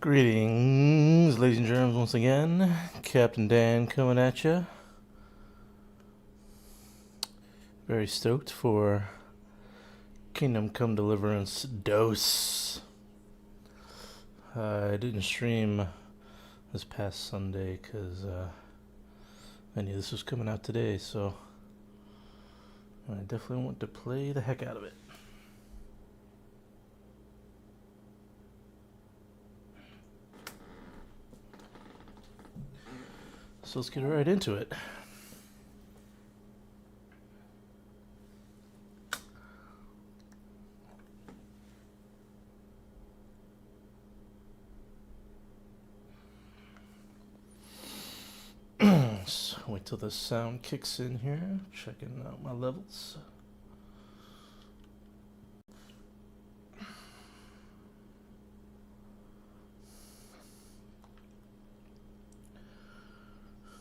Greetings, ladies and germs, once again. Captain Dan coming at you. Very stoked for Kingdom Come Deliverance Dose. I didn't stream this past Sunday because I knew this was coming out today, so I definitely want to play the heck out of it. So let's get right into it. So wait till the sound kicks in here. Checking out my levels.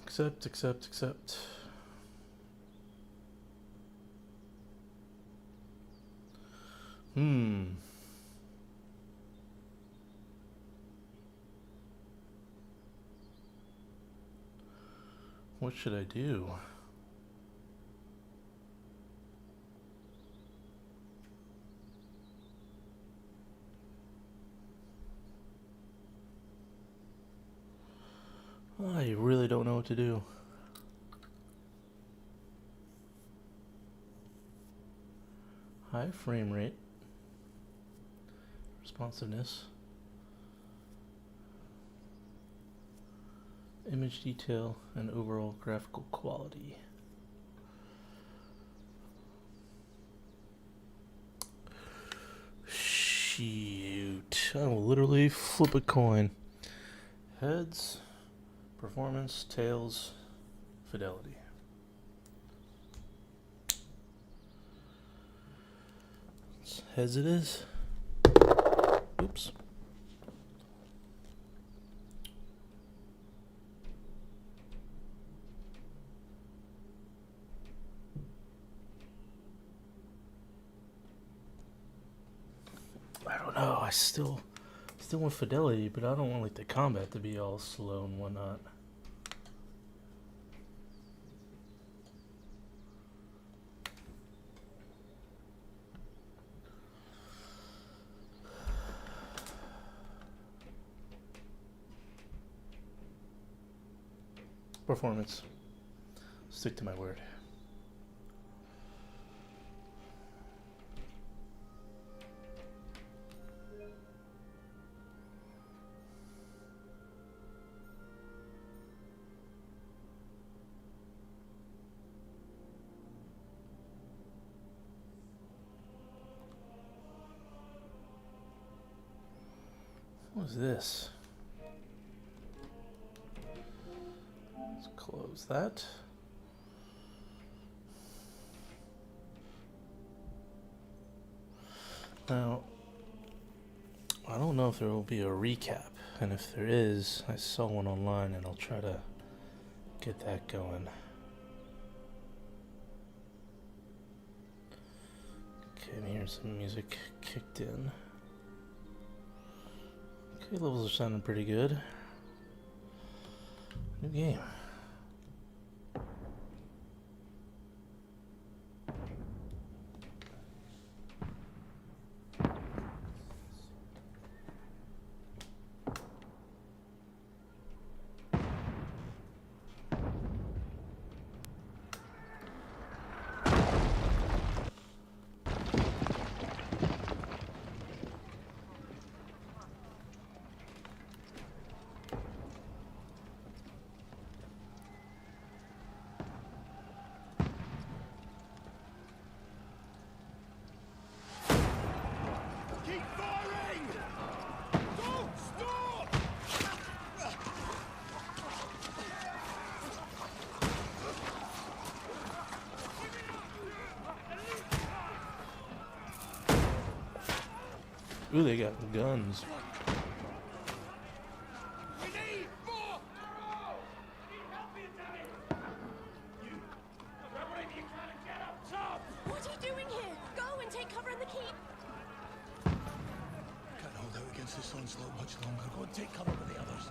Accept. What should I do? I really don't know what to do. High frame rate, responsiveness, image detail, and overall graphical quality. Shoot, I will literally flip a coin. Heads, performance, tails, fidelity. Heads it is. Oops. I don't know. I still want fidelity, but I don't want like the combat to be all slow and whatnot. Performance. Stick to my word. What is this? Let's close that. Now, I don't know if there will be a recap, and if there is, I saw one online and I'll try to get that going. Okay, I'm hearing some music kicked in. Okay, levels are sounding pretty good. New game. Ooh, they got guns. What are you doing here? Go and take cover in the keep. Can't hold out against chance this onslaught much longer. Go and take cover with the others.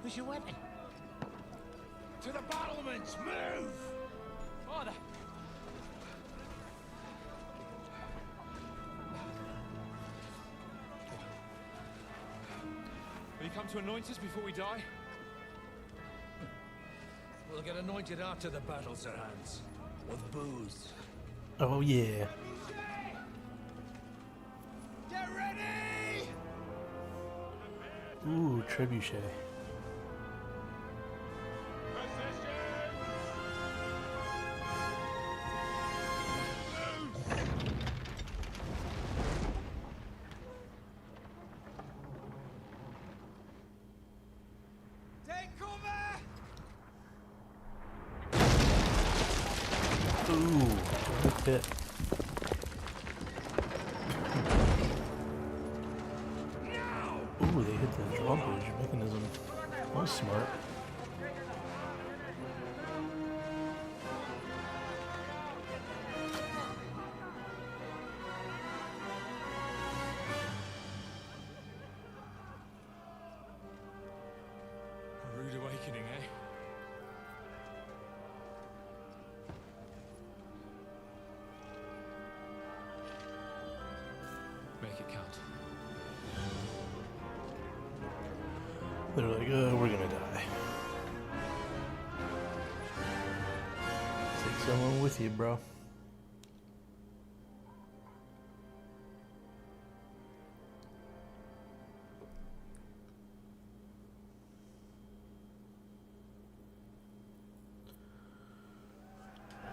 Where's your weapon? To the battlements! Move! Father! Will you come to anoint us before we die? We'll get anointed after the battle, Sir Hans. With booze. Oh yeah. Get ready! Ooh, trebuchet. Ooh, good hit. Ooh, they hit the drawbridge mechanism. That was smart. A rude awakening, eh? Make it count. They're like, we're gonna die. Take someone with you, bro.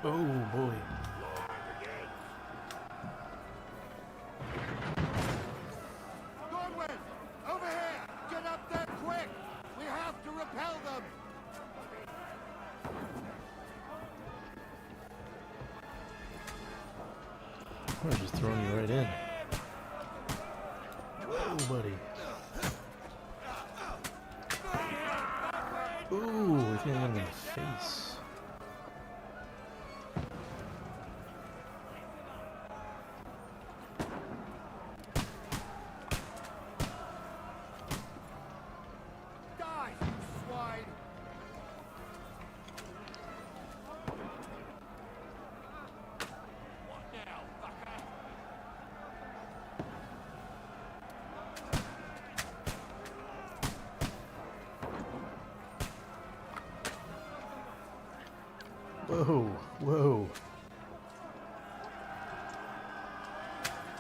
Oh boy. Over here! Get up there quick! We have to repel them! We're just throwing you right in. Whoa, buddy. Ooh, I think I'm in the face. Whoa, whoa.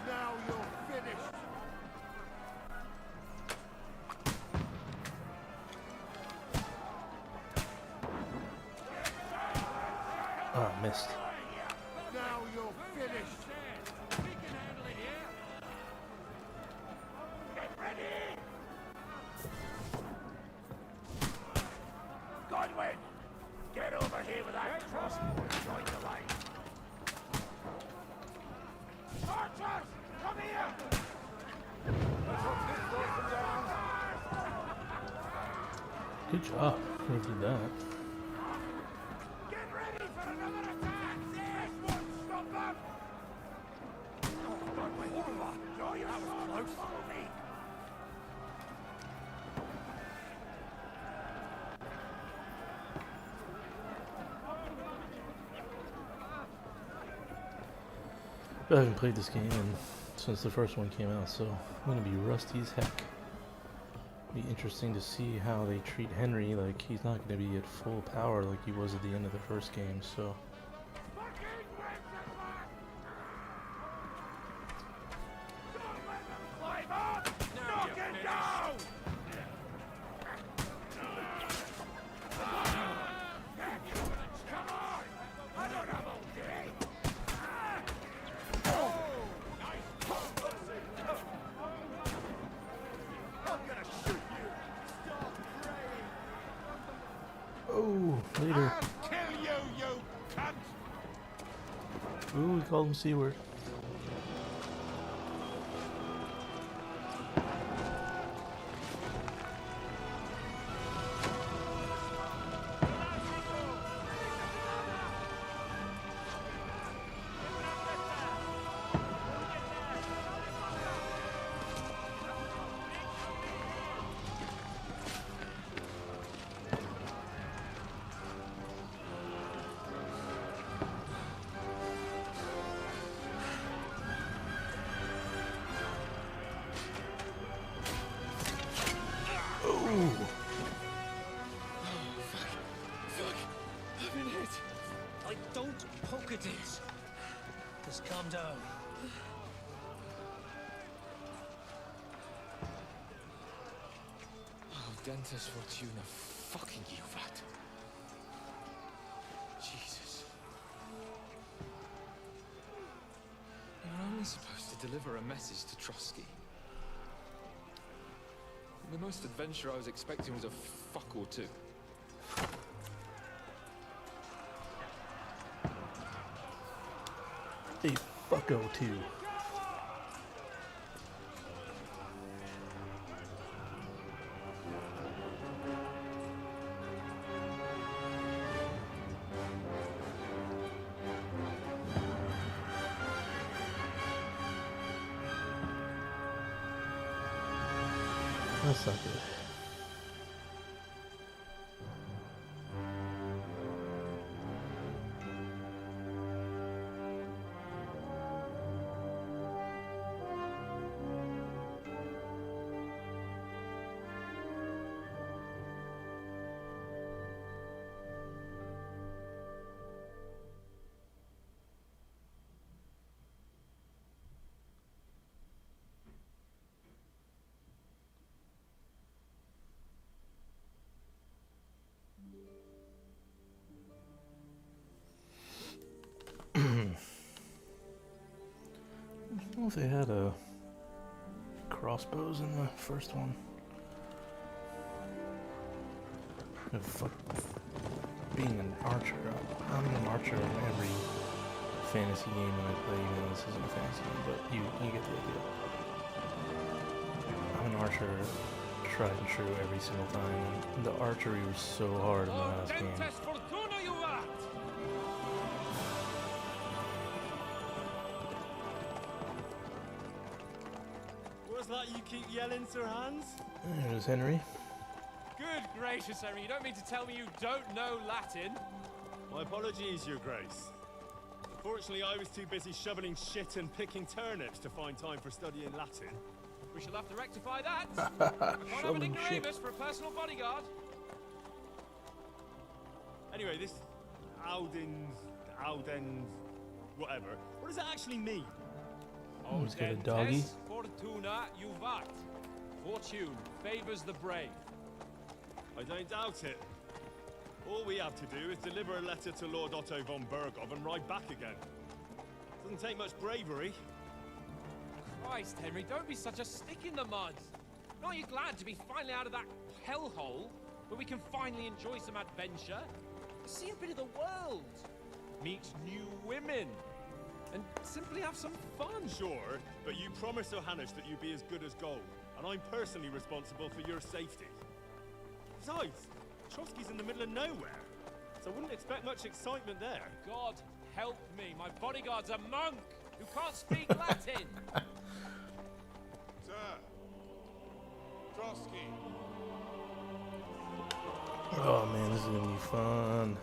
Now you're finished. Ah, missed. Now you're finished. We can handle it here. Get ready! Godwin! Get over here with that crossbow and join the line. Archers! Come here! Good job. Who did that? Get ready for another attack! This won't stop them! Oh, Godwin! Draw your sword! Follow me! I haven't played this game since the first one came out, so I'm gonna be rusty as heck. Be interesting to see how they treat Henry. Like, he's not gonna be at full power like he was at the end of the first game, so. Oh, later. I'll kill you, you cunt! Ooh, we called him C-word. I've been hit. Don't poke at it. Just calm down. Oh, Dentes Fortuna, fucking you, that. Jesus. You're only supposed to deliver a message to Trosky. The most adventure I was expecting was a fuck or two. A fucko too. That's not good. I don't know if they had crossbows in the first one. Oh, fuck. Being an archer. I'm an archer in every fantasy game that I play. Even though this isn't a fantasy game, but you get the idea. I'm an archer, tried and true every single time. And the archery was so hard in the last game. What's that you keep yelling, Sir Hans? There's Henry. Good gracious, Henry, you don't mean to tell me you don't know Latin? My apologies, Your Grace. Unfortunately, I was too busy shoveling shit and picking turnips to find time for studying Latin. We shall have to rectify that. Can't have an Shoveling shit. ignoramus for a personal bodyguard. Anyway, this Audens, whatever. What does that actually mean? Let's get a doggy. Audentes Fortuna juvat. Fortune favors the brave. I don't doubt it. All we have to do is deliver a letter to Lord Otto von Bergov and ride back again. Doesn't take much bravery. Christ, Henry, don't be such a stick in the mud. Aren't you glad to be finally out of that hellhole where we can finally enjoy some adventure? See a bit of the world. Meet new women. And simply have some fun. Sure, but you promised Johannes that you'd be as good as gold, and I'm personally responsible for your safety. Besides, Trosky's in the middle of nowhere, so I wouldn't expect much excitement there. God help me, my bodyguard's a monk who can't speak Latin. Sir! Trosky! Oh man, this is gonna be fun.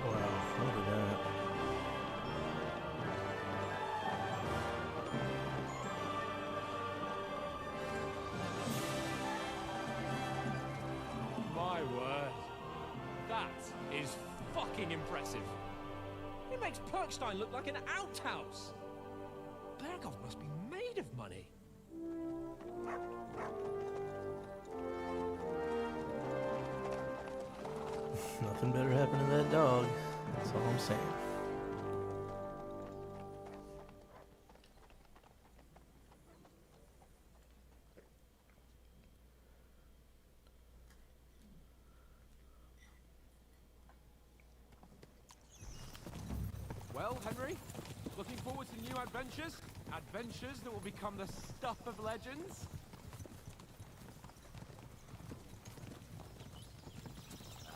Wow, look at that. My word. That is fucking impressive. It makes Perkstein look like an outhouse. Bergov must be made of money. Nothing better happened to that dog. That's all I'm saying. new adventures? Adventures that will become the stuff of legends?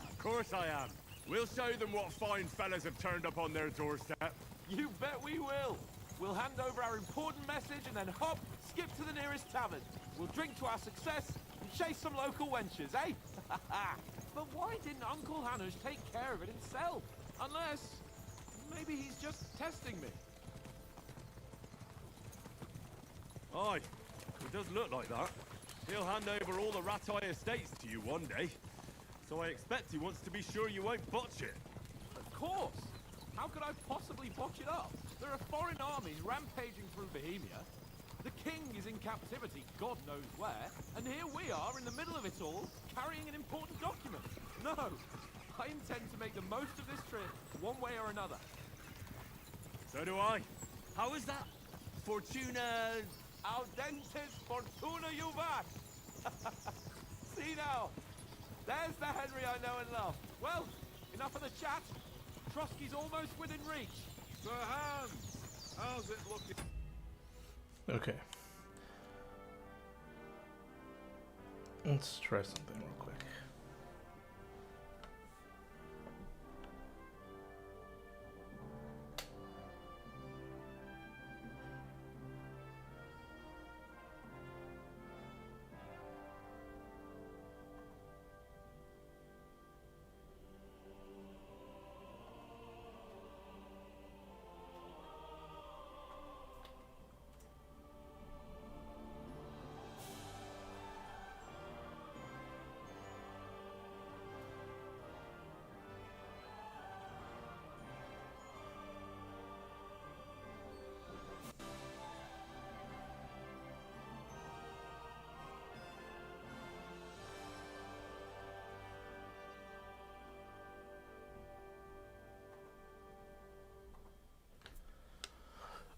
Of course I am. We'll show them what fine fellas have turned up on their doorstep. You bet we will. We'll hand over our important message and then hop, skip to the nearest tavern. We'll drink to our success and chase some local wenches, eh? But why didn't Uncle Hanush take care of it himself? Unless, maybe he's just testing me. Aye, it does look like that. He'll hand over all the Ratai estates to you one day. So I expect he wants to be sure you won't botch it. Of course. How could I possibly botch it up? There are foreign armies rampaging through Bohemia. The king is in captivity, God knows where, and here we are in the middle of it all, carrying an important document. No, I intend to make the most of this trip, one way or another. So do I. How is that? Fortuna... Audentes fortuna juvat! See now, there's the Henry I know and love. Well, enough of the chat. Trosky's almost within reach. Sir Hans, how's it looking? Okay. Let's try something real quick.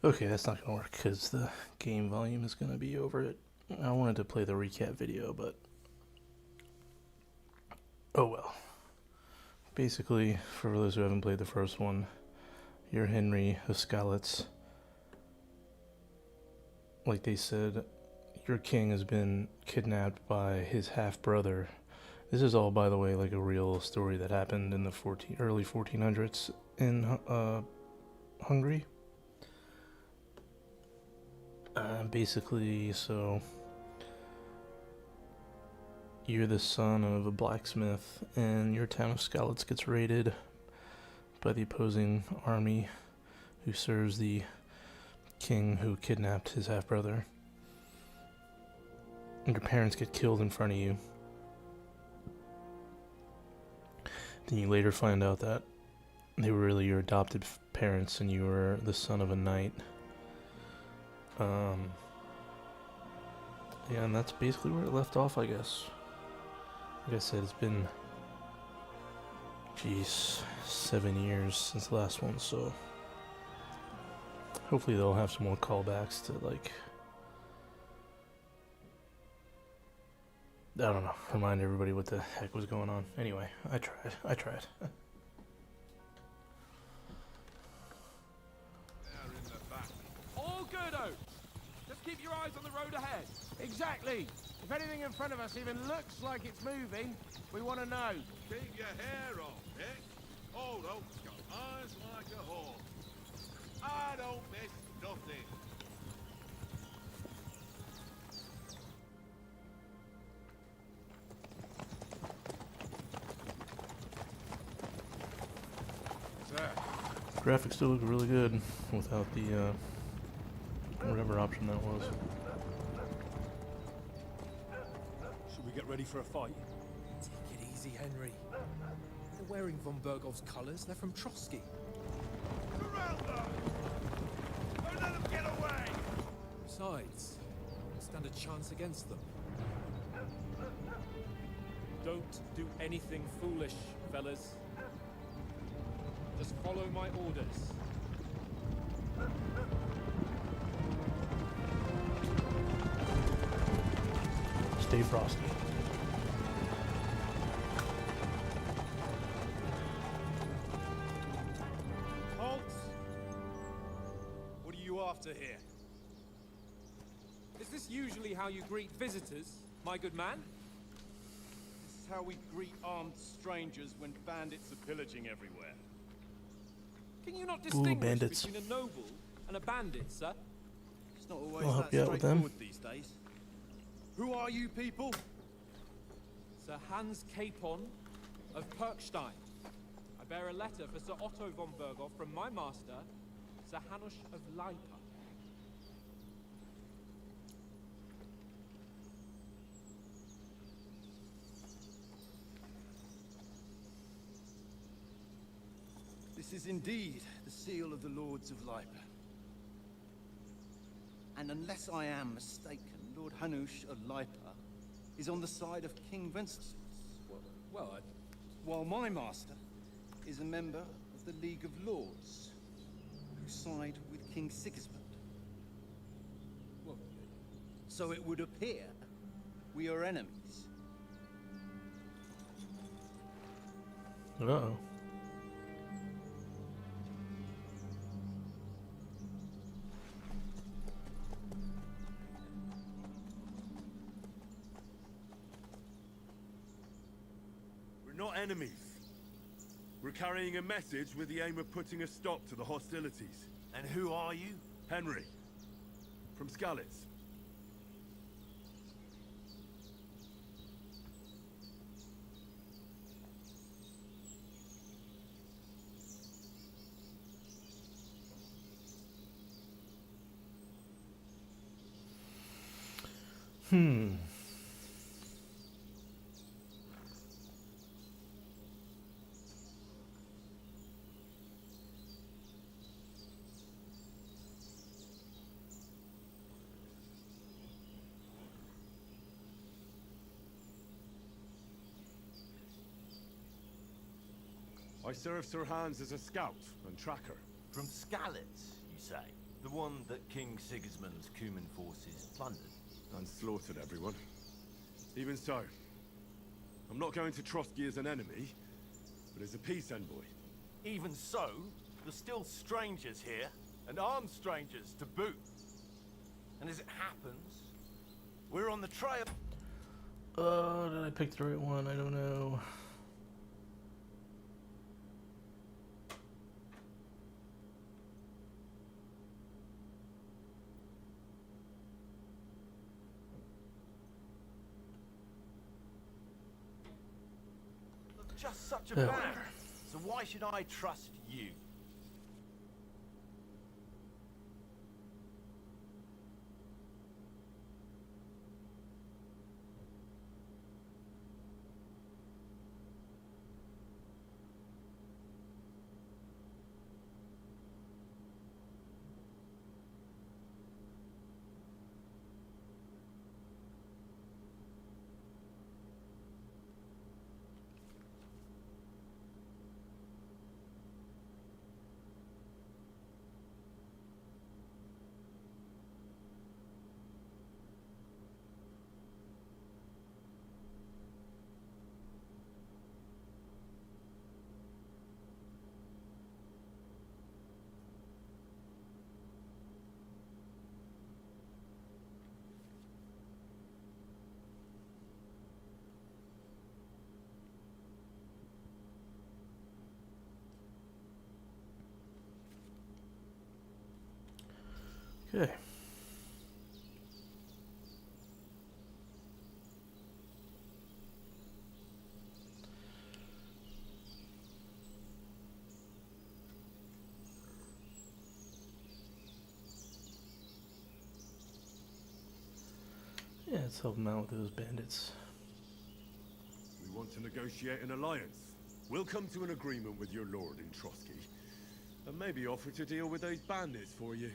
Okay, that's not gonna work because the game volume is gonna be over it. I wanted to play the recap video, but oh well. Basically, for those who haven't played the first one, you're Henry of Skalitz. Like they said, your king has been kidnapped by his half-brother. This is all, by the way, like a real story that happened in the early 1400s in Hungary. Basically, so you're the son of a blacksmith, and your town of Skalitz gets raided by the opposing army who serves the king who kidnapped his half-brother. And your parents get killed in front of you. Then you later find out that they were really your adopted parents and you were the son of a knight. Yeah, and that's basically where it left off, I guess. Like I said, it's been, geez, 7 years since the last one, so hopefully they'll have some more callbacks to, like, I don't know, remind everybody what the heck was going on. Anyway, I tried. All good, Oak. Just keep your eyes on the road ahead. Exactly. If anything in front of us even looks like it's moving, we want to know. Keep your hair on, Nick. Old Oak's got eyes like a hawk. I don't miss nothing. Graphics still look really good without the whatever option that was. Should we get ready for a fight? Take it easy, Henry. They're wearing von Bergov's colours. They're from Trosky. Surround them! Don't let them get away! Besides, we stand a chance against them. Don't do anything foolish, fellas. Just follow my orders. Stay frosty. Halt! What are you after? to hear. Is this usually how you greet visitors, my good man? This is how we greet armed strangers when bandits are pillaging everywhere. Can you not distinguish bandits. between a noble and a bandit, sir? It's not always I'll that help you out with them. straightforward these days. Who are you people? Sir Hans Capon of Perkstein. I bear a letter for Sir Otto von Berghoff from my master, Sir Hanush of Leipa. This is indeed the seal of the Lords of Leipa. And unless I am mistaken, Lord Hanush of Leipa is on the side of King Wenceslas. Well, While my master is a member of the League of Lords, who side with King Sigismund. well, So it would appear we are enemies. Uh-oh. We're not enemies. We're carrying a message with the aim of putting a stop to the hostilities. And who are you? Henry, from Skalitz. I serve Sir Hans as a scout and tracker. From Skalitz, you say? The one that King Sigismund's Cuman forces plundered? And slaughtered everyone. Even so, I'm not going to Trosky as an enemy, but as a peace envoy. Even so, there's still strangers here, and armed strangers to boot. And as it happens, we're on the trail. Did I pick the right one? I don't know. Just such a Yeah. band. So why should I trust you? Okay. Yeah, let's help them out with those bandits. We want to negotiate an alliance. We'll come to an agreement with your lord in Trosky, and maybe offer to deal with those bandits for you.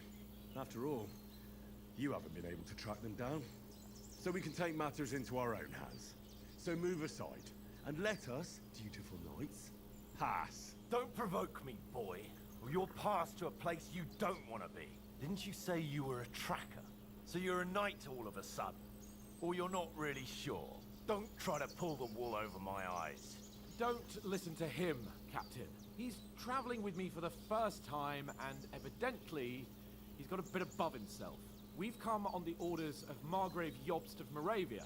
After all, you haven't been able to track them down. So we can take matters into our own hands. So move aside, and let us, dutiful knights, pass. Don't provoke me, boy, or you'll pass to a place you don't want to be. Didn't you say you were a tracker? So you're a knight all of a sudden? Or you're not really sure? Don't try to pull the wool over my eyes. don't listen to him, Captain. He's traveling with me for the first time, and evidently, He's got a bit above himself. We've come on the orders of Margrave Jobst of Moravia,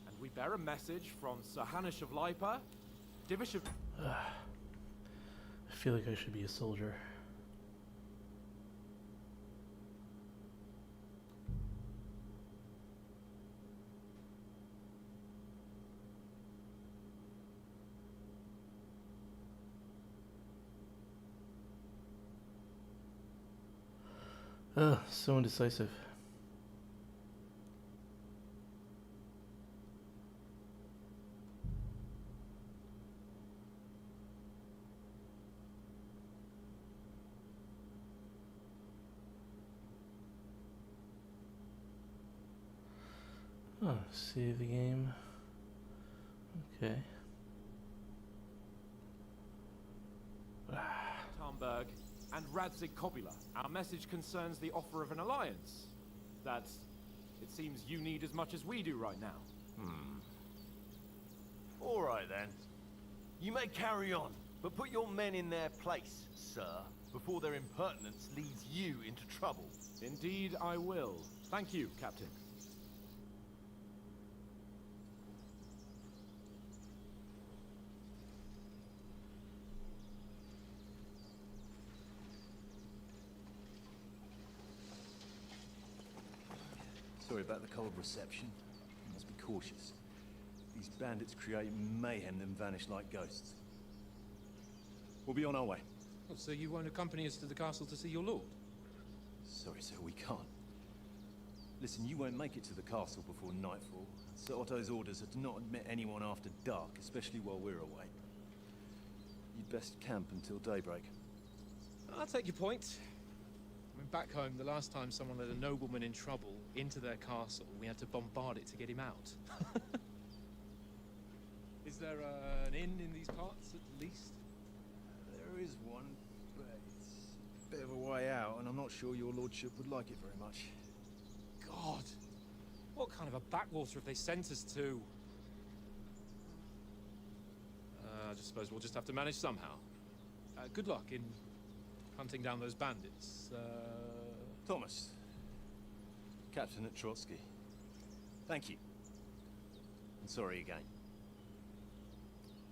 and we bear a message from Sir Hanush of Lipa, Divish of... I feel like I should be a soldier. So indecisive. Oh, save the game. Okay. Tarnberg and Radzig Kobula. Our message concerns the offer of an alliance. That, it seems, you need as much as we do right now. All right then. You may carry on, but put your men in their place, sir, before their impertinence leads you into trouble. Indeed, I will. Thank you, Captain. Sorry about the cold reception. You must be cautious. These bandits create mayhem, then vanish like ghosts. We'll be on our way. Oh, so you won't accompany us to the castle to see your lord? Sorry, sir, we can't. Listen, you won't make it to the castle before nightfall. Sir Otto's orders are to not admit anyone after dark, especially while we're away. You'd best camp until daybreak. I'll take your point. I mean, back home, the last time someone led a nobleman in trouble into their castle, we had to bombard it to get him out. Is there an inn in these parts, at least? There is one, but it's a bit of a way out, and I'm not sure your lordship would like it very much. God! What kind of a backwater have they sent us to? I just suppose we'll just have to manage somehow. Good luck in hunting down those bandits. Thomas, Captain at Trosky. Thank you. And sorry again.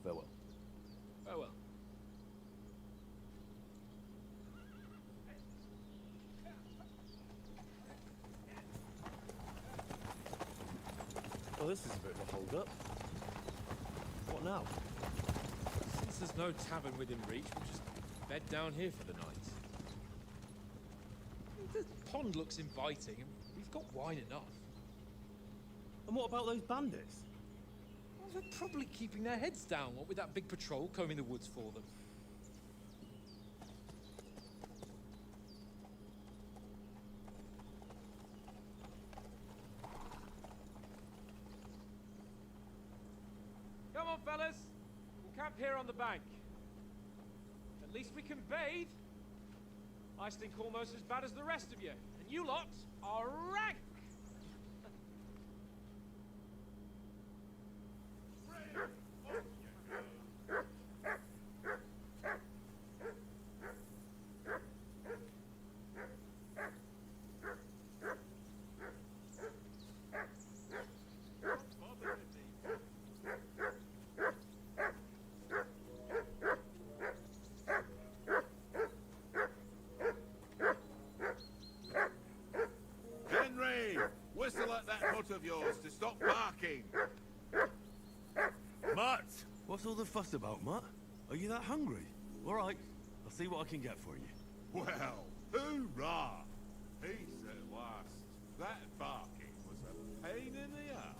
Farewell. Farewell. Well, this is a bit of a hold-up. What now? Since there's no tavern within reach, we'll just bed down here for the night. The pond looks inviting, and we've got wine enough. And what about those bandits? Well, they're probably keeping their heads down, what with that big patrol combing the woods for them. Come on, fellas. We'll camp here on the bank. At least we can bathe. I stink almost as bad as the rest of you. And you lot are rank! Whistle at that hut of yours to stop barking. Mutt! What's all the fuss about, Mutt? Are you that hungry? All right, I'll see what I can get for you. Well, hoorah! Peace at last. That barking was a pain in the ass.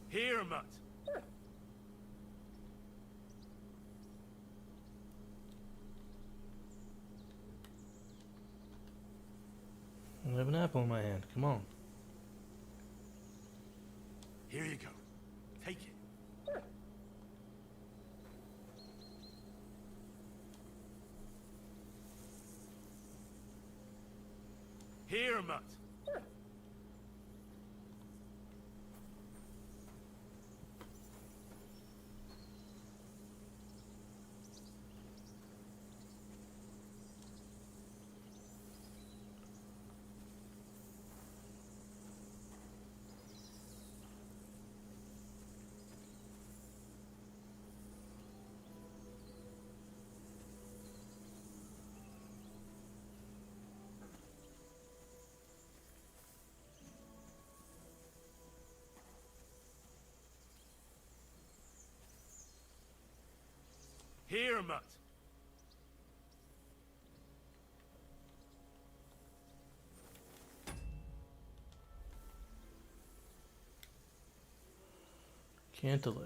Here, Mutt. I have an apple. pulling my hand. Come on. Here you go. Take it. Here, Mutt. Here, Mutt. Can't delay.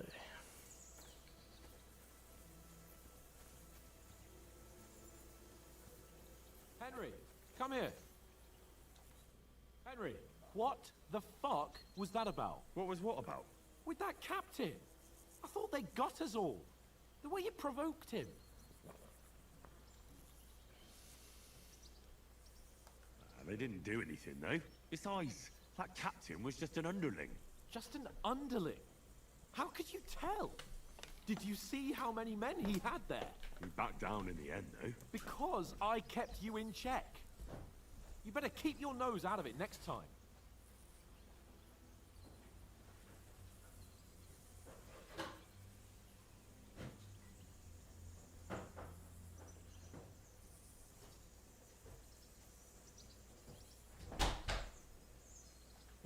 Henry, come here. Henry, what the fuck was that about? What was what about? With that captain? I thought they got us all. The way you provoked him. They didn't do anything, though. Besides, that captain was just an underling. Just an underling? How could you tell? Did you see how many men he had there? He backed down in the end, though. Because I kept you in check. You better keep your nose out of it next time.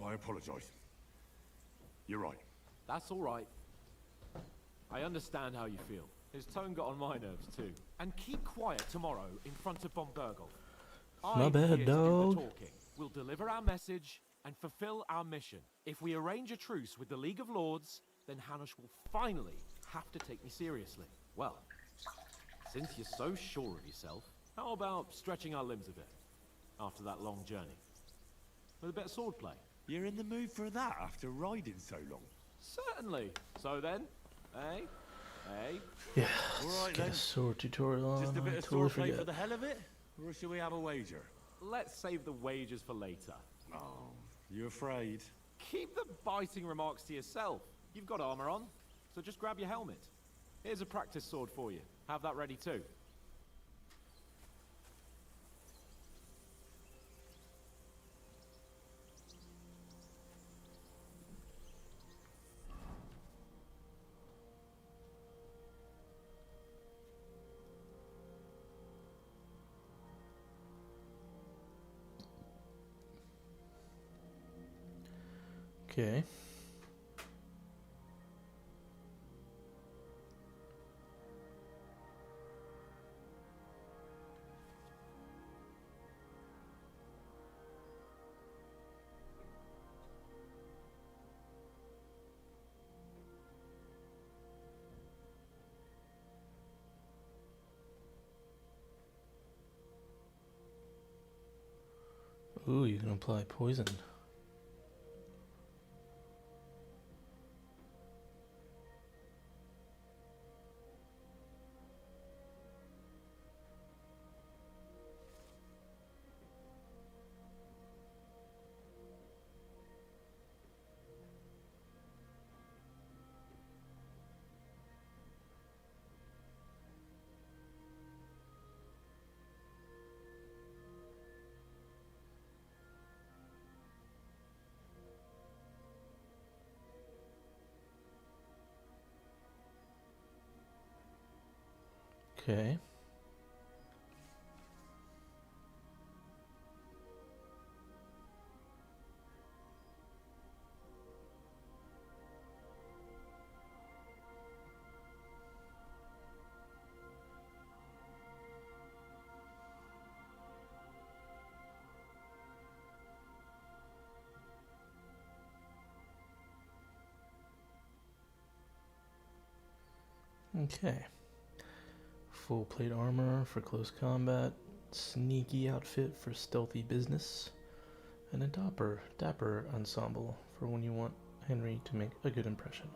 I apologize. You're right. That's all right. I understand how you feel. His tone got on my nerves too. And keep quiet tomorrow in front of Von Burgle. My I'm bad, here to do the dog. talking. We'll deliver our message and fulfill our mission. If we arrange a truce with the League of Lords, then Hanush will finally have to take me seriously. Well, since you're so sure of yourself, how about stretching our limbs a bit after that long journey? With a bit of swordplay. You're in the mood for that after riding so long? Certainly. So then, eh? Yeah. All Let's right, get then. a sword tutorial Just a on. bit I of totally swordplay forget. for the hell of it? Or should we have a wager? Let's save the wagers for later. Oh, you afraid? Keep the biting remarks to yourself. You've got armor on, so just grab your helmet. Here's a practice sword for you. Have that ready too. Okay. Ooh, you can apply poison. Okay. Okay. Full plate armor for close combat, sneaky outfit for stealthy business, and a dapper ensemble for when you want Henry to make a good impression.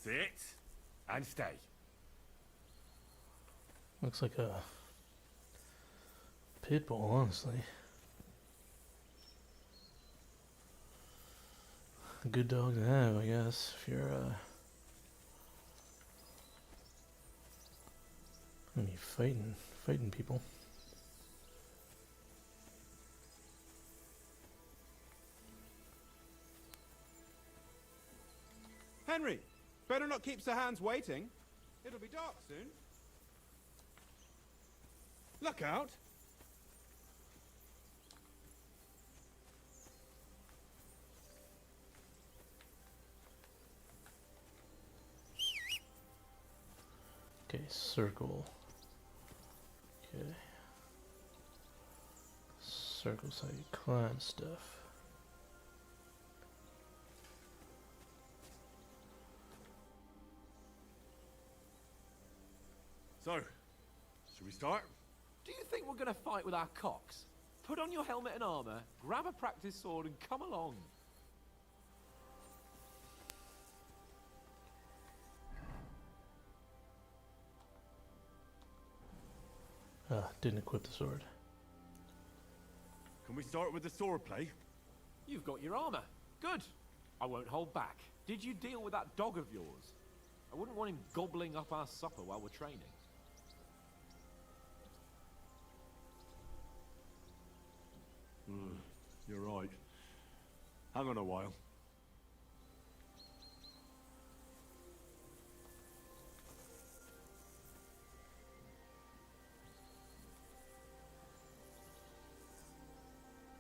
Sit and stay. Looks like a pit bull, honestly. A good dog to have, I guess, if you're gonna be fighting people. Henry, better not keep Sir Hans waiting. It'll be dark soon. Look out! Okay, circle. Okay. Circle's how you climb stuff. So, should we start? Do you think we're going to fight with our cocks? Put on your helmet and armor, grab a practice sword, and come along. Didn't equip the sword. Can we start with the swordplay? You've got your armor. Good. I won't hold back. Did you deal with that dog of yours? I wouldn't want him gobbling up our supper while we're training. You're right. Hang on a while.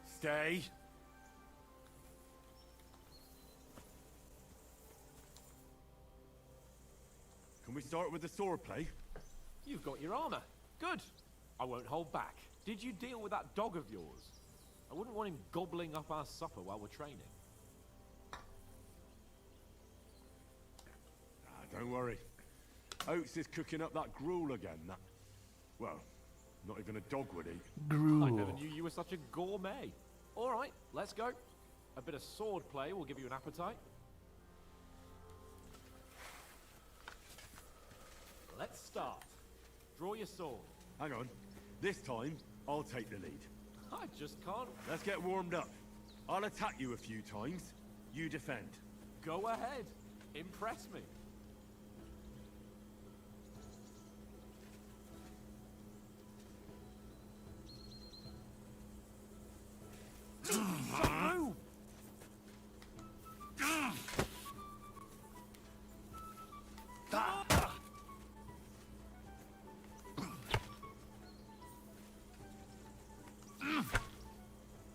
Stay. Can we start with the swordplay? You've got your armor. Good. I won't hold back. Did you deal with that dog of yours? I wouldn't want him gobbling up our supper while we're training. Don't worry. Oates is cooking up that gruel again. That, well, not even a dog would eat. Gruel. I never knew you were such a gourmet. All right, let's go. A bit of sword play will give you an appetite. Let's start. Draw your sword. Hang on. This time, I'll take the lead. I just can't. Let's get warmed up. I'll attack you a few times. You defend. Go ahead. Impress me.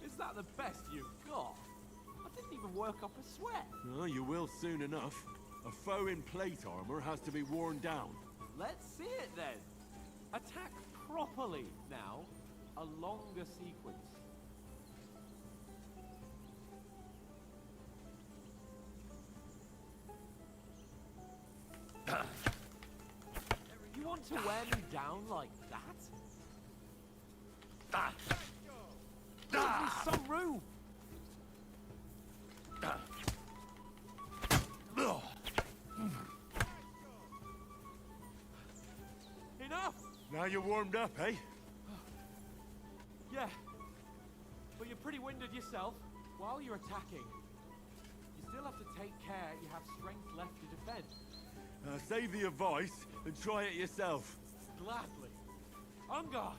Is that the best you've got? I didn't even work up a sweat. Oh, you will soon enough. A foe in plate armor has to be worn down. Let's see it then. Attack properly now. A longer sequence. You want to wear me down like that? Give me some room. Enough. Now you're warmed up, eh? Yeah. But you're pretty winded yourself. while you're attacking, you still have to take care you have strength left to defend. Save the advice and try it yourself. Gladly. On guard.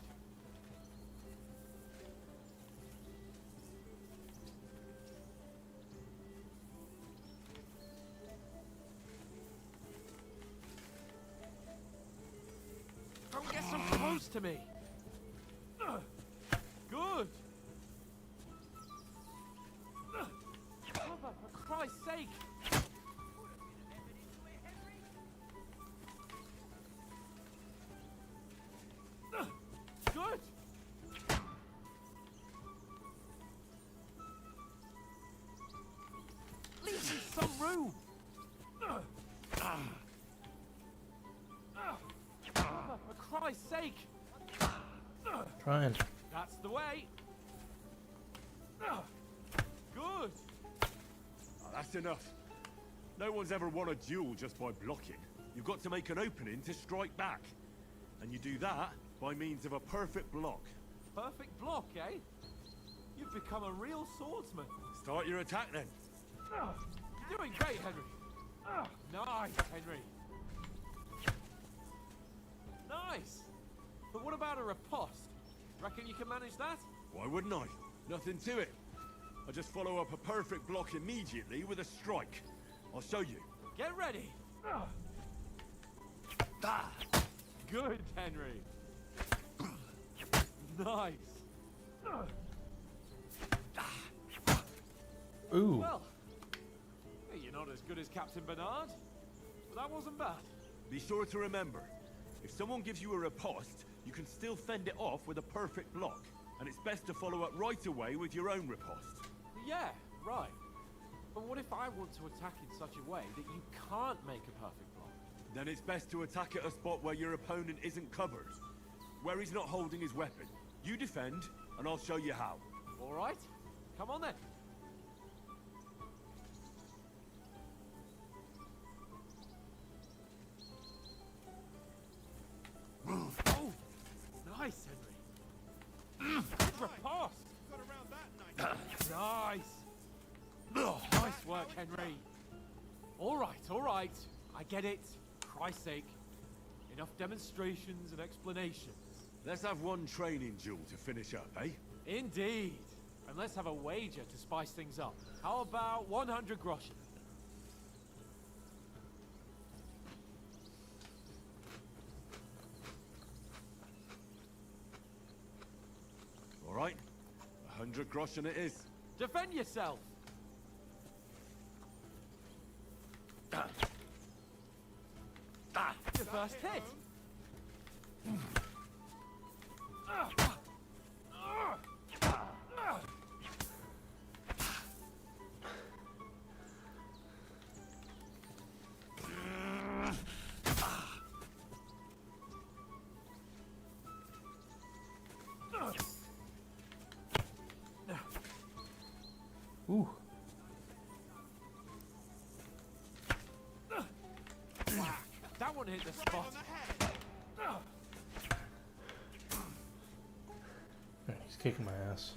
Don't get so close to me. Good. Cover, for Christ's sake. Good. Leave me some room. Cover, for Christ's sake. Trying. That's the way. Good. Oh, that's enough. No one's ever won a duel just by blocking. You've got to make an opening to strike back. And you do that by means of a perfect block. Perfect block, eh? You've become a real swordsman. Start your attack then. You're doing great, Henry. Nice, Henry. Nice. But what about a riposte? Reckon you can manage that? Why wouldn't I? Nothing to it. I just follow up a perfect block immediately with a strike. I'll show you. Get ready. Good, Henry. Nice. Ooh. Well, you're not as good as Captain Bernard, but that wasn't bad. Be sure to remember, if someone gives you a riposte, you can still fend it off with a perfect block. And it's best to follow up right away with your own riposte. Yeah, right. But what if I want to attack in such a way that you can't make a perfect block? Then it's best to attack at a spot where your opponent isn't covered. Where he's not holding his weapon. You defend, and I'll show you how. All right. Come on then. Oh, nice, Henry. Good riposte. Got around that nice. Nice. Nice work, Henry. All right. I get it. Christ's sake. Enough demonstrations and explanations. Let's have one training duel to finish up, eh? Indeed. And let's have a wager to spice things up. How about 100 groschen? All right. 100 groschen it is. Defend yourself. Your first hit. Ooh. That one hit the spot. Alright, he's kicking my ass.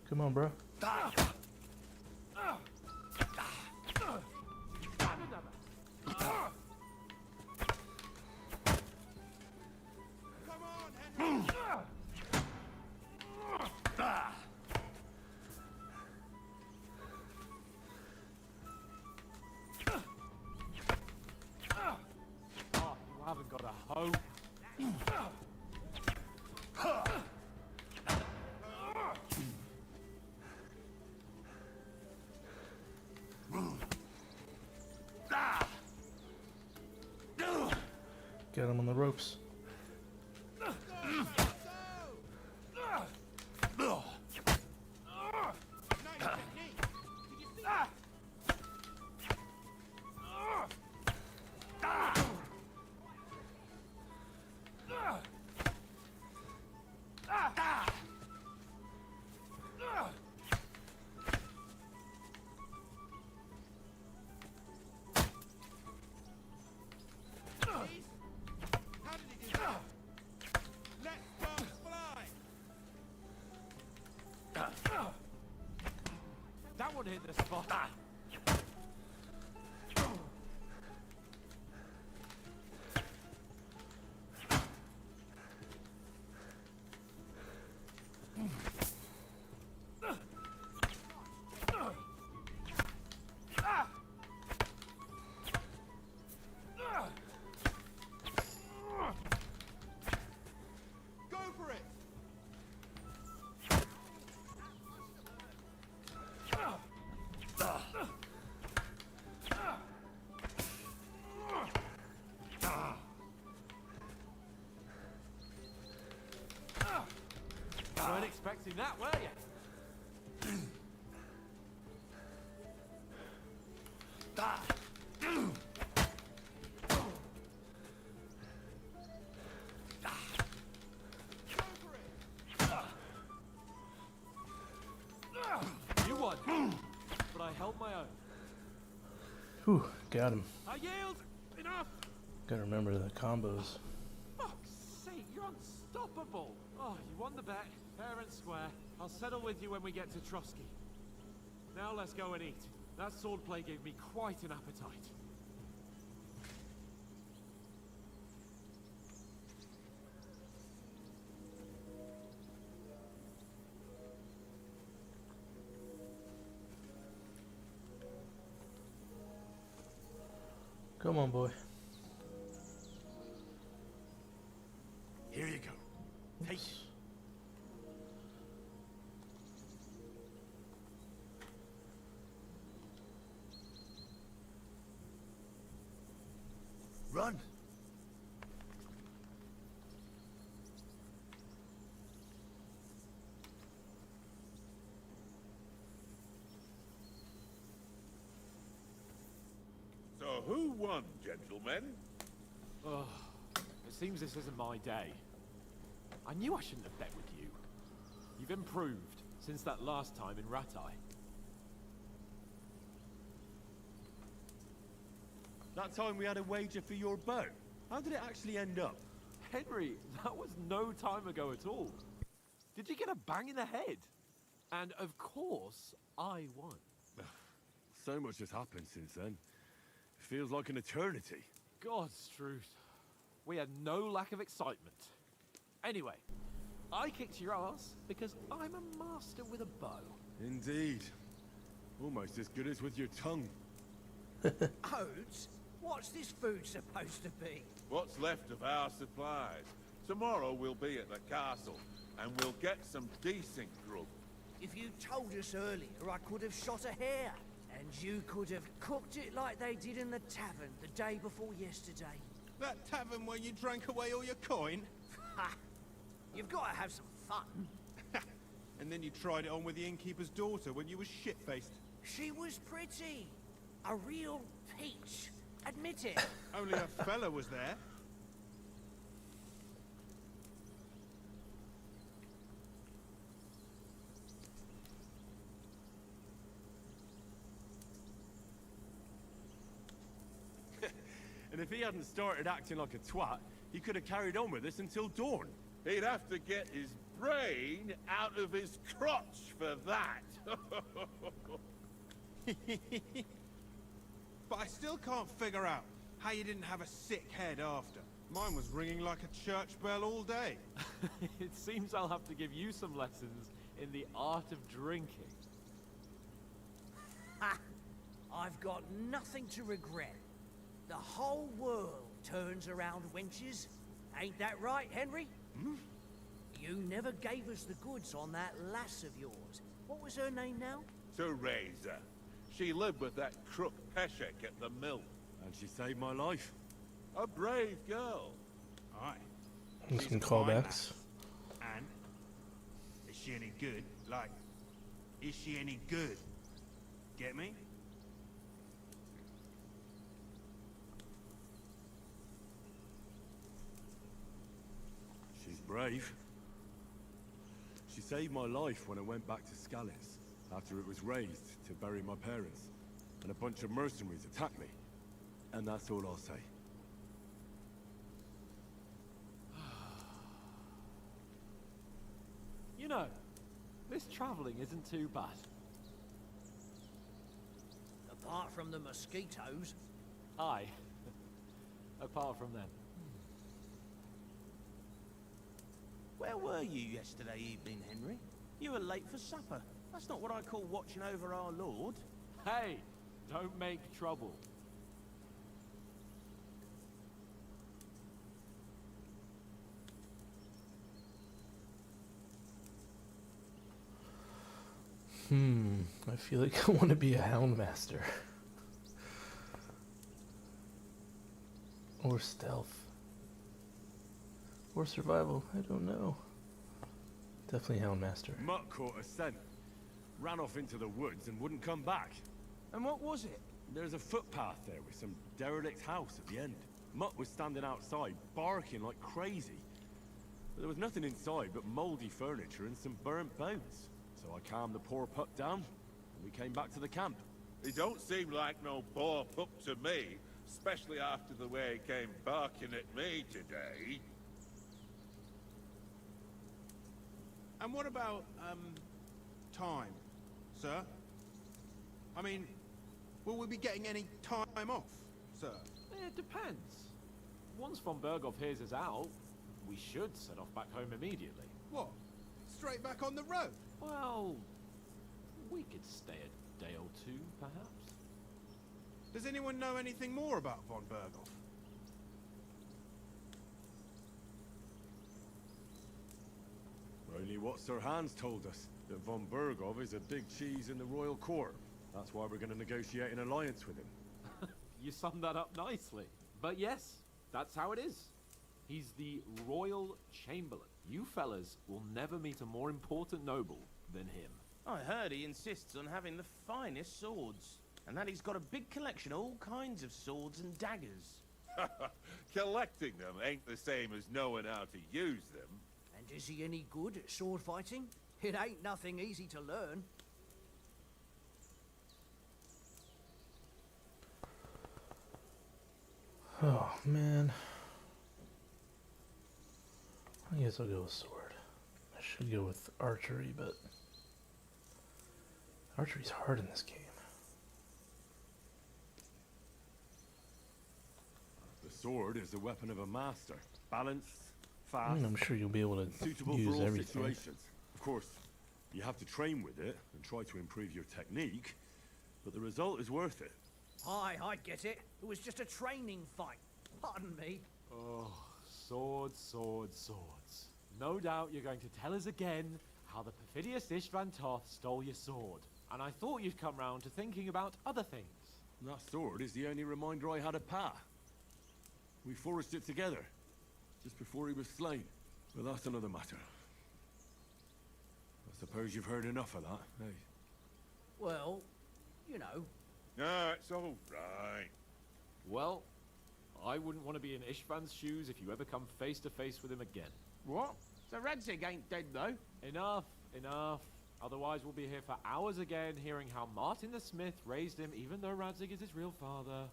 Come on, bro. You haven't got a hope. Get him on the ropes. hit the spot. Go for it! Weren't expecting that, were you? You won, but I held my own. Whew, got him. I yield! Enough! Gotta remember the combos. Fuck's sake, you're unstoppable! Oh, you won the bet, fair and square. I'll settle with you when we get to Trosky. Now let's go and eat. That swordplay gave me quite an appetite. Come on, boy. Here you go. Take it. Run! So who won, gentlemen? Oh, it seems this isn't my day. I knew I shouldn't have bet with you. You've improved since that last time in Ratai. That time we had a wager for your bow. How did it actually end up? Henry, that was no time ago at all. Did you get a bang in the head? And of course, I won. So much has happened since then. It feels like an eternity. God's truth. We had no lack of excitement. Anyway, I kicked your ass because I'm a master with a bow. Indeed. Almost as good as with your tongue. Oats? What's this food supposed to be? What's left of our supplies? Tomorrow we'll be at the castle, and we'll get some decent grub. If you told us earlier, I could have shot a hare. And you could have cooked it like they did in the tavern the day before yesterday. That tavern where you drank away all your coin? Ha! You've got to have some fun. And then you tried it on with the innkeeper's daughter when you were shit-faced. She was pretty. A real peach. Admit it. Only a fella was there. And if he hadn't started acting like a twat, he could have carried on with us until dawn. He'd have to get his brain out of his crotch for that. But I still can't figure out how you didn't have a sick head after. Mine was ringing like a church bell all day. It seems I'll have to give you some lessons in the art of drinking. Ha! I've got nothing to regret. The whole world turns around wenches. Ain't that right, Henry? Hmm? You never gave us the goods on that lass of yours. What was her name now? Teresa. She lived with that crook Peshek at the mill. And she saved my life. A brave girl. Aye. And She's some a fine callbacks. lass. And? Is she any good? Like, is she any good? Get me? She's brave. She saved my life when I went back to Scallis after it was raised to bury my parents. And a bunch of mercenaries attacked me. And that's all I'll say. You know, this traveling isn't too bad. Apart from the mosquitoes. Aye. Apart from them. Where were you yesterday evening, Henry? You were late for supper. That's not what I call watching over our lord. Hey, don't make trouble. I feel like I want to be a Houndmaster. Or stealth. Or survival, I don't know. Definitely Houndmaster. Mutt caught a scent, ran off into the woods and wouldn't come back. And what was it? There's a footpath there with some derelict house at the end. Mutt was standing outside, barking like crazy. But there was nothing inside but mouldy furniture and some burnt bones. So I calmed the poor pup down, and we came back to the camp. He don't seem like no poor pup to me, especially after the way he came barking at me today. And what about, time, sir? I mean, will we be getting any time off, sir? It depends. Once von Berghoff hears us out, we should set off back home immediately. What? Straight back on the road? Well, we could stay a day or two, perhaps. Does anyone know anything more about von Berghoff? Only what Sir Hans told us, that von Berghoff is a big cheese in the royal court. That's why we're going to negotiate an alliance with him. You summed that up nicely. But yes, that's how it is. He's the Royal Chamberlain. You fellas will never meet a more important noble than him. I heard he insists on having the finest swords. And that he's got a big collection of all kinds of swords and daggers. Collecting them ain't the same as knowing how to use them. And is he any good at sword fighting? It ain't nothing easy to learn. Oh, man. I guess I'll go with sword. I should go with archery, but archery's hard in this game. The sword is the weapon of a master. Balanced, fast, I'm sure you'll be able to suitable use for all everything. situations. Of course, you have to train with it and try to improve your technique, but the result is worth it. Aye, I get it. It was just a training fight. Pardon me. Oh, swords, swords, swords. No doubt you're going to tell us again how the perfidious Istvan Toth stole your sword. And I thought you'd come round to thinking about other things. And that sword is the only reminder I had of Pa. We forged it together, just before he was slain. But that's another matter. I suppose you've heard enough of that, hey? Well, you know. No, it's all right. Well, I wouldn't want to be in Istvan's shoes if you ever come face to face with him again. What? So Radzig ain't dead, though? Enough, enough. Otherwise we'll be here for hours again hearing how Martin the Smith raised him even though Radzig is his real father.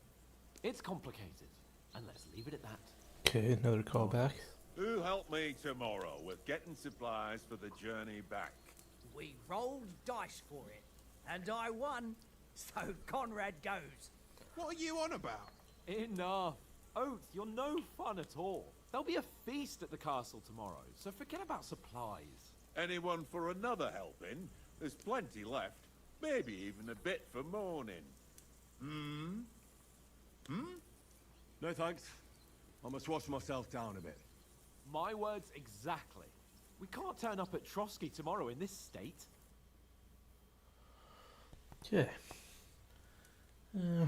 It's complicated, and let's leave it at that. Okay, another call back. Who helped me tomorrow with getting supplies for the journey back? We rolled dice for it. And I won. So Conrad goes. What are you on about? Enough. Oath, you're no fun at all. There'll be a feast at the castle tomorrow, so forget about supplies. Anyone for another helping? There's plenty left. Maybe even a bit for morning. No thanks. I must wash myself down a bit. My words exactly. We can't turn up at Trosky tomorrow in this state. Okay.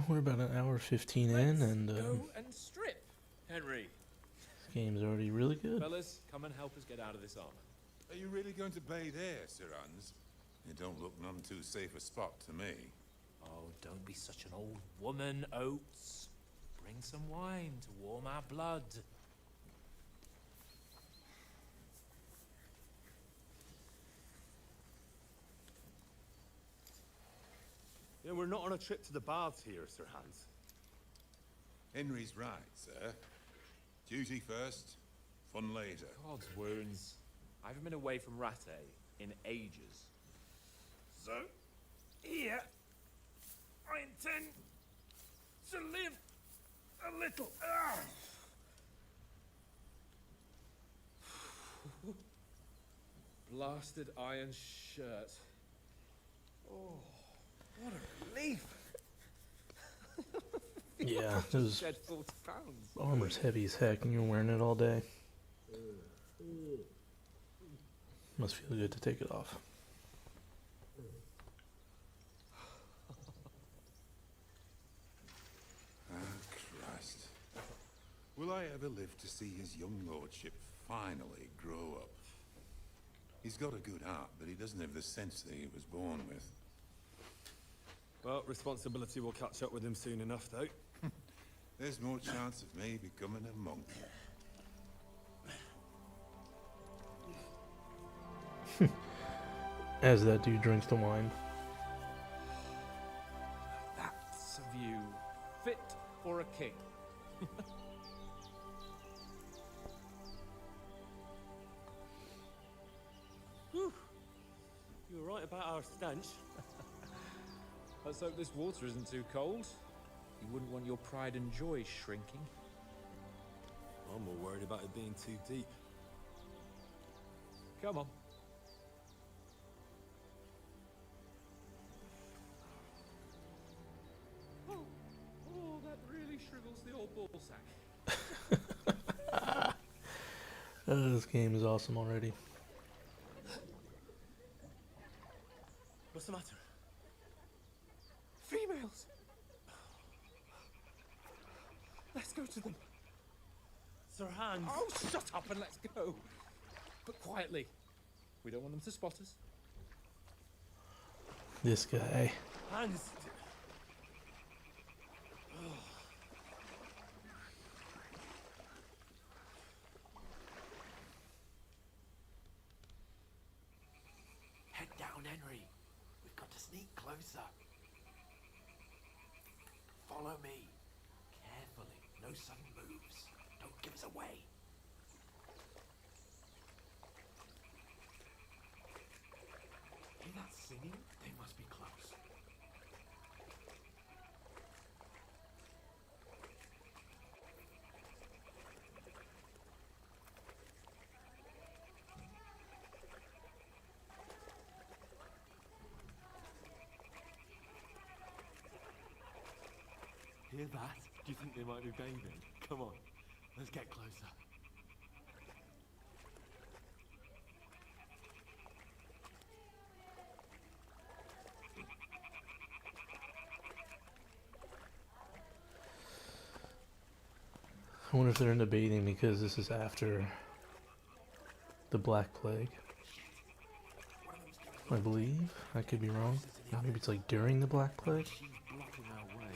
We're about an hour 15 in, and Go and strip, Henry. this game's already really good. Fellas, come and help us get out of this armor. Are you really going to bathe here, Sir Hans? It don't look none too safe a spot to me. Oh, don't be such an old woman, Oates. Bring some wine to warm our blood. Yeah, we're not on a trip to the baths here, Sir Hans. Henry's right, sir. Duty first, fun later. God's wounds. I haven't been away from Rattay in ages. So, here, I pretend to live a little. Blasted iron shirt. Oh, what a relief! Yeah, those Shed 40 pounds. armor's heavy as heck, and you're wearing it all day. Must feel good to take it off. Ah, Christ. Will I ever live to see his young lordship finally grow up? He's got a good heart, but he doesn't have the sense that he was born with. Well, responsibility will catch up with him soon enough, though. There's more chance of me becoming a monk. As that dude drinks the wine. That's a view fit for a king. Whew. You were right about our stench. Let's hope this water isn't too cold. You wouldn't want your pride and joy shrinking. I'm more worried about it being too deep. Come on. Oh, that really shrivels the old ball sack. This game is awesome already. What's the matter? Females! Let's go to them. Sir Hans! Oh, shut up and let's go. But quietly. We don't want them to spot us. This guy. Hans! Head down, Henry. We've got to sneak closer. Follow me. Carefully. No sudden moves. Don't give us away. Hear that singing? They must be close. Hear that? Do you think they might be bathing? Come on, let's get closer. I wonder if they're into bathing because this is after the Black Plague. I believe. I could be wrong. Or maybe it's like during the Black Plague. Blocking our way,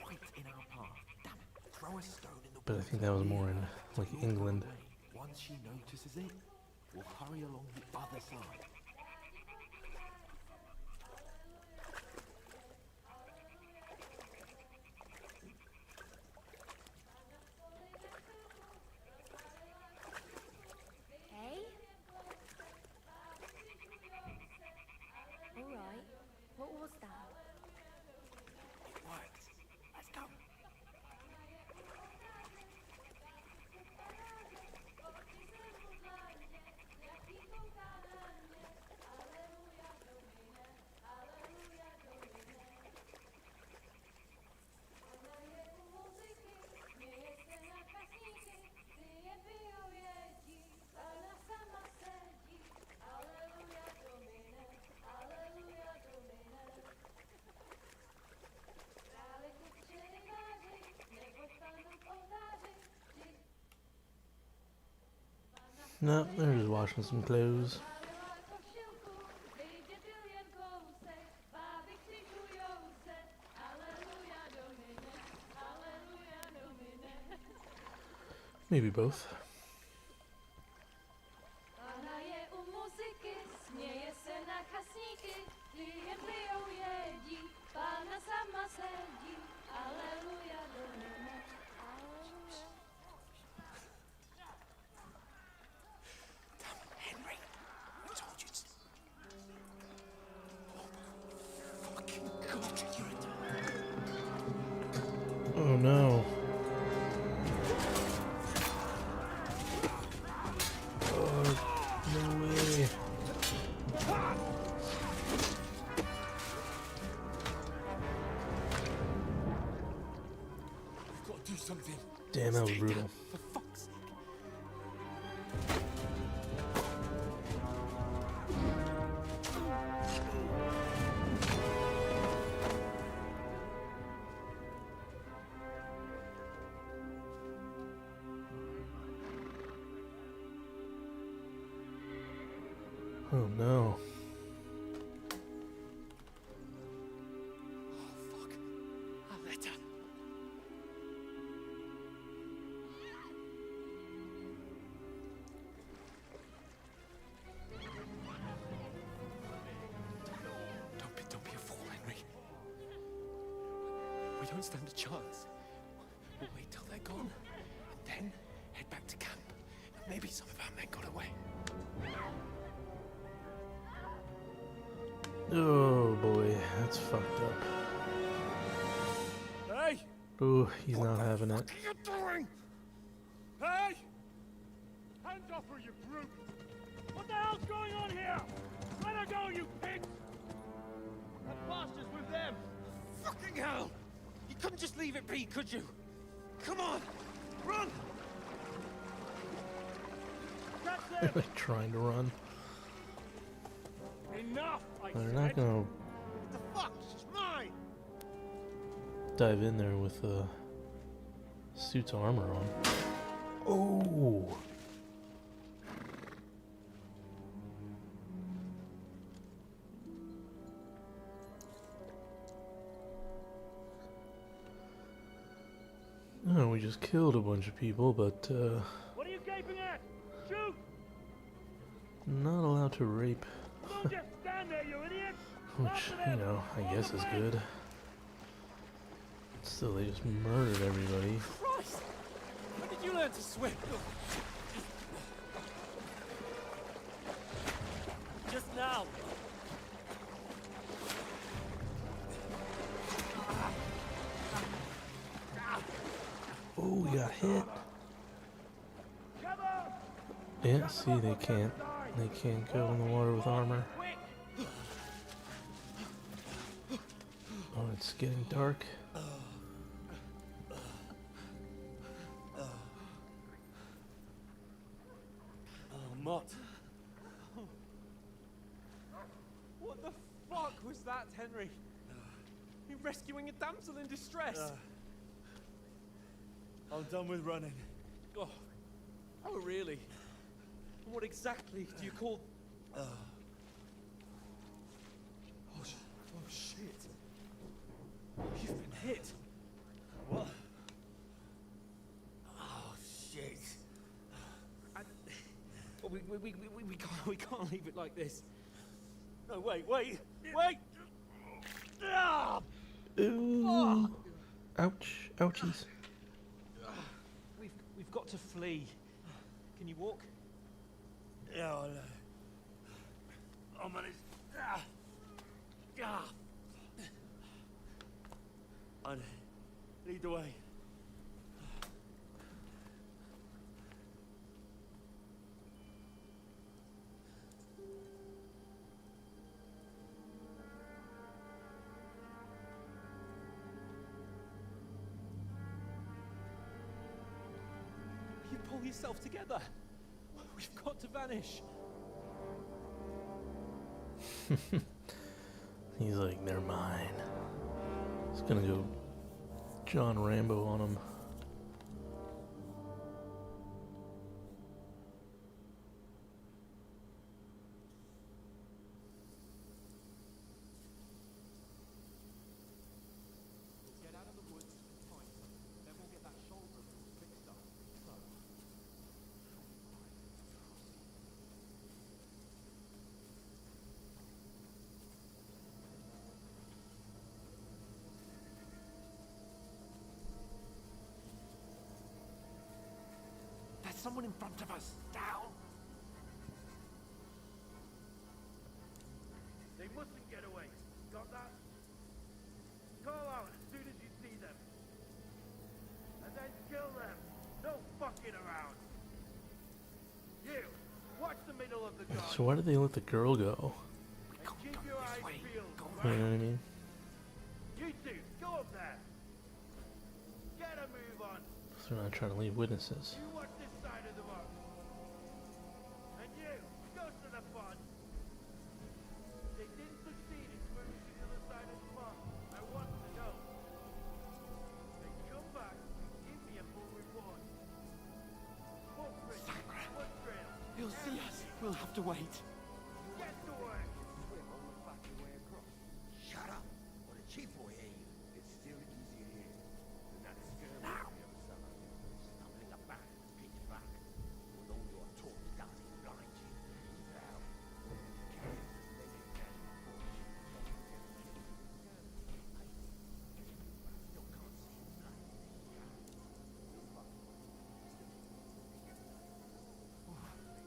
right in our path. Damn it! Throw a stone in the But I think that was more in like England. Once she notices it, we'll hurry along the other side. Hey? All right. What was that? It worked. Let's go. No, they're just washing some clothes. Maybe both. Henry, I told you to. Oh, fucking God, you're a Oh no. Oh, no way. We've got to do something. Damn, that was brutal. For fuck's sake. Oh no. Oh fuck. A letter. Don't be a fool, Henry. We don't stand a chance. We'll wait till they're gone, and then head back to camp. Maybe some of our men got away. Oh boy, that's fucked up. Hey! Oh, he's not having it. What are you doing? Hey! Hands off her, you brute! What the hell's going on here? Let her go, you pigs! That bastard's with them! Fucking hell! You couldn't just leave it be, could you? Come on! Run! They're like trying to run. Enough! They're not gonna The fuck? She's mine! dive in there with suit's armor on. Oh! Oh, we just killed a bunch of people, but What are you gaping at? Shoot! not allowed to rape. Don't just stand there, you idiot! Which, you know, I guess is good. Still, they just murdered everybody. Christ! When did you learn to swim? Just now. Oh, we got hit. Yeah, see, they can't go in the water with armor. Oh, it's getting dark. Oh, Mutt. What the fuck was that, Henry? You rescuing a damsel in distress? I'm done with running. Oh, really? And what exactly do you call... Oh, shit. You've been hit. What? Oh, shit. And, well, we can't leave it like this. No, wait! Ah! Ooh. Ouch. Ouchies. We've got to flee. Can you walk? Yeah, I'll manage. Ah! Ah! I'd lead the way. You pull yourself together. We've got to vanish. He's like, they're mine. He's gonna go John Rambo on him. Get out of the woods in time. Then we'll get that shoulder fixed up. So. There's someone in front of us. Down. They mustn't get away. Got that? Call out as soon as you see them. fucking around. You, watch the middle of the garden. So why did they let the girl go? And keep your eyes peeled. You know what I mean? You two, go up there. Get a move on. So they're not trying to leave witnesses. You watch this side of the rock. And you, go to the fun. They didn't succeed in moving to the other side of the farm. I want to know. Then come back and give me a full report. Footprints, foot trail. He'll see us. We'll have to wait. Get to work. Shut up, or the chief will hear you. It's still easier here than that skirmish Now. on the other side. Stumbling about, pitch back. Although your talk doesn't blind you. Now,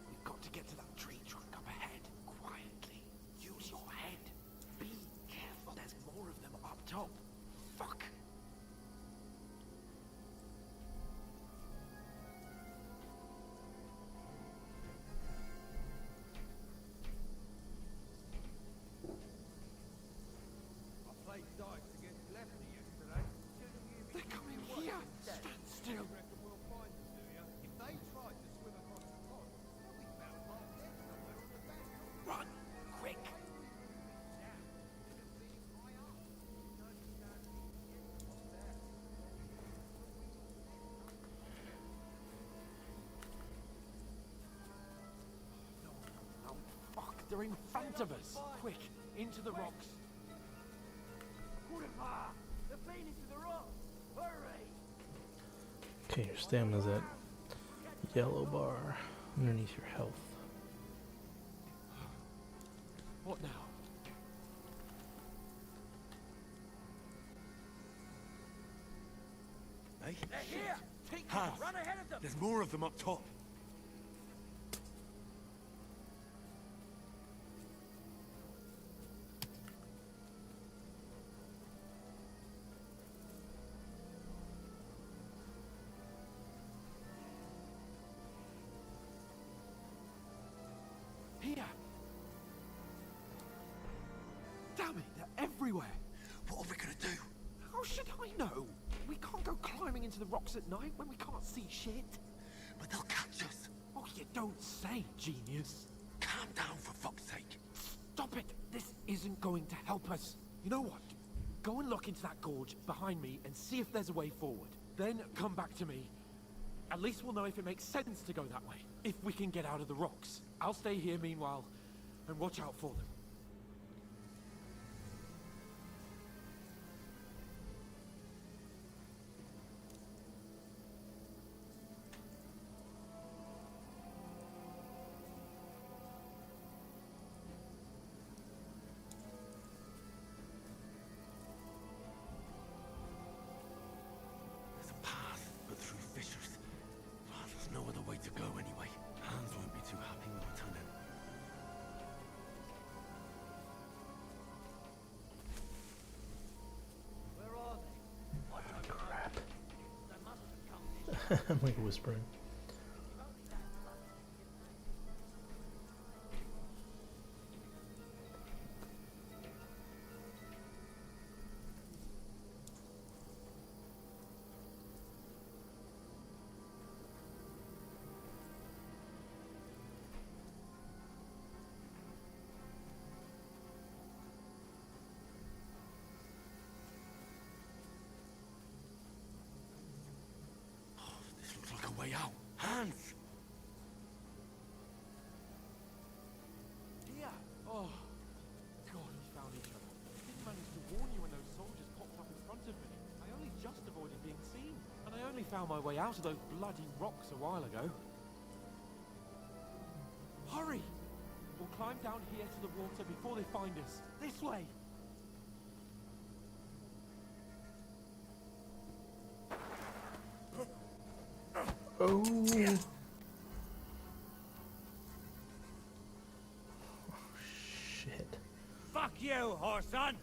We've got to get to that tree trunk up ahead. Quietly. Use your head. Be careful. There's more of them up top. Fuck. I played dice against Lefty yesterday. They're coming here. Stand still. Reckon we'll find them, do you? If they tried to swim across the pond, they'll be found half dead somewhere on the bank. Run. Quick. No, fuck. They're in front of us. Quick. Into the rocks. Kurva! They're playing into the rock. Hurry! Okay, your stamina's at yellow bar underneath your health. What now? Hey? They're here! Take Hans, Run ahead of them! there's more of them up top. Here. Damn it, they're everywhere. what are we gonna do? How should I know? We can't go climbing into the rocks at night when we can't see shit. But they'll catch us. Oh, you don't say, genius. Calm down, for fuck's sake. Stop it. This isn't going to help us. You know what? Go and look into that gorge behind me and see if there's a way forward. Then come back to me. At least we'll know if it makes sense to go that way. If we can get out of the rocks. I'll stay here meanwhile and watch out for them. There's a path, but through fissures. Oh, there's no other way to go anyway. Hans won't be too happy with my turning. Where are they? What crap. They must have come this I'm like whispering. This looks like a way out. Hans! Here! Oh, God, we found each other. I didn't manage to warn you when those soldiers popped up in front of me. I only just avoided being seen. And I only found my way out of those bloody rocks a while ago. Hurry! We'll climb down here to the water before they find us. This way! Oh. Shit. Fuck you, whoreson!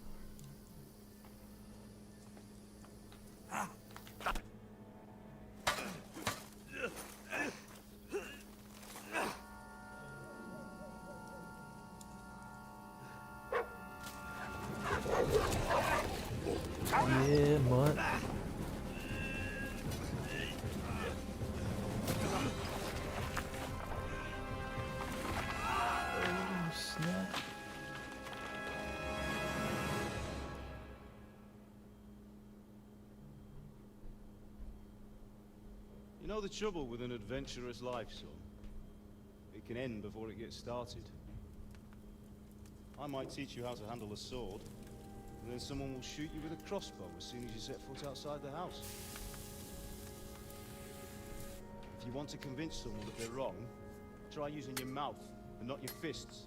You know the trouble with an adventurous life, son? It can end before it gets started. I might teach you how to handle a sword, and then someone will shoot you with a crossbow as soon as you set foot outside the house. If you want to convince someone that they're wrong, try using your mouth and not your fists.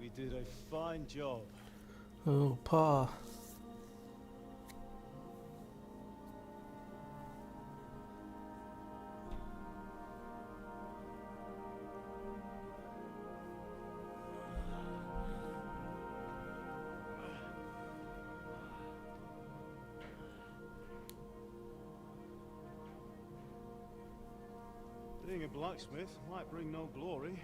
We did a fine job. Oh, Pa. Being a blacksmith might bring no glory.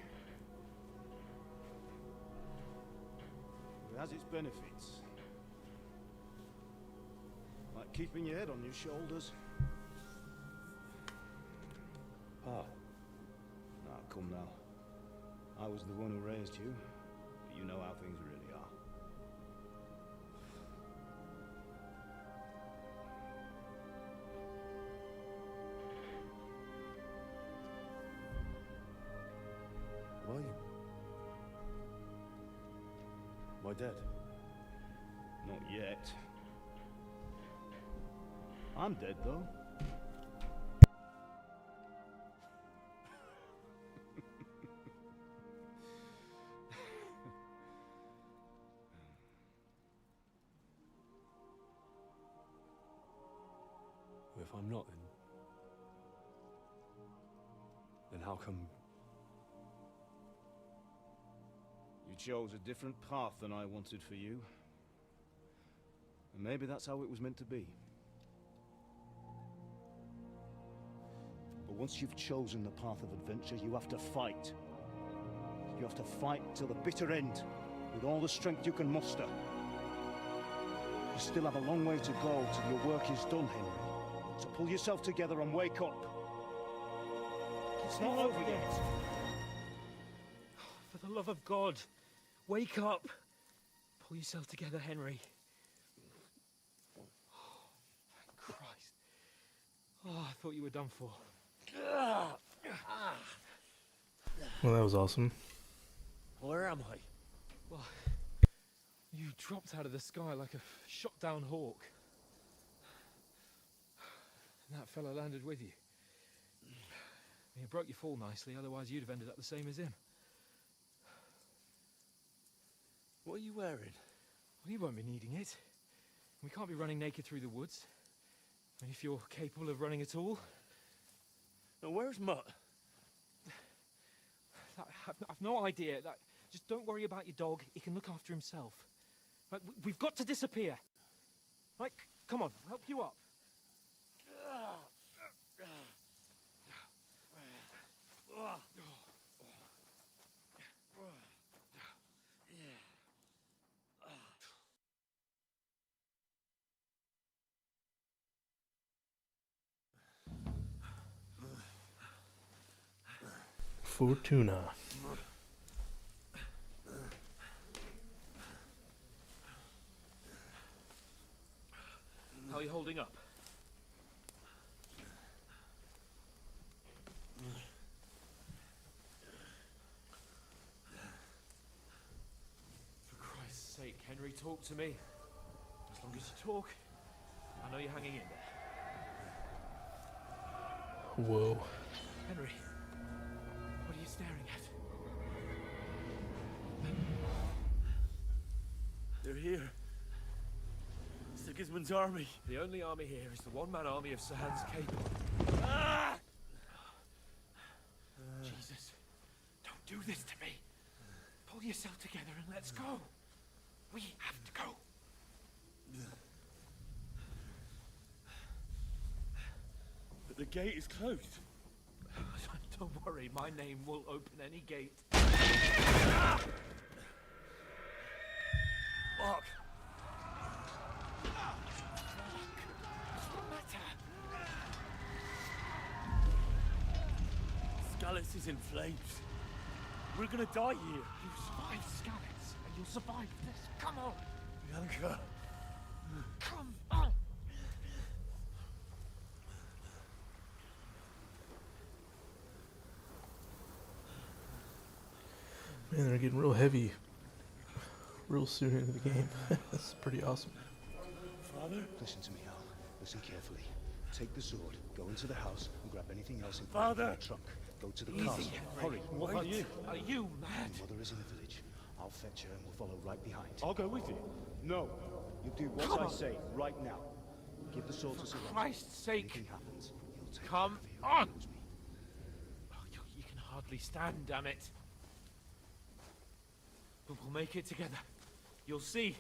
It has its benefits. Like keeping your head on your shoulders. Ah. Now, come now. I was the one who raised you, but you know how things really are. Why? Am I dead? Not yet. I'm dead, though. If I'm not, then how come... You chose a different path than I wanted for you. And maybe that's how it was meant to be. But once you've chosen the path of adventure, you have to fight. You have to fight till the bitter end, with all the strength you can muster. You still have a long way to go till your work is done, Henry. So pull yourself together and wake up. It's not over yet. For the love of God, wake up. Pull yourself together, Henry. Oh, thank Christ. Oh, I thought you were done for. Well, that was awesome. Where am I? Well, you dropped out of the sky like a shot-down hawk. And that fella landed with you. You broke your fall nicely, otherwise you'd have ended up the same as him. What are you wearing? Well, you won't be needing it. We can't be running naked through the woods. And if you're capable of running at all... Now, where's Mutt? I've no idea. Just don't worry about your dog. He can look after himself. Right, we've got to disappear. Right, come on, I'll help you up. Fortuna. How are you holding up? For Christ's sake, Henry, talk to me. As long as you talk, I know you're hanging in there. Whoa. Henry, what are you staring at? They're here. Sigismund's army. The only army here is the one-man army of Sir Hans Cape. Jesus, don't do this to me. Pull yourself together and let's go. We have to go. But the gate is closed. Don't worry, my name will open any gate. Mark! Skalitz is in flames. We're gonna die here. You survived Skalitz, and you'll survive this. Come on! Bianca. Come on! Man, they're getting real heavy real soon into the game. That's pretty awesome. Father? Listen to me, Al. Listen carefully. Take the sword, go into the house, and grab anything else in the trunk. Go to the castle. Hurry. What about you? Are you mad? Your mother is in the village. I'll fetch her and we'll follow right behind. I'll go with you. No. You do what I say right now. Give the sword to Sir For Christ's sake. Anything happens, he'll take Come it if he on! knows me. Oh, you can hardly stand, damn it. But we'll make it together. You'll see.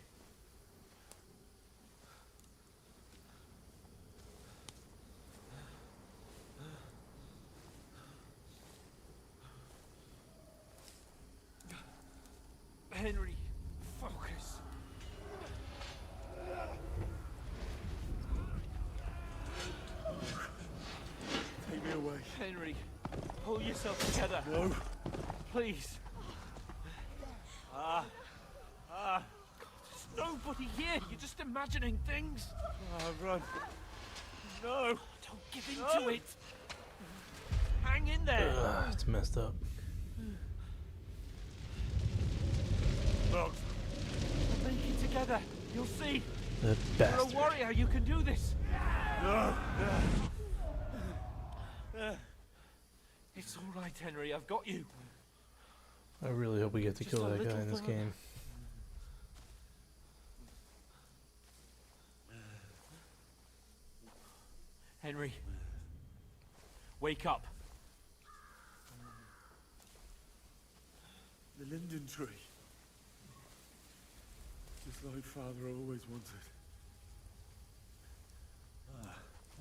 Henry, focus. Take me away. Henry, pull yourself together. No. Please. There's nobody here. You're just imagining things. Run. No. Don't give in to it. Hang in there. It's messed up. We'll make it together. You'll see. That You're a bastard. warrior. You can do this. No. It's all right, Henry. I've got you. I really hope we get to Just kill a that guy little in this further. game. Henry, wake up. The linden tree. Just like Father always wanted.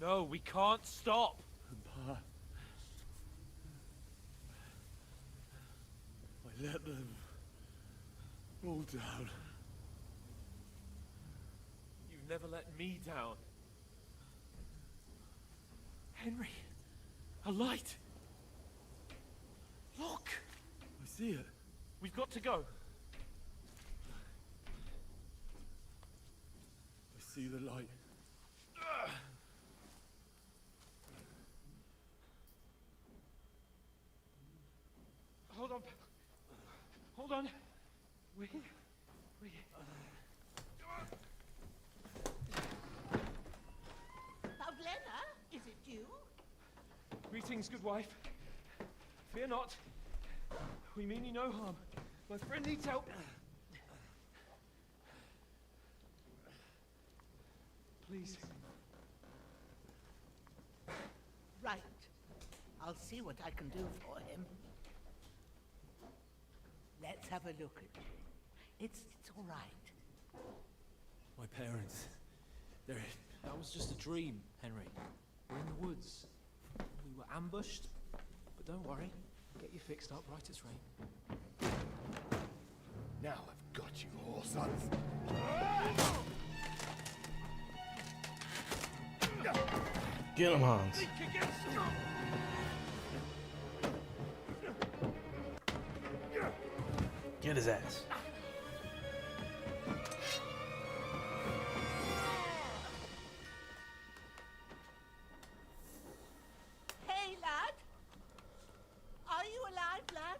No, we can't stop. And Pa. I let them all down. You've never let me down. Henry, a light. Look. I see it. We've got to go. I see the light. Hold on. Hold on. We. Pavena, is it you? Greetings, good wife. Fear not. We mean you no harm. My friend needs help. Please. Right. I'll see what I can do for him. Let's have a look at it. It's all right. My parents. That was just a dream, Henry. We're in the woods. We were ambushed. But don't worry. I'll get you fixed up right as rain. Now I've got you, whore sons. Get him, Hans. Get his ass. Hey, lad. Are you alive, lad?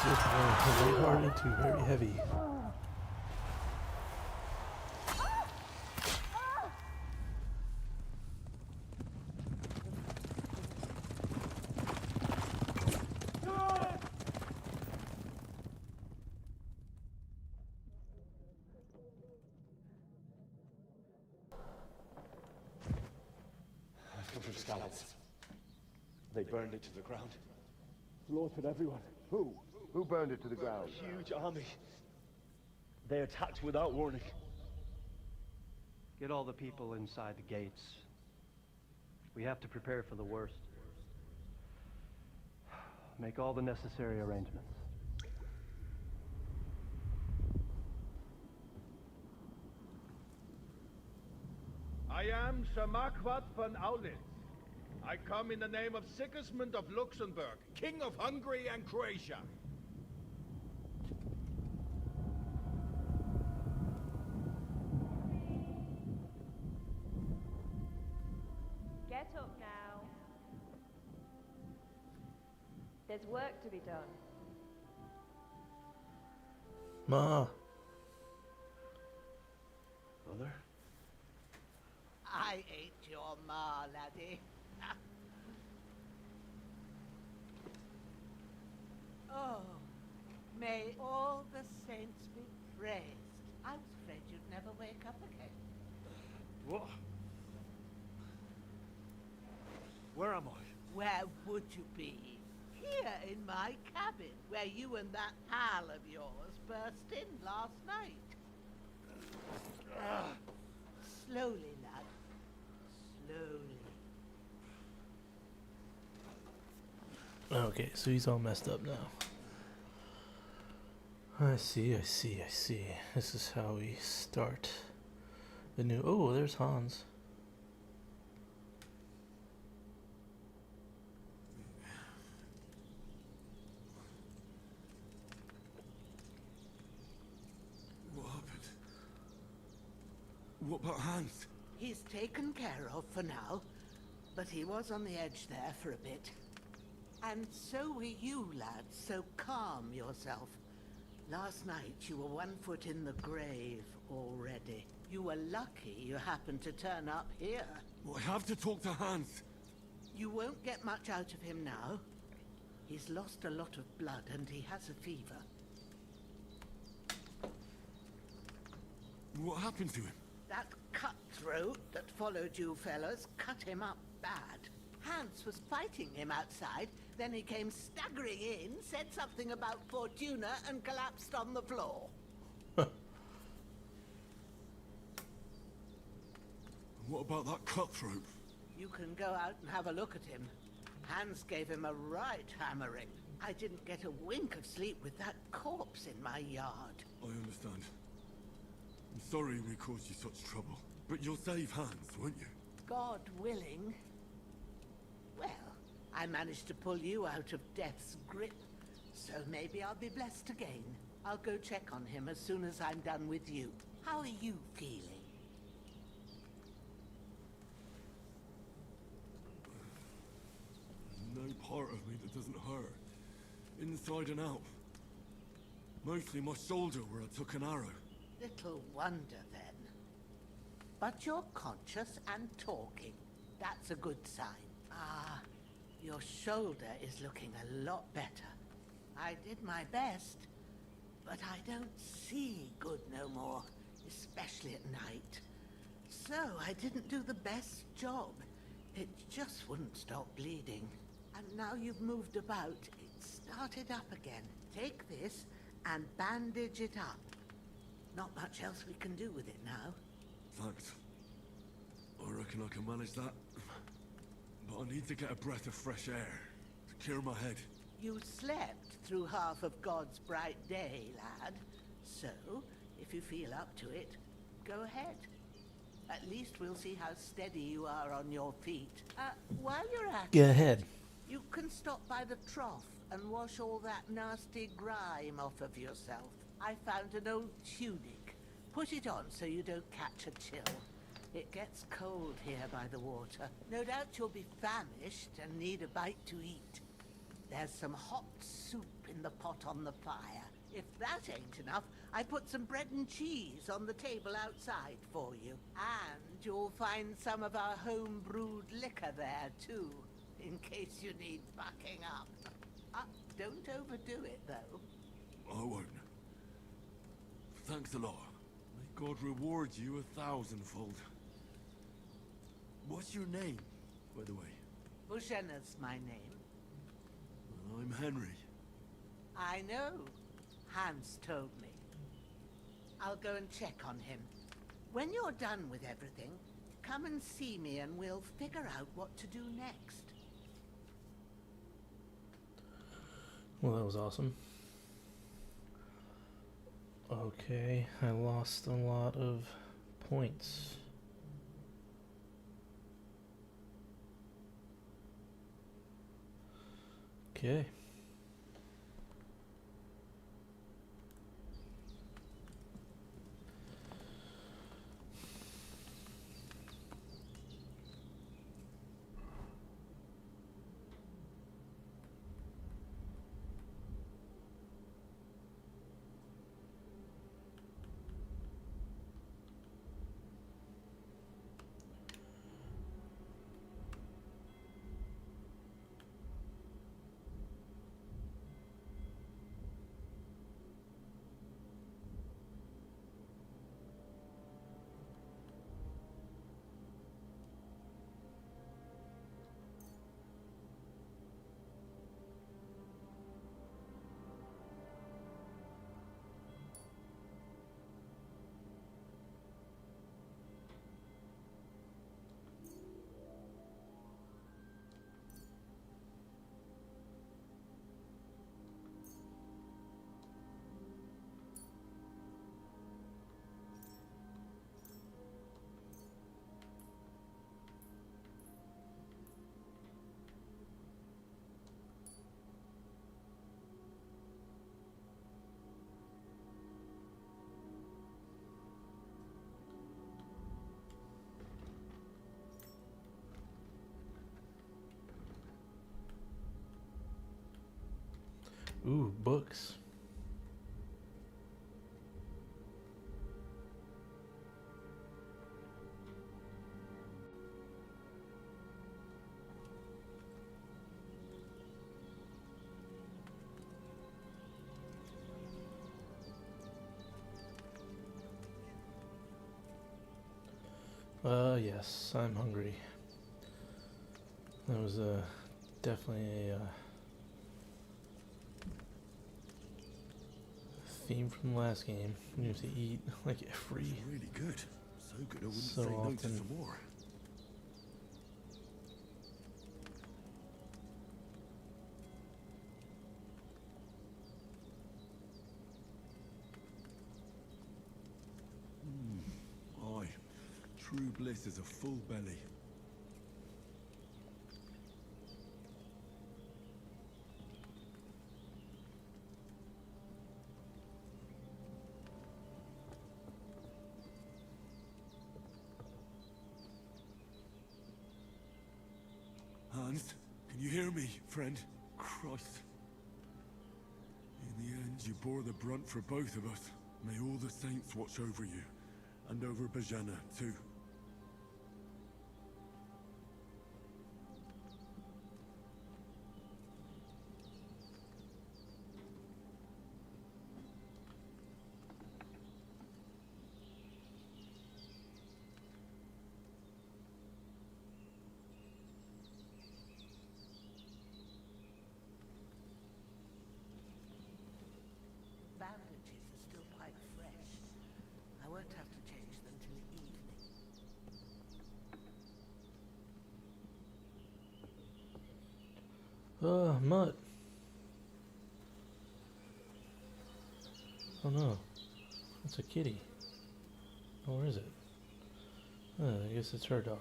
Just very hard into very heavy. I've come from Scallops. They burned it to the ground. Slaughtered everyone. Who? Who burned it to the ground? A huge army. They attacked without warning. Get all the people inside the gates. We have to prepare for the worst. Make all the necessary arrangements. I am Sir Marquardt von Aulitz. I come in the name of Sigismund of Luxembourg, King of Hungary and Croatia. Get up now. There's work to be done. Ma. Mother? I ain't your ma, laddie. Oh, may all the saints be praised. I was afraid you'd never wake up again. What? Where am I? Where would you be? Here in my cabin, where you and that pal of yours burst in last night. Slowly, lad. Slowly. Okay, so he's all messed up now. I see. This is how we start the new... Oh, there's Hans. What happened? What about Hans? He's taken care of for now, but he was on the edge there for a bit. And so were you, lad, so calm yourself. Last night you were 1 foot in the grave already. You were lucky you happened to turn up here. Well, I have to talk to Hans. You won't get much out of him now. He's lost a lot of blood and he has a fever. What happened to him? That cutthroat that followed you fellas cut him up bad. Hans was fighting him outside, then he came staggering in, said something about Fortuna, and collapsed on the floor. What about that cutthroat? You can go out and have a look at him. Hans gave him a right hammering. I didn't get a wink of sleep with that corpse in my yard. I understand. I'm sorry we caused you such trouble. But you'll save Hans, won't you? God willing. Well, I managed to pull you out of death's grip, so maybe I'll be blessed again. I'll go check on him as soon as I'm done with you. How are you feeling? There's no part of me that doesn't hurt. Inside and out. Mostly my shoulder where I took an arrow. Little wonder then. But you're conscious and talking. That's a good sign. Ah, your shoulder is looking a lot better. I did my best, but I don't see good no more, especially at night. So I didn't do the best job. It just wouldn't stop bleeding. And now you've moved about, it started up again. Take this and bandage it up. Not much else we can do with it now. Thanks. I reckon I can manage that. But I need to get a breath of fresh air to clear my head. You slept through half of God's bright day, lad. So, if you feel up to it, go ahead. At least we'll see how steady you are on your feet. While you're at Get it, ahead. you can stop by the trough and wash all that nasty grime off of yourself. I found an old tunic. Put it on so you don't catch a chill. It gets cold here by the water. No doubt you'll be famished and need a bite to eat. There's some hot soup in the pot on the fire. If that ain't enough, I put some bread and cheese on the table outside for you. And you'll find some of our home-brewed liquor there, too, in case you need bucking up. Don't overdo it, though. I won't. Thanks a lot. May God reward you 1,000-fold. What's your name, by the way? Bushenna's my name. Well, I'm Henry. I know. Hans told me. I'll go and check on him. When you're done with everything, come and see me and we'll figure out what to do next. Well, that was awesome. Okay, I lost a lot of points. Okay. Ooh, books. Yes, I'm hungry. That was definitely a theme from the last game. We have to eat like every Really good. So good I wouldn't so say no to often. some more. Aye. True bliss is a full belly. Hans, can you hear me, friend? Christ. In the end, you bore the brunt for both of us. May all the saints watch over you. And over Pavena, too. Bandages are still quite fresh. I won't have to change them till evening. Mutt. Oh no. It's a kitty. Oh, where is it? I guess it's her dog.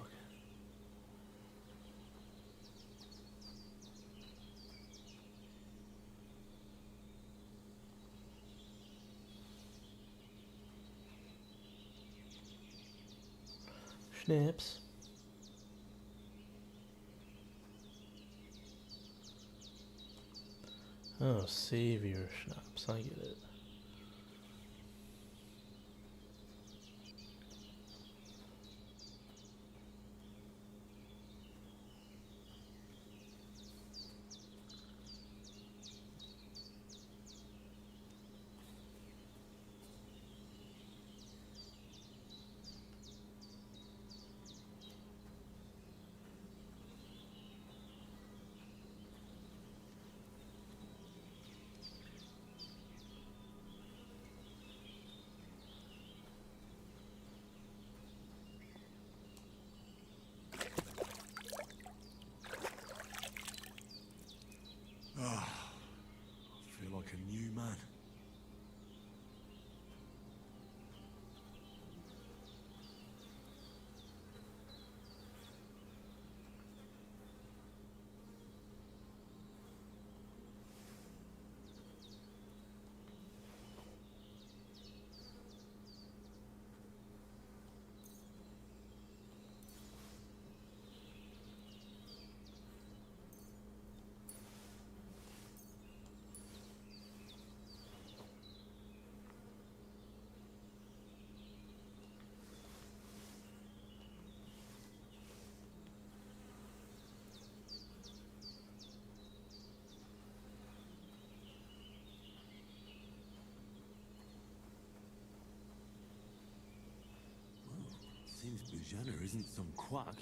Schnaps. Oh, savior schnapps. I get it. Susanna isn't some quack.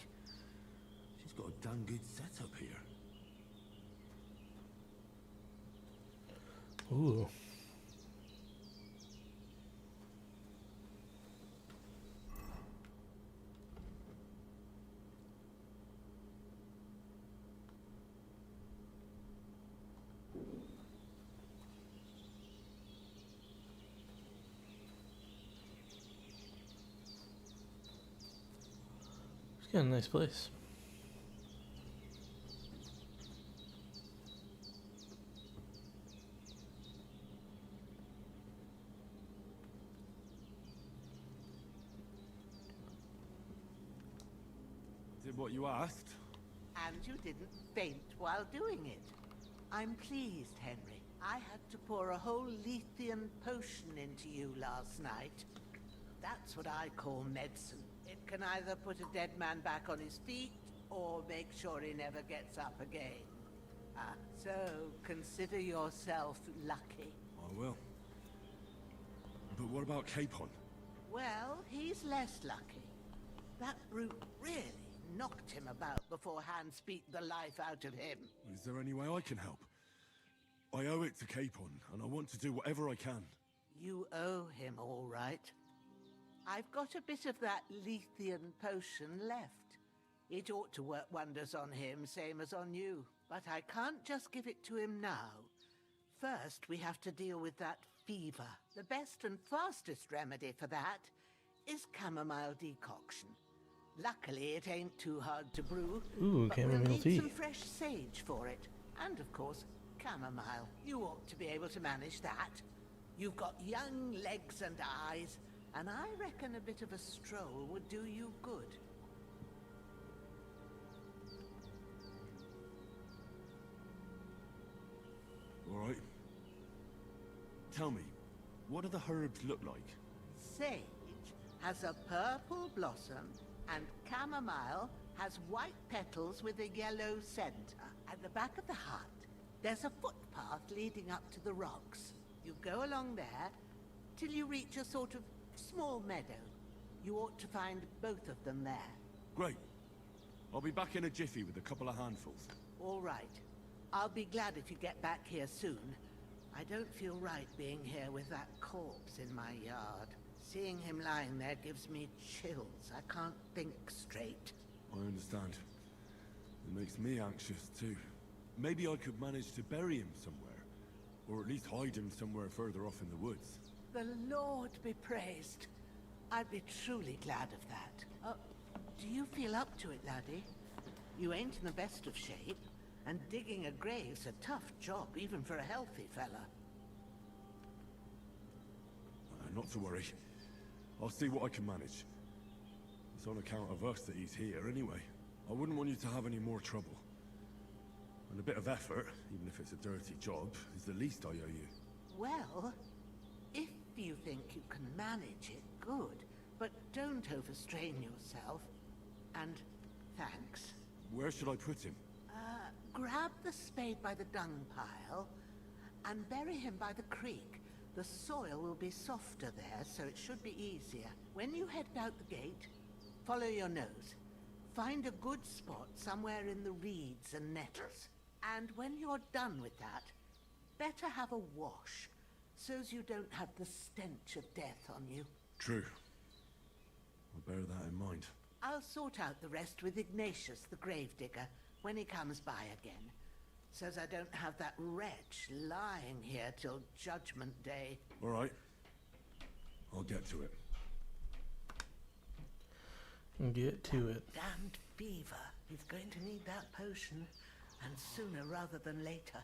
She's got a damn good setup here. Ooh. It's got a nice place. Did what you asked? And you didn't faint while doing it. I'm pleased, Henry. I had to pour a whole Lethean potion into you last night. That's what I call medicine. It can either put a dead man back on his feet, or make sure he never gets up again. So consider yourself lucky. I will. But what about Capon? Well, he's less lucky. That brute really knocked him about before hands beat the life out of him. Is there any way I can help? I owe it to Capon, and I want to do whatever I can. You owe him, all right. I've got a bit of that Lethean potion left. It ought to work wonders on him, same as on you. But I can't just give it to him now. First, we have to deal with that fever. The best and fastest remedy for that is chamomile decoction. Luckily, it ain't too hard to brew. Ooh, but chamomile we'll need tea. some fresh sage for it. And, of course, chamomile. You ought to be able to manage that. You've got young legs and eyes, and I reckon a bit of a stroll would do you good. All right. Tell me, what do the herbs look like? Sage has a purple blossom, and chamomile has white petals with a yellow center. At the back of the hut, there's a footpath leading up to the rocks. You go along there till you reach a sort of small meadow. You ought to find both of them there. Great. I'll be back in a jiffy with a couple of handfuls. All right. I'll be glad if you get back here soon. I don't feel right being here with that corpse in my yard. Seeing him lying there gives me chills. I can't think straight. I understand. It makes me anxious too. Maybe I could manage to bury him somewhere. Or at least hide him somewhere further off in the woods. The Lord be praised. I'd be truly glad of that. Do you feel up to it, laddie? You ain't in the best of shape. And digging a grave's a tough job, even for a healthy fella. Not to worry. I'll see what I can manage. It's on account of us that he's here anyway. I wouldn't want you to have any more trouble. And a bit of effort, even if it's a dirty job, is the least I owe you. Well, if you think you can manage it, good. But don't overstrain yourself. And thanks. Where should I put him? Grab the spade by the dung pile and bury him by the creek. The soil will be softer there, so it should be easier. When you head out the gate, follow your nose. Find a good spot somewhere in the reeds and nettles. And when you're done with that, better have a wash, so's you don't have the stench of death on you. True. I'll bear that in mind. I'll sort out the rest with Ignatius, the gravedigger, when he comes by again, so's I don't have that wretch lying here till Judgment Day. All right. I'll get to it. Get to it. Damned fever. He's going to need that potion, and sooner rather than later.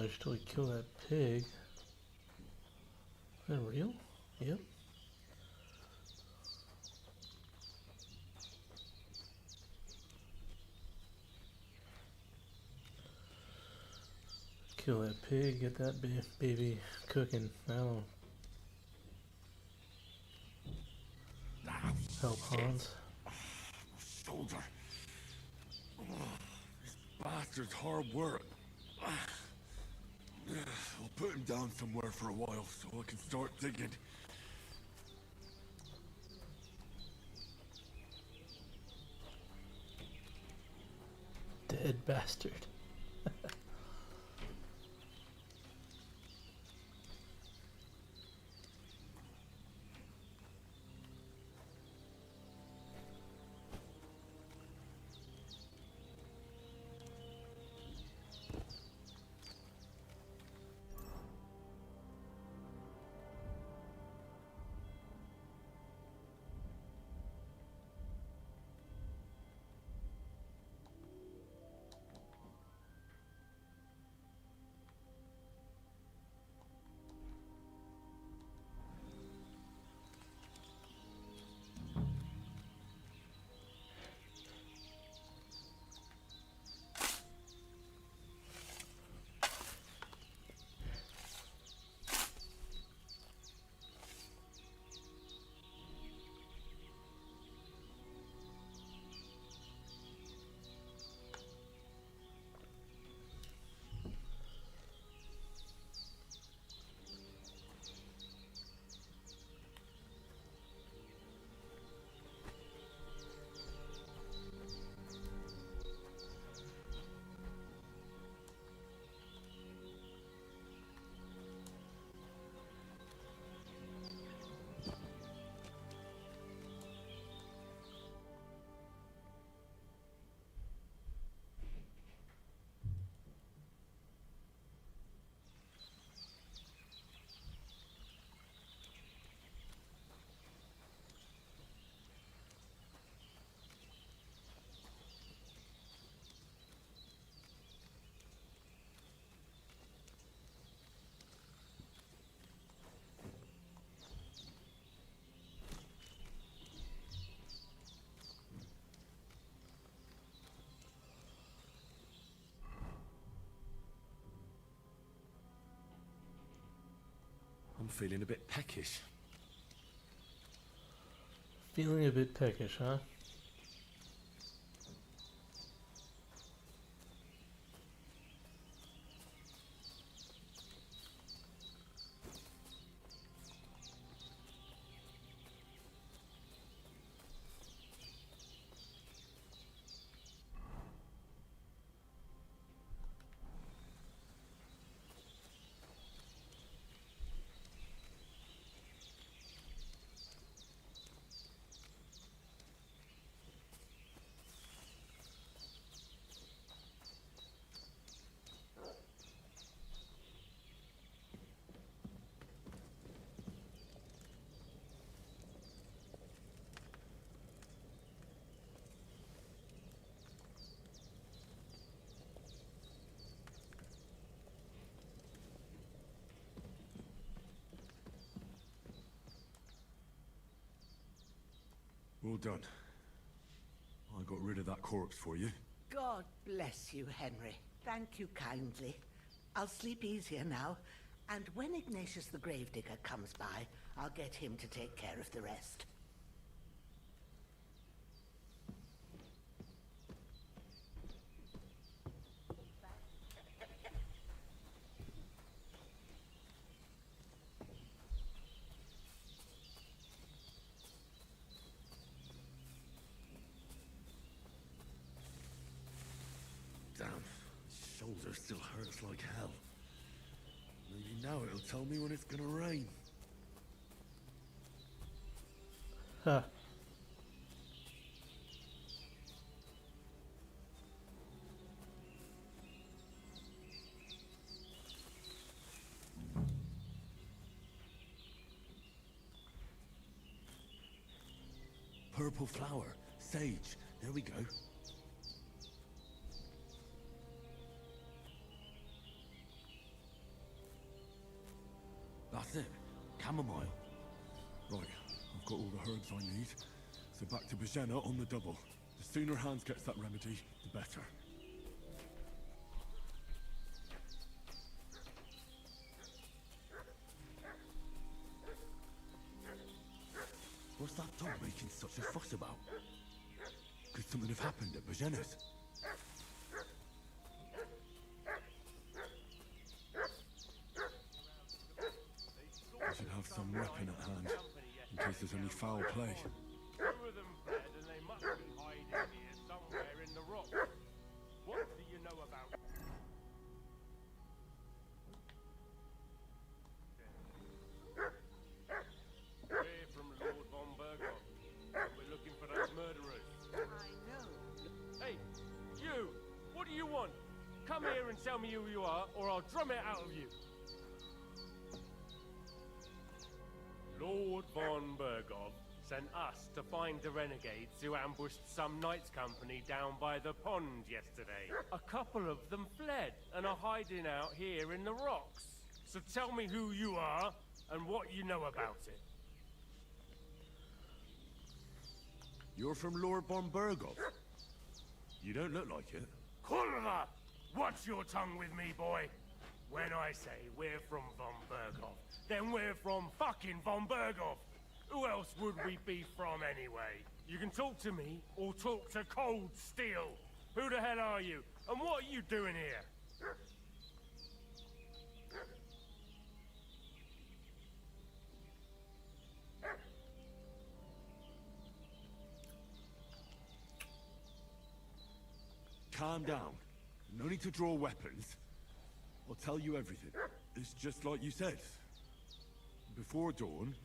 fish till we kill that pig. Is that real? Yep. Kill that pig, get that baby cooking. That'll help Hans. Shoulder. This bastard's hard work. I'll put him down somewhere for a while so I can start digging. Dead bastard. I'm feeling a bit peckish. Feeling a bit peckish, huh? Well done. I got rid of that corpse for you. God bless you, Henry. Thank you kindly. I'll sleep easier now, and when Ignatius the Gravedigger comes by, I'll get him to take care of the rest. Damn, shoulder still hurts like hell. Maybe now it'll tell me when it's gonna rain. Huh. Purple flower, sage, there we go. That's it. Chamomile. Right, I've got all the herbs I need. So back to Pavena on the double. The sooner Hans gets that remedy, the better. What's that dog making such a fuss about? Could something have happened at Pavena's? I should have some weapon at hand, in case there's any foul play. Two of them fled, and they must be hiding here somewhere in the rocks. What do you know about? We're from Lord von Berghoff. We're looking for those murderers. I know. Hey, you! What do you want? Come here and tell me who you are, or I'll drum it out of you. Lord von Berghoff sent us to find the renegades who ambushed some knights' company down by the pond yesterday. A couple of them fled and are hiding out here in the rocks. So tell me who you are and what you know about it. You're from Lord von Berghoff? You don't look like it. Kulva! Watch your tongue with me, boy. When I say we're from von Berghoff, then we're from fucking von Berghoff. Who else would we be from anyway? You can talk to me or talk to cold steel. Who the hell are you? And what are you doing here? Calm down. No need to draw weapons. I'll tell you everything. It's just like you said. Before dawn,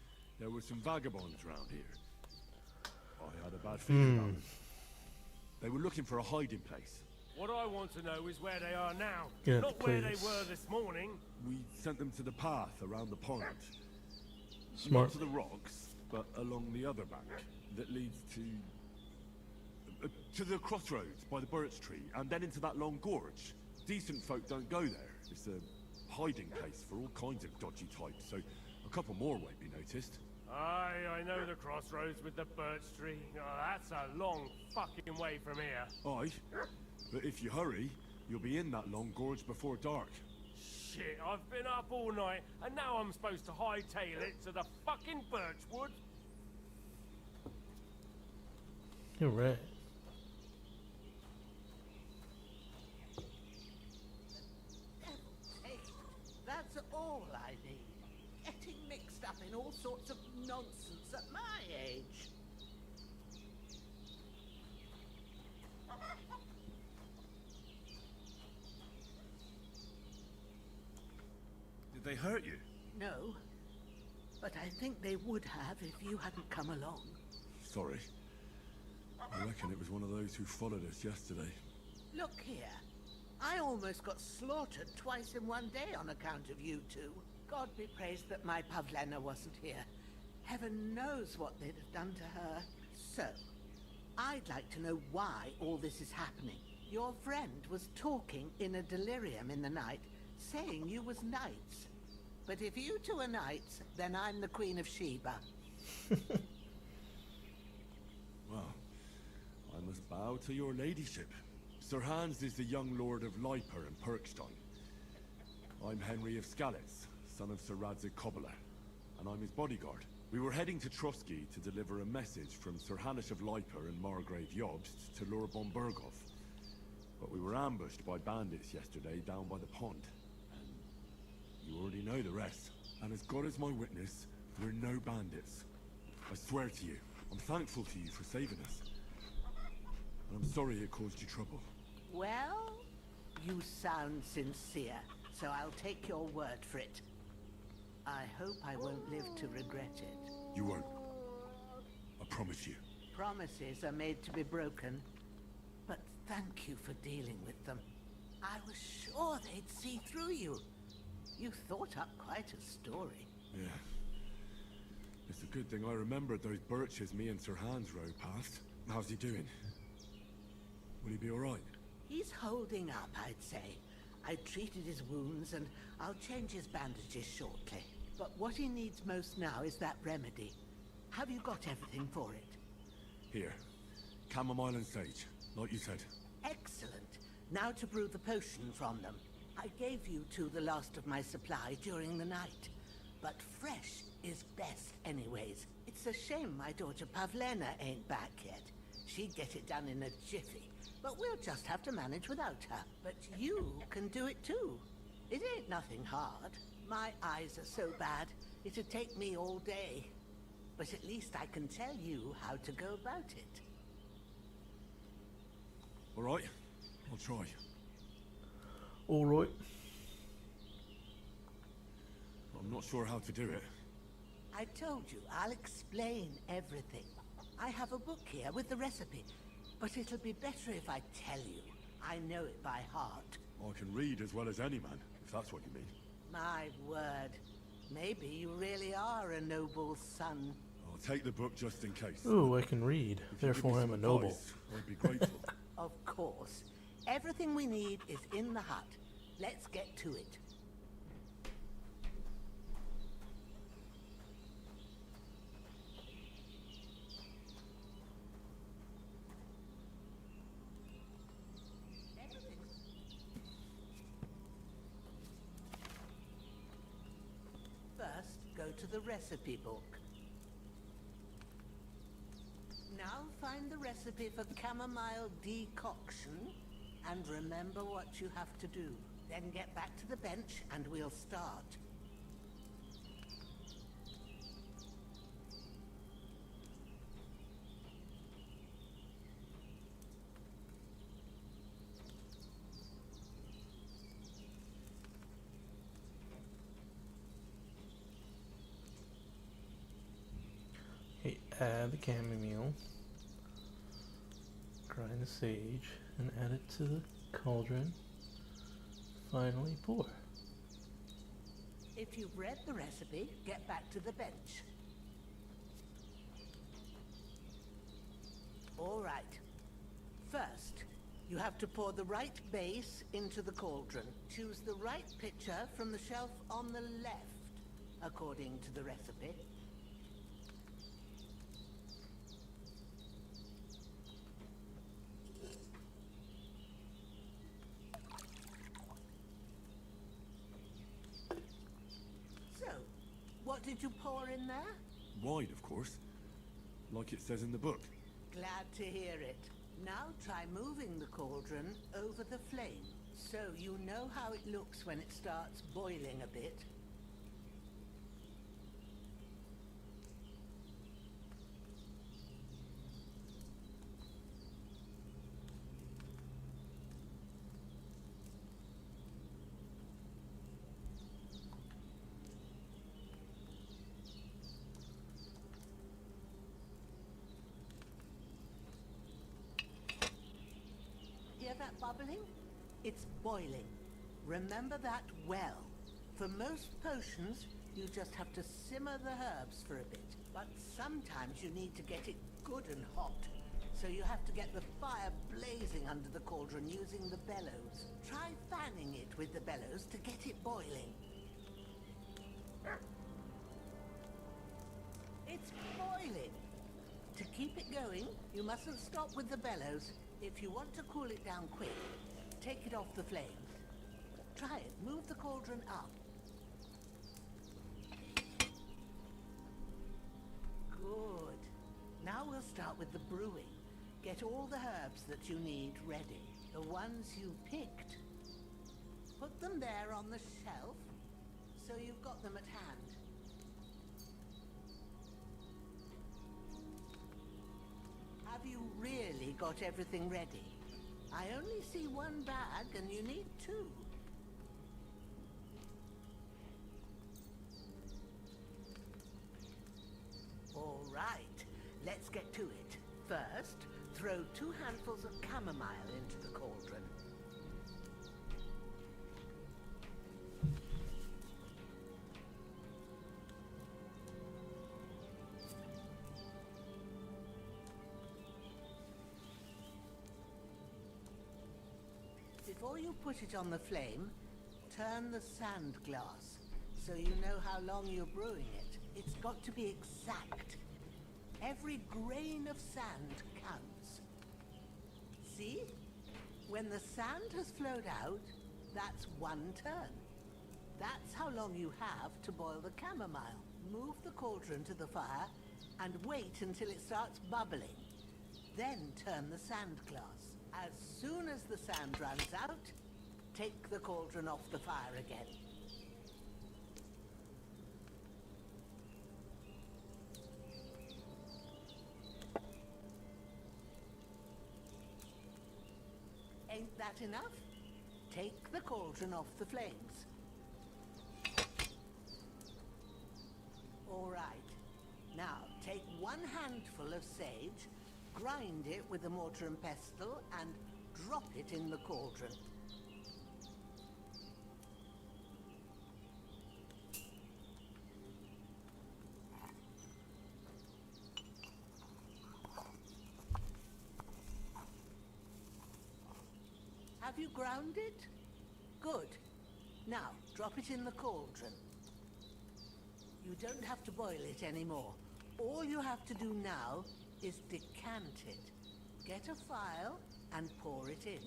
there were some vagabonds around here. I had a bad feeling about them. They were looking for a hiding place. What I want to know is where they are now, Yeah, not where they please. were this morning. We sent them to the path around the pond. Smart. Not to the rocks, but along the other bank that leads to the crossroads by the birch tree, and then into that long gorge. Decent folk don't go there. It's a hiding place for all kinds of dodgy types, so a couple more won't be noticed. Aye, I know the crossroads with the birch tree. Oh, that's a long fucking way from here. Aye, but if you hurry, you'll be in that long gorge before dark. Shit, I've been up all night, and now I'm supposed to hightail it to the fucking birchwood? You're right. Hey, that's all I need. Getting mixed up in all sorts of nonsense at my age. Did they hurt you? No, but I think they would have if you hadn't come along. Sorry. I reckon it was one of those who followed us yesterday. Look here. I almost got slaughtered twice in one day on account of you two. God be praised that my Pavena wasn't here. Heaven knows what they'd have done to her. So, I'd like to know why all this is happening. Your friend was talking in a delirium in the night, saying you was knights. But if you two are knights, then I'm the Queen of Sheba. Well, I must bow to your ladyship. Sir Hans is the young lord of Leiper and Perkstein. I'm Henry of Skalitz, son of Sir Radzig Cobbler, and I'm his bodyguard. We were heading to Trosky to deliver a message from Sir Hanush of Leiper and Margrave Jobst to Lord von Berghoff. But we were ambushed by bandits yesterday down by the pond. And you already know the rest. And as God is my witness, we're no bandits. I swear to you, I'm thankful to you for saving us. And I'm sorry it caused you trouble. Well, you sound sincere, so I'll take your word for it. I hope I won't live to regret it. You won't. I promise you. Promises are made to be broken, but thank you for dealing with them. I was sure they'd see through you. You thought up quite a story. Yeah. It's a good thing I remembered those birches me and Sir Hans rode past. How's he doing? Will he be alright? He's holding up, I'd say. I treated his wounds, and I'll change his bandages shortly. But what he needs most now is that remedy. Have you got everything for it? Here. Chamomile and sage, like you said. Excellent. Now to brew the potion from them. I gave you two the last of my supply during the night. But fresh is best anyways. It's a shame my daughter Pavena ain't back yet. She'd get it done in a jiffy. But we'll just have to manage without her. But you can do it too. It ain't nothing hard. My eyes are so bad, it'd take me all day. But at least I can tell you how to go about it. All right, I'll try. All right. I'm not sure how to do it. I told you, I'll explain everything. I have a book here with the recipe, but it'll be better if I tell you. I know it by heart. I can read as well as any man, if that's what you mean. My word. Maybe you really are a noble son. I'll take the book just in case. Ooh, I can read. If you give me Therefore, I'm some a noble. advice, I'd be grateful. Of course. Everything we need is in the hut. Let's get to it. First, go to the recipe book. Now find the recipe for chamomile decoction, and remember what you have to do. Then get back to the bench and we'll start. Okay, add the chamomile. Grind the sage and add it to the cauldron. Finally pour. If you've read the recipe, get back to the bench. All right. First, you have to pour the right base into the cauldron. Choose the right pitcher from the shelf on the left, according to the recipe. What did you pour in there? Wine, of course. Like it says in the book. Glad to hear it. Now try moving the cauldron over the flame, so you know how it looks when it starts boiling a bit. Hear that bubbling? It's boiling. Remember that well. For most potions, you just have to simmer the herbs for a bit. But sometimes you need to get it good and hot. So you have to get the fire blazing under the cauldron using the bellows. Try fanning it with the bellows to get it boiling. It's boiling. To keep it going, you mustn't stop with the bellows. If you want to cool it down quick, take it off the flames. Try it. Move the cauldron up. Good. Now we'll start with the brewing. Get all the herbs that you need ready. The ones you picked. Put them there on the shelf, so you've got them at hand. Have you really got everything ready? I only see one bag and you need two. All right, let's get to it. First, throw 2 handfuls of chamomile into the cauldron. Before you put it on the flame, turn the sand glass. so you know how long you're brewing it. It's got to be exact. Every grain of sand counts. See? When the sand has flowed out, that's 1 turn. That's how long you have to boil the chamomile. Move the cauldron to the fire and wait until it starts bubbling. Then turn the sand glass. As soon as the sand runs out, take the cauldron off the fire again. Ain't that enough? Take the cauldron off the flames. All right. Now, take 1 handful of sage, grind it with a mortar and pestle, and drop it in the cauldron. Have you ground it? Good. Now, drop it in the cauldron. You don't have to boil it anymore. All you have to do now is decant it. Get a phial and pour it in.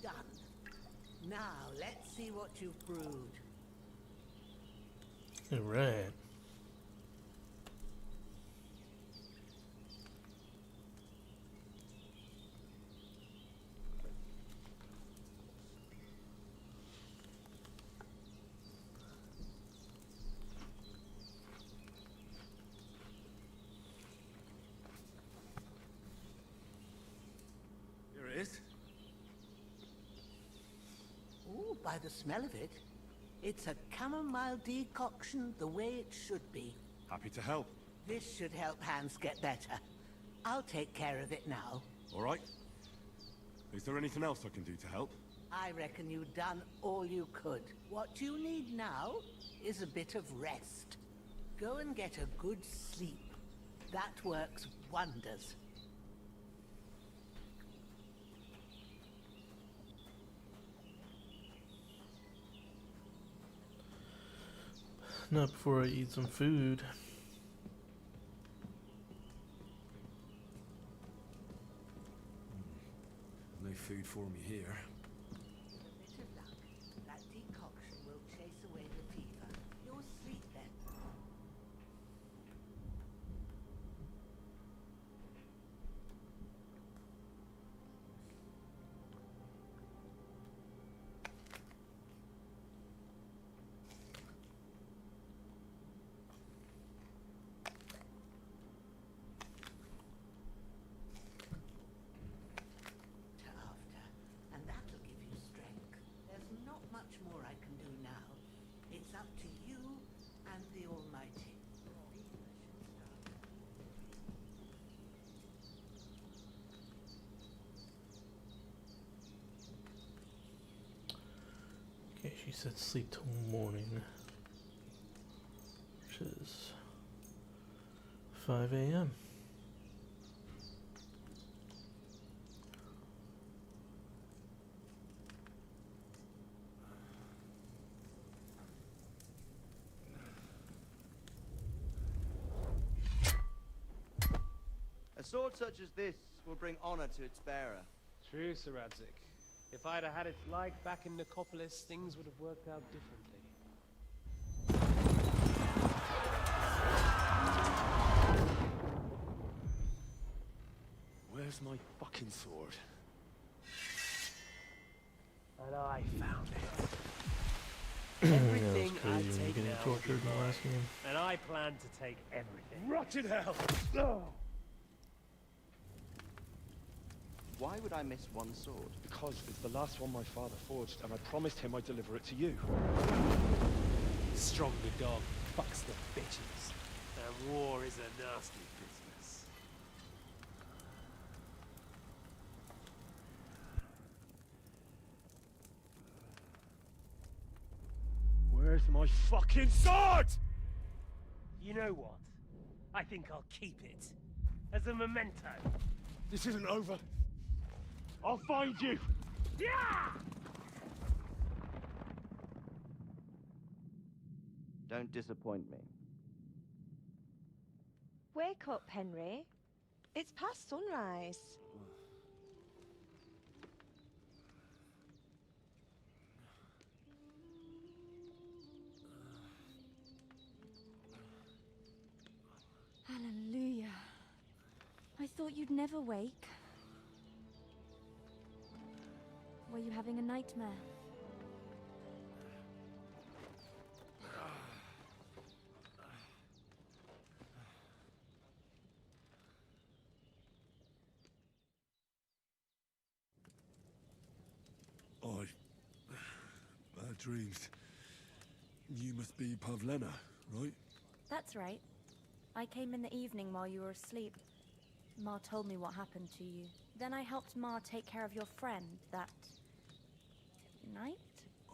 Done. Now, let's see what you've brewed. All right. Here it is. Ooh, by the smell of it, it's a chamomile decoction the way it should be. Happy to help. This should help Hans get better. I'll take care of it now. All right. Is there anything else I can do to help? I reckon you've done all you could. What you need now is a bit of rest. Go and get a good sleep. That works wonders. Not before I eat some food. No food for me here. A bit of luck. That decoction will chase away the fever. You'll sleep then. And that'll give you strength. There's not much more I can do now. It's up to you and the Almighty. Okay, she said sleep till morning, which is 5 a.m. A sword such as this will bring honor to its bearer. True, Sir Radzik. If I'd have had its like back in Nicopolis, things would have worked out differently. Where's my fucking sword? And I found it. That was Everything I crazy when you're take getting now tortured in the last game. and I plan to take everything. Rotted hell! Why would I miss one sword? Because it's the last one my father forged, and I promised him I'd deliver it to you. Strong the dog fucks the bitches. And war is a nasty business. with my fucking sword! You know what? I think I'll keep it. As a memento. This isn't over. I'll find you! Yeah! Don't disappoint me. Wake up, Henry. It's past sunrise. Hallelujah. I thought you'd never wake. Were you having a nightmare? Bad dreams. You must be Pavena, right? That's right. I came in the evening while you were asleep. Ma told me what happened to you. Then I helped Ma take care of your friend that night?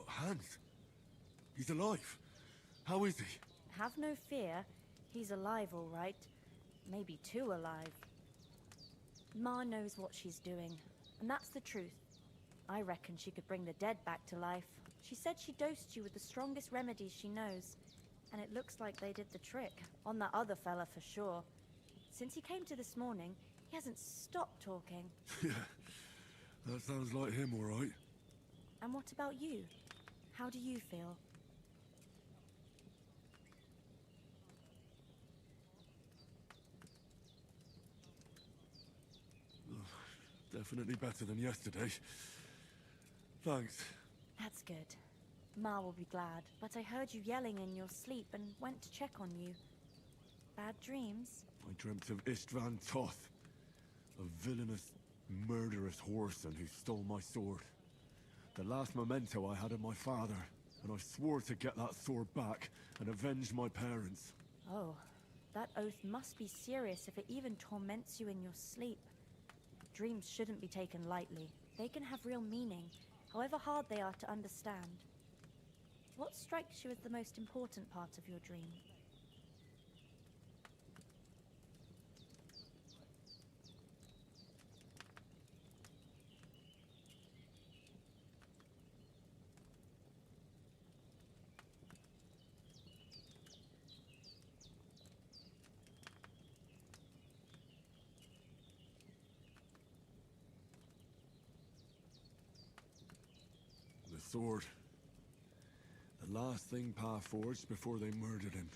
Hans? He's alive. How is he? Have no fear. He's alive, all right. Maybe too alive. Ma knows what she's doing, and that's the truth. I reckon she could bring the dead back to life. She said she dosed you with the strongest remedies she knows, and it looks like they did the trick. On that other fella for sure. Since he came to this morning, he hasn't stopped talking. Yeah, that sounds like him, all right. And what about you? How do you feel? Definitely better than yesterday. Thanks. That's good. Ma will be glad, but I heard you yelling in your sleep and went to check on you. Bad dreams? I dreamt of Istvan Toth, a villainous, murderous whoreson who stole my sword. The last memento I had of my father, and I swore to get that sword back and avenge my parents. Oh, that oath must be serious if it even torments you in your sleep. Dreams shouldn't be taken lightly. They can have real meaning, however hard they are to understand. What strikes you as the most important part of your dream? The sword. The last thing Pa forged before they murdered him.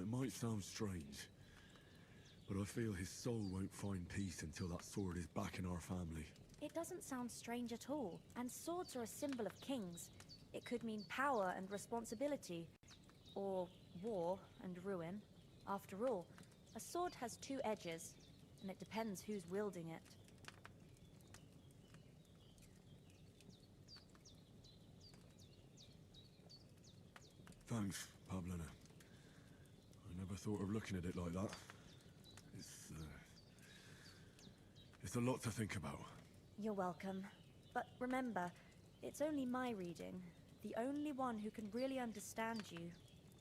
It might sound strange, but I feel his soul won't find peace until that sword is back in our family. It doesn't sound strange at all, and swords are a symbol of kings. It could mean power and responsibility, or war and ruin. After all, a sword has two edges, and it depends who's wielding it. Thanks, Pavena. I never thought of looking at it like that. It's a lot to think about. You're welcome. But remember, it's only my reading. The only one who can really understand you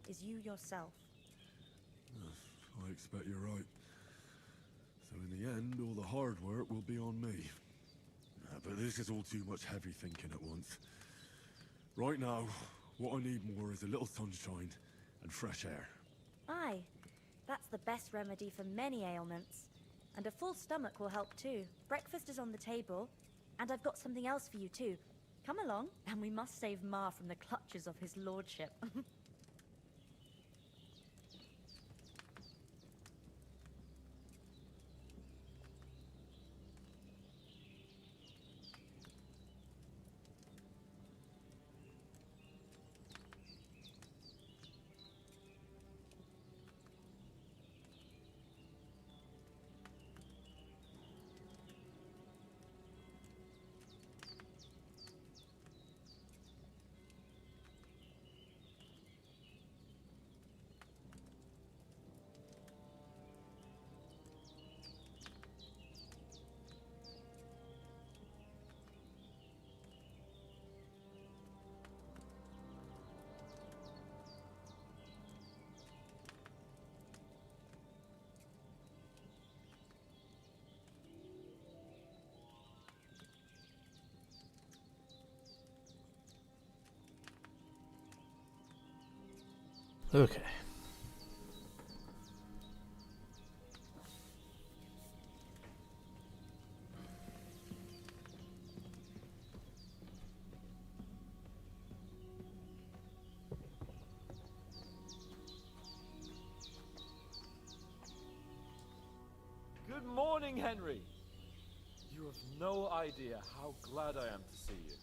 is you yourself. I expect you're right. So in the end, all the hard work will be on me. But this is all too much heavy thinking at once. Right now, what I need more is a little sunshine and fresh air. Aye, that's the best remedy for many ailments. And a full stomach will help too. Breakfast is on the table, and I've got something else for you too. Come along, and we must save Ma from the clutches of his lordship. Okay. Good morning, Henry. You have no idea how glad I am to see you.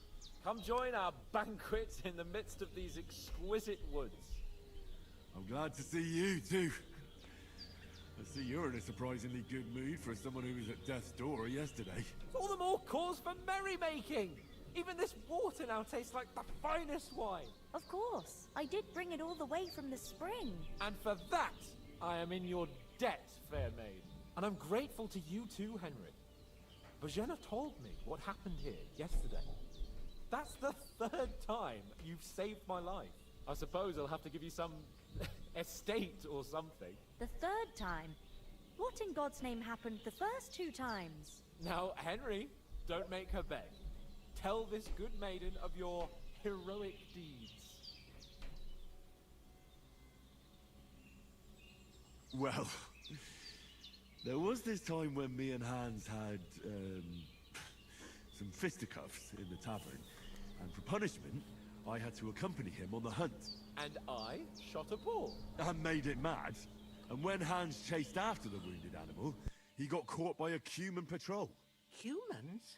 Come join our banquet in the midst of these exquisite woods. I'm glad to see you, too. I see you're in a surprisingly good mood for someone who was at death's door yesterday. All the more cause for merrymaking! Even this water now tastes like the finest wine. Of course. I did bring it all the way from the spring. And for that, I am in your debt, fair maid. And I'm grateful to you too, Henry. Pavena told me what happened here yesterday. That's the third time you've saved my life. I suppose I'll have to give you some estate or something. The third time? What in God's name happened the first 2 times? Now, Henry, don't make her beg. Tell this good maiden of your heroic deeds. Well, there was this time when me and Hans had, some fisticuffs in the tavern, and for punishment, I had to accompany him on the hunt. And I shot a boar. And made it mad. And when Hans chased after the wounded animal, he got caught by a human patrol. Humans?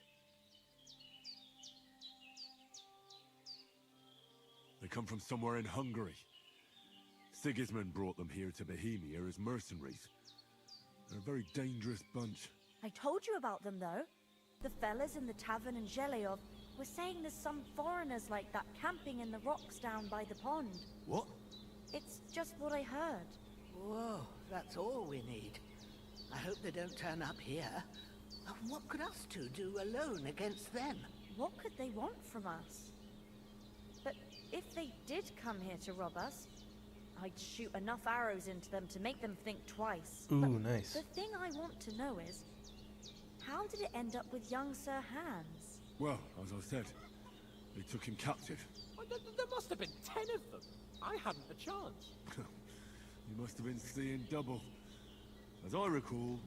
They come from somewhere in Hungary. Sigismund brought them here to Bohemia as mercenaries. They're a very dangerous bunch. I told you about them, though. The fellas in the tavern in Zheleov were saying there's some foreigners like that camping in the rocks down by the pond. What? It's just what I heard. Whoa, that's all we need. I hope they don't turn up here. What could us two do alone against them? What could they want from us? But if they did come here to rob us, I'd shoot enough arrows into them to make them think twice. Ooh, but nice. The thing I want to know is, how did it end up with young Sir Hans? Well, as I said, they took him captive. Well, there must have been 10 of them. I hadn't a chance. You must have been seeing double. As I recall,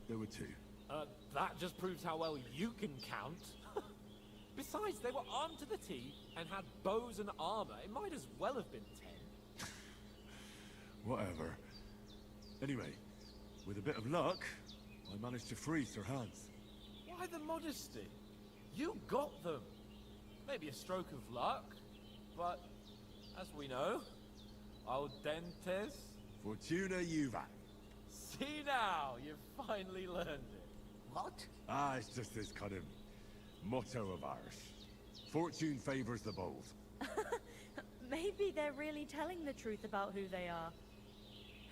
there were 2. That just proves how well you can count. Besides, they were armed to the teeth and had bows and armor. It might as well have been 10. Whatever. Anyway, with a bit of luck, I managed to free Sir Hans. Why the modesty? You got them. Maybe a stroke of luck, but as we know, audentes. Fortuna juvat. See now, you've finally learned it. What? Ah, it's just this kind of motto of ours. Fortune favors the bold. Maybe they're really telling the truth about who they are.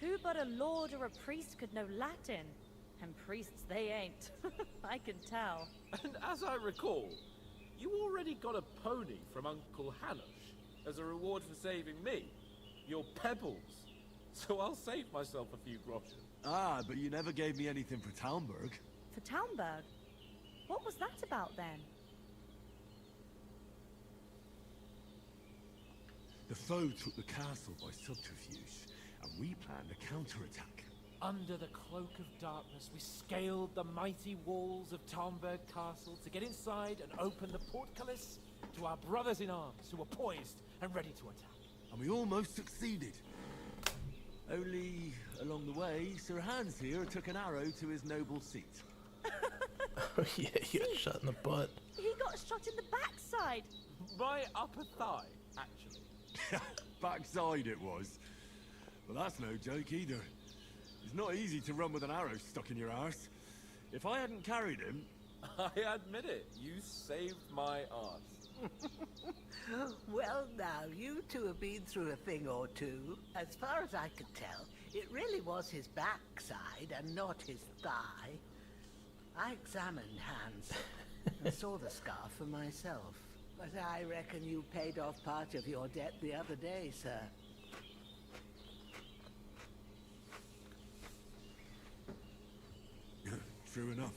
Who but a lord or a priest could know Latin? And priests they ain't. I can tell. And as I recall, you already got a pony from Uncle Hanush as a reward for saving me. Your pebbles. So I'll save myself a few groschen. Ah, but you never gave me anything for Talmberg. For Talmberg? What was that about then? The foe took the castle by subterfuge, and we planned a counterattack. Under the cloak of darkness, we scaled the mighty walls of Talmberg Castle to get inside and open the portcullis to our brothers in arms who were poised and ready to attack. And we almost succeeded. Only, along the way, Sir Hans here took an arrow to his noble seat. Oh yeah, he got shot in the butt. He got shot in the backside. My upper thigh, actually. Backside it was. But that's no joke either. It's not easy to run with an arrow stuck in your arse. If I hadn't carried him... I admit it, you saved my arse. Well now, you two have been through a thing or two. As far as I could tell, it really was his backside and not his thigh. I examined Hans and saw the scar for myself. But I reckon you paid off part of your debt the other day, sir. True enough.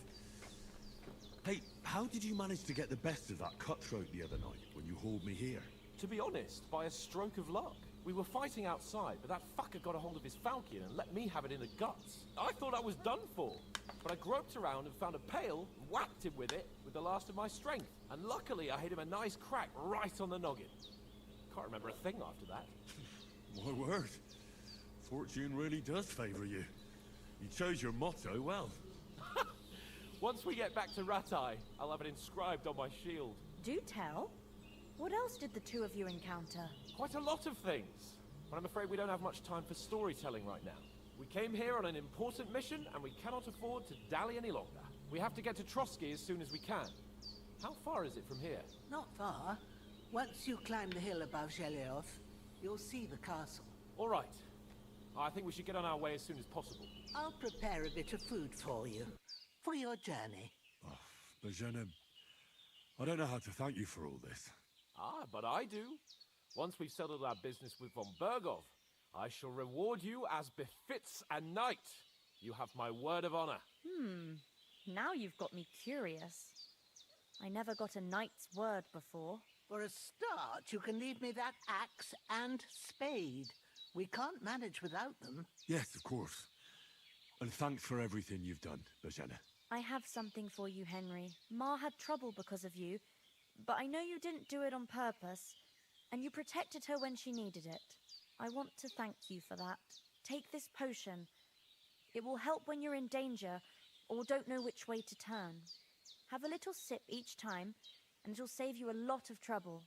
Hey, how did you manage to get the best of that cutthroat the other night when you hauled me here? To be honest, by a stroke of luck. We were fighting outside, but that fucker got a hold of his falcon and let me have it in the guts. I thought I was done for. But I groped around and found a pail, whacked him with it with the last of my strength. And luckily I hit him a nice crack right on the noggin. Can't remember a thing after that. My word. Fortune really does favor you. You chose your motto well. Once we get back to Ratai, I'll have it inscribed on my shield. Do tell. What else did the two of you encounter? Quite a lot of things. But I'm afraid we don't have much time for storytelling right now. We came here on an important mission, and we cannot afford to dally any longer. We have to get to Trosky as soon as we can. How far is it from here? Not far. Once you climb the hill above Zheleov, you'll see the castle. All right. I think we should get on our way as soon as possible. I'll prepare a bit of food for you. For your journey. Oh, Pavena, I don't know how to thank you for all this. Ah, but I do. Once we've settled our business with von Bergov, I shall reward you as befits a knight. You have my word of honor. Now you've got me curious. I never got a knight's word before. For a start, you can leave me that axe and spade. We can't manage without them. Yes, of course. And thanks for everything you've done, Pavena. I have something for you, Henry. Ma had trouble because of you, but I know you didn't do it on purpose, and you protected her when she needed it. I want to thank you for that. Take this potion. It will help when you're in danger or don't know which way to turn. Have a little sip each time, and it'll save you a lot of trouble.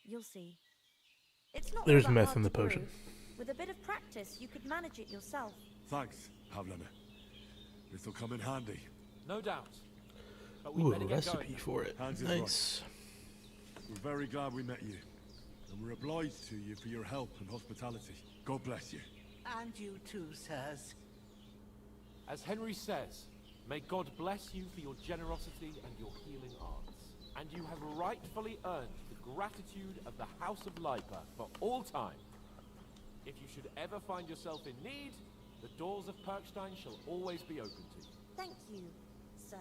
You'll see. It's not There's all that meth hard in the to brew. potion. With a bit of practice, you could manage it yourself. Thanks, Pavena. This'll come in handy. No doubt. But we Ooh, better a get recipe going. for it. Hands is Nice. right. We're very glad we met you. And we're obliged to you for your help and hospitality. God bless you. And you too, sirs. As Henry says, may God bless you for your generosity and your healing arts. And you have rightfully earned the gratitude of the House of Lipa for all time. If you should ever find yourself in need, the doors of Perkstein shall always be open to you. Thank you, sir.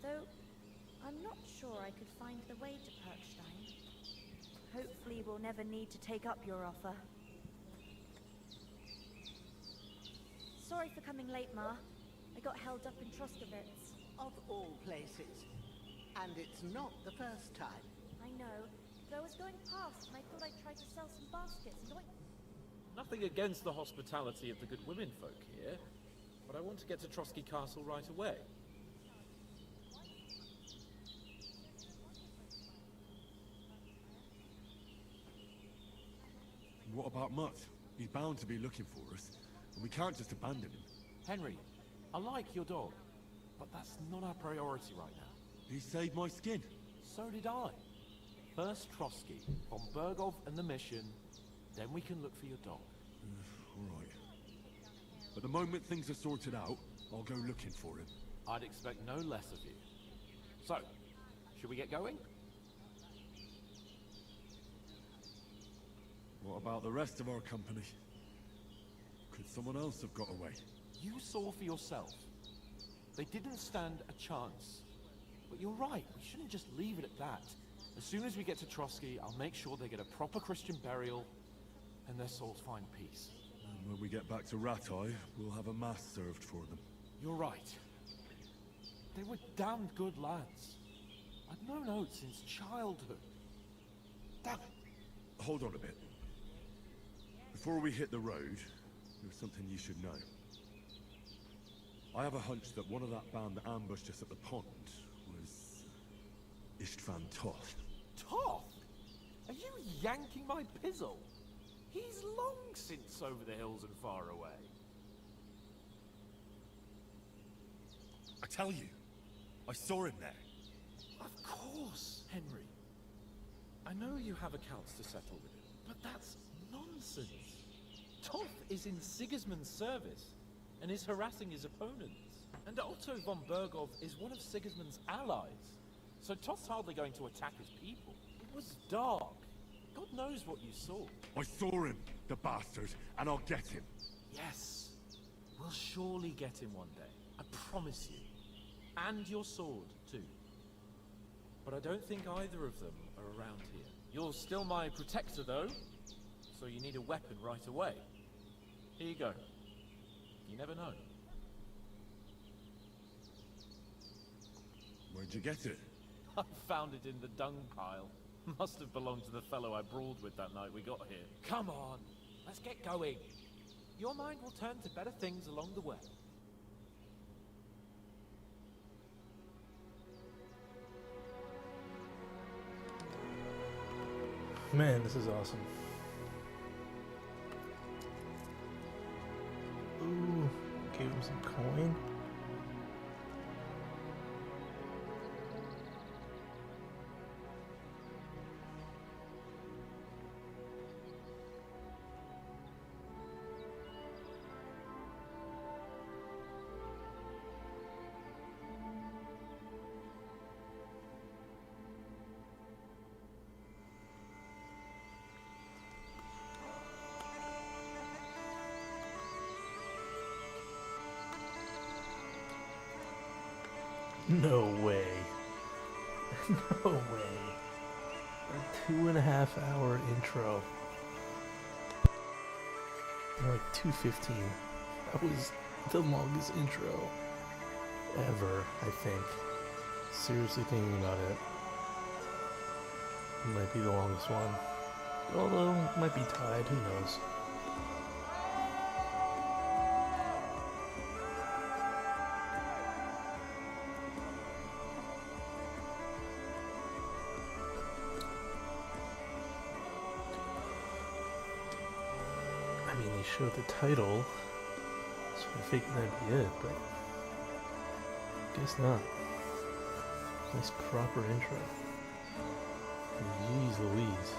Though, I'm not sure I could find the way to Perkstein. Hopefully we'll never need to take up your offer. Sorry for coming late, Ma. I got held up in Troskowitz. Of all places. And it's not the first time. I know, but I was going past and I thought I'd try to sell some baskets and Nothing against the hospitality of the good women folk here, but I want to get to Trosky Castle right away. What about Mutt? He's bound to be looking for us, and we can't just abandon him. Henry, I like your dog, but that's not our priority right now. He saved my skin. So did I. First Trosky, von Bergov and the mission, then we can look for your dog. All right. But the moment things are sorted out, I'll go looking for him. I'd expect no less of you. So, should we get going? What about the rest of our company? Could someone else have got away? You saw for yourself. They didn't stand a chance. But you're right, we shouldn't just leave it at that. As soon as we get to Trosky, I'll make sure they get a proper Christian burial and their souls find peace. And when we get back to Ratai, we'll have a mass served for them. You're right. They were damned good lads. I've known Oates since childhood. Damn it. Hold on a bit. Before we hit the road, there's something you should know. I have a hunch that one of that band that ambushed us at the pond was Istvan Toth. Toth? Are you yanking my pizzle? He's long since over the hills and far away. I tell you, I saw him there. Of course, Henry. I know you have accounts to settle with him, but that's nonsense. Toth is in Sigismund's service and is harassing his opponents. And Otto von Bergov is one of Sigismund's allies. So Toth's hardly going to attack his people. It was dark. God knows what you saw. I saw him, the bastard, and I'll get him. Yes. We'll surely get him one day. I promise you. And your sword, too. But I don't think either of them are around here. You're still my protector, though. so you need a weapon right away. Here you go. You never know. Where'd you get it? I found it in the dung pile. Must have belonged to the fellow I brawled with that night we got here. Come on, let's get going. Your mind will turn to better things along the way. Man, this is awesome. Ooh, gave him some coin. No way. No way. A 2.5-hour intro. Like 2:15. That was the longest intro ever, I think. Seriously thinking about it. It might be the longest one. Although, it might be tied, who knows. I mean, they showed the title, so I figured that'd be it, but guess not. Nice proper intro. Jeez Louise.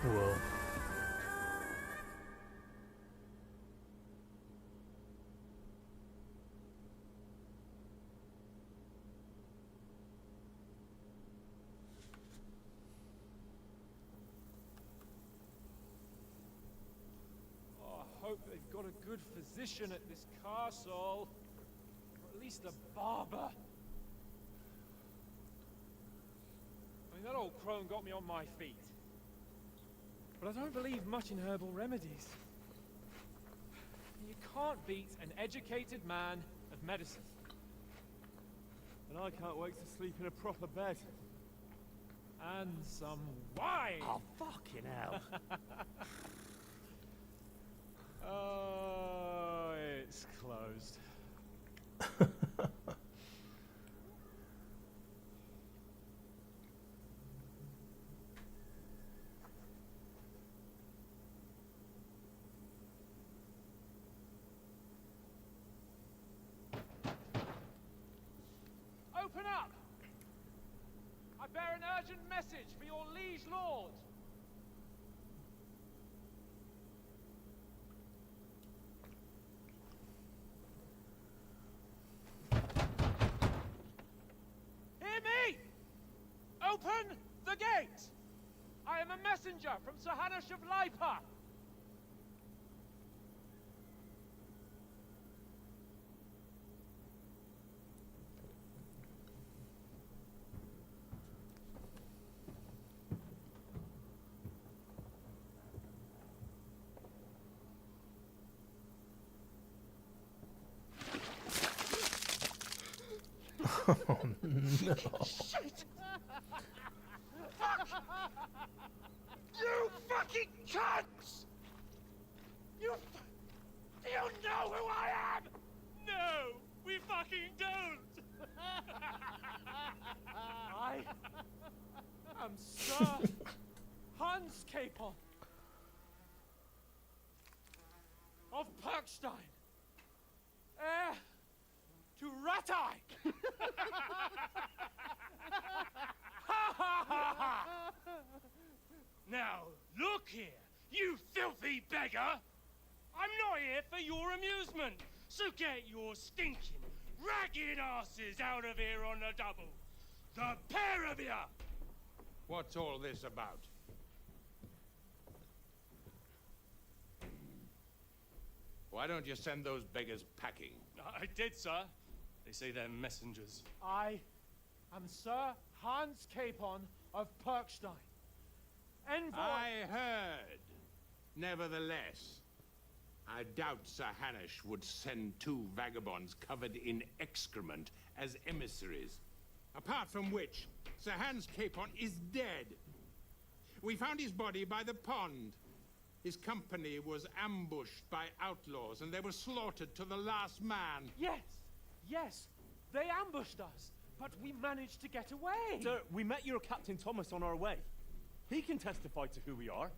Whoa. Oh, I hope they've got a good physician at this castle. Or at least a barber. I mean, that old crone got me on my feet. But I don't believe much in herbal remedies. You can't beat an educated man of medicine. And I can't wait to sleep in a proper bed. And some wine! Oh, fucking hell. Oh, it's closed. Open up! I bear an urgent message for your liege lord. Hear me! Open the gate! I am a messenger from Sir Hanush of Lipa. Oh no. Shit! Fuck! You fucking cunts! You know who I am? No, we fucking don't! I am Sir Hans Capon of Perkstein, heir to Ratai. Now, look here, you filthy beggar! I'm not here for your amusement, so get your stinking, ragged asses out of here on the double. The pair of you! What's all this about? Why don't you send those beggars packing? I did, sir. They say they're messengers. I am Sir Hans Capon of Perkstein. Envoy. I heard. Nevertheless, I doubt Sir Hanush would send two vagabonds covered in excrement as emissaries. Apart from which, Sir Hans Capon is dead. We found his body by the pond. His company was ambushed by outlaws, and they were slaughtered to the last man. Yes, they ambushed us, but we managed to get away. Sir, we met your Captain Thomas on our way. He can testify to who we are.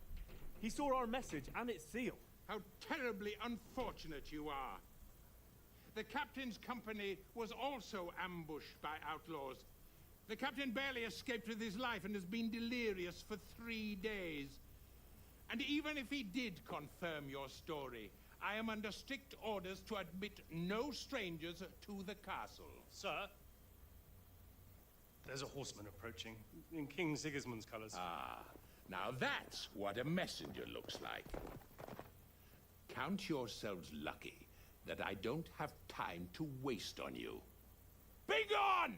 He saw our message and its seal. How terribly unfortunate you are. The captain's company was also ambushed by outlaws. The captain barely escaped with his life and has been delirious for 3 days. And even if he did confirm your story, I am under strict orders to admit no strangers to the castle. Sir, there's a horseman approaching, in King Sigismund's colours. Ah, now that's what a messenger looks like. Count yourselves lucky that I don't have time to waste on you. Be gone!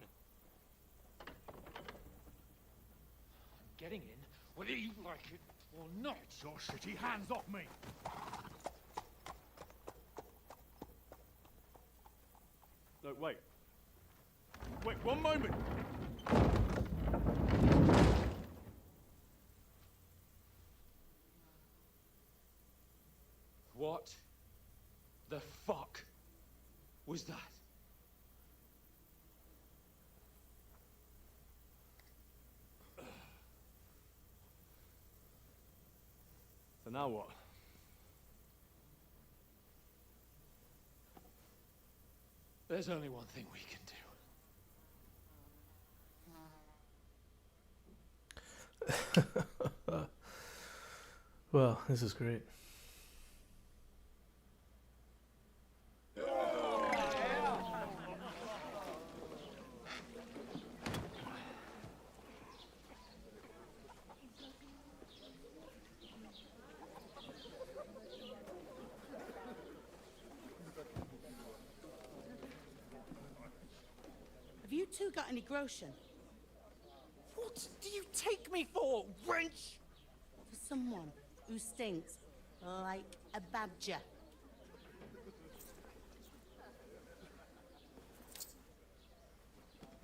Getting in, whether you like it or not. Your shitty hands off me! No, wait. Wait, one moment! What the fuck was that? So now what? There's only one thing we can do. Well, this is great. Have you two got any groschen? What do you take me for, wench? For someone who stinks like a badger.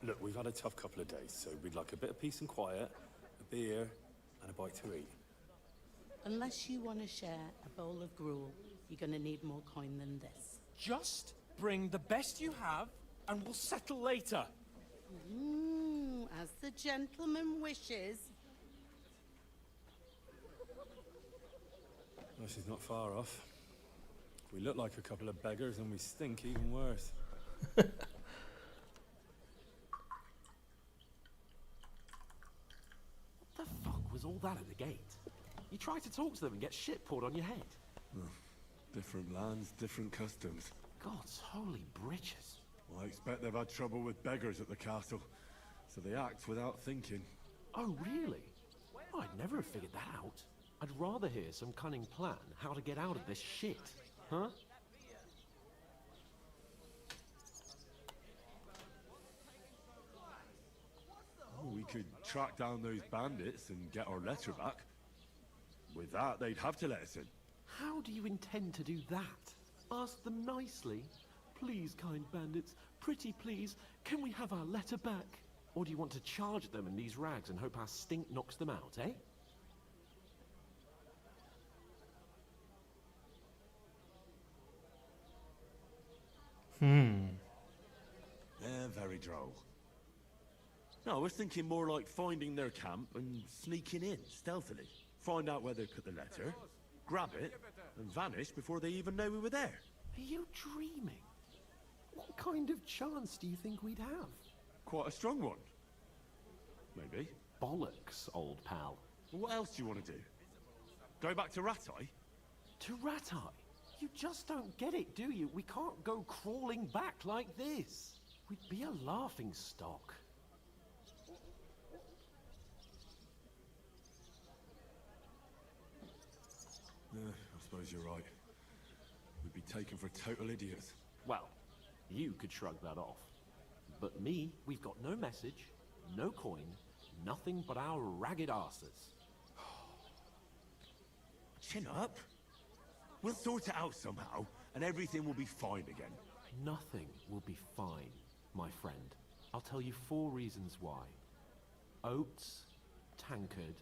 Look, we've had a tough couple of days, so we'd like a bit of peace and quiet, a beer, and a bite to eat. Unless you want to share a bowl of gruel, you're going to need more coin than this. Just bring the best you have, and we'll settle later. As the gentleman wishes. Well, she's not far off. We look like a couple of beggars, and we stink even worse. What the fuck was all that at the gate? You tried to talk to them and get shit poured on your head. Different lands, different customs. God's holy britches. Well, I expect they've had trouble with beggars at the castle, so they act without thinking. Oh, really? I'd never have figured that out. I'd rather hear some cunning plan how to get out of this shit. Huh? Oh, we could track down those bandits and get our letter back. With that, they'd have to let us in. How do you intend to do that? Ask them nicely. Please, kind bandits, Pretty please, can we have our letter back? Or do you want to charge them in these rags and hope our stink knocks them out, eh? Very droll. No, I was thinking more like finding their camp and sneaking in, stealthily. Find out where they put the letter, grab it, and vanish before they even know we were there. Are you dreaming? What kind of chance do you think we'd have? Quite a strong one. Maybe. Bollocks, old pal. Well, what else do you want to do? Go back to Ratai? To Ratai? You just don't get it, do you? We can't go crawling back like this. We'd be a laughing stock. I suppose you're right. We'd be taken for total idiots. Well, you could shrug that off. But me, we've got no message, no coin, nothing but our ragged arses. Chin up. We'll sort it out somehow, and everything will be fine again. Nothing will be fine, my friend. I'll tell you 4 reasons why. Oates, Tankard,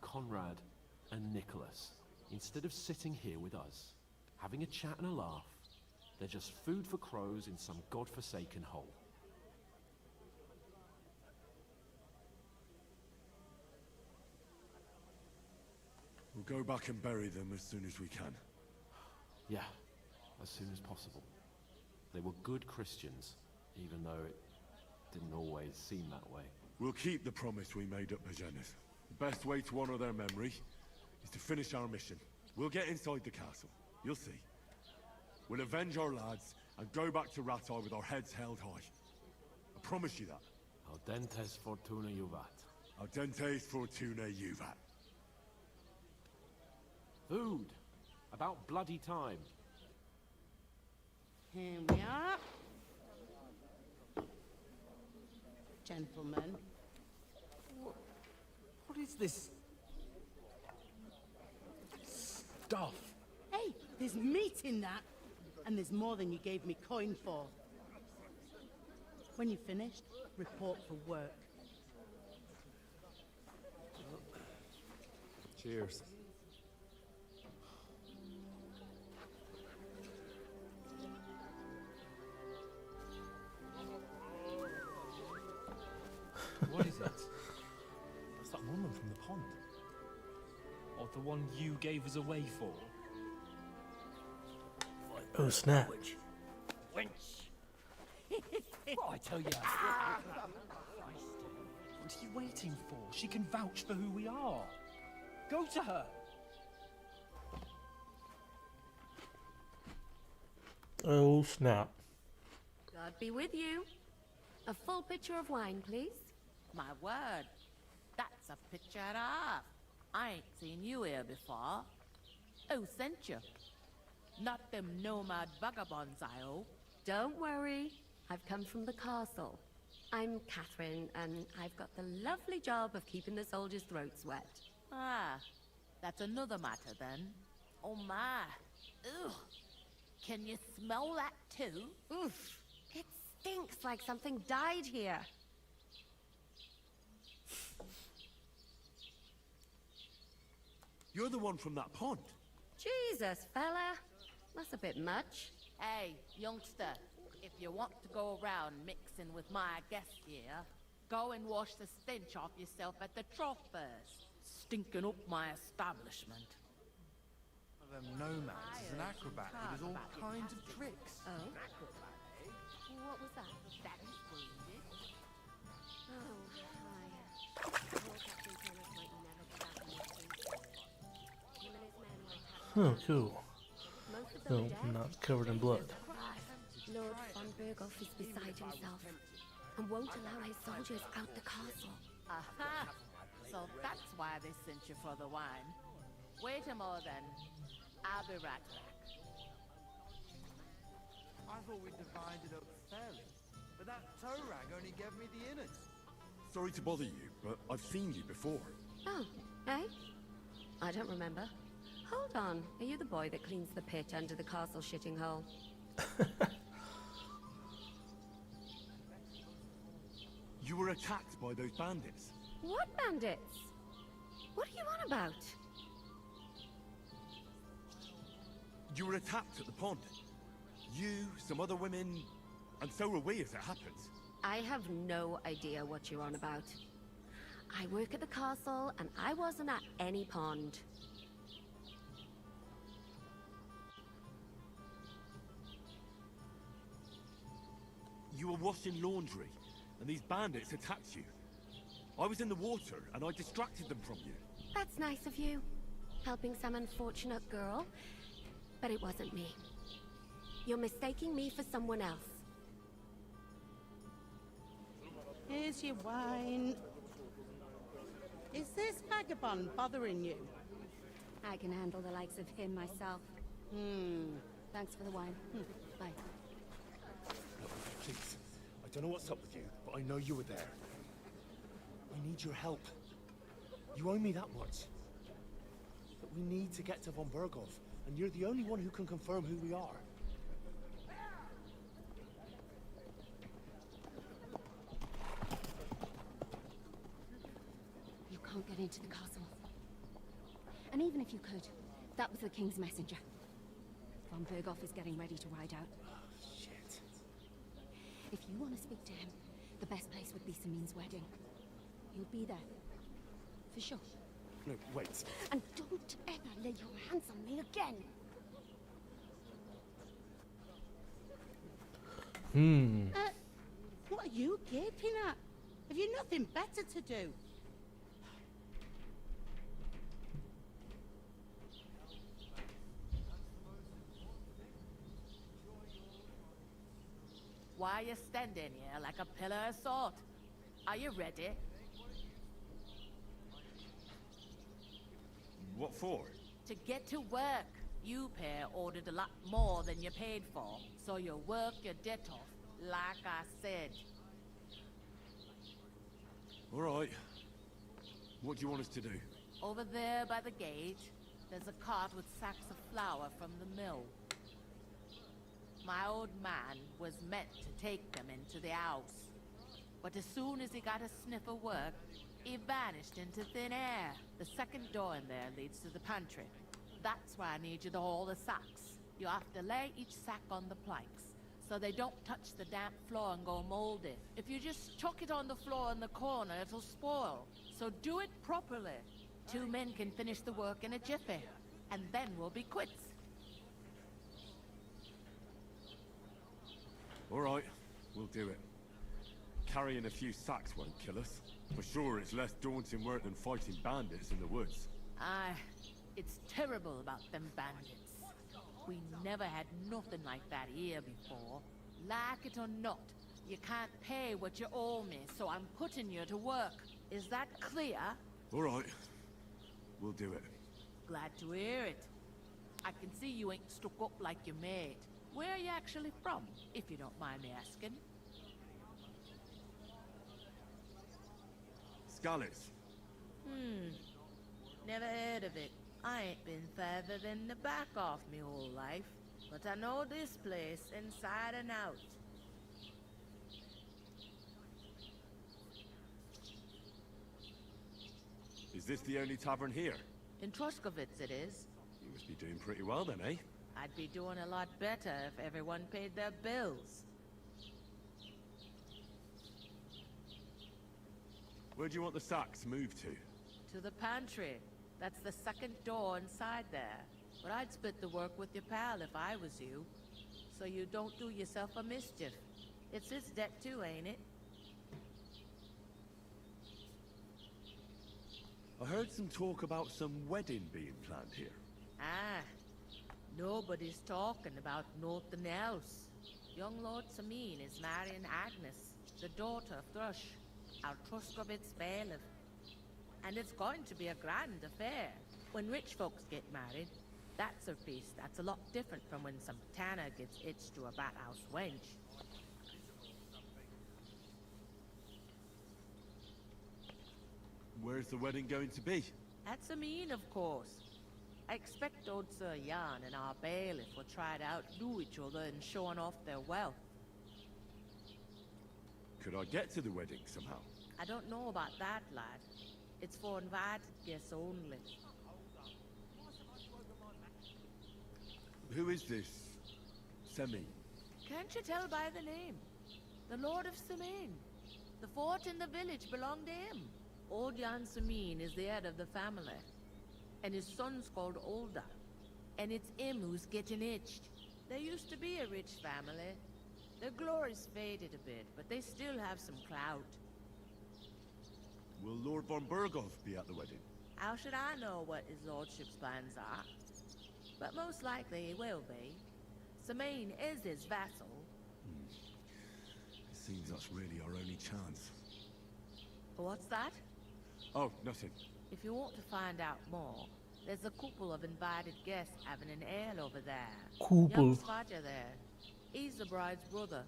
Conrad, and Nicholas, instead of sitting here with us, having a chat and a laugh, they're just food for crows in some godforsaken hole. We'll go back and bury them as soon as we can. Yeah, as soon as possible. They were good Christians, even though it didn't always seem that way. We'll keep the promise we made at Pavena. The best way to honor their memory is to finish our mission. We'll get inside the castle. You'll see. We'll avenge our lads and go back to Ratai with our heads held high. I promise you that. Audentes fortuna juvat. Audentes fortuna juvat. Food! About bloody time. Here we are. Gentlemen. What is this stuff? Hey, there's meat in that. And there's more than you gave me coin for. When you're finished, report for work. Cheers. What is it? That's that woman from the pond. Or the one you gave us away for. Oh snap. Wench! What I tell you? What are you waiting for? She can vouch for who we are. Go to her. Oh snap. God be with you. A full pitcher of wine, please. My word, that's a picture and a half. I ain't seen you here before. Who sent you? Not them nomad vagabonds, I hope. Don't worry. I've come from the castle. I'm Catherine, and I've got the lovely job of keeping the soldiers' throats wet. Ah, that's another matter then. Oh my. Ugh. Can you smell that too? Oof. It stinks like something died here. You're the one from that pond. Jesus, fella. That's a bit much. Hey, youngster, if you want to go around mixing with my guests here, go and wash the stench off yourself at the trough first. Stinking up my establishment. One of them nomads is an acrobat who does all kinds of tricks. Oh? What was that? That is wounded. Oh, hi. Poor Captain Thomas might never get back in this street. Him and his men were attacked. Oh, cool. Most of them No, are dead. not covered in blood. Lord von Berghoff is beside himself and won't allow his soldiers out the castle. Aha! So that's why they sent you for the wine. Wait a moment then. I'll be right back. I thought we divided up fairly, but that toe rag only gave me the innards. Sorry to bother you, but I've seen you before. Oh, eh? I don't remember. Hold on. Are you the boy that cleans the pit under the castle shitting hole? You were attacked by those bandits. What bandits? What are you on about? You were attacked at the pond. You, some other women, and so were we as it happens. I have no idea what you're on about. I work at the castle, and I wasn't at any pond. You were washing laundry, and these bandits attacked you. I was in the water, and I distracted them from you. That's nice of you, helping some unfortunate girl, but it wasn't me. You're mistaking me for someone else. Here's your wine. Is this vagabond bothering you? I can handle the likes of him myself. Thanks for the wine. Bye. No, please. I don't know what's up with you, but I know you were there. I need your help. You owe me that much. But we need to get to von Berghoff, and you're the only one who can confirm who we are. You can't get into the castle. And even if you could, that was the King's messenger. Von Berghoff is getting ready to ride out. Shit. If you want to speak to him, the best place would be Samin's wedding. He'll be there. For sure. No, wait. And don't ever lay your hands on me again! What are you gaping at? Have you nothing better to do? Why are you standing here like a pillar of salt? Are you ready? What for? To get to work. You pair ordered a lot more than you paid for, so you work your debt off, like I said. All right. What do you want us to do? Over there by the gate, there's a cart with sacks of flour from the mill. My old man was meant to take them into the house. But as soon as he got a sniff of work, he vanished into thin air. The second door in there leads to the pantry. That's why I need you to haul the sacks. You have to lay each sack on the planks, so they don't touch the damp floor and go moldy. If you just chuck it on the floor in the corner, it'll spoil. So do it properly. 2 men can finish the work in a jiffy, and then we'll be quits. All right, we'll do it. Carrying a few sacks won't kill us. For sure, it's less daunting work than fighting bandits in the woods. Aye, it's terrible about them bandits. We never had nothing like that here before. Like it or not, you can't pay what you owe me, so I'm putting you to work. Is that clear? All right, we'll do it. Glad to hear it. I can see you ain't stuck up like your mate. Where are you actually from, if you don't mind me asking? Scallis. Never heard of it. I ain't been further than the back off me whole life. But I know this place inside and out. Is this the only tavern here? In Troskovitz it is. You must be doing pretty well then, eh? I'd be doing a lot better if everyone paid their bills. Where do you want the sacks moved to? To the pantry. That's the second door inside there. But I'd split the work with your pal if I was you. So you don't do yourself a mischief. It's his debt too, ain't it? I heard some talk about some wedding being planned here. Ah, nobody's talking about nothing else. Young Lord Samin is marrying Agnes, the daughter of Thrush, our Troskovitz bailiff. And it's going to be a grand affair. When rich folks get married, that's a feast that's a lot different from when some tanner gets hitched to a bat-house wench. Where's the wedding going to be? At Samin, of course. I expect old Sir Jan and our bailiff will try to outdo each other in showing off their wealth. Could I get to the wedding somehow? I don't know about that, lad. It's for invited guests only. Who is this? Semi? Can't you tell by the name? The Lord of Semain. The fort and the village belong to him. Old Jan Semain is the head of the family. And his son's called Olda. And it's him who's getting itched. There used to be a rich family. Their glory's faded a bit, but they still have some clout. Will Lord von Berghoff be at the wedding? How should I know what his lordship's plans are? But most likely he will be. Semain is his vassal. It seems that's really our only chance. What's that? Oh, nothing. If you want to find out more, there's a couple of invited guests having an ale over there. Couple. Young Svaja there. He's the bride's brother.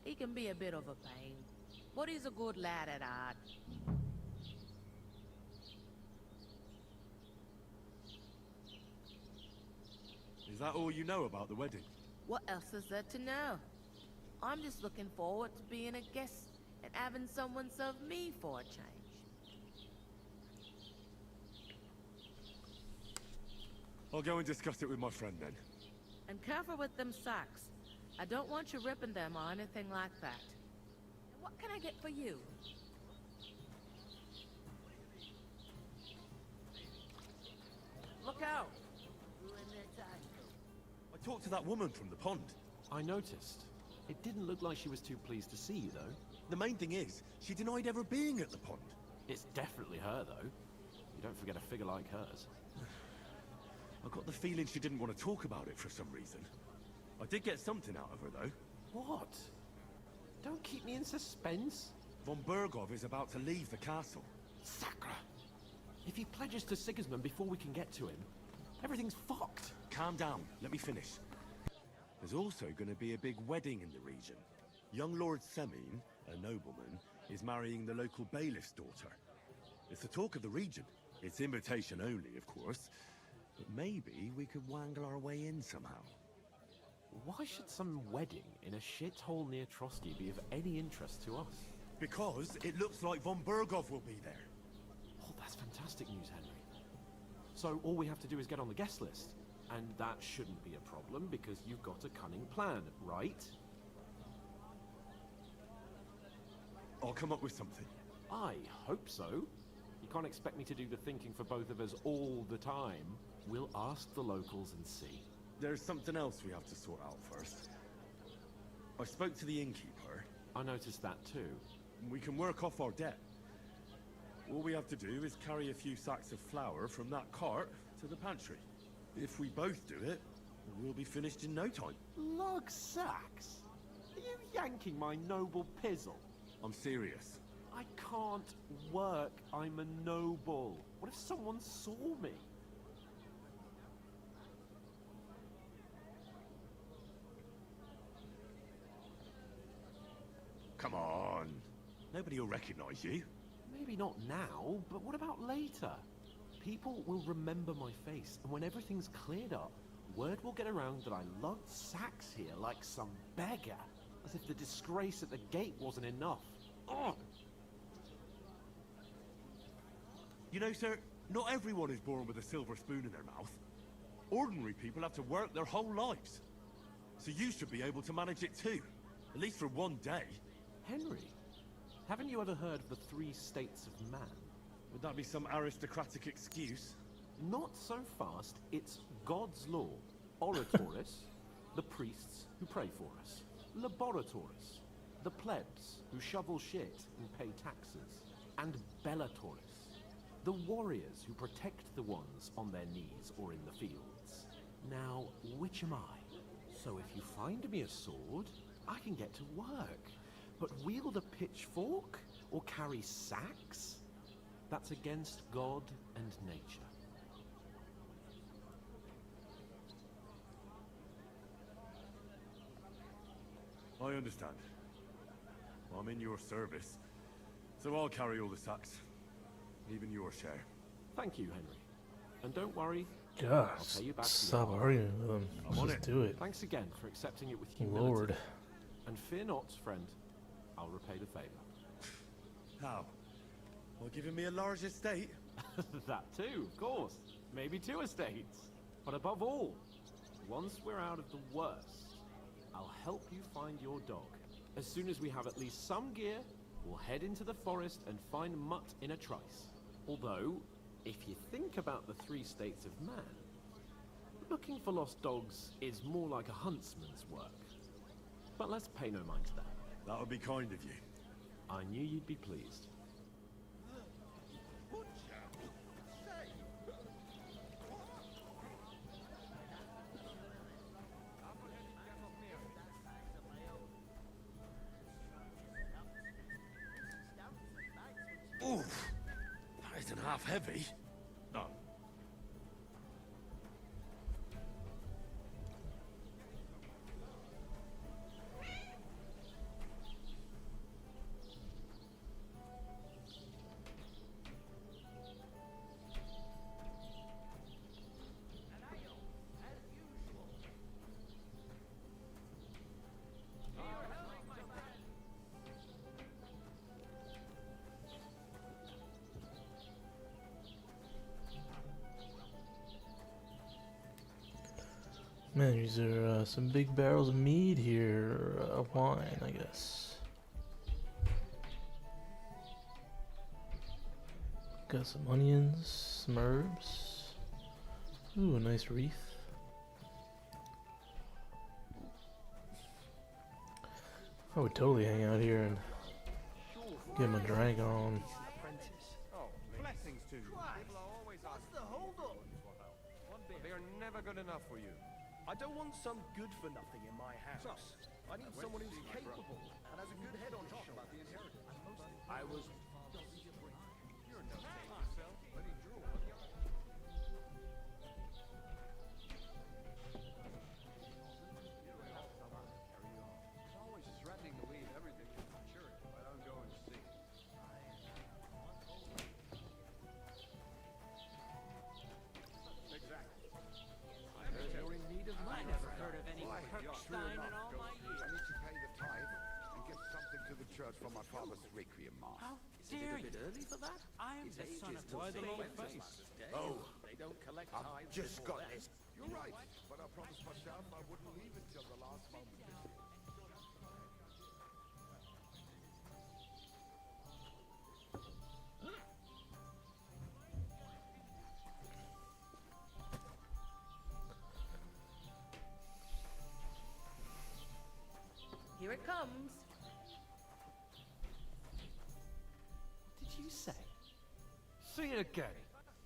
He can be a bit of a pain, but he's a good lad at heart. Is that all you know about the wedding? What else is there to know? I'm just looking forward to being a guest and having someone serve me for a change. I'll go and discuss it with my friend then. And careful with them sacks. I don't want you ripping them or anything like that. And what can I get for you? Look out! Ruin their time. I talked to that woman from the pond. I noticed. It didn't look like she was too pleased to see you, though. The main thing is, she denied ever being at the pond. It's definitely her, though. You don't forget a figure like hers. I got the feeling she didn't want to talk about it for some reason. I did get something out of her, though. What? Don't keep me in suspense. Von Berghoff is about to leave the castle. Sacre! If he pledges to Sigismund before we can get to him, everything's fucked. Calm down. Let me finish. There's also going to be a big wedding in the region. Young Lord Semin, a nobleman, is marrying the local bailiff's daughter. It's the talk of the region. It's invitation only, of course. But maybe we could wangle our way in somehow. Why should some wedding in a shithole near Trosky be of any interest to us? Because it looks like von Berghoff will be there. Oh, that's fantastic news, Henry. So all we have to do is get on the guest list. And that shouldn't be a problem because you've got a cunning plan, right? I'll come up with something. I hope so. You can't expect me to do the thinking for both of us all the time. We'll ask the locals and see. There's something else we have to sort out first. I spoke to the innkeeper. I noticed that too. We can work off our debt. All we have to do is carry a few sacks of flour from that cart to the pantry. If we both do it, we'll be finished in no time. Lug sacks? Are you yanking my noble pizzle? I'm serious. I can't work. I'm a noble. What if someone saw me? Come on. Nobody will recognize you. Maybe not now, but what about later? People will remember my face, and when everything's cleared up, word will get around that I lugged sacks here like some beggar, as if the disgrace at the gate wasn't enough. Ugh! You know, sir, not everyone is born with a silver spoon in their mouth. Ordinary people have to work their whole lives. So you should be able to manage it too, at least for one day. Henry, haven't you ever heard of the 3 states of man? Would that be some aristocratic excuse? Not so fast. It's God's law. Oratoris, the priests who pray for us. Laboratoris, the plebs who shovel shit and pay taxes. And Bellatoris, the warriors who protect the ones on their knees or in the fields. Now, which am I? So if you find me a sword, I can get to work. But wield a pitchfork or carry sacks? That's against God and nature. I understand. I'm in your service, so I'll carry all the sacks. Even your share. Thank you, Henry. And don't worry, Gosh, I'll pay you back. stop arguing with him. I'm on Just it. do it. Thanks again for accepting it with humility. Lord. And fear not, friend. I'll repay the favor. How? Well, giving me a large estate? That too, of course. Maybe 2 estates. But above all, once we're out of the worst, I'll help you find your dog. As soon as we have at least some gear, we'll head into the forest and find Mutt in a trice. Although, if you think about the 3 states of man, looking for lost dogs is more like a huntsman's work. But let's pay no mind to that. That would be kind of you. I knew you'd be pleased. Oof! That isn't half heavy. No. Man, these are some big barrels of mead here, of wine, I guess. Got some onions, some herbs. Ooh, a nice wreath. I would totally hang out here and get my drag on. Oh, blessings to you. People are always What's the hold up? They are never good enough for you. I don't want some good-for-nothing in my house. I need someone who's capable and has a good head on his shoulders. I was... You're no saint yourself. Let him draw. He's always threatening to leave everything to the church if I don't go and see. Exactly. I heard you're in need of money. I never heard of any Kirkstein in all my years. I need to pay the tithe and get something to the church for my father's requiem mass. How dare you? Early for that? I am the son of Why the long face? Oh, They don't collect I've tithes just before got that. this. You're right, but I promised myself I wouldn't leave it till the last moment. Here it comes. What did you say? See it again.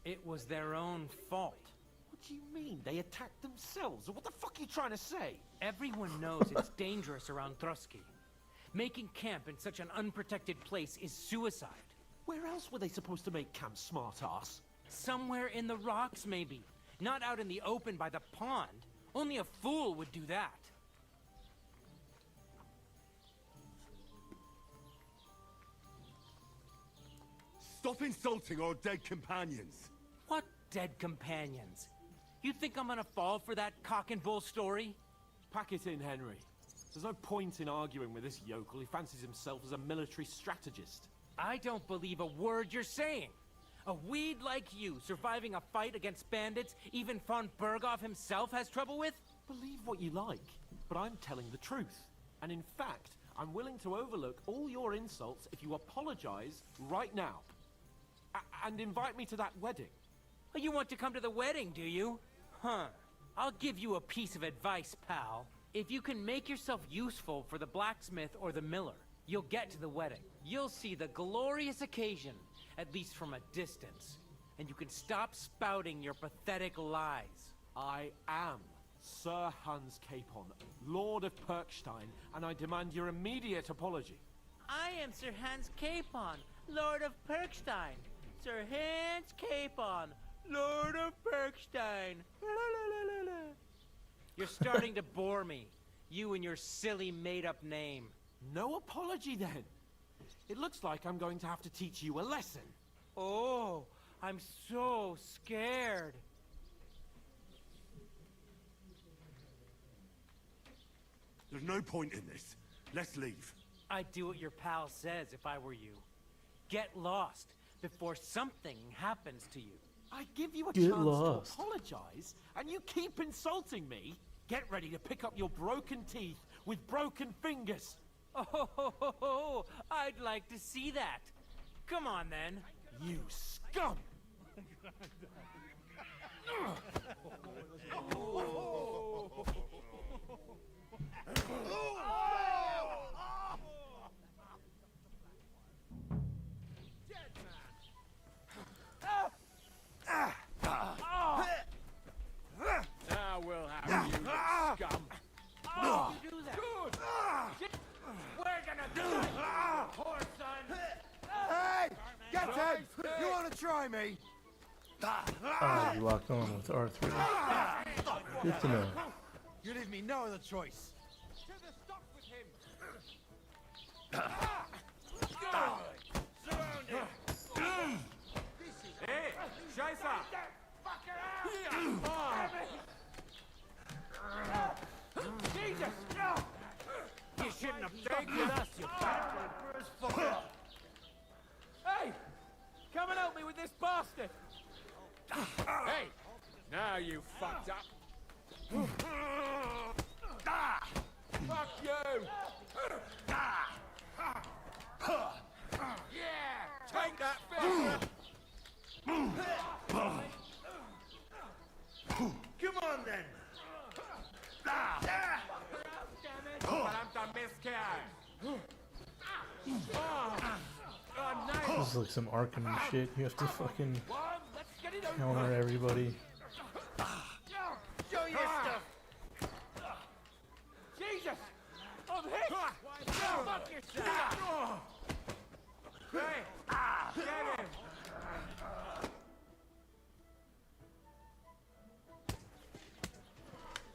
It was their own fault. What do you mean? They attacked themselves? What the fuck are you trying to say? Everyone knows it's dangerous around Trosky. Making camp in such an unprotected place is suicide. Where else were they supposed to make camp, smart-ass? Somewhere in the rocks, maybe. Not out in the open by the pond. Only a fool would do that. Stop insulting our dead companions! What dead companions? You think I'm gonna fall for that cock and bull story? Pack it in, Henry. There's no point in arguing with this yokel. He fancies himself as a military strategist. I don't believe a word you're saying. A weed like you, surviving a fight against bandits, even von Berghoff himself has trouble with? Believe what you like, but I'm telling the truth. And in fact, I'm willing to overlook all your insults if you apologize right now. And invite me to that wedding. Oh, you want to come to the wedding, do you? Huh. I'll give you a piece of advice, pal. If you can make yourself useful for the blacksmith or the miller, you'll get to the wedding. You'll see the glorious occasion, at least from a distance. And you can stop spouting your pathetic lies. I am Sir Hans Capon, Lord of Perkstein, and I demand your immediate apology. I am Sir Hans Capon, Lord of Perkstein. Sir Hans Capon, Lord of Perkstein. La, la, la, la, la. You're starting to bore me. You and your silly made-up name. No apology, then. It looks like I'm going to have to teach you a lesson. Oh, I'm so scared. There's no point in this. Let's leave. I'd do what your pal says if I were you. Get lost before something happens to you. I give you a Get chance lost. to apologize, and you keep insulting me. Get ready to pick up your broken teeth with broken fingers. Oh, I'd like to see that. Come on, then. You scum! Now we'll have you, you scum. Oh, you do that. Good. We're gonna do it. Poor son. Hey! Get him! You want to try me? Ah, you locked on with R3. Good to know. You leave me no other choice. To the stock with him. Hey, Scheiße. Jesus! You shouldn't have taken us, you bastard. Hey! Come and help me with this bastard! Hey! Now you fucked up! Fuck you! Yeah! Take that, bitch! Come on then! This is like some Arkham shit. You have to fucking counter everybody. Show your stuff! Jesus! I'm hit! Fuck yourself! Hey! Get him!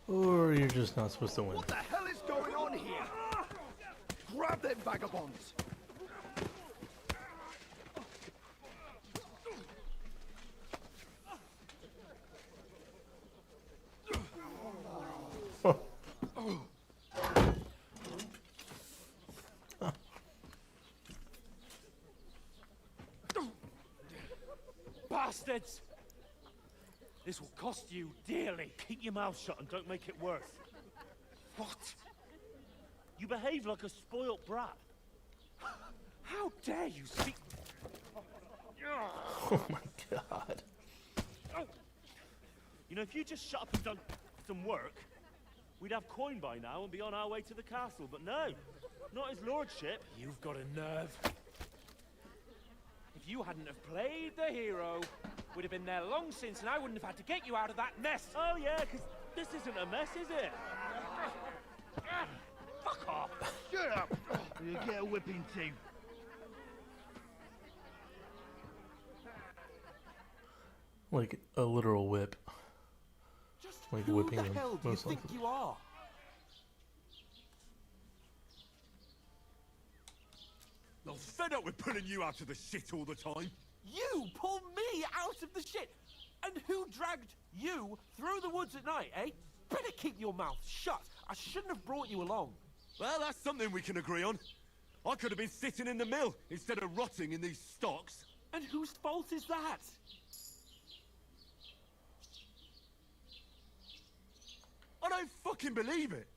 Or you're just not supposed to win. What the hell is going on here? Grab them vagabonds! Bastards! This will cost you dearly. Keep your mouth shut and don't make it worse. What? You behave like a spoilt brat. How dare you speak... Oh my god. You know, if you just shut up and done some work, we'd have coin by now and be on our way to the castle. But no, not his lordship. You've got a nerve. If you hadn't have played the hero, we'd have been there long since, and I wouldn't have had to get you out of that mess. Oh yeah, because this isn't a mess, is it? Fuck off! Shut up! Or you get a whipping too. Like a literal whip. Like Who whipping the them, hell do you most think likely. you are? I'm fed up with pulling you out of the shit all the time. You pull me out of the shit! And who dragged you through the woods at night, eh? Better keep your mouth shut. I shouldn't have brought you along. Well, that's something we can agree on. I could have been sitting in the mill instead of rotting in these stocks. And whose fault is that? I don't fucking believe it.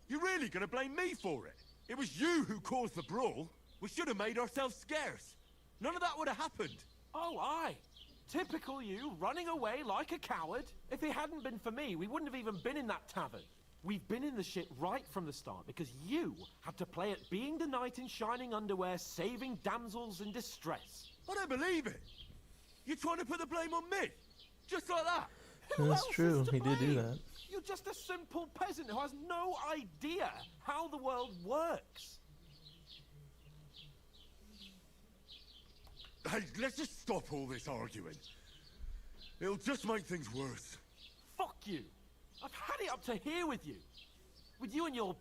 You're really gonna blame me for it? It was you who caused the brawl. We should have made ourselves scarce. None of that would have happened. Oh, aye. Typical you, running away like a coward. If it hadn't been for me, we wouldn't have even been in that tavern. We've been in the shit right from the start because you had to play at being the knight in shining underwear, saving damsels in distress. I don't believe it. You're trying to put the blame on me? Just like that? Who That's else is true. to He did do blame? that. You're just a simple peasant who has no idea how the world works. Hey, let's just stop all this arguing. It'll just make things worse. Fuck you. I've had it up to here with you. With you and your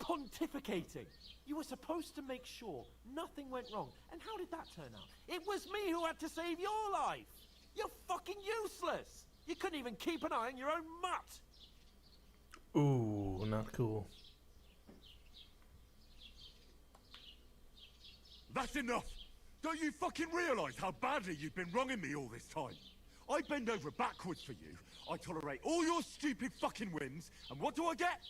pontificating. You were supposed to make sure nothing went wrong. And how did that turn out? It was me who had to save your life. You're fucking useless. You couldn't even keep an eye on your own mutt. Ooh, not cool. That's enough! Don't you fucking realize how badly you've been wronging me all this time? I bend over backwards for you, I tolerate all your stupid fucking whims, and what do I get?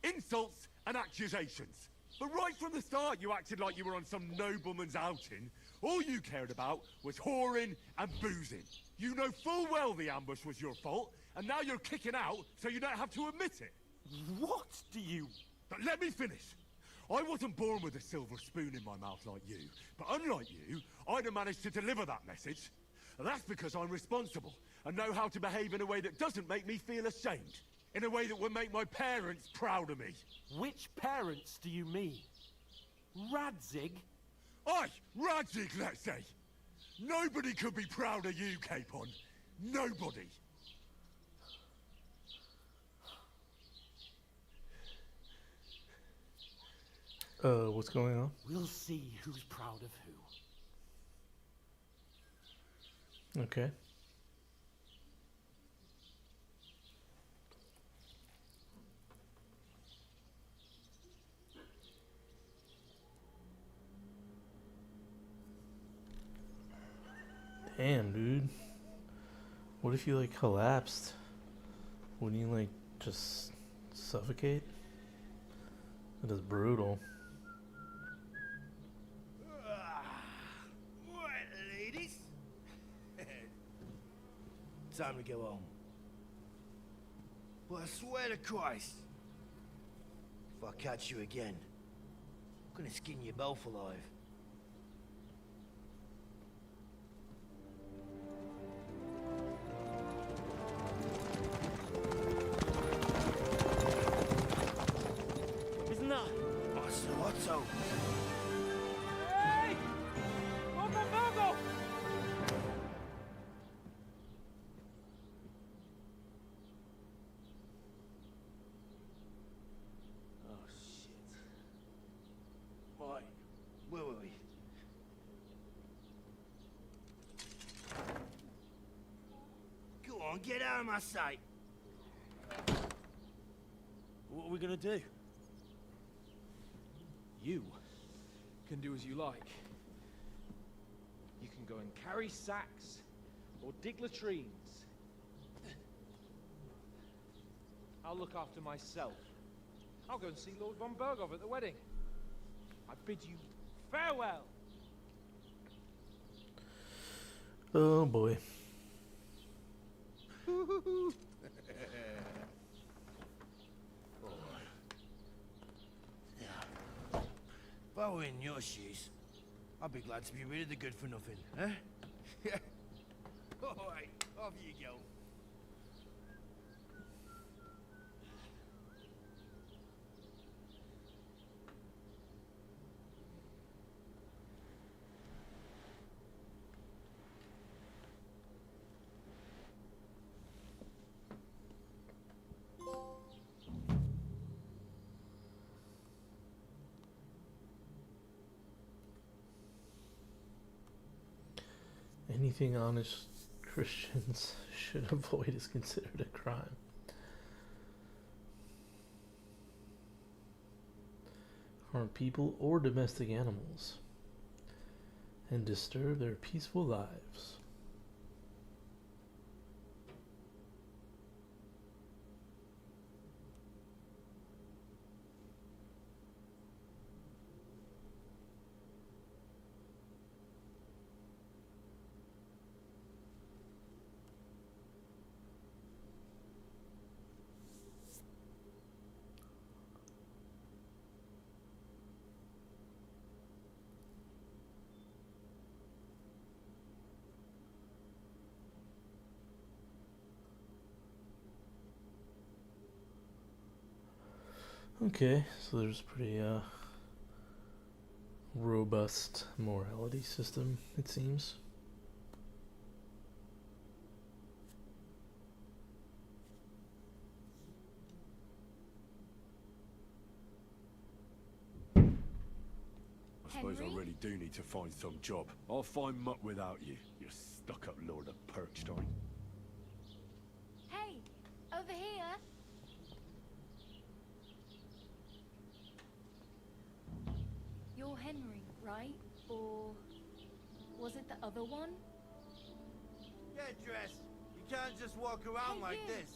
Insults and accusations. But right from the start you acted like you were on some nobleman's outing. All you cared about was whoring and boozing. You know full well the ambush was your fault, and now you're kicking out so you don't have to admit it. What do you... But let me finish. I wasn't born with a silver spoon in my mouth like you, but unlike you, I'd have managed to deliver that message. And that's because I'm responsible, and know how to behave in a way that doesn't make me feel ashamed. In a way that would make my parents proud of me. Which parents do you mean? Radzig? Aye, Radzig, let's say. Nobody could be proud of you, Capon. Nobody. What's going on? We'll see who's proud of who. Okay. Damn, dude. What if you, like, collapsed? Wouldn't you, like, just suffocate? That is brutal. Right, ladies. Time to go home. But I swear to Christ, if I catch you again, I'm gonna skin you both alive. Isn't that? Otto. Hey! Open Virgo! Oh shit. Right, where were we? Go on, get out of my sight. What are we gonna do? You can do as you like. You can go and carry sacks, or dig latrines. I'll look after myself. I'll go and see Lord von Berghoff at the wedding. I bid you farewell. Oh boy. If I were in your shoes, I'd be glad to be rid of the good for nothing, eh? Alright, off you go. Anything honest Christians should avoid is considered a crime. Harm people or domestic animals and disturb their peaceful lives. Okay, so there's a pretty robust morality system, it seems. I suppose I really do need to find some job. I'll find Mutt without you, you stuck-up Lord of Perkstein. Hey, over here. You're Henry, right? Or was it the other one? Get dressed. You can't just walk around Hey, like you. this.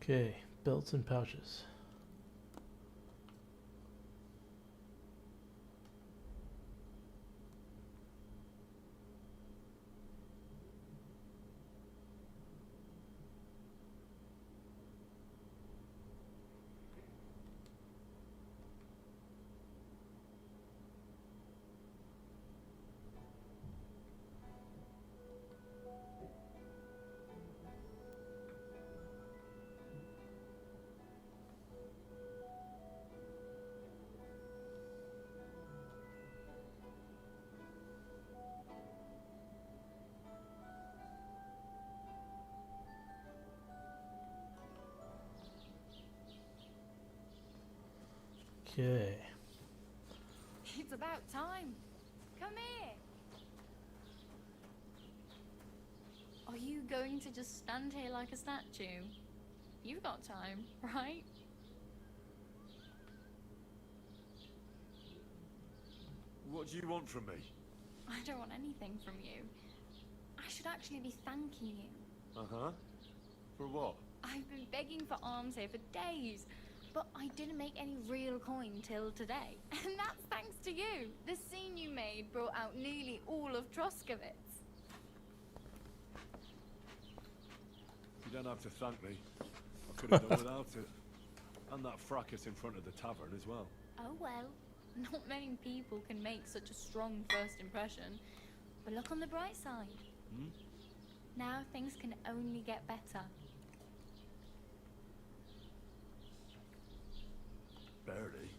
Okay, belts and pouches. Okay. It's about time. Come here. Are you going to just stand here like a statue? You've got time, right? What do you want from me? I don't want anything from you. I should actually be thanking you. Uh-huh. For what? I've been begging for alms here for days, but I didn't make any real coin till today. And that's thanks to you. The scene you made brought out nearly all of Troskowitz. You don't have to thank me. I could have done without it. And that fracas in front of the tavern as well. Oh well, not many people can make such a strong first impression. But look on the bright side. Hmm? Now things can only get better. Barely.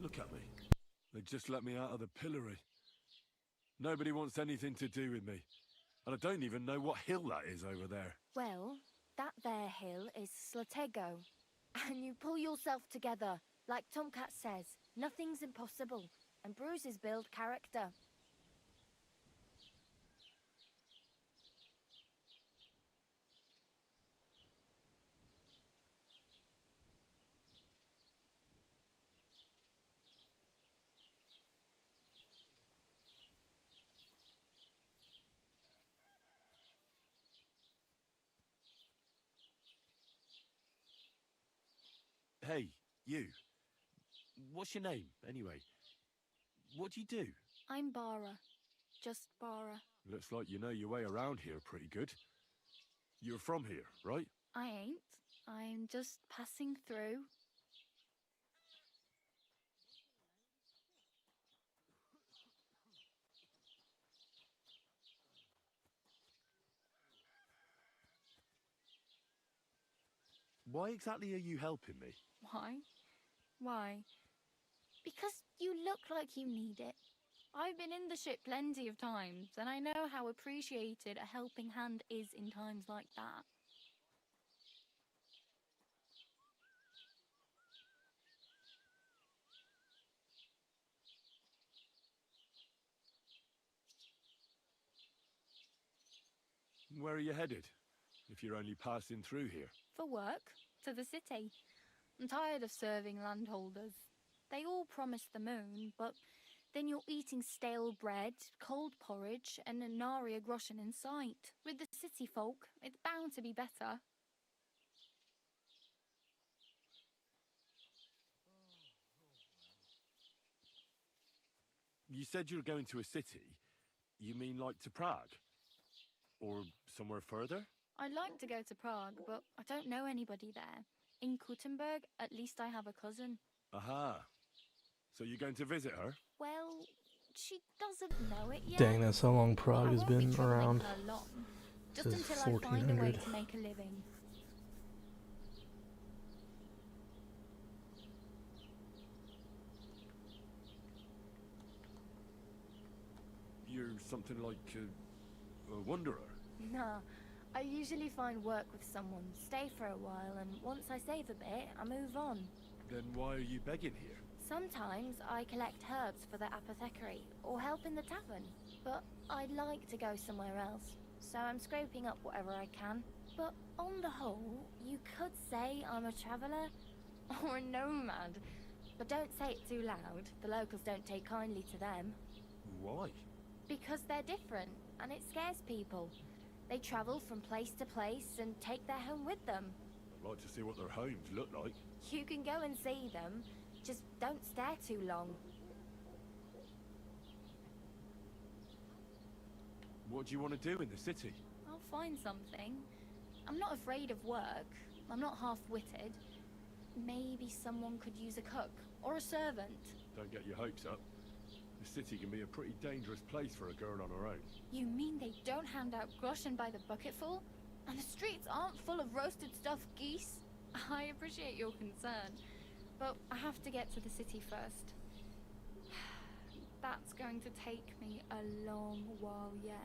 Look at me. They just let me out of the pillory. Nobody wants anything to do with me. And I don't even know what hill that is over there. Well, that there hill is Slatego. And you pull yourself together. Like Tomcat says, nothing's impossible. And bruises build character. Hey, you. What's your name, anyway? What do you do? I'm Bara. Just Bara. Looks like you know your way around here pretty good. You're from here, right? I ain't. I'm just passing through. Why exactly are you helping me? Why? Why? Because you look like you need it. I've been in the ship plenty of times, and I know how appreciated a helping hand is in times like that. Where are you headed? If you're only passing through here. For work, to the city. I'm tired of serving landholders. They all promise the moon, but then you're eating stale bread, cold porridge, and a nary a groschen in sight. With the city folk, it's bound to be better. You said you're going to a city. You mean like to Prague? Or somewhere further? I'd like to go to Prague, but I don't know anybody there. In Kuttenberg, at least I have a cousin. Aha. So you're going to visit her? Well, she doesn't know it yet. Dang, that's how long Prague I has won't be been troubling around. her long, just Since until I find a way 1400. to make a living. You're something like a wanderer? Nah, I usually find work with someone, stay for a while, and once I save a bit, I move on. Then why are you begging here? Sometimes I collect herbs for the apothecary, or help in the tavern, but I'd like to go somewhere else, so I'm scraping up whatever I can. But on the whole, you could say I'm a traveller, or a nomad. But don't say it too loud, the locals don't take kindly to them. Why? Because they're different, and it scares people. They travel from place to place and take their home with them. I'd like to see what their homes look like. You can go and see them, just don't stare too long. What do you want to do in the city? I'll find something. I'm not afraid of work. I'm not half-witted. Maybe someone could use a cook, or a servant. Don't get your hopes up. The city can be a pretty dangerous place for a girl on her own. You mean they don't hand out groschen by the bucketful? And the streets aren't full of roasted stuffed geese? I appreciate your concern, but I have to get to the city first. That's going to take me a long while yet.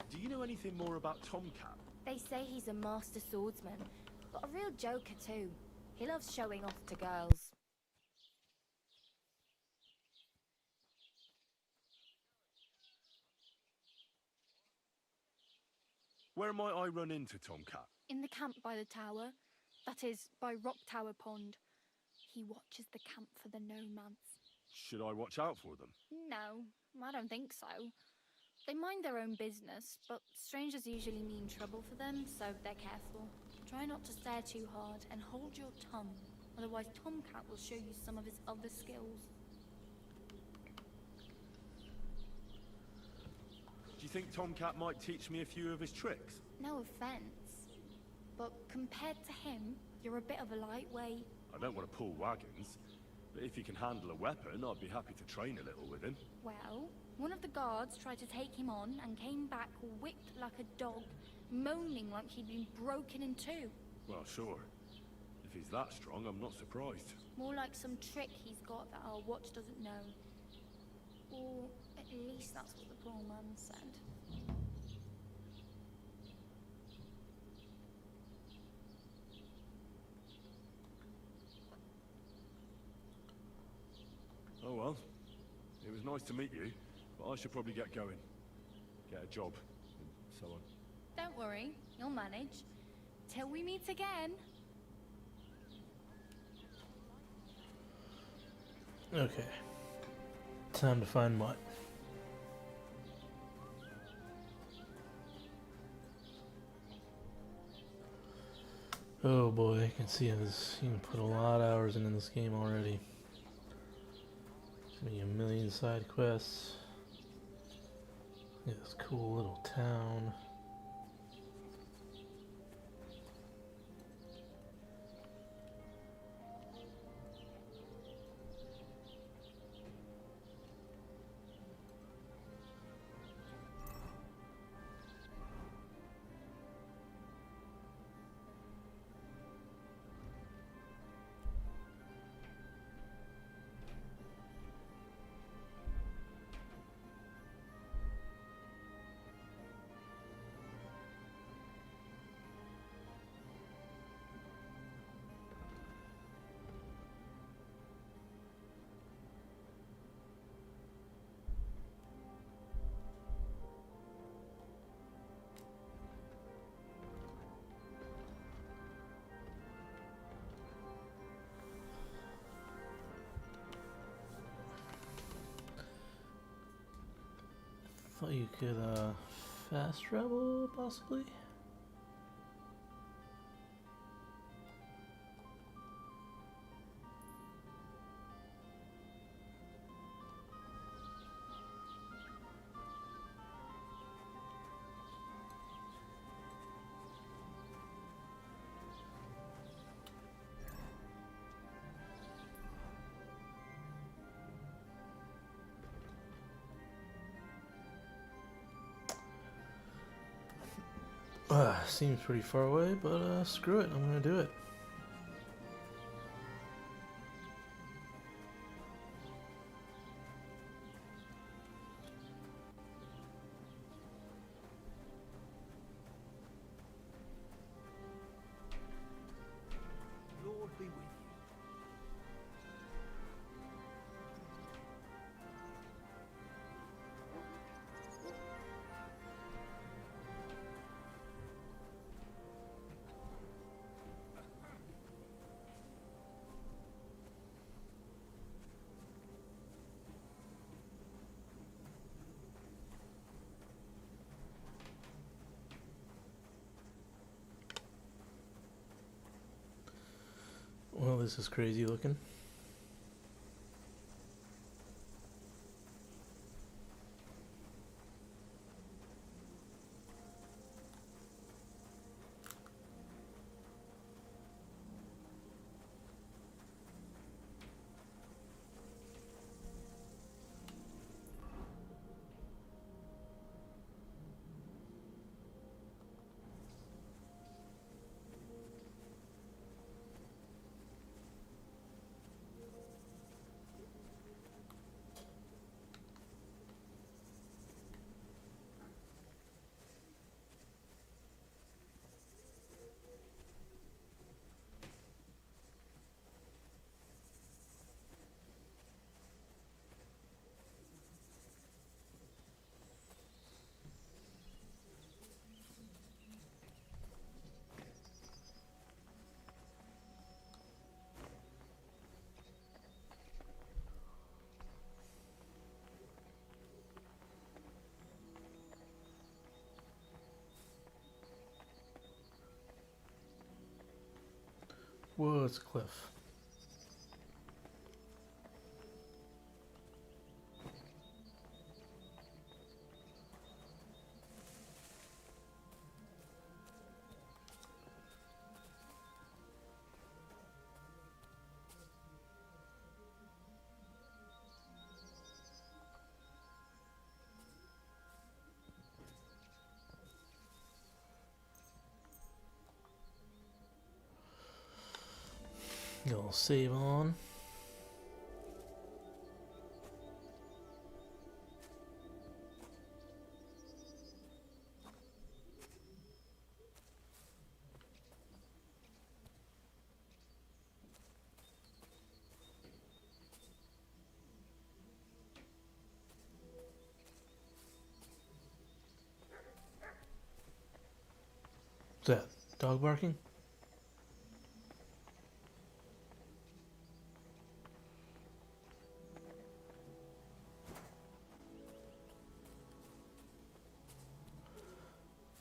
Do you know anything more about Tomcat? They say he's a master swordsman, but a real joker too. He loves showing off to girls. Where might I run into Tomcat? In the camp by the tower. That is, by Rock Tower Pond. He watches the camp for the nomads. Should I watch out for them? No, I don't think so. They mind their own business, but strangers usually mean trouble for them, so they're careful. Try not to stare too hard and hold your tongue, otherwise Tomcat will show you some of his other skills. Do you think Tomcat might teach me a few of his tricks? No offense, but compared to him, you're a bit of a lightweight. I don't want to pull wagons, but if he can handle a weapon, I'd be happy to train a little with him. Well, one of the guards tried to take him on and came back whipped like a dog, moaning like he'd been broken in two. Well, sure. If he's that strong, I'm not surprised. More like some trick he's got that our watch doesn't know. Or at least that's what the poor man said. Oh well. It was nice to meet you, but I should probably get going. Get a job, and so on. Don't worry, you'll manage. Till we meet again. Okay. Time to find Mutt. Oh boy, I can see he can put a lot of hours into this game already. There's gonna be a million side quests. Look at this cool little town. Thought you could fast travel, possibly? Seems pretty far away, but screw it, I'm gonna do it. Lord be with you. Well, this is crazy looking. Whoa, it's a cliff. Little save on. Is that dog barking?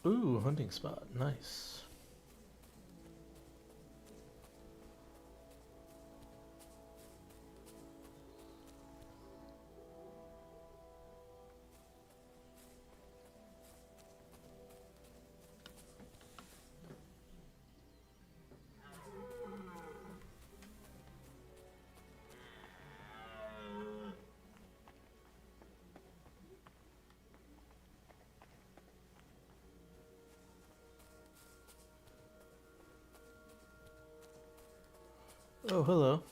Ooh, hunting spot. Nice. Oh, hello.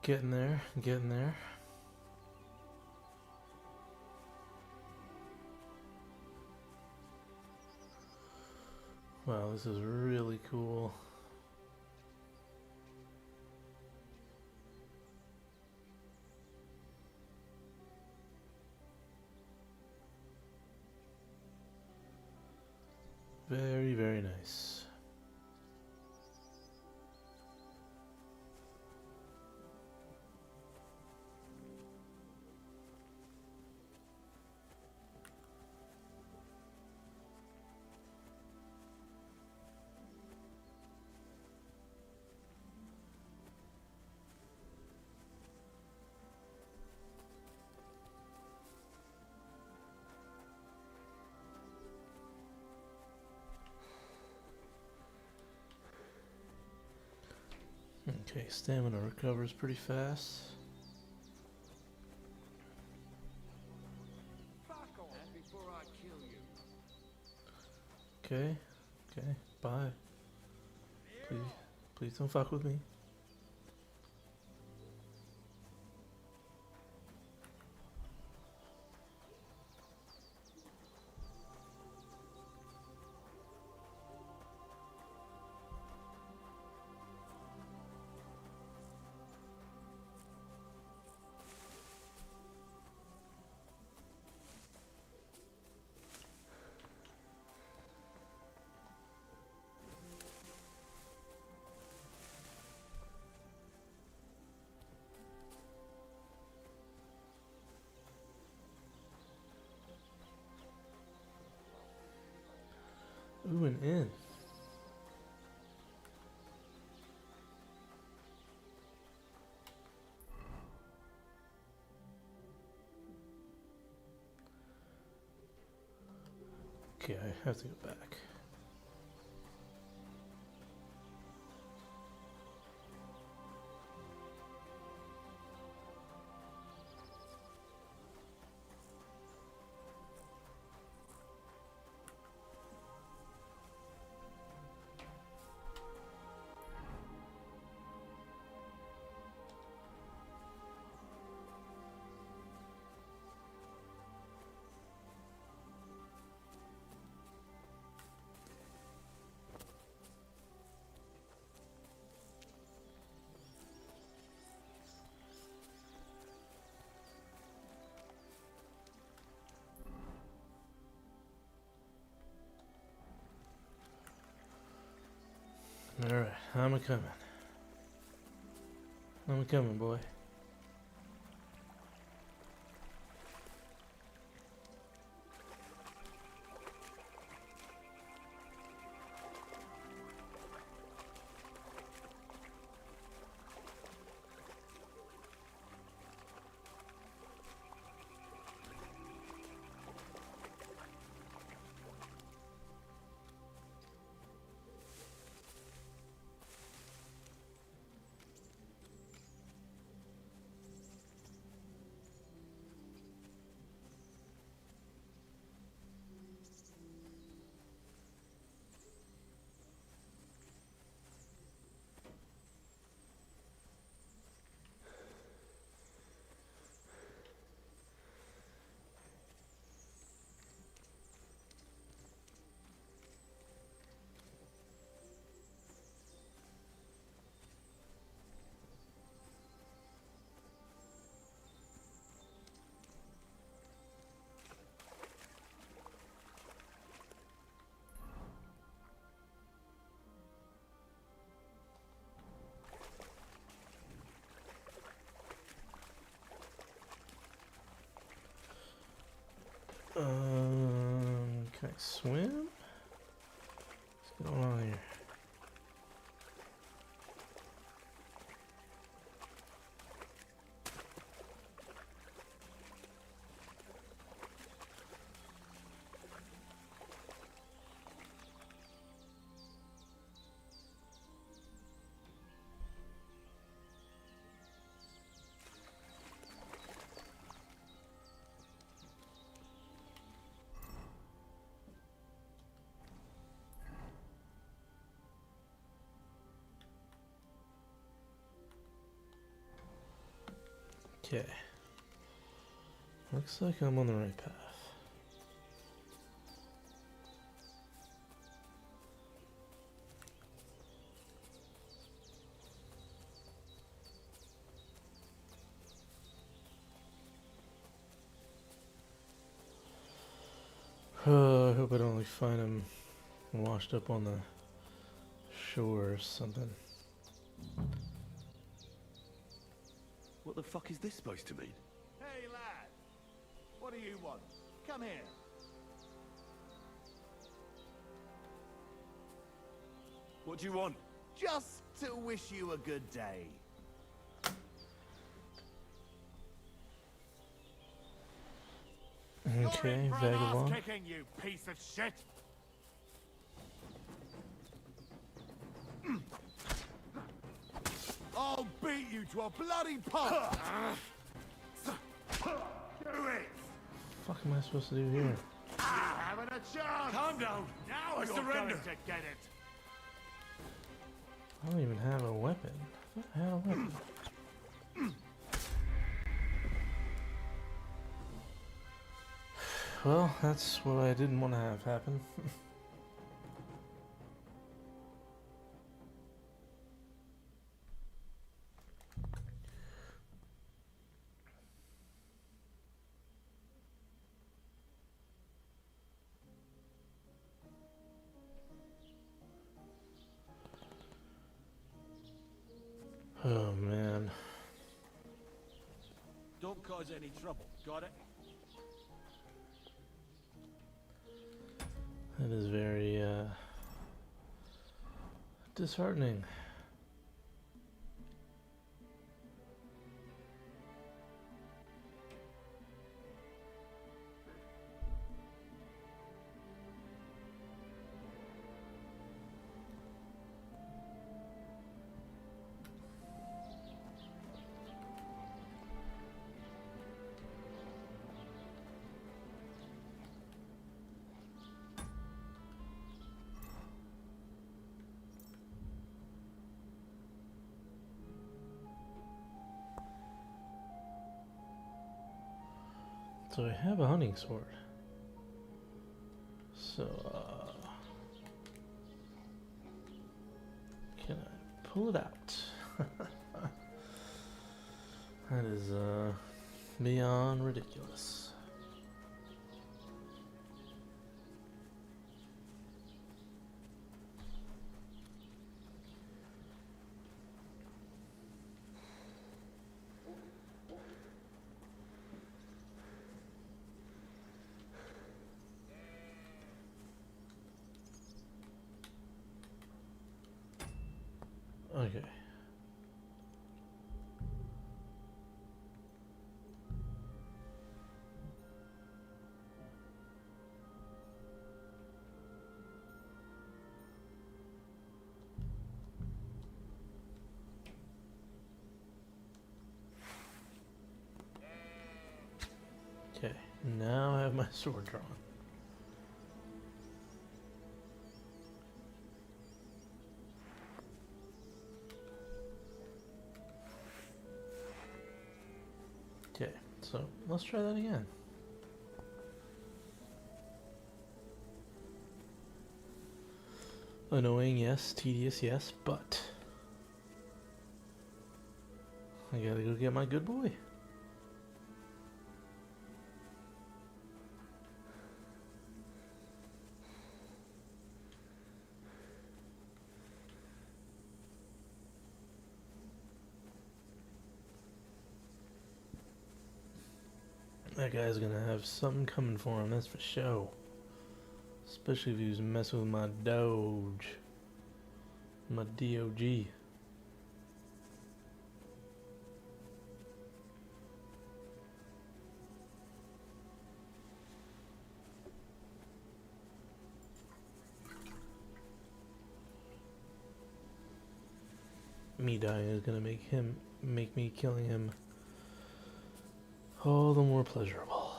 Getting there, getting there. Wow, this is really cool. Very, very nice. Okay, stamina recovers pretty fast. Okay, okay, bye. Please don't fuck with me. Ooh, an inn. Okay, I have to go back. Alright, I'm a coming. I'm a coming, boy. Can I swim? What's going on here? Okay. Looks like I'm on the right path. I hope I don't like find him washed up on the shore or something. What the fuck is this supposed to mean? Hey, lad! What do you want? Come here. What do you want? Just to wish you a good day. Okay, vagabond. Kicking, you piece of shit! to a bloody pulp! Do it! What am I supposed to do here? Having a chance! Calm down! Now I surrender! To get it! I don't even have a weapon. I thought I had a weapon. Well, that's what I didn't want to have happen. Oh man. Don't cause any trouble, got it? That is very disheartening. So I have a hunting sword. So, can I pull it out? That is, beyond ridiculous. Okay. Okay, now I have my sword drawn. Okay, so let's try that again. Annoying, yes. Tedious, yes. But I gotta go get my good boy. That guy's gonna have something coming for him, that's for sure. Especially if he was messing with my Doge. My DOG. Me dying is gonna make me killing him all the more pleasurable.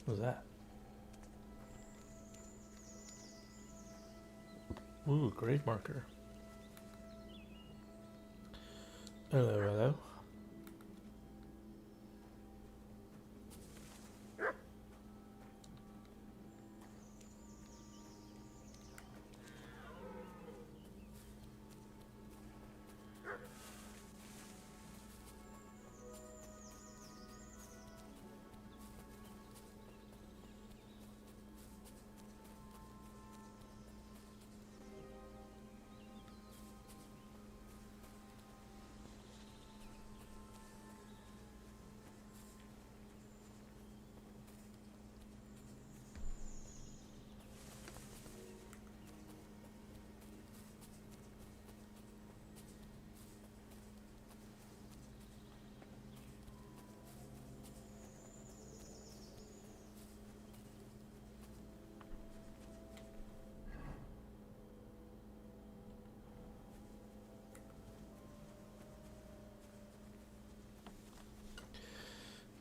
What was that? Ooh, grave marker. Hello, hello.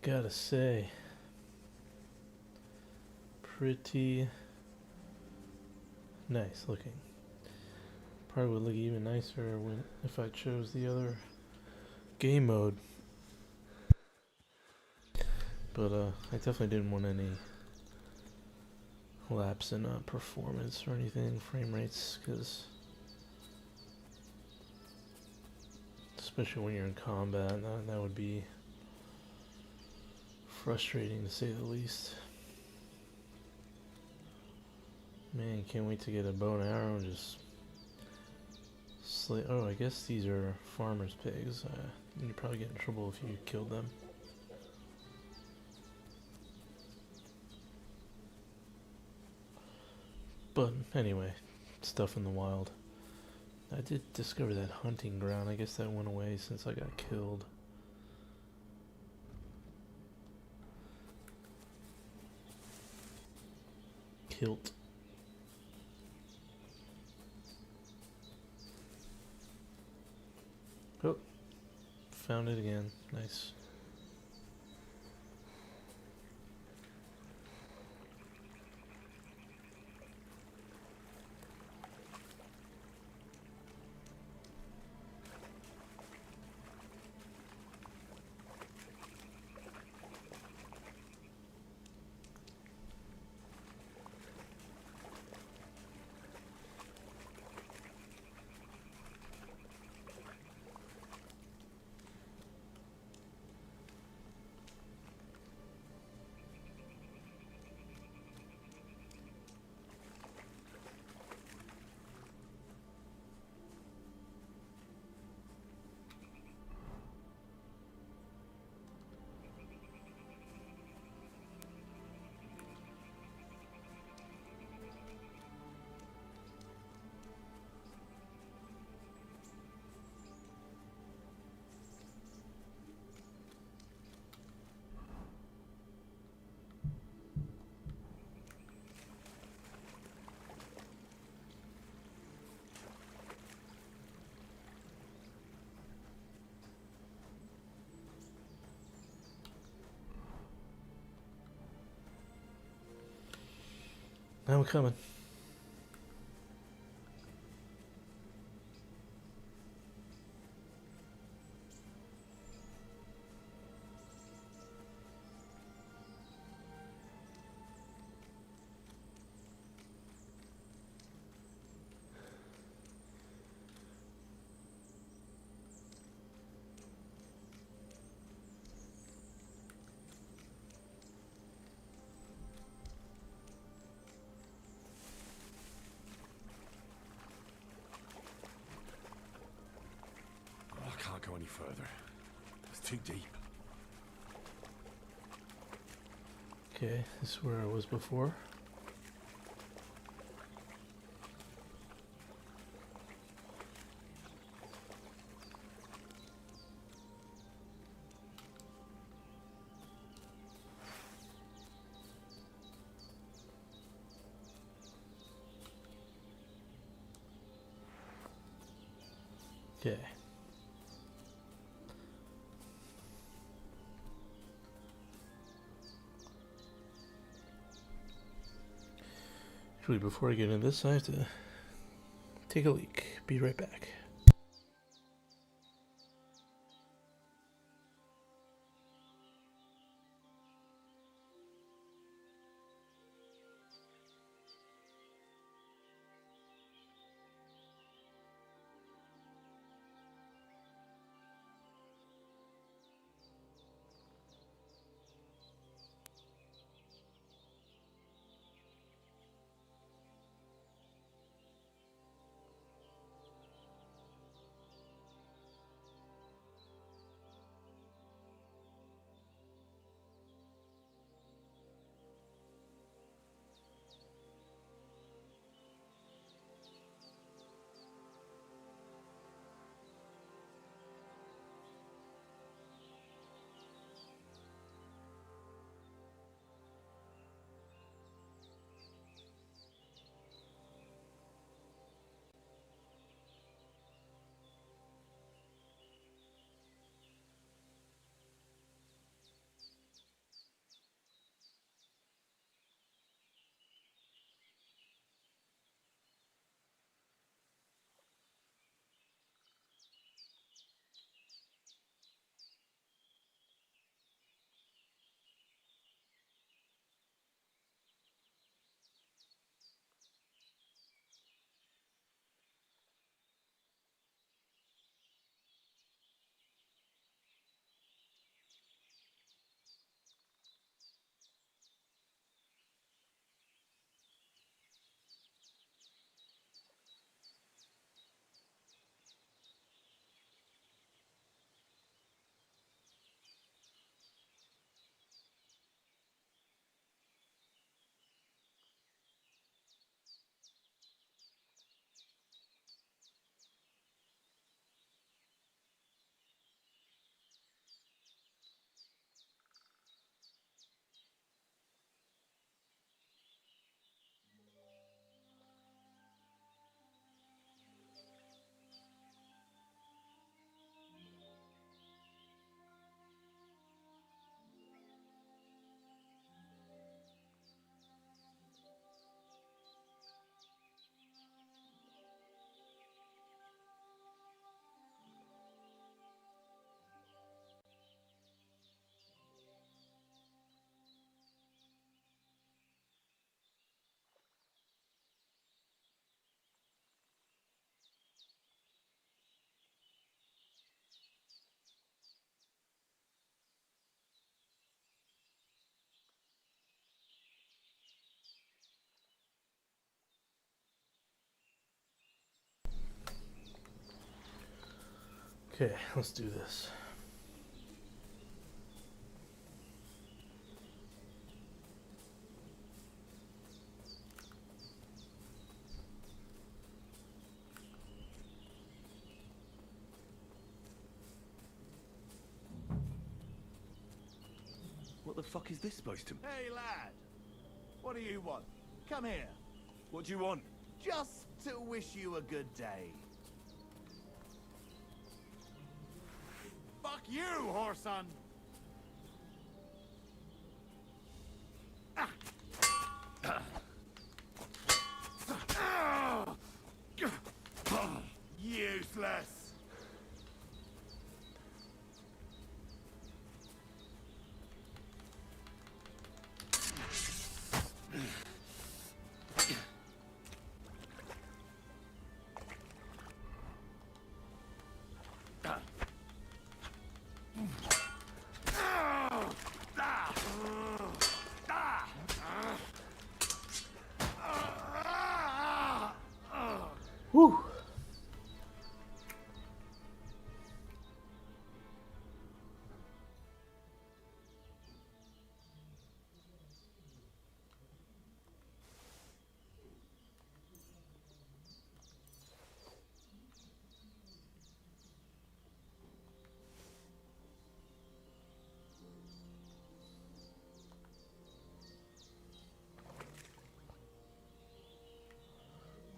Gotta say, pretty nice looking. Probably would look even nicer if I chose the other game mode. But I definitely didn't want any lapse in performance or anything, frame rates, because especially when you're in combat, that would be frustrating to say the least. Man, can't wait to get a bow and arrow and just slay. Oh, I guess these are farmers' pigs. You'd probably get in trouble if you killed them. But anyway, stuff in the wild. I did discover that hunting ground. I guess that went away since I got killed. Kilt. Oh, found it again. Nice. I'm coming. I can't go any further. It's too deep. Okay, this is where I was before. Okay. Actually, before I get into this, I have to take a leak. Be right back. Okay, let's do this. What the fuck is this supposed to... Hey, lad. What do you want? Come here. What do you want? Just to wish you a good day. Fuck you, whoreson! Useless! Whew.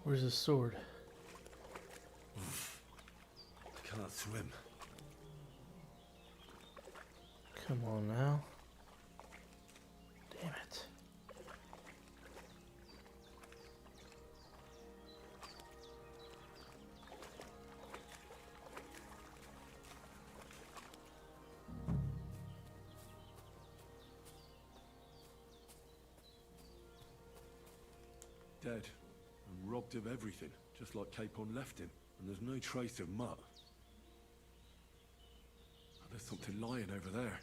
Where's his sword? I can't swim. Come on now. Damn it. Dead. And robbed of everything, just like Capon left him. And there's no trace of Mutt. Oh, there's something lying over there.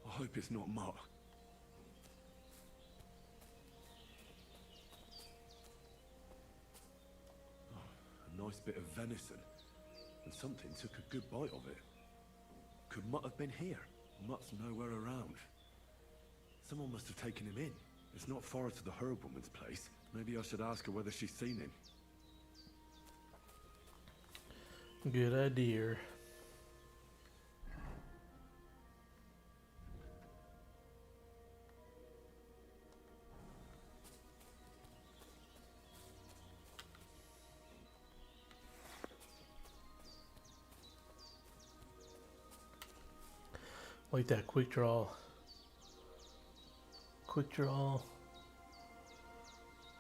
I hope it's not Mutt. Oh, a nice bit of venison. And something took a good bite of it. Could Mutt have been here? Mutt's nowhere around. Someone must have taken him in. It's not far to the herb woman's place. Maybe I should ask her whether she's seen him. Good idea. Like that quick draw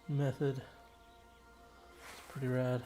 method. It's pretty rad.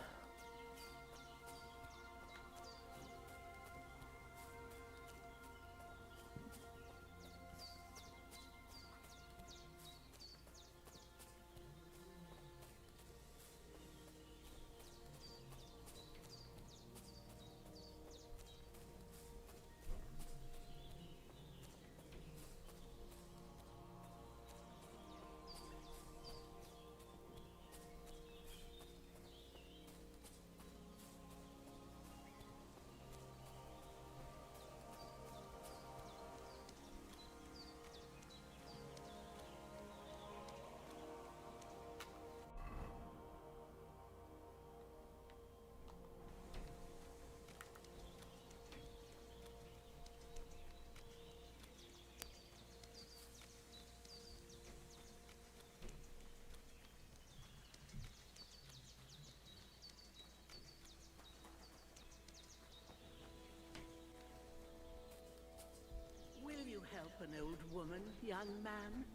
Help an old woman, young man?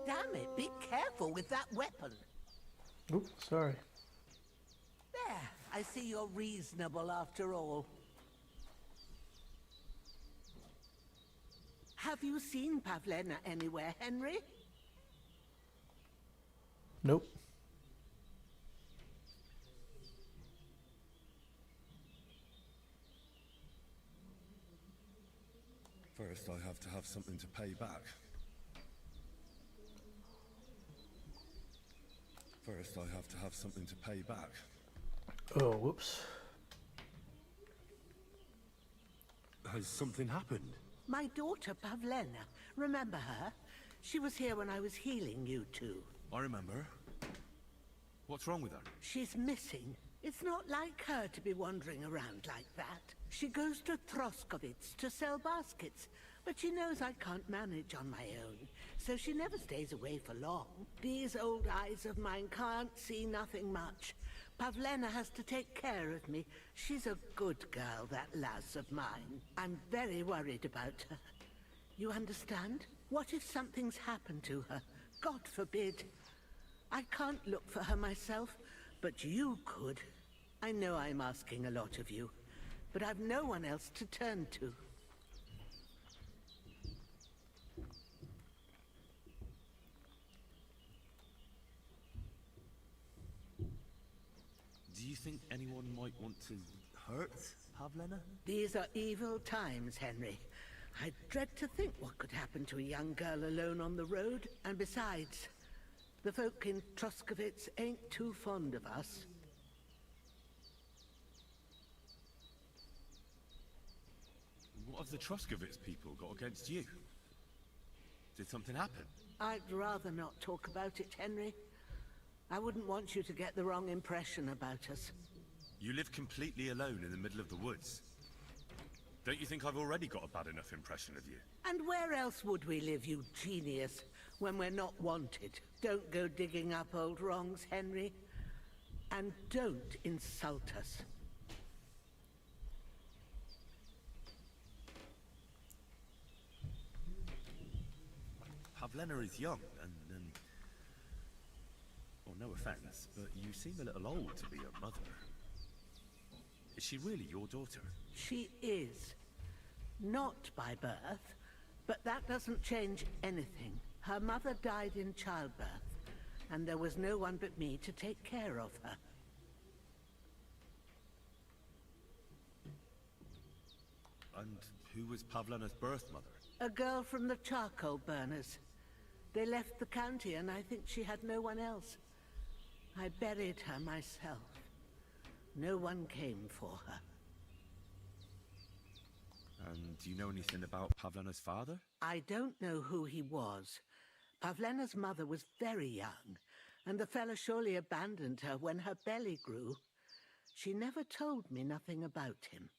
Damn it, be careful with that weapon. Oops, sorry. There, I see you're reasonable after all. Have you seen Pavena anywhere, Henry? Nope. First, I have to have something to pay back. Oh, whoops. Has something happened? My daughter, Pavena. Remember her? She was here when I was healing you two. I remember. What's wrong with her? She's missing. It's not like her to be wandering around like that. She goes to Troskovitz to sell baskets, but she knows I can't manage on my own, so she never stays away for long. These old eyes of mine can't see nothing much. Pavena has to take care of me. She's a good girl, that lass of mine. I'm very worried about her. You understand? What if something's happened to her? God forbid. I can't look for her myself, but you could. I know I'm asking a lot of you, but I've no one else to turn to. Do you think anyone might want to hurt Pavena? These are evil times, Henry. I dread to think what could happen to a young girl alone on the road. And besides, the folk in Troskovitz ain't too fond of us. What have the Troskovitz people got against you? Did something happen? I'd rather not talk about it, Henry. I wouldn't want you to get the wrong impression about us. You live completely alone in the middle of the woods. Don't you think I've already got a bad enough impression of you? And where else would we live, you genius, when we're not wanted? Don't go digging up old wrongs, Henry. And don't insult us. Pavena is young, and well, no offense, but you seem a little old to be a mother. Is she really your daughter? She is. Not by birth, but that doesn't change anything. Her mother died in childbirth, and there was no one but me to take care of her. And who was Pavlena's birth mother? A girl from the charcoal burners. They left the county, and I think she had no one else. I buried her myself. No one came for her. And do you know anything about Pavlena's father? I don't know who he was. Pavlena's mother was very young, and the fella surely abandoned her when her belly grew. She never told me nothing about him.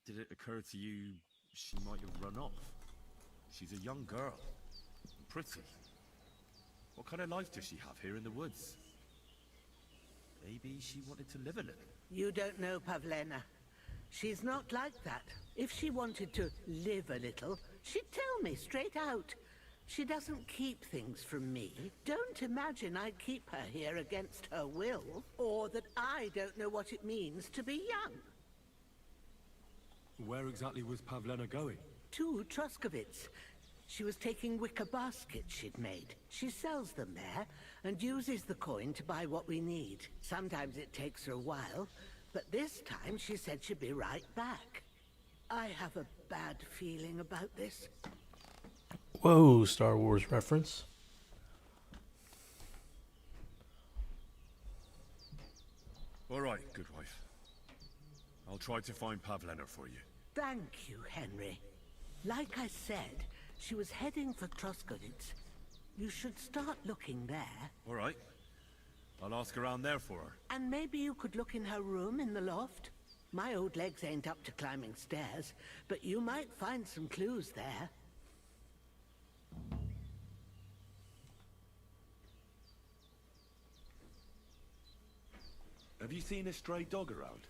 Did it occur to you she might have run off? She's a young girl. Pretty. What kind of life does she have here in the woods? Maybe she wanted to live a little. You don't know Pavena. She's not like that. If she wanted to live a little, she'd tell me straight out. She doesn't keep things from me. Don't imagine I keep her here against her will, or that I don't know what it means to be young. Where exactly was Pavena going? To Troskovitz. She was taking wicker baskets she'd made. She sells them there, and uses the coin to buy what we need. Sometimes it takes her a while, but this time she said she'd be right back. I have a bad feeling about this. Whoa, Star Wars reference. All right, good wife. I'll try to find Pavena for you. Thank you, Henry. Like I said, she was heading for Troskovitz. You should start looking there. All right. I'll ask around there for her. And maybe you could look in her room in the loft. My old legs ain't up to climbing stairs, but you might find some clues there. Have you seen a stray dog around?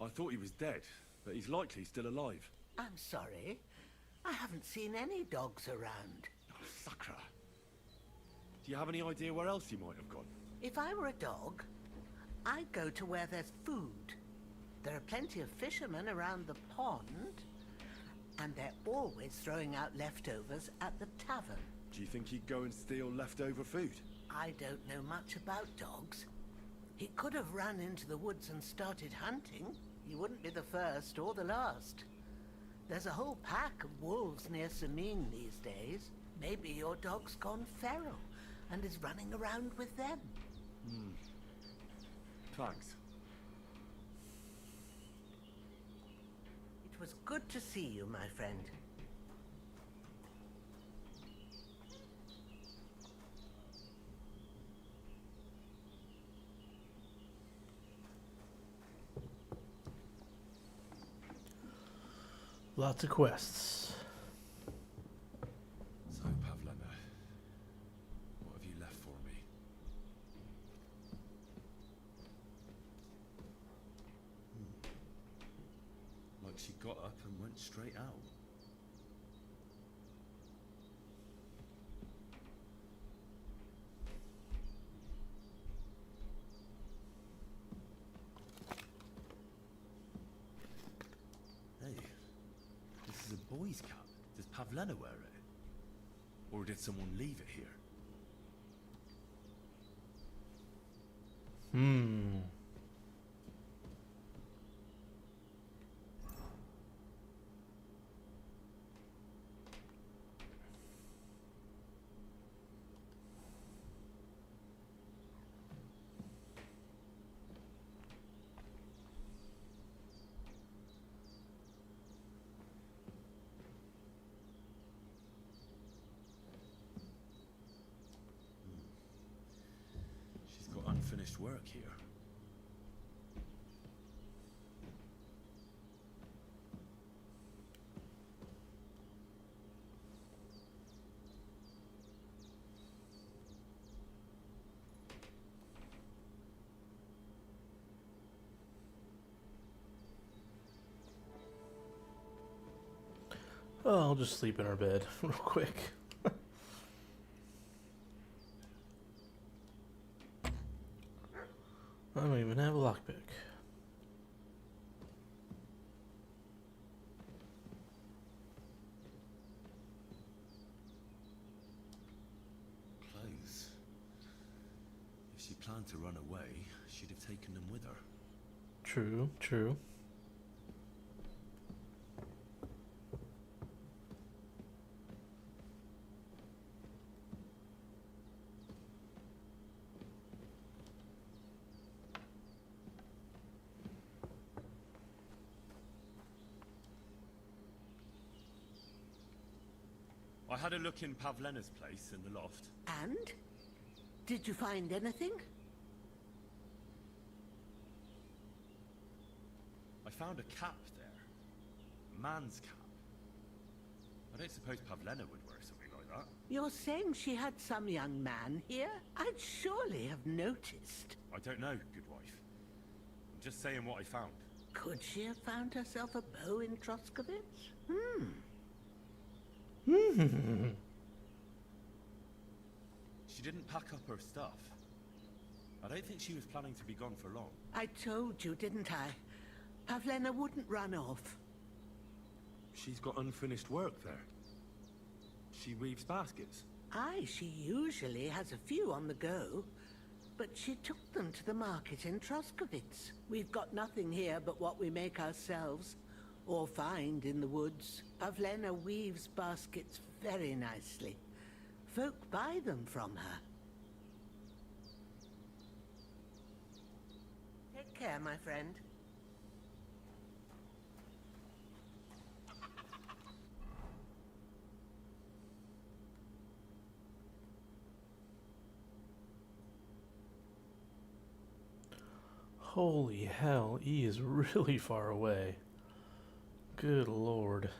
I thought he was dead, but he's likely still alive. I'm sorry. I haven't seen any dogs around. Oh, Sakra. Do you have any idea where else he might have gone? If I were a dog, I'd go to where there's food. There are plenty of fishermen around the pond, and they're always throwing out leftovers at the tavern. Do you think he'd go and steal leftover food? I don't know much about dogs. He could have run into the woods and started hunting. He wouldn't be the first or the last. There's a whole pack of wolves near Sameen these days. Maybe your dog's gone feral and is running around with them. Thanks. It was good to see you, my friend. Lots of quests. So, Pavena, what have you left for me? Like she got up and went straight out. Boy's cap. Does Pavena wear it? Or did someone leave it here? Unfinished work here. Oh, I'll just sleep in our bed real quick. I don't even have a lockpick. Clothes. If she planned to run away, she'd have taken them with her. True, true. I had a look in Pavlena's place in the loft. And? Did you find anything? I found a cap there. A man's cap. I don't suppose Pavena would wear something like that. You're saying she had some young man here? I'd surely have noticed. I don't know, good wife. I'm just saying what I found. Could she have found herself a beau in Troskovitz? She didn't pack up her stuff. I don't think she was planning to be gone for long. I told you, didn't I? Pavena wouldn't run off. She's got unfinished work there. She weaves baskets. Aye, she usually has a few on the go. But she took them to the market in Troskovitz. We've got nothing here but what we make ourselves, or find in the woods. Pavlena weaves baskets very nicely. Folk buy them from her. Take care, my friend. Holy hell, E is really far away. Good lord.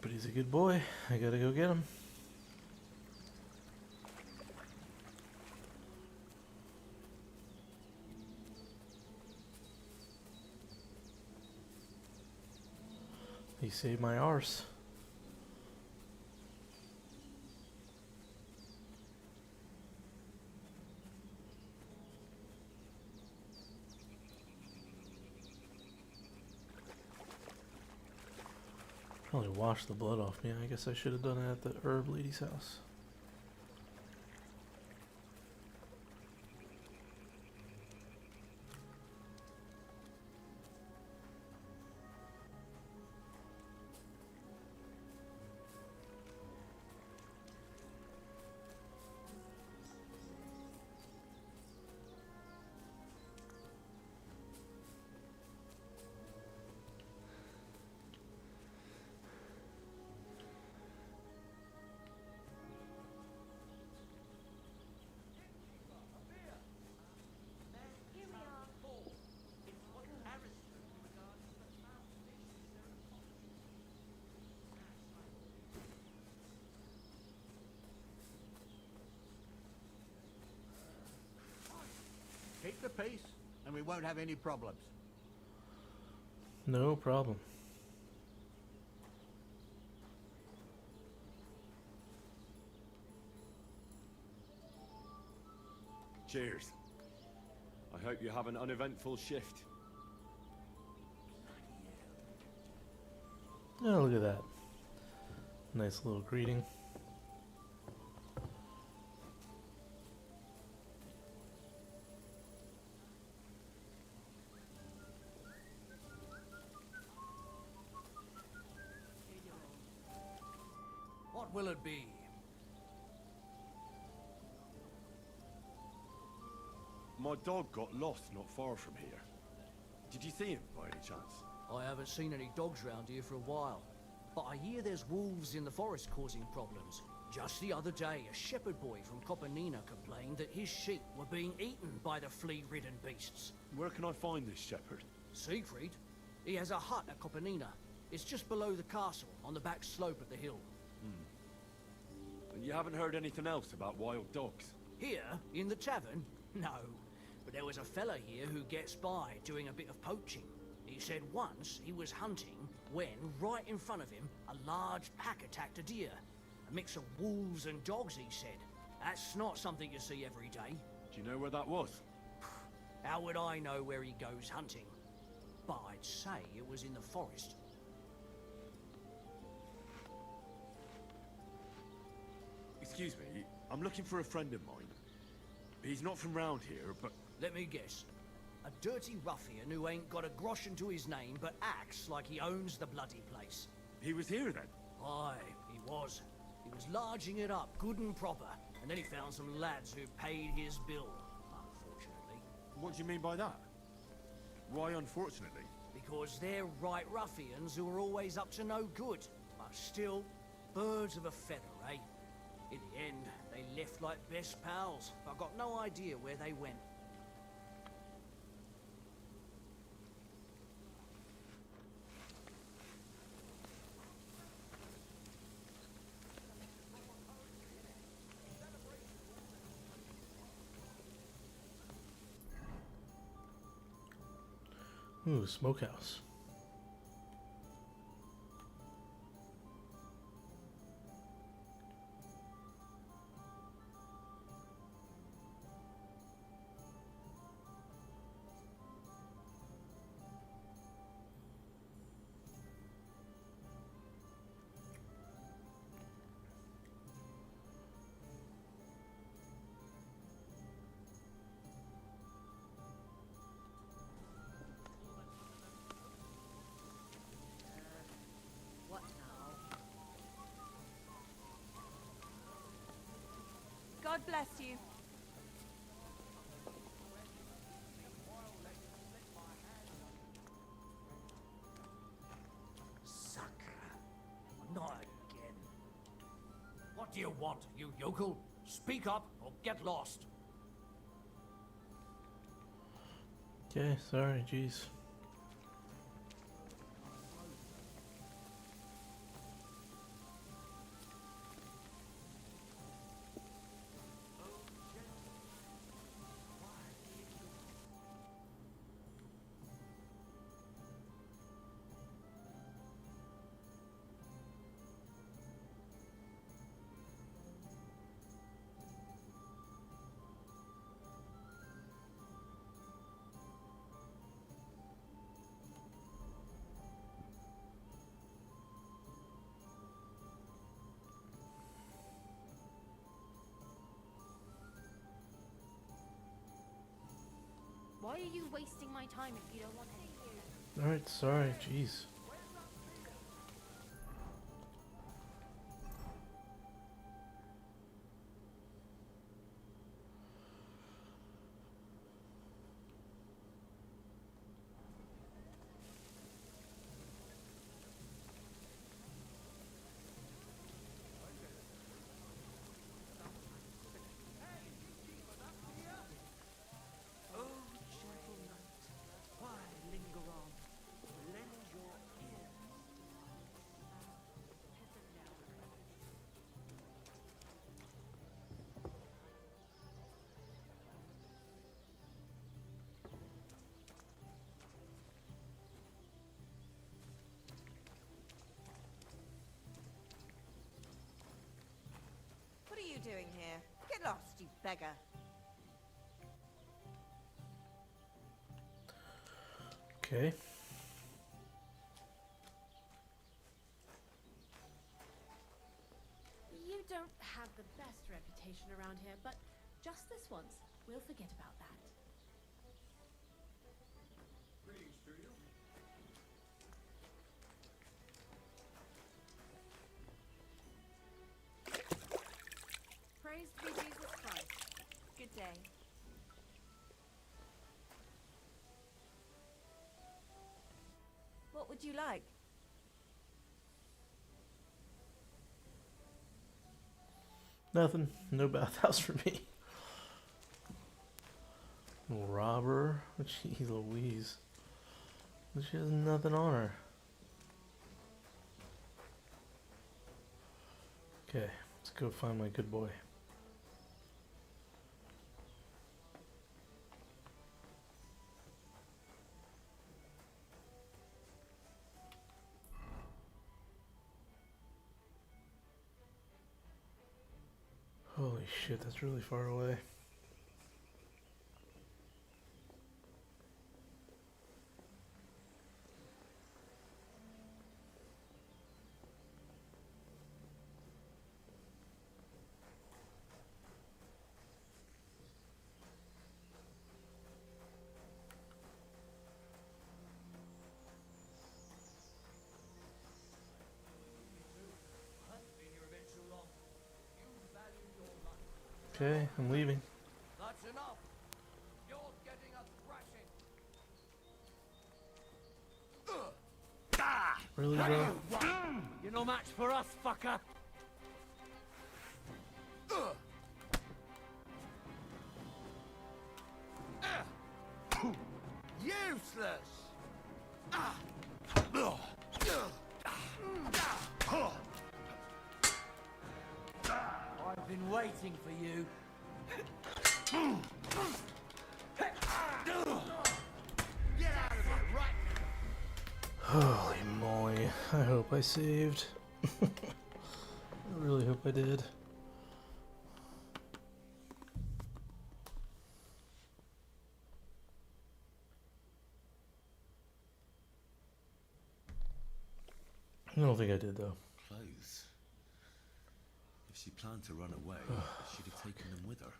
But he's a good boy. I gotta go get him. He saved my arse. Probably washed the blood off me. I guess I should have done it at the herb lady's house. Keep the peace, and we won't have any problems. No problem. Cheers. I hope you have an uneventful shift. Oh, look at that. Nice little greeting. What will it be? My dog got lost not far from here. Did you see him by any chance? I haven't seen any dogs round here for a while, but I hear there's wolves in the forest causing problems. Just the other day, a shepherd boy from Kopanina complained that his sheep were being eaten by the flea-ridden beasts. Where can I find this shepherd? Siegfried? He has a hut at Kopanina. It's just below the castle, on the back slope of the hill. And you haven't heard anything else about wild dogs? Here, in the tavern? No. But there was a fella here who gets by doing a bit of poaching. He said once he was hunting when, right in front of him, a large pack attacked a deer. A mix of wolves and dogs, he said. That's not something you see every day. Do you know where that was? How would I know where he goes hunting? But I'd say it was in the forest. Excuse me, I'm looking for a friend of mine. He's not from round here, but... Let me guess. A dirty ruffian who ain't got a groschen to his name, but acts like he owns the bloody place. He was here then? Aye, he was. He was larging it up, good and proper. And then he found some lads who paid his bill, unfortunately. What do you mean by that? Why unfortunately? Because they're right ruffians who are always up to no good. But still, birds of a feather, eh? In the end, they left like best pals. I've got no idea where they went. Ooh, smokehouse. What now? God bless you. Sucker. Not again. What do you want, you yokel? Speak up or get lost. Okay, sorry, jeez. Why are you wasting my time if you don't want any? Alright, sorry, jeez. What are you doing here? Get lost, you beggar. Okay. You don't have the best reputation around here, but just this once, we'll forget about that. Greetings to you. Praise be Jesus Christ. Good day. What would you like? Nothing. No bathhouse for me. Robber? Jeez Louise. She has nothing on her. Okay, let's go find my good boy. Holy shit, that's really far away. Been your event too long. You value your life. Okay, I'm leaving. That's enough. You're getting a thrashing. Really, bro? You're no match for us, fucker. Useless. I've been waiting for you. Get out of here, right? Holy moly. I hope I saved. I really hope I did. I don't think I did, though. Clothes. If she planned to run away, she'd have taken them with her.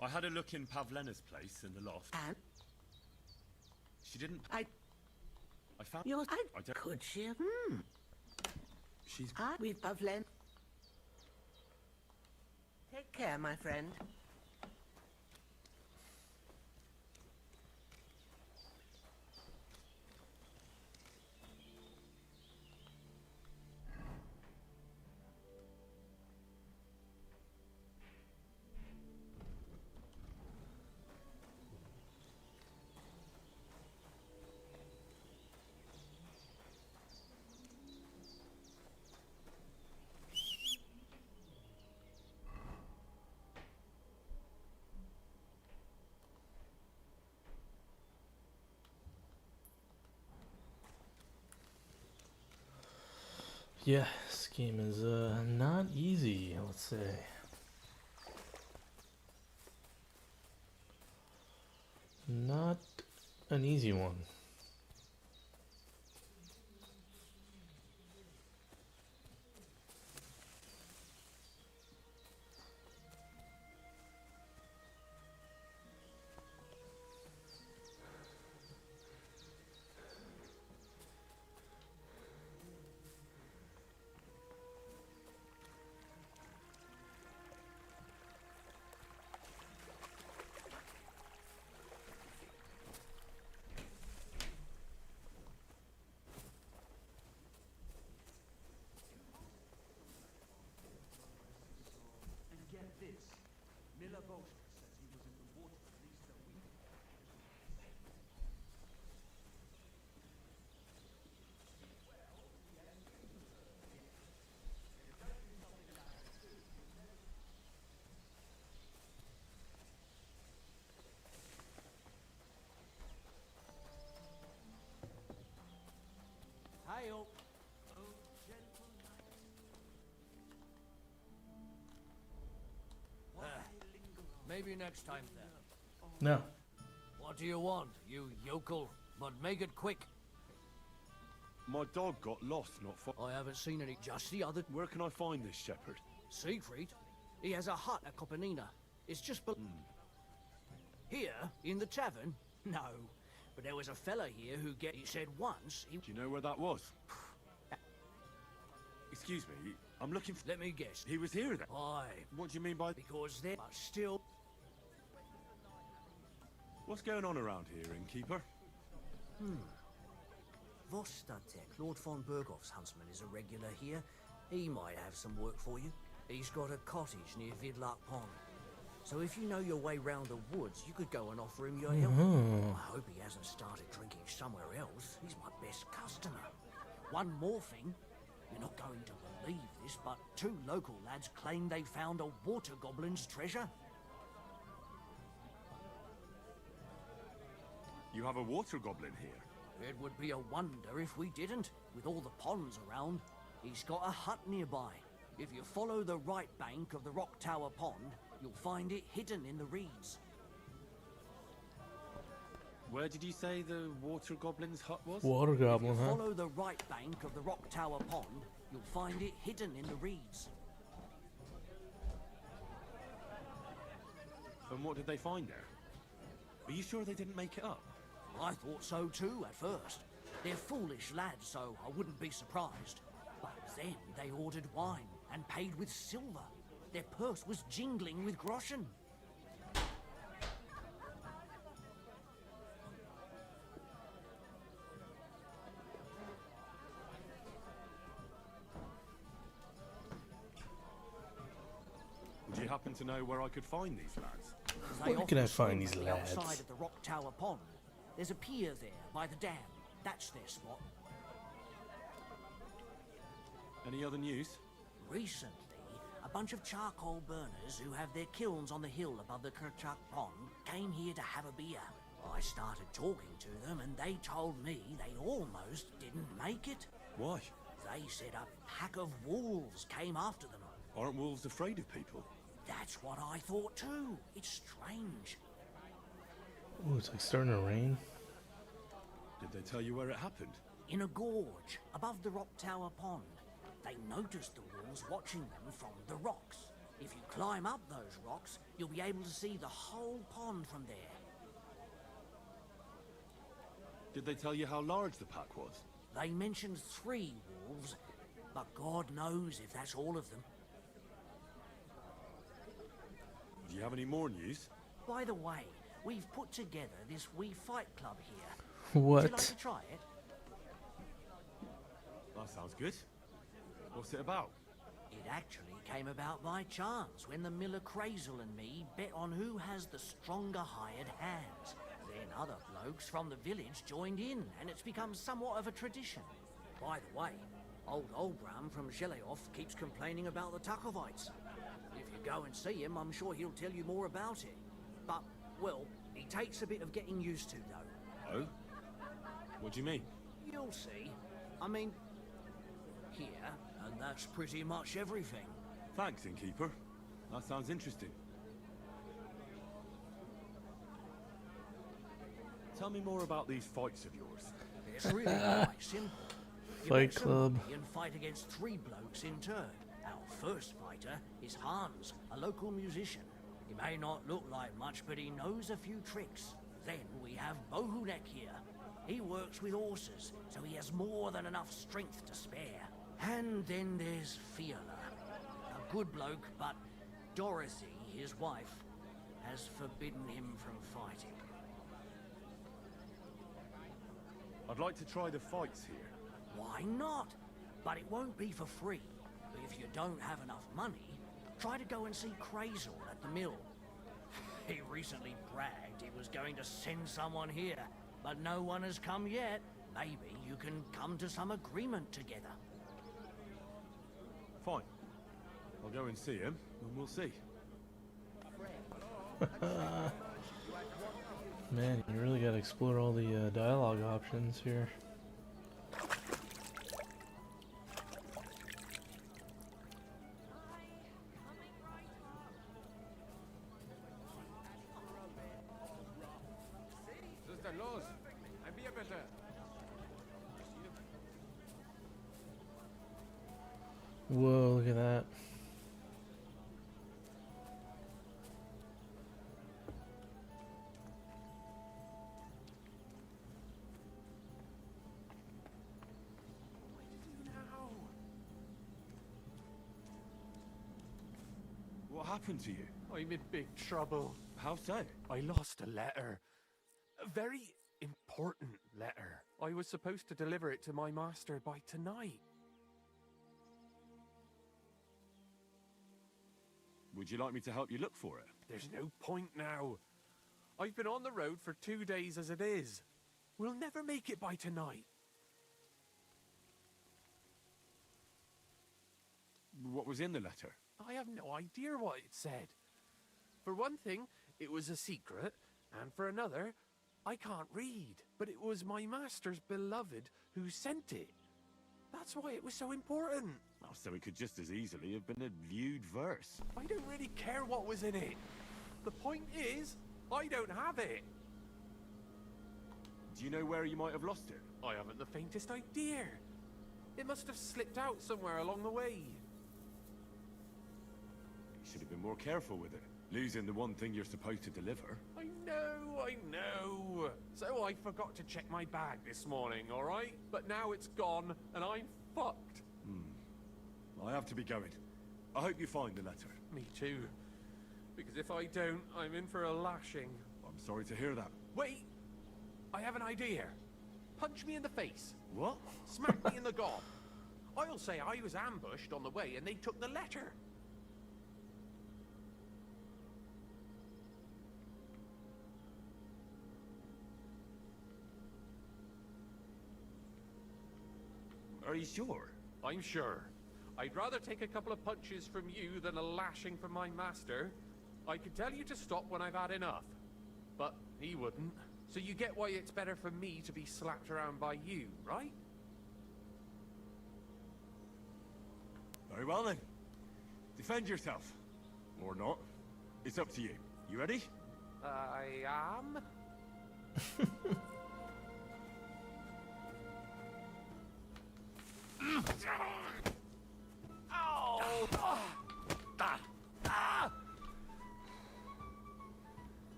I had a look in Pavena's place in the loft. And? She didn't... I found... Yours? I don't... Could she? She's... We've Pavlen. Take care, my friend. Yeah, this game is not easy, let's say. Not an easy one. Hail. Maybe next time then. No. What do you want, you yokel? But make it quick. My dog got lost not far. I haven't seen any. Just the other. Where can I find this shepherd? Siegfried? He has a hut at Kopanina. It's just Here, in the tavern? No. But there was a fella here who he said once he... Do you know where that was? Excuse me, I'm looking for... Let me guess. He was here then? Aye. What do you mean by... Because there are still... What's going on around here, innkeeper? Vostatek, Lord von Berghoff's huntsman, is a regular here. He might have some work for you. He's got a cottage near Vidlak Pond. So if you know your way round the woods, you could go and offer him your help. I hope he hasn't started drinking somewhere else. He's my best customer. One more thing. You're not going to believe this, but 2 local lads claim they found a water goblin's treasure. You have a water goblin here? It would be a wonder if we didn't. With all the ponds around, he's got a hut nearby. If you follow the right bank of the Rock Tower Pond, you'll find it hidden in the reeds. Where did you say the water goblin's hut was? Water goblin, if you huh? follow the right bank of the Rock Tower Pond, You'll find it hidden in the reeds. And what did they find there? Are you sure they didn't make it up? I thought so too at first. They're foolish lads, so I wouldn't be surprised. But then they ordered wine and paid with silver. Their purse was jingling with groschen. Would you happen to know where I could find these lads? Where can I find these lads? Outside of the Rock Tower Pond. There's a pier there by the dam. That's their spot. Any other news? Recently, a bunch of charcoal burners who have their kilns on the hill above the Kerchak Pond came here to have a beer. I started talking to them and they told me they almost didn't make it. Why? They said a pack of wolves came after them. Aren't wolves afraid of people? That's what I thought too. It's strange. Ooh, it's like starting to rain. Did they tell you where it happened? In a gorge above the Rock Tower Pond. They noticed the wolves watching them from the rocks. If you climb up those rocks, you'll be able to see the whole pond from there. Did they tell you how large the pack was? They mentioned 3 wolves, but God knows if that's all of them. Do you have any more news? By the way, we've put together this wee fight club here. What? Would you like to try it? That sounds good. What's it about? It actually came about by chance when the miller Crazel and me bet on who has the stronger hired hands. Then other blokes from the village joined in, and it's become somewhat of a tradition. By the way, old Olbram from Zheleov keeps complaining about the Takovites. If you go and see him, I'm sure he'll tell you more about it. But, well, he takes a bit of getting used to, though. Oh? What do you mean? You'll see. I mean, here, and that's pretty much everything. Thanks, innkeeper. That sounds interesting. Tell me more about these fights of yours. It's really quite simple. You Fight make some club. money and fight against 3 blokes in turn. Our first fighter is Hans, a local musician. He may not look like much, but he knows a few tricks. Then we have Bohunek here. He works with horses, so he has more than enough strength to spare. And then there's Fiala, a good bloke, but Dorothy, his wife, has forbidden him from fighting. I'd like to try the fights here. Why not? But it won't be for free. If you don't have enough money, try to go and see Crazel at the mill. He recently bragged he was going to send someone here, but no one has come yet. Maybe you can come to some agreement together. Fine. I'll go and see him, and we'll see. Man, you really gotta explore all the dialogue options here. Whoa, look at that. What happened to you? I'm in big trouble. How so? I lost a letter. A very important letter. I was supposed to deliver it to my master by tonight. Would you like me to help you look for it? There's no point now. I've been on the road for 2 days as it is. We'll never make it by tonight. What was in the letter? I have no idea what it said. For one thing, it was a secret, and for another, I can't read. But it was my master's beloved who sent it. That's why it was so important. Oh, so it could just as easily have been a lewd verse. I don't really care what was in it. The point is, I don't have it. Do you know where you might have lost it? I haven't the faintest idea. It must have slipped out somewhere along the way. You should have been more careful with it. Losing the one thing you're supposed to deliver. I know. So I forgot to check my bag this morning, alright? But now it's gone, and I'm fucked. I have to be going. I hope you find the letter. Me too. Because if I don't, I'm in for a lashing. I'm sorry to hear that. Wait! I have an idea. Punch me in the face. What? Smack me in the gob. I'll say I was ambushed on the way and they took the letter. Are you sure? I'm sure. I'd rather take a couple of punches from you than a lashing from my master. I could tell you to stop when I've had enough, but he wouldn't. So you get why it's better for me to be slapped around by you, right? Very well then. Defend yourself. Or not. It's up to you. You ready? I am. Ow!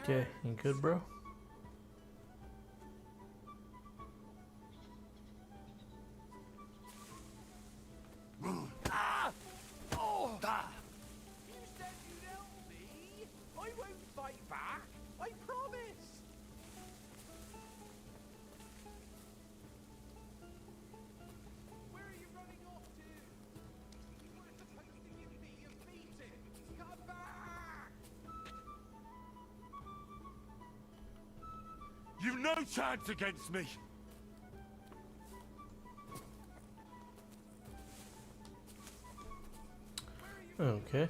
Okay, you good, bro? You said you'd help me. I won't fight back. I promise. Where are you running off to? You were supposed to give me a beating. Come back. You've no chance against me! Okay.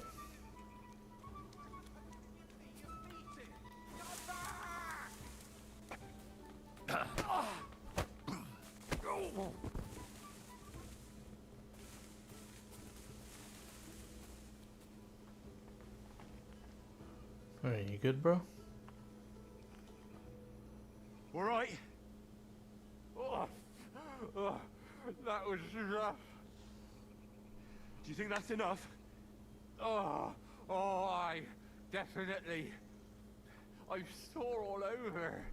Alright, you good, bro? All right. That was rough. Do you think that's enough? I definitely. I'm sore all over.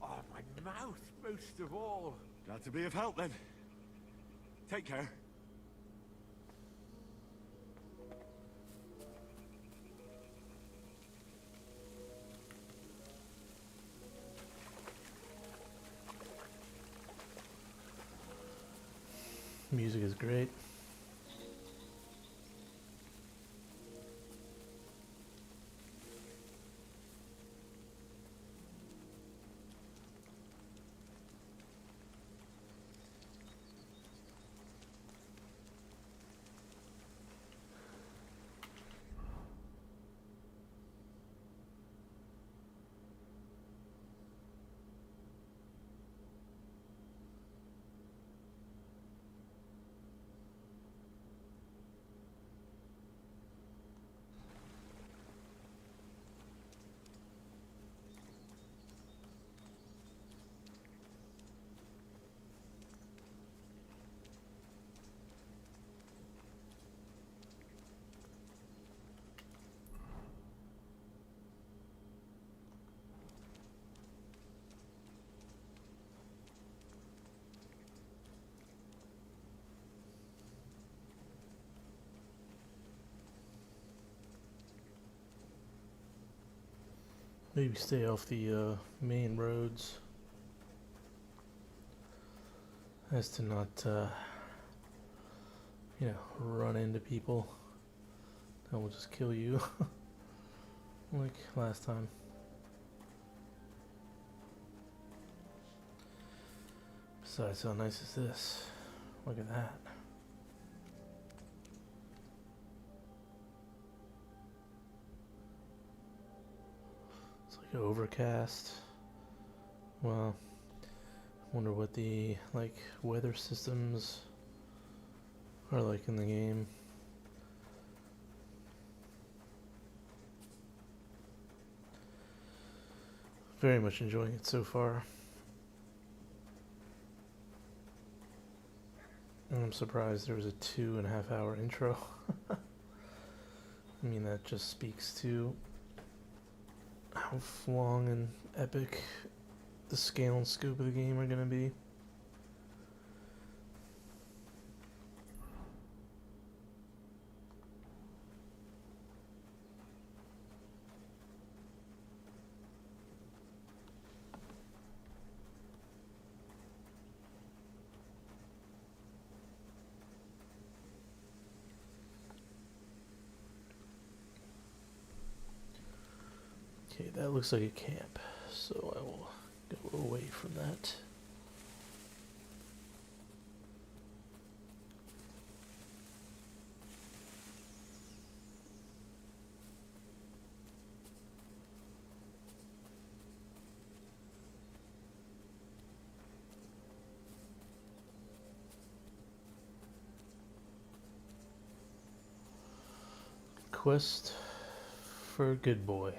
Oh, my mouth most of all. Glad to be of help then. Take care. Music is great. Maybe stay off the main roads as to not, you know, run into people that will just kill you like last time. Besides, how nice is this? Look at that. Overcast. Well, wonder what the like weather systems are like in the game. Very much enjoying it so far. I'm surprised there was a 2.5 hour intro. I mean, that just speaks to how long and epic the scale and scope of the game are going to be. Okay, that looks like a camp, so I will go away from that. Quest for Good Boy.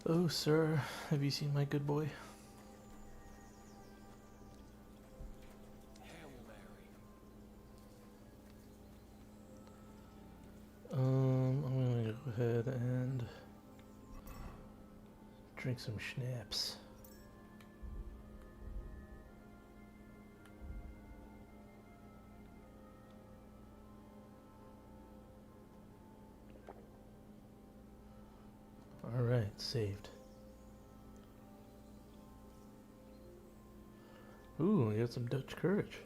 Oh, sir, have you seen my good boy? I'm gonna go ahead and drink some schnapps. Alright, saved. Ooh, I got some Dutch courage.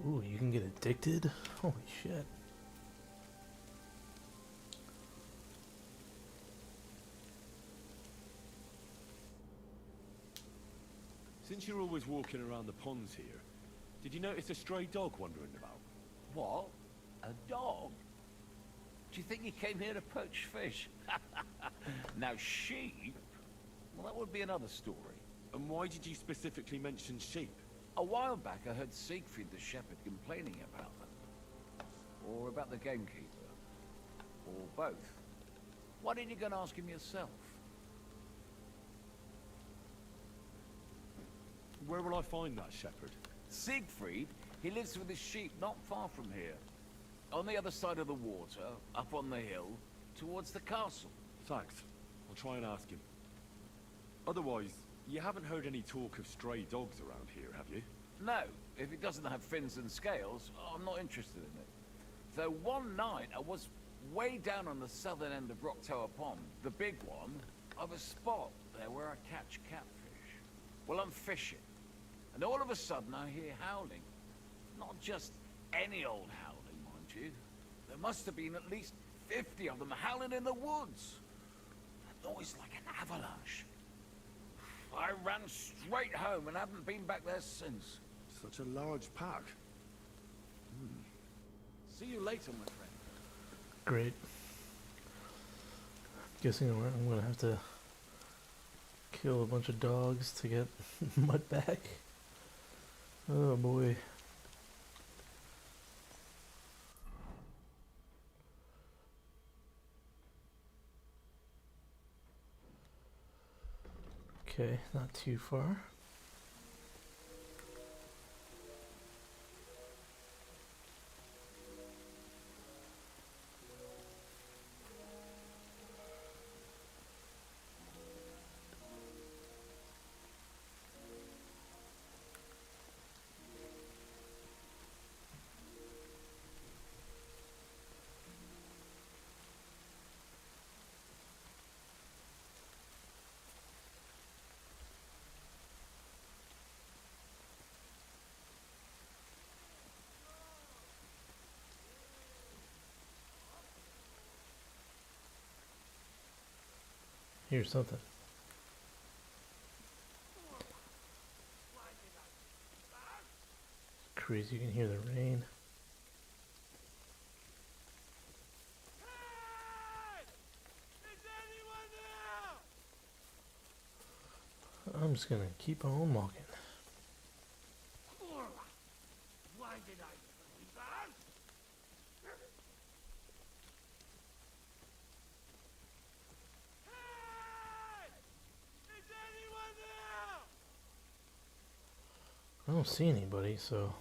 Ooh, you can get addicted? Holy shit. Since you're always walking around the ponds here, did you notice a stray dog wandering about? What? A dog? Do you think he came here to poach fish? Now sheep? Well, that would be another story. And why did you specifically mention sheep? A while back I heard Siegfried the shepherd complaining about them. Or about the gamekeeper. Or both. Why didn't you go and ask him yourself? Where will I find that shepherd? Siegfried? He lives with his sheep not far from here. On the other side of the water, up on the hill, towards the castle. Thanks. I'll try and ask him. Otherwise, you haven't heard any talk of stray dogs around here, have you? No. If it doesn't have fins and scales, I'm not interested in it. Though one night I was, way down on the southern end of Rock Tower Pond, the big one, I've a spot there where I catch catfish. Well, I'm fishing, and all of a sudden I hear howling. Not just any old howling, mind you. There must have been at least 50 of them howling in the woods. A noise like an avalanche. I ran straight home and haven't been back there since. Such a large pack. See you later, my friend. Great. Guessing I'm gonna have to kill a bunch of dogs to get Mutt back. Oh boy. Okay, not too far. Here's something. Crazy, you can hear the rain. I'm just gonna keep on walking. Why did I believe that? I don't see anybody, so...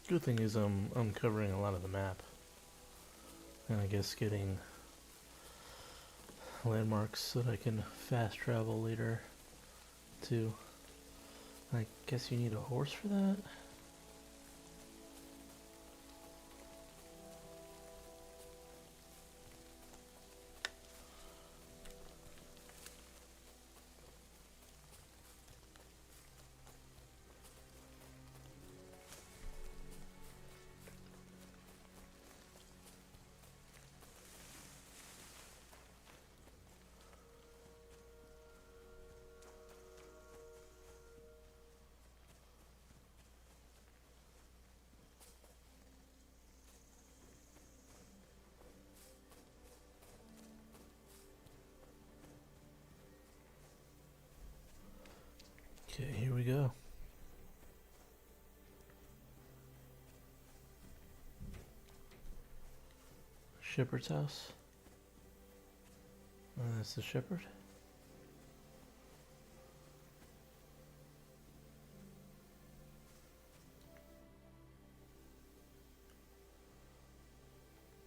Good thing is I'm covering a lot of the map. And I guess getting landmarks so that I can fast travel later too. I guess you need a horse for that? Okay, here we go. Shepherd's house. That's the shepherd.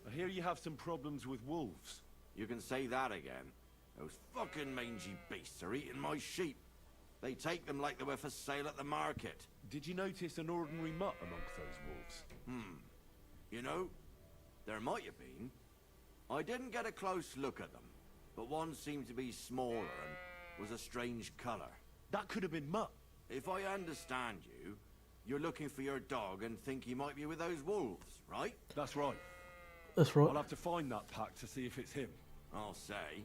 I hear you have some problems with wolves. You can say that again. Those fucking mangy beasts are eating my sheep. They take them like they were for sale at the market. Did you notice an ordinary mutt amongst those wolves? You know, there might have been. I didn't get a close look at them, but one seemed to be smaller and was a strange color. That could have been Mutt. If I understand you, you're looking for your dog and think he might be with those wolves, right? That's right. That's right. I'll have to find that pack to see if it's him. I'll say,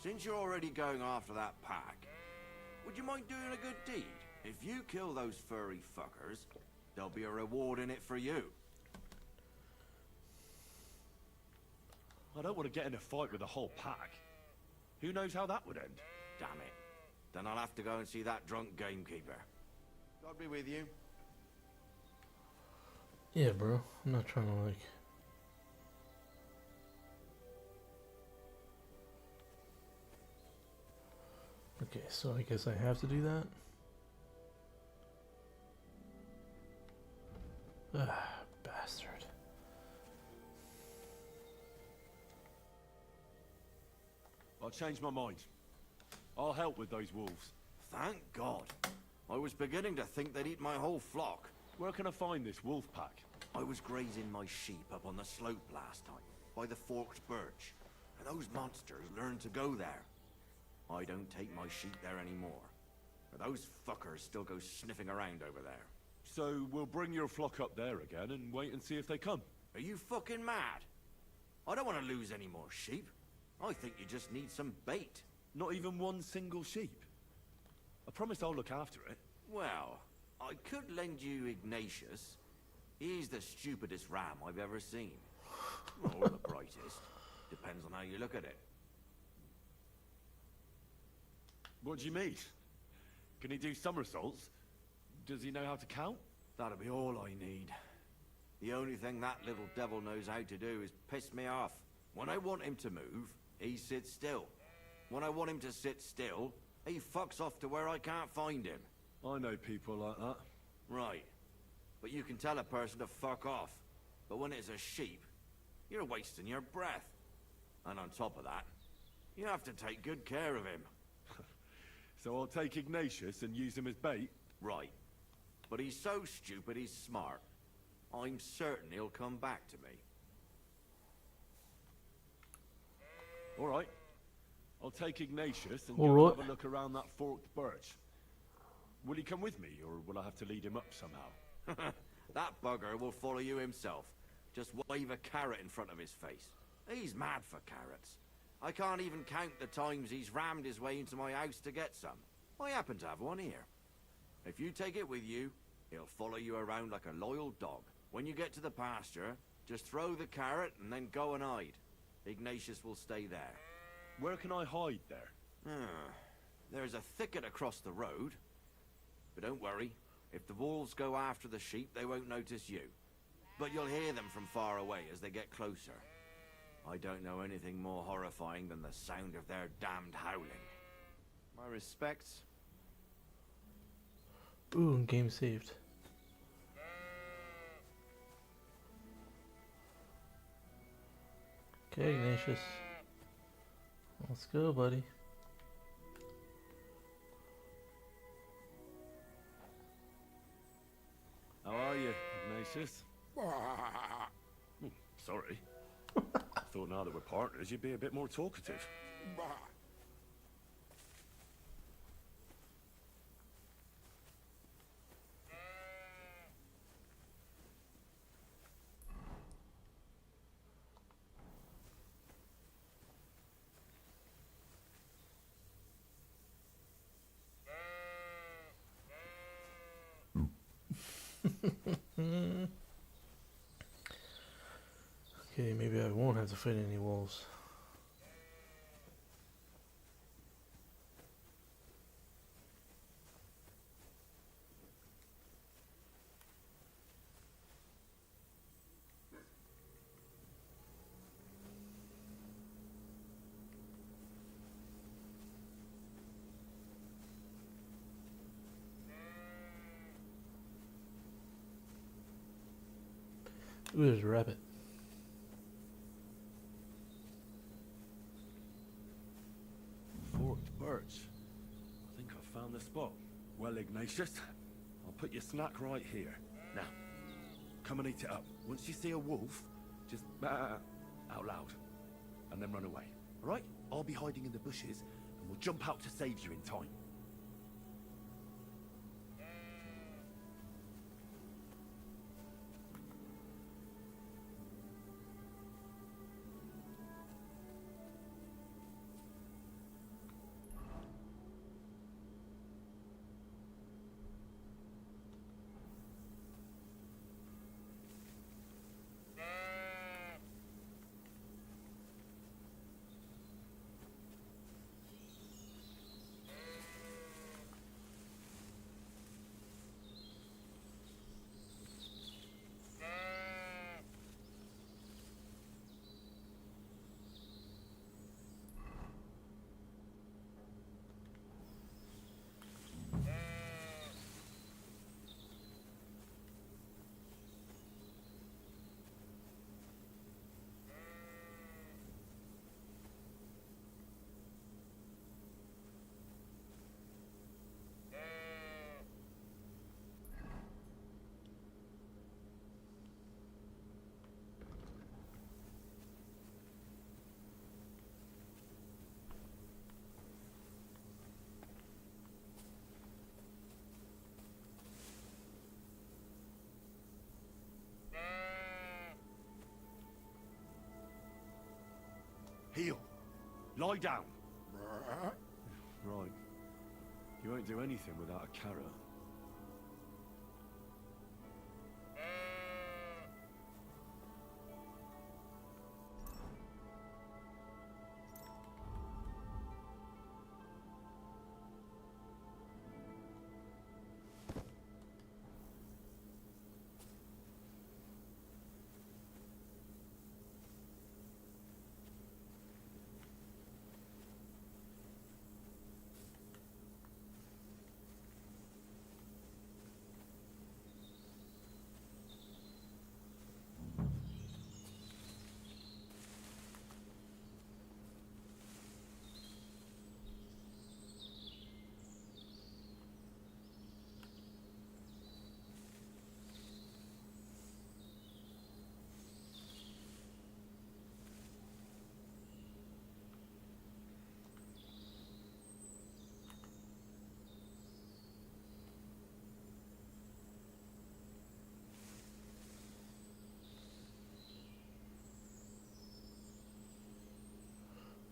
since you're already going after that pack, would you mind doing a good deed? If you kill those furry fuckers, there'll be a reward in it for you. I don't want to get in a fight with the whole pack. Who knows how that would end? Damn it. Then I'll have to go and see that drunk gamekeeper. God be with you. Yeah, bro. I'm not trying to like... Okay, so I guess I have to do that. Ah, bastard. I'll change my mind. I'll help with those wolves. Thank God. I was beginning to think they'd eat my whole flock. Where can I find this wolf pack? I was grazing my sheep up on the slope last time, by the forked birch, and those monsters learned to go there. I don't take my sheep there anymore. But those fuckers still go sniffing around over there. So we'll bring your flock up there again and wait and see if they come. Are you fucking mad? I don't want to lose any more sheep. I think you just need some bait. Not even one single sheep. I promise I'll look after it. Well, I could lend you Ignatius. He's the stupidest ram I've ever seen. Or the brightest. Depends on how you look at it. What do you mean? Can he do somersaults? Does he know how to count? That'll be all I need. The only thing that little devil knows how to do is piss me off. When I want him to move, he sits still. When I want him to sit still, he fucks off to where I can't find him. I know people like that. Right. But you can tell a person to fuck off. But when it's a sheep, you're wasting your breath. And on top of that, you have to take good care of him. So I'll take Ignatius and use him as bait? Right. But he's so stupid he's smart. I'm certain he'll come back to me. All right. I'll take Ignatius and All go right. have a look around that forked birch. Will he come with me, or will I have to lead him up somehow? That bugger will follow you himself. Just wave a carrot in front of his face. He's mad for carrots. I can't even count the times he's rammed his way into my house to get some. I happen to have one here. If you take it with you, he'll follow you around like a loyal dog. When you get to the pasture, just throw the carrot and then go and hide. Ignatius will stay there. Where can I hide there? There's a thicket across the road. But don't worry, if the wolves go after the sheep, they won't notice you. But you'll hear them from far away as they get closer. I don't know anything more horrifying than the sound of their damned howling. My respects. Ooh, game saved. Okay, Ignatius. Let's go, buddy. How are you, Ignatius? Sorry. I thought now that we're partners, you'd be a bit more talkative. Okay, maybe I won't have to fight any wolves. Ooh, there's a rabbit. Forked birch. I think I found the spot. Well, Ignatius, I'll put your snack right here. Now, come and eat it up. Once you see a wolf, just out loud, and then run away. All right? I'll be hiding in the bushes, and we'll jump out to save you in time. Heel. Lie down. Right. You won't do anything without a carrot.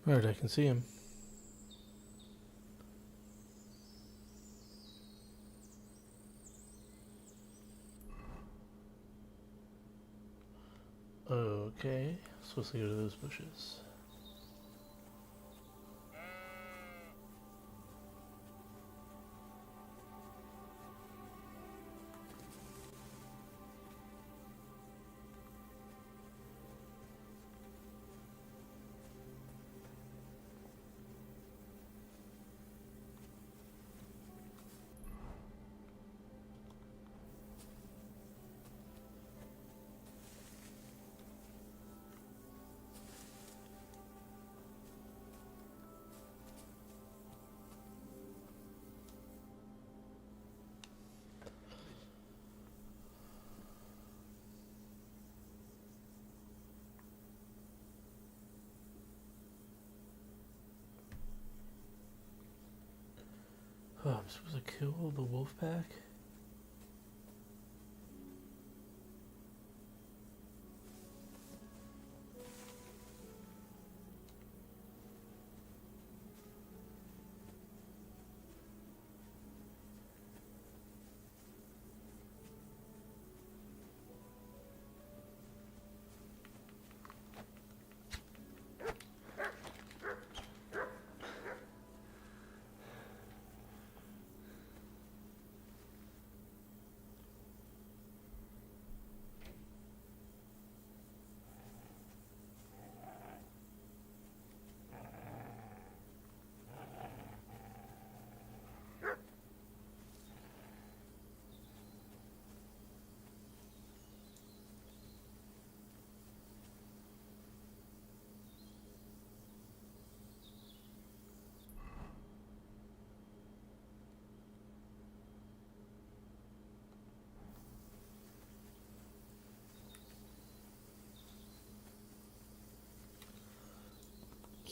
Alright, I can see him. Okay, supposed to go to those bushes. Oh, I'm supposed to kill the wolf pack?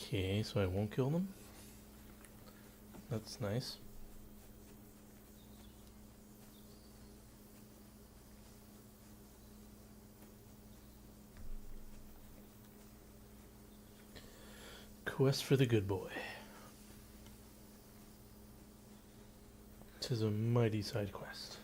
Okay, so I won't kill them. That's nice. Quest for the good boy. 'Tis a mighty side quest.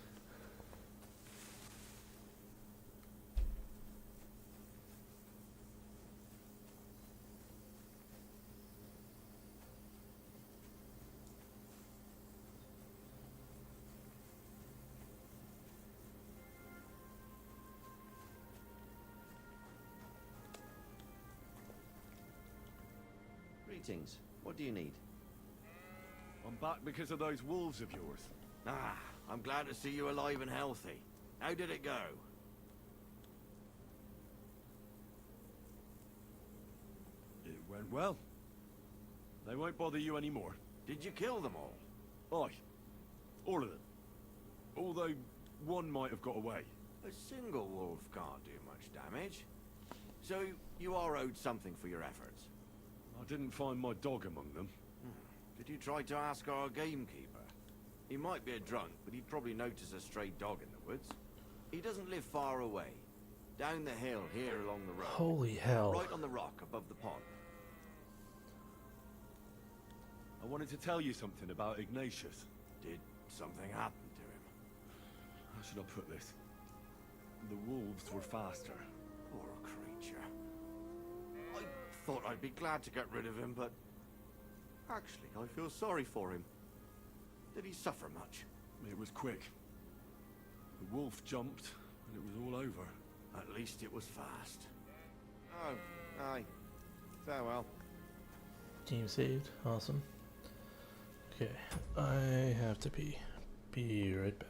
Greetings. What do you need? I'm back because of those wolves of yours. Ah, I'm glad to see you alive and healthy. How did it go? It went well. They won't bother you anymore. Did you kill them all? Aye. All of them. Although one might have got away. A single wolf can't do much damage. So you are owed something for your efforts. I didn't find my dog among them. Did you try to ask our gamekeeper? He might be a drunk, but he'd probably notice a stray dog in the woods. He doesn't live far away. Down the hill here along the road. Holy hell. Right on the rock above the pond. I wanted to tell you something about Ignatius. Did something happen to him? How should I put this? The wolves were faster. Poor creature. I thought I'd be glad to get rid of him, but actually I feel sorry for him. Did he suffer much? It was quick. The wolf jumped, and it was all over. At least it was fast. Oh, aye. Farewell. Game saved. Awesome. Okay, I have to pee. Be right back.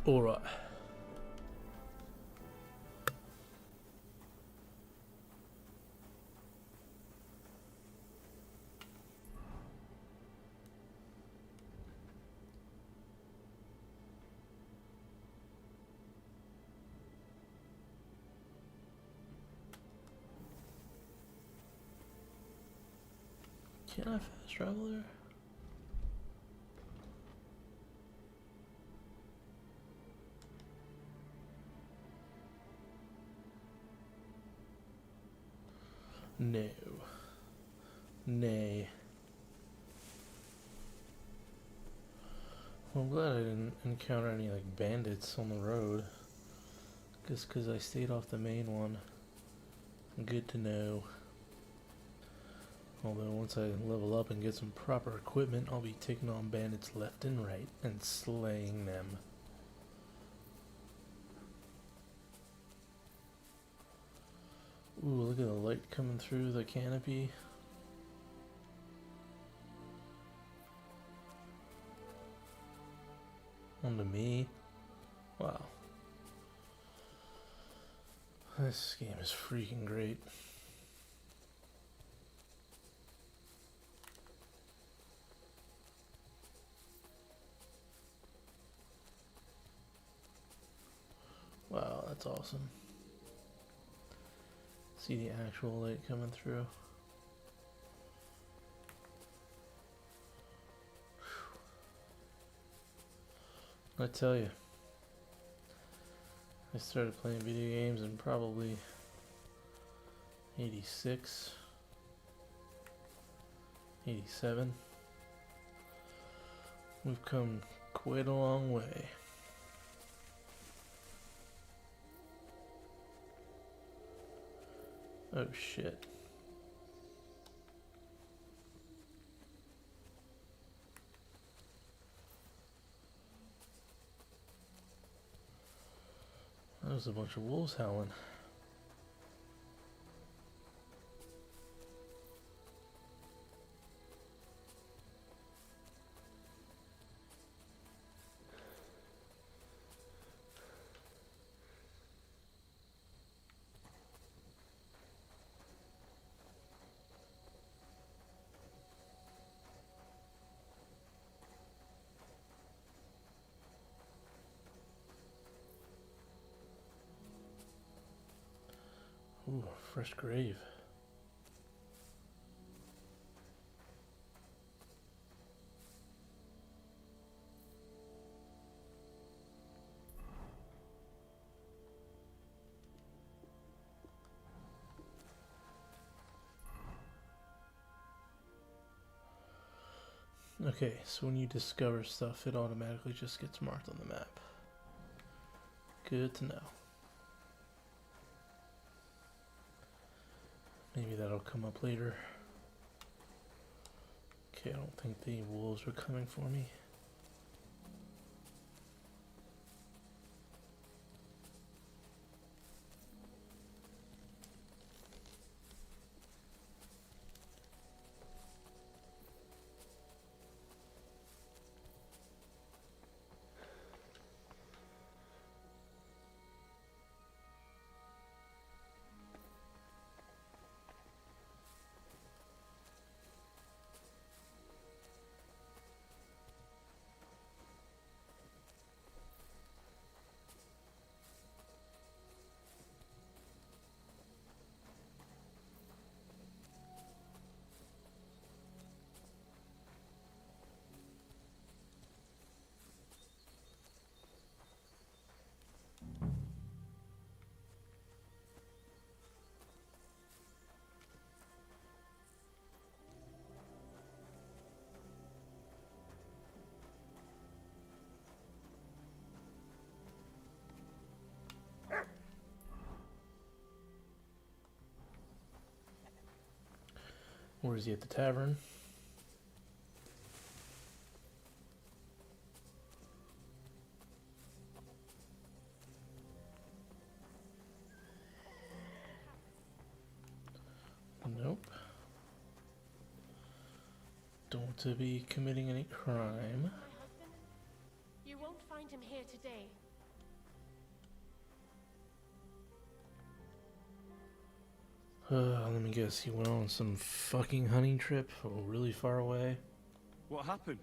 Alright. Can I fast travel there? No. Nay. Well, I'm glad I didn't encounter any like bandits on the road. Just because I stayed off the main one. Good to know. Although once I level up and get some proper equipment, I'll be taking on bandits left and right and slaying them. Ooh, look at the light coming through the canopy. Onto me. Wow. This game is freaking great. Wow, that's awesome. See the actual light coming through. I tell you, I started playing video games in probably 86, 87. We've come quite a long way. Oh shit. That was a bunch of wolves howling. Ooh, fresh grave. Okay, so when you discover stuff, it automatically just gets marked on the map. Good to know. Maybe that'll come up later. Okay, I don't think the wolves are coming for me. Or is he at the tavern? Nope. Don't to be committing any crime. You won't find him here today. Let me guess, he went on some fucking hunting trip really far away? What happened?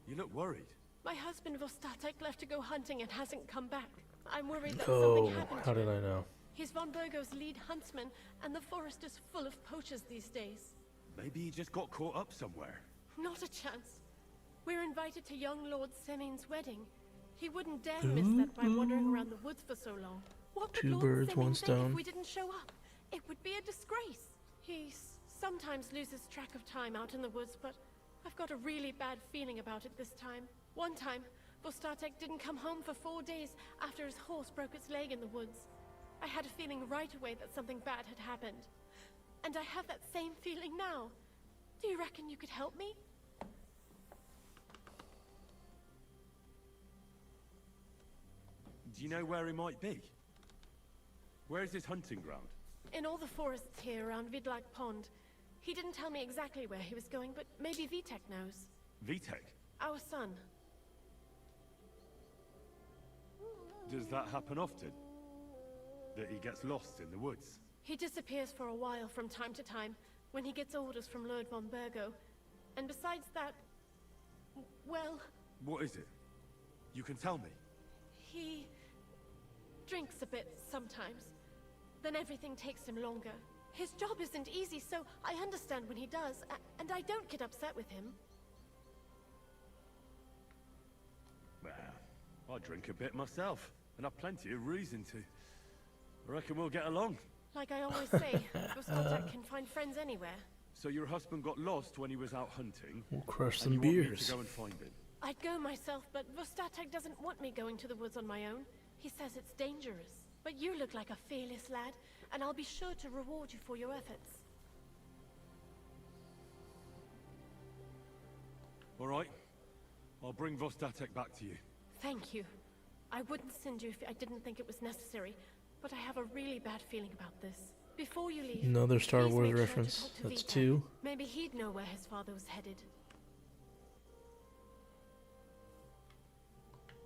You look worried. My husband Vostatek left to go hunting and hasn't come back. I'm worried that something happened How to did him. I know? He's von Burgo's lead huntsman, and the forest is full of poachers these days. Maybe he just got caught up somewhere. Not a chance. We're invited to young Lord Semin's wedding. He wouldn't dare miss that by wandering around the woods for so long. What would Two Lord birds, Semin one think stone. if we didn't show up? It would be a disgrace. He sometimes loses track of time out in the woods, but I've got a really bad feeling about it this time. One time, Vostatek didn't come home for 4 days after his horse broke its leg in the woods. I had a feeling right away that something bad had happened. And I have that same feeling now. Do you reckon you could help me? Do you know where he might be? Where's his hunting ground? In all the forests here around Vidlak Pond. He didn't tell me exactly where he was going, but maybe Vitek knows. Vitek? Our son. Does that happen often? That he gets lost in the woods? He disappears for a while from time to time, when he gets orders from Lord von Burgo. And besides that, well... What is it? You can tell me. He drinks a bit sometimes. Then everything takes him longer. His job isn't easy, so I understand when he does, and I don't get upset with him. Well, I drink a bit myself, and I've plenty of reason to. I reckon we'll get along. Like I always say, Vostatek can find friends anywhere. So your husband got lost when he was out hunting? We'll crush and some you want me beers. to go and find him? I'd go myself, but Vostatek doesn't want me going to the woods on my own. He says it's dangerous. But you look like a fearless lad, and I'll be sure to reward you for your efforts. All right. I'll bring Vostatek back to you. Thank you. I wouldn't send you if I didn't think it was necessary, but I have a really bad feeling about this. Before you leave, Another Star please Wars make sure to reference. talk to That's Vitek. 2. Maybe he'd know where his father was headed.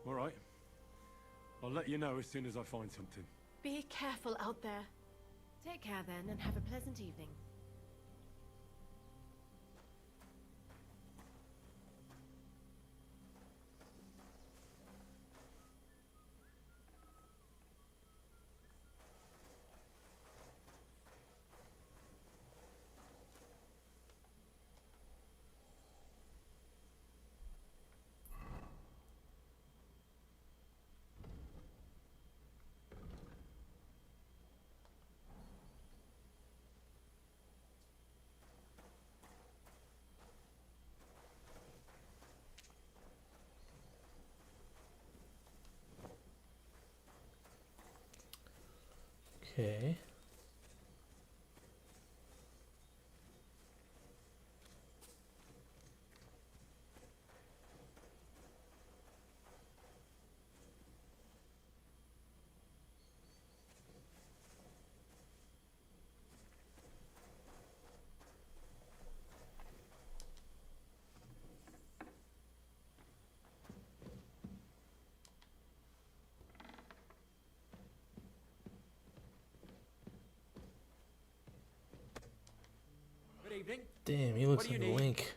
All right. I'll let you know as soon as I find something. Be careful out there. Take care then, and have a pleasant evening. Okay. Good evening. Damn, he looks What do like you a need? Link.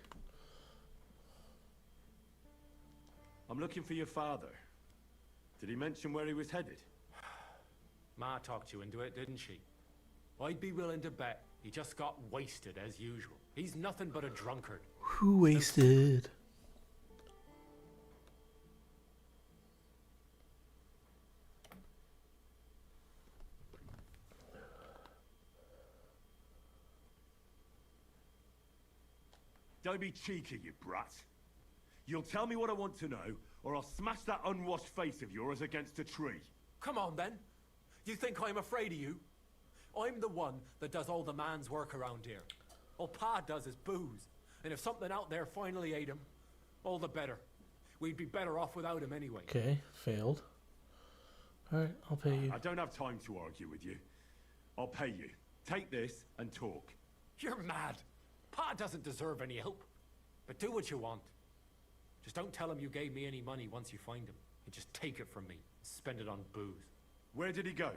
I'm looking for your father. Did he mention where he was headed? Ma talked you into it, didn't she? I'd be willing to bet he just got wasted as usual. He's nothing but a drunkard. Who wasted? Don't be cheeky, you brat. You'll tell me what I want to know, or I'll smash that unwashed face of yours against a tree. Come on, then. You think I'm afraid of you? I'm the one that does all the man's work around here. All Pa does is booze. And if something out there finally ate him, all the better. We'd be better off without him anyway. Okay, failed. Alright, I'll pay you. I don't have time to argue with you. I'll pay you. Take this and talk. You're mad. Pa doesn't deserve any help. But do what you want. Just don't tell him you gave me any money once you find him. And just take it from me and spend it on booze. Where did he go?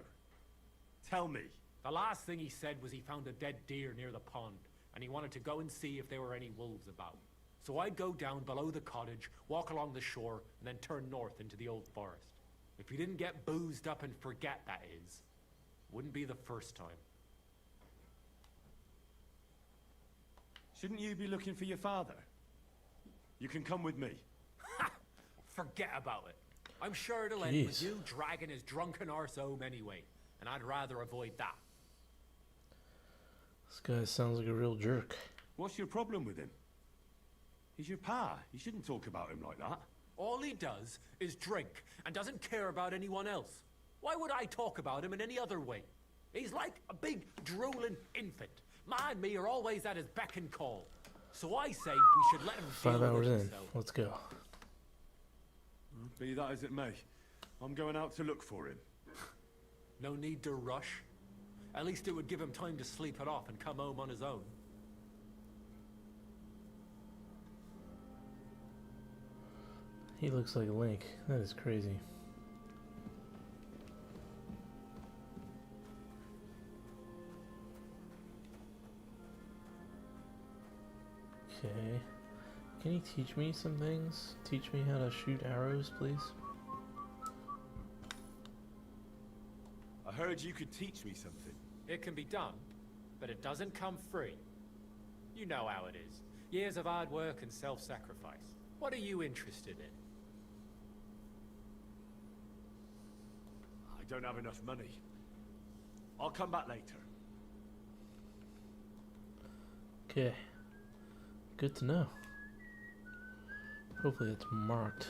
Tell me. The last thing he said was he found a dead deer near the pond, and he wanted to go and see if there were any wolves about. So I'd go down below the cottage, walk along the shore, and then turn north into the old forest. If you didn't get boozed up and forget, that is. Wouldn't be the first time. Shouldn't you be looking for your father? You can come with me. Ha! Forget about it. I'm sure it'll end with Jeez. you dragging his drunken arse home anyway, and I'd rather avoid that. This guy sounds like a real jerk. What's your problem with him? He's your pa. You shouldn't talk about him like that. All he does is drink and doesn't care about anyone else. Why would I talk about him in any other way? He's like a big drooling infant. Ma and me are always at his beck and call. So I say we should let him 5 deal hours with in. himself. Let's go. Be that as it may, I'm going out to look for him. No need to rush. At least it would give him time to sleep it off and come home on his own. He looks like Link. That is crazy. Okay. Can you teach me some things? Teach me how to shoot arrows, please? I heard you could teach me something. It can be done, but it doesn't come free. You know how it is. Years of hard work and self-sacrifice. What are you interested in? I don't have enough money. I'll come back later. Okay. Good to know. Hopefully it's marked.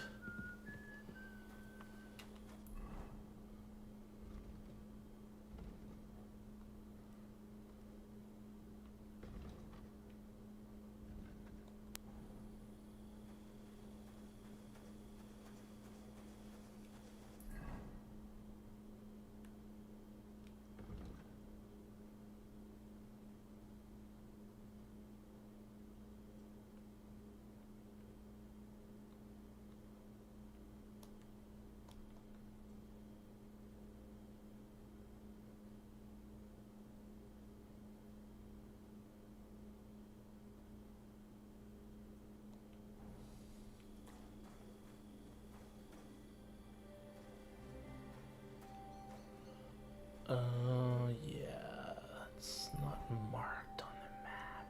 Yeah, it's not marked on the map.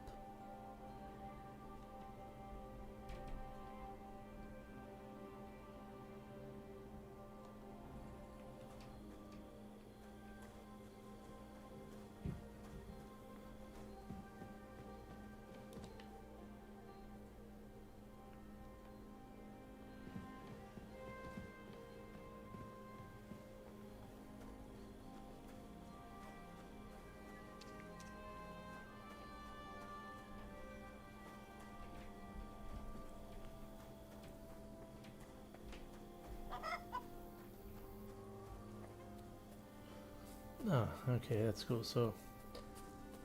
Oh, okay, that's cool. So,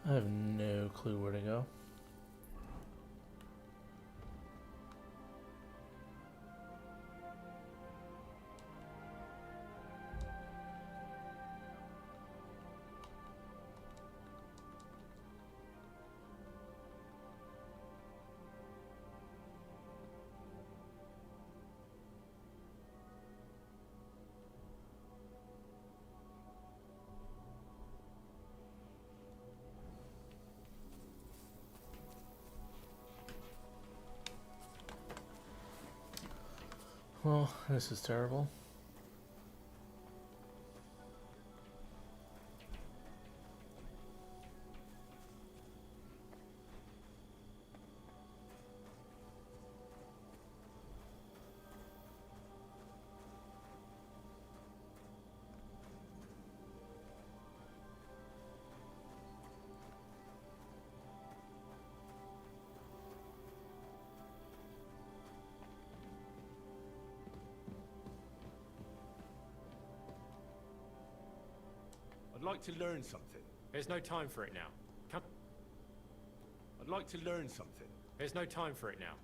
I have no clue where to go. Well, this is terrible. I'd like to learn something. There's no time for it now. Come. I'd like to learn something. There's no time for it now.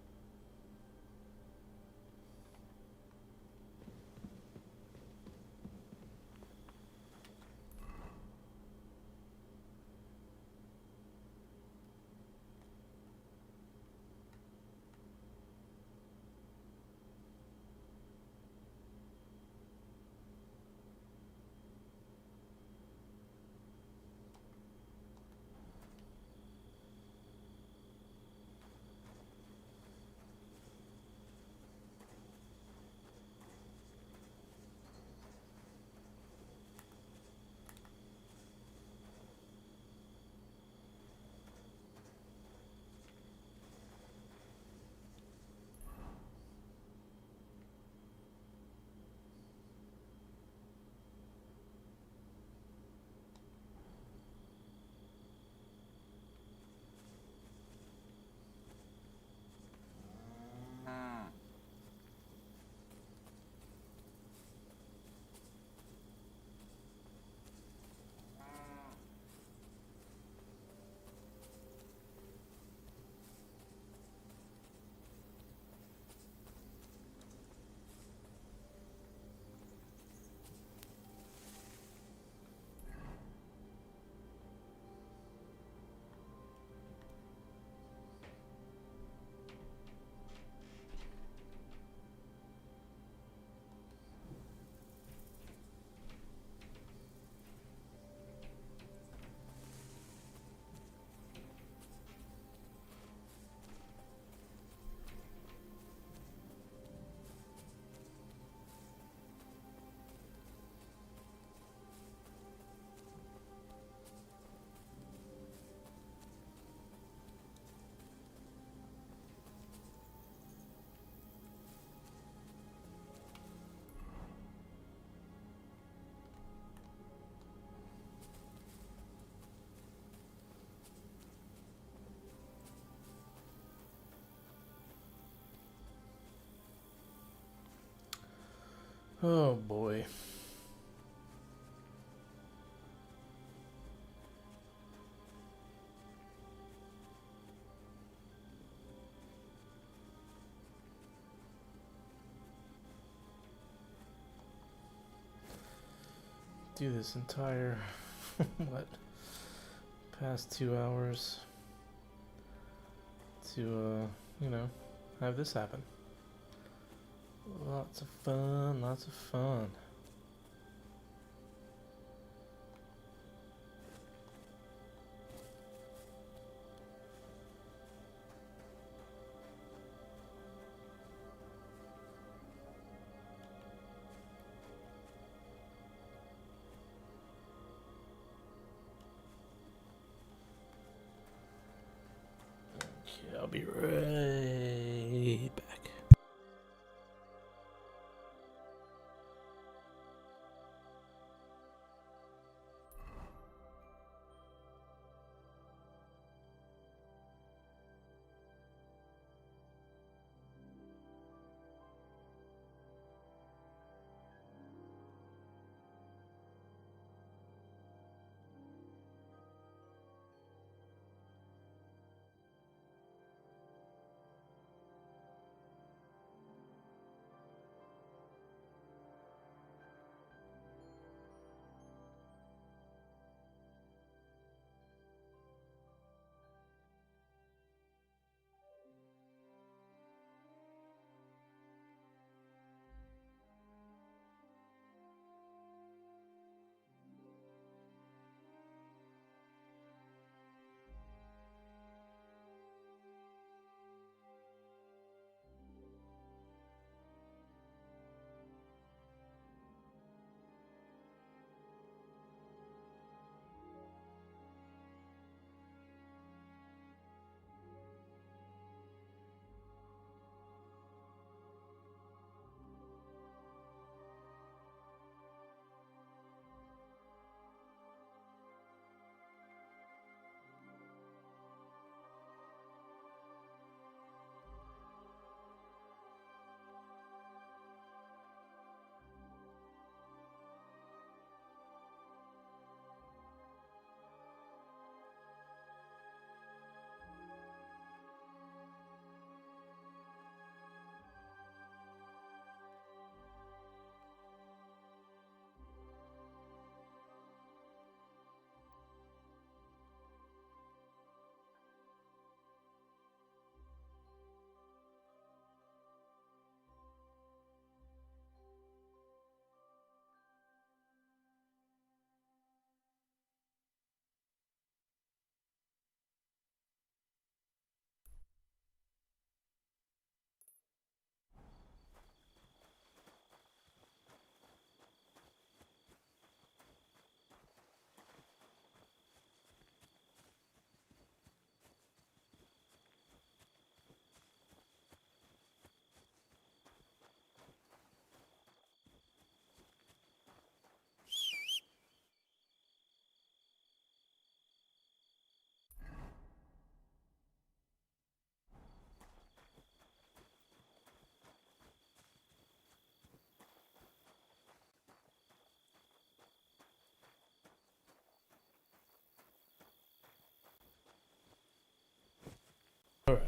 Oh boy. Do this entire what, past 2 hours to you know, have this happen. Lots of fun, lots of fun. Okay, I'll be right back. All right.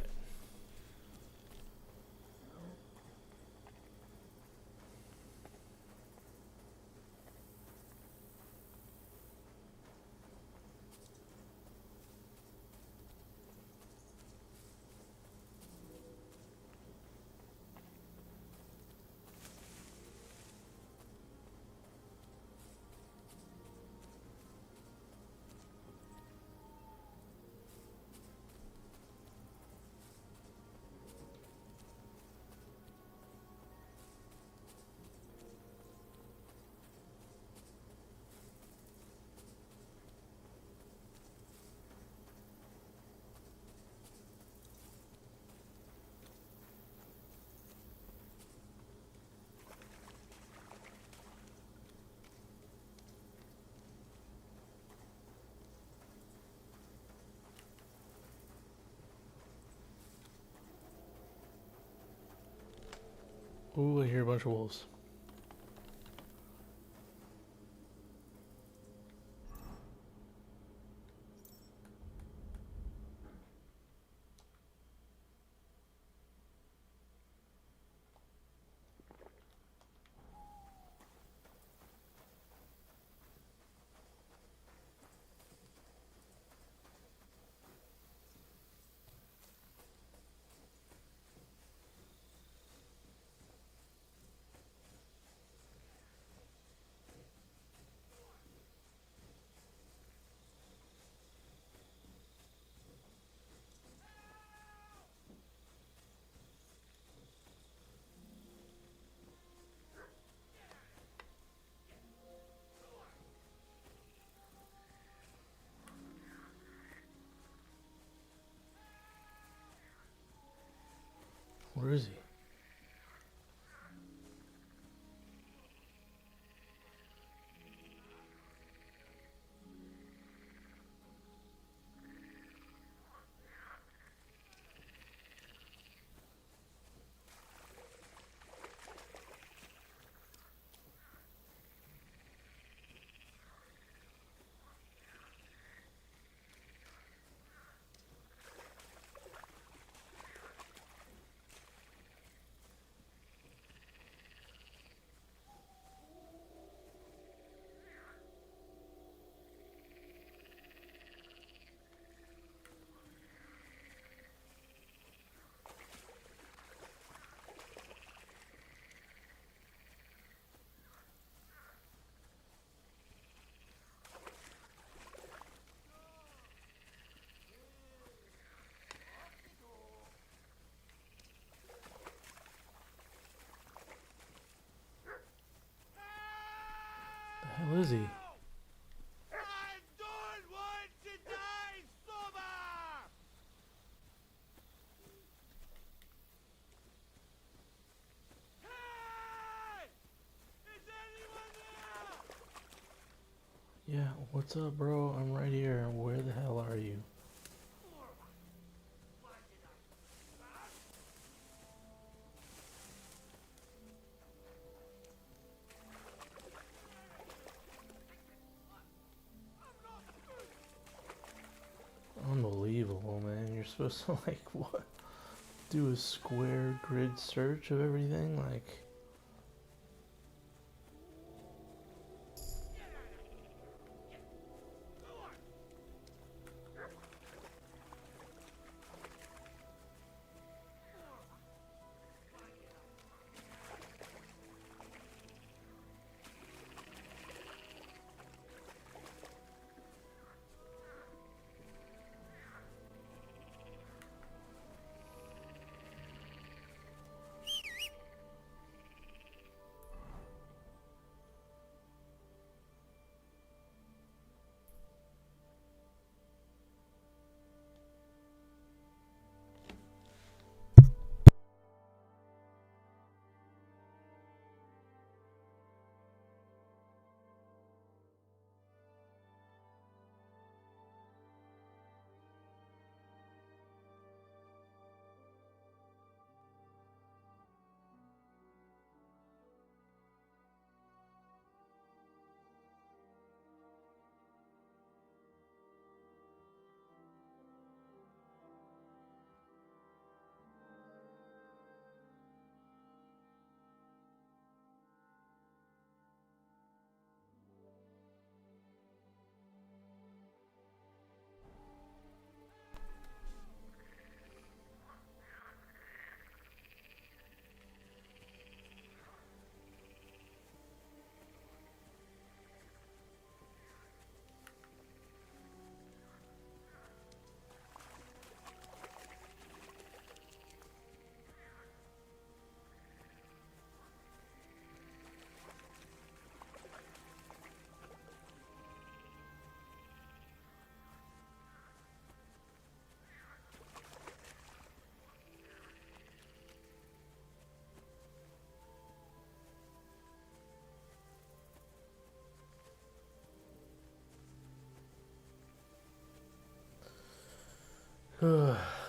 Ooh, I hear a bunch of wolves. Where is he? The hell is he? Yeah, what's up, bro? I'm right here. Where the hell are you? Unbelievable, man. You're supposed to, like, what? Do a square grid search of everything? Like...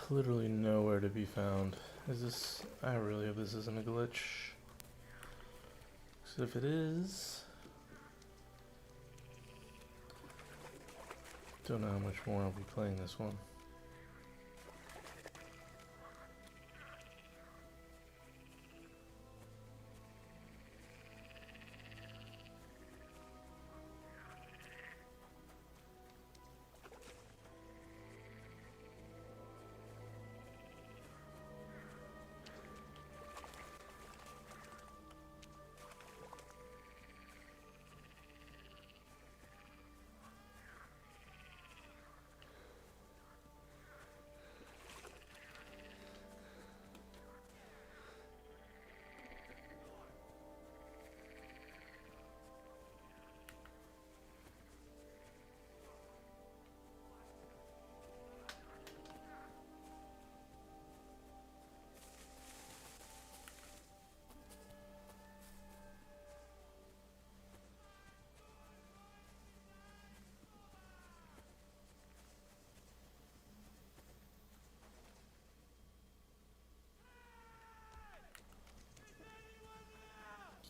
Literally nowhere to be found. Is this... I really hope this isn't a glitch. Because if it is... Don't know how much more I'll be playing this one.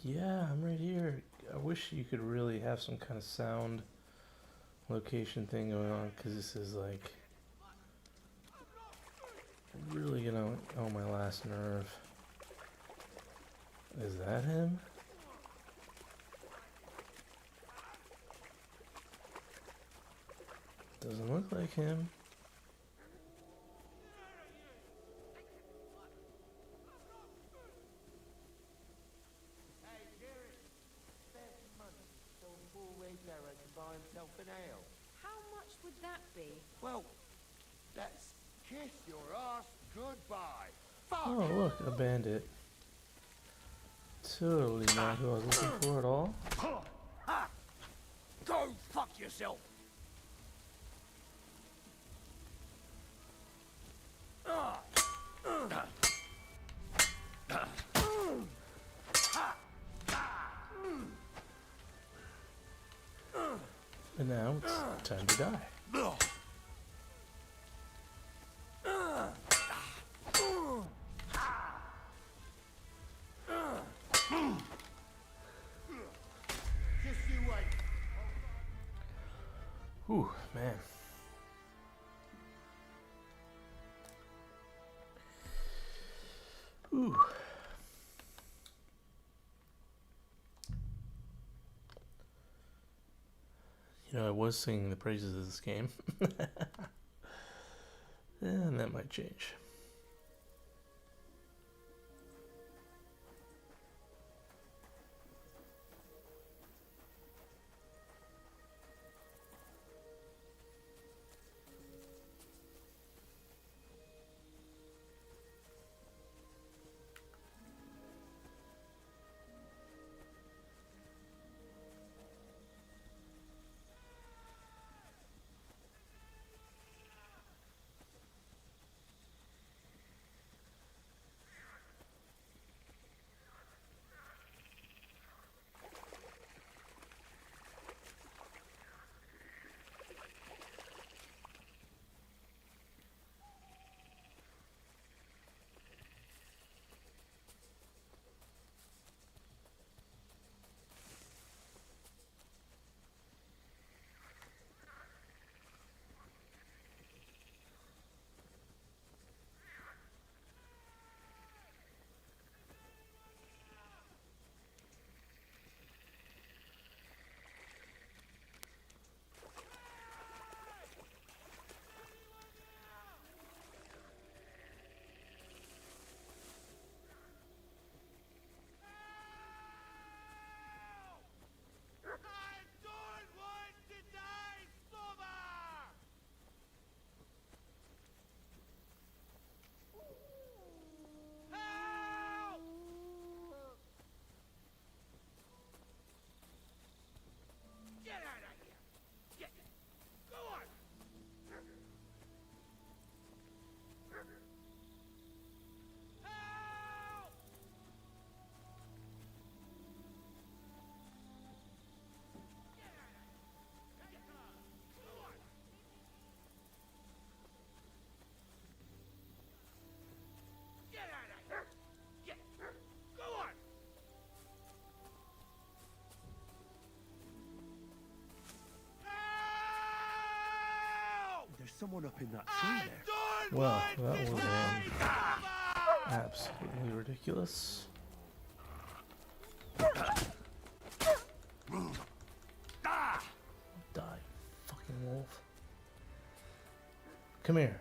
Yeah, I'm right here. I wish you could really have some kind of sound location thing going on, because this is like really gonna on my last nerve. Is that him? Doesn't look like him. Hey, Jerry, there's money so poor wayfarer can buy himself an ale. How much would that be? Well, let's kiss your ass goodbye. Oh, look, a bandit. Totally not who I was looking for at all. Ha! Go fuck yourself! And now it's time to die. Just you wait. Whew, man. Ooh. You know, I was singing the praises of this game. And that might change. There's someone up in that tree there. Well, that was absolutely ridiculous. Die, fucking wolf. Come here.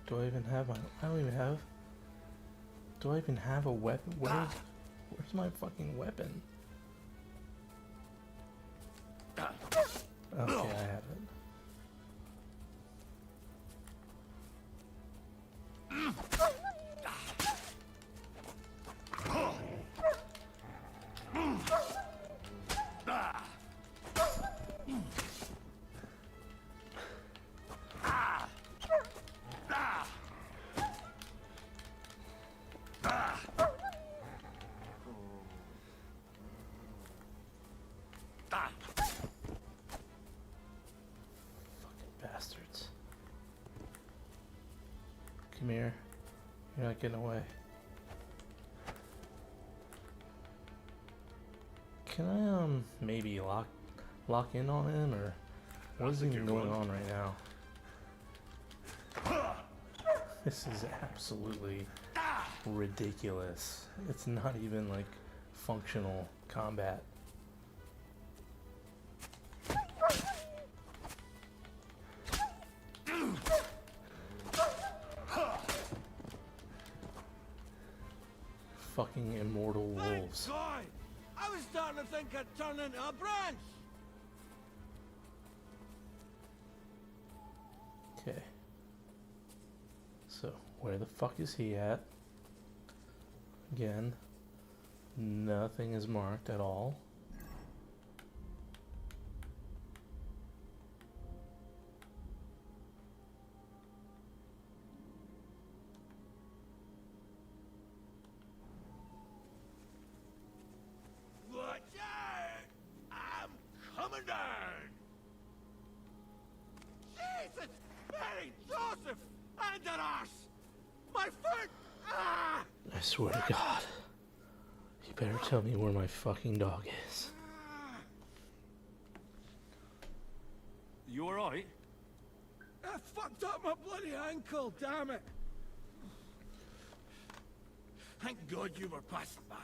Do I even have my... I don't even have... Do I even have a weapon? Where's my fucking weapon? Okay, I have it. here. You're not getting away. Can I maybe lock in on him, or what is even going on right now? This is absolutely ridiculous. It's not even like functional combat. Fucking immortal wolves. God! I was starting to think I'd turn into a branch! Okay. So, where the fuck is he at? Again, nothing is marked at all. Watch out! I'm coming down! Jesus! Mary Joseph! And an arse! My foot! Ah! I swear to God. You better tell me where my fucking dog is. You alright? I fucked up my bloody ankle, damn it! Thank God you were passing by.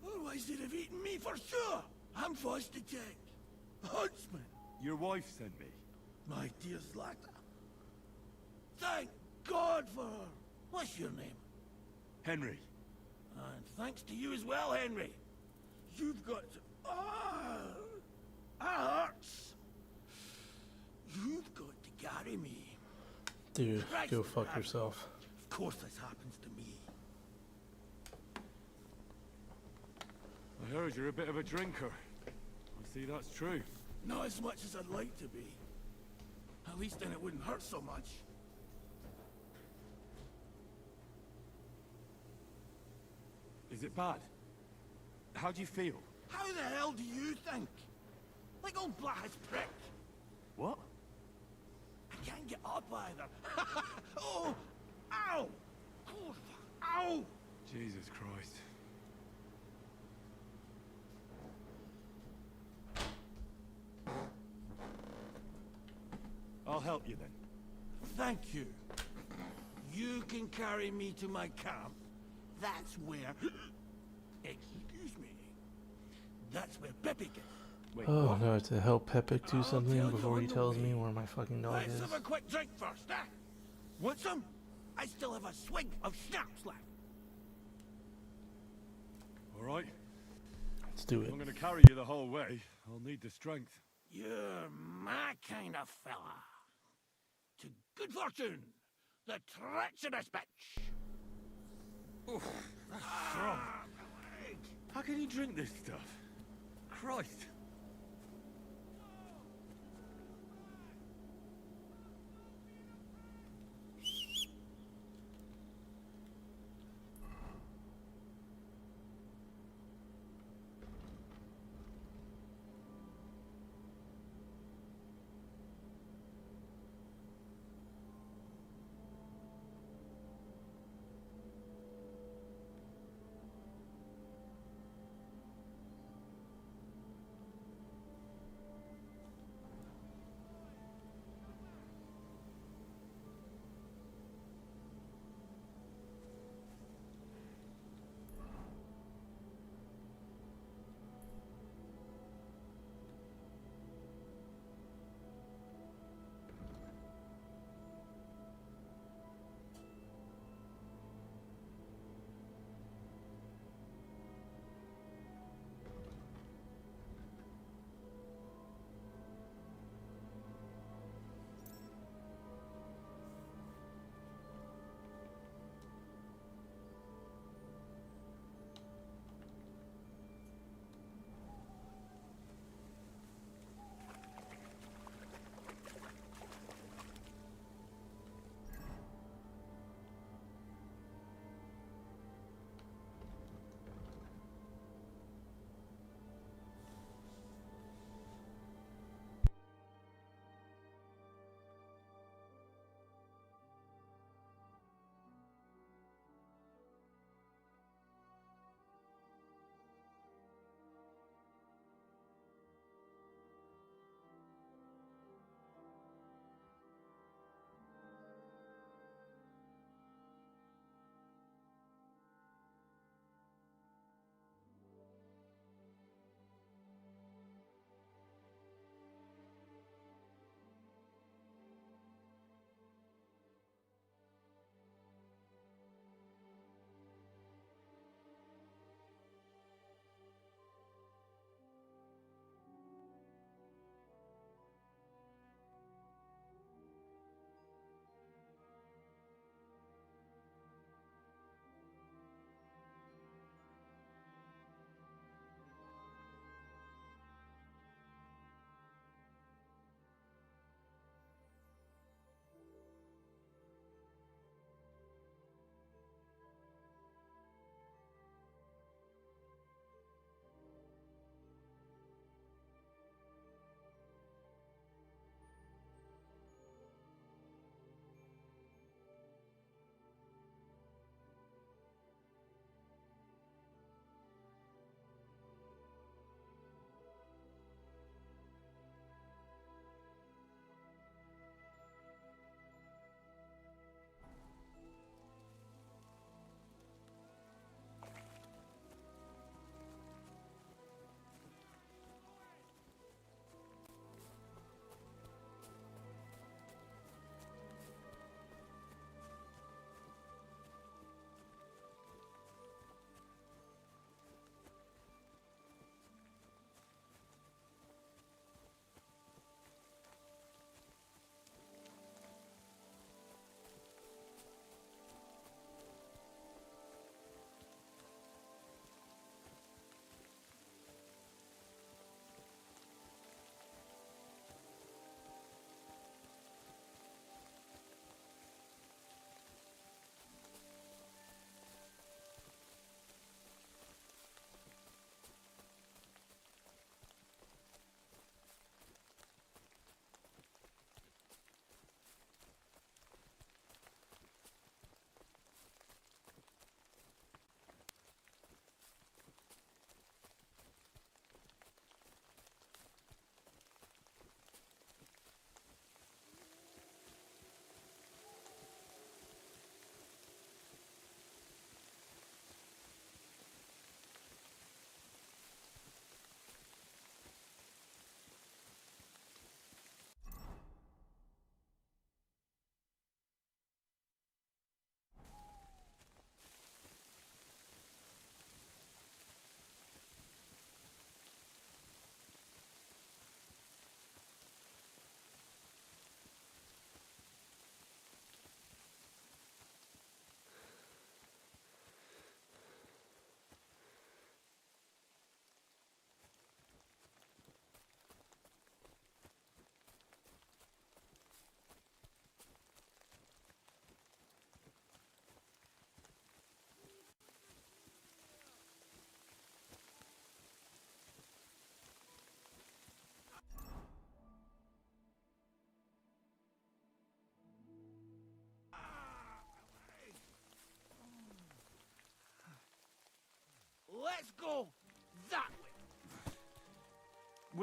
Otherwise they'd have eaten me for sure! I'm forced to check. Huntsman! Your wife sent me. My dear Slacker. Thank God for her. What's your name? Henry. And thanks to you as well, Henry. You've got to... hurts. You've got to carry me. Dude, Christ, go fuck yourself. Of course this happens to me. I heard you're a bit of a drinker. I see that's true. Not as much as I'd like to be. At least then it wouldn't hurt so much. Is it bad? How do you feel? How the hell do you think? Like old Black's prick. What? I can't get up either. Oh! Ow! Oh, ow! Jesus Christ. I'll help you then. Thank you. You can carry me to my camp. That's where... Excuse me. That's where Pepe gets. Wait, Oh what? no, to help Pepic do I'll something tell you before on he the tells way. me where my fucking dog Let's is. have a quick drink first, eh? Want some? I still have a swig of schnapps left. All right. Let's do it. I'm gonna carry you the whole way. I'll need the strength. You're my kind of fella. To good fortune, the treacherous bitch. Oof, that's strong. How can you drink this stuff? Christ.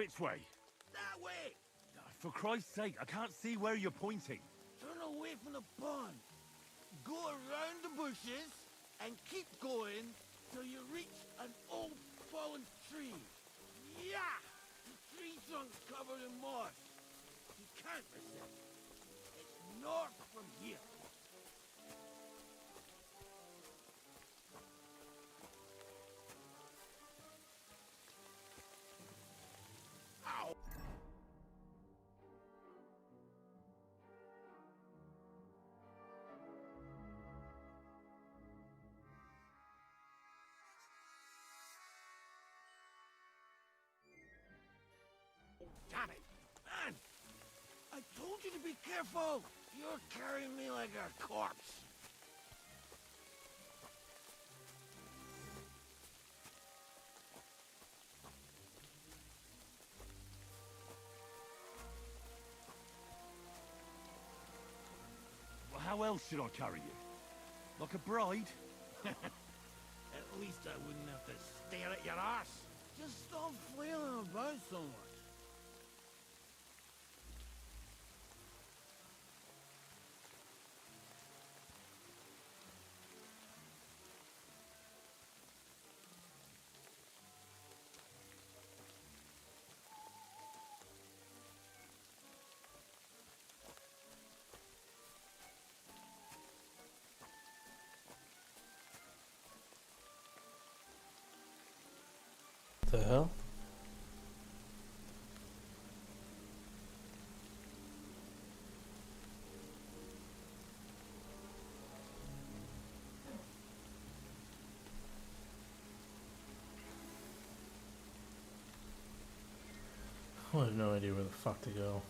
Which way? That way! For Christ's sake, I can't see where you're pointing. Turn away from the pond. Go around the bushes and keep going till you reach an old fallen tree. Yeah! The tree trunk's covered in moss. You can't miss it. It's north from here. Ow! Damn it! Man! I told you to be careful! You're carrying me like a corpse! Well, how else should I carry you? Like a bride? At least I wouldn't have to stare at your ass. Just stop flailing about so much. The hell? I have no idea where the fuck to go.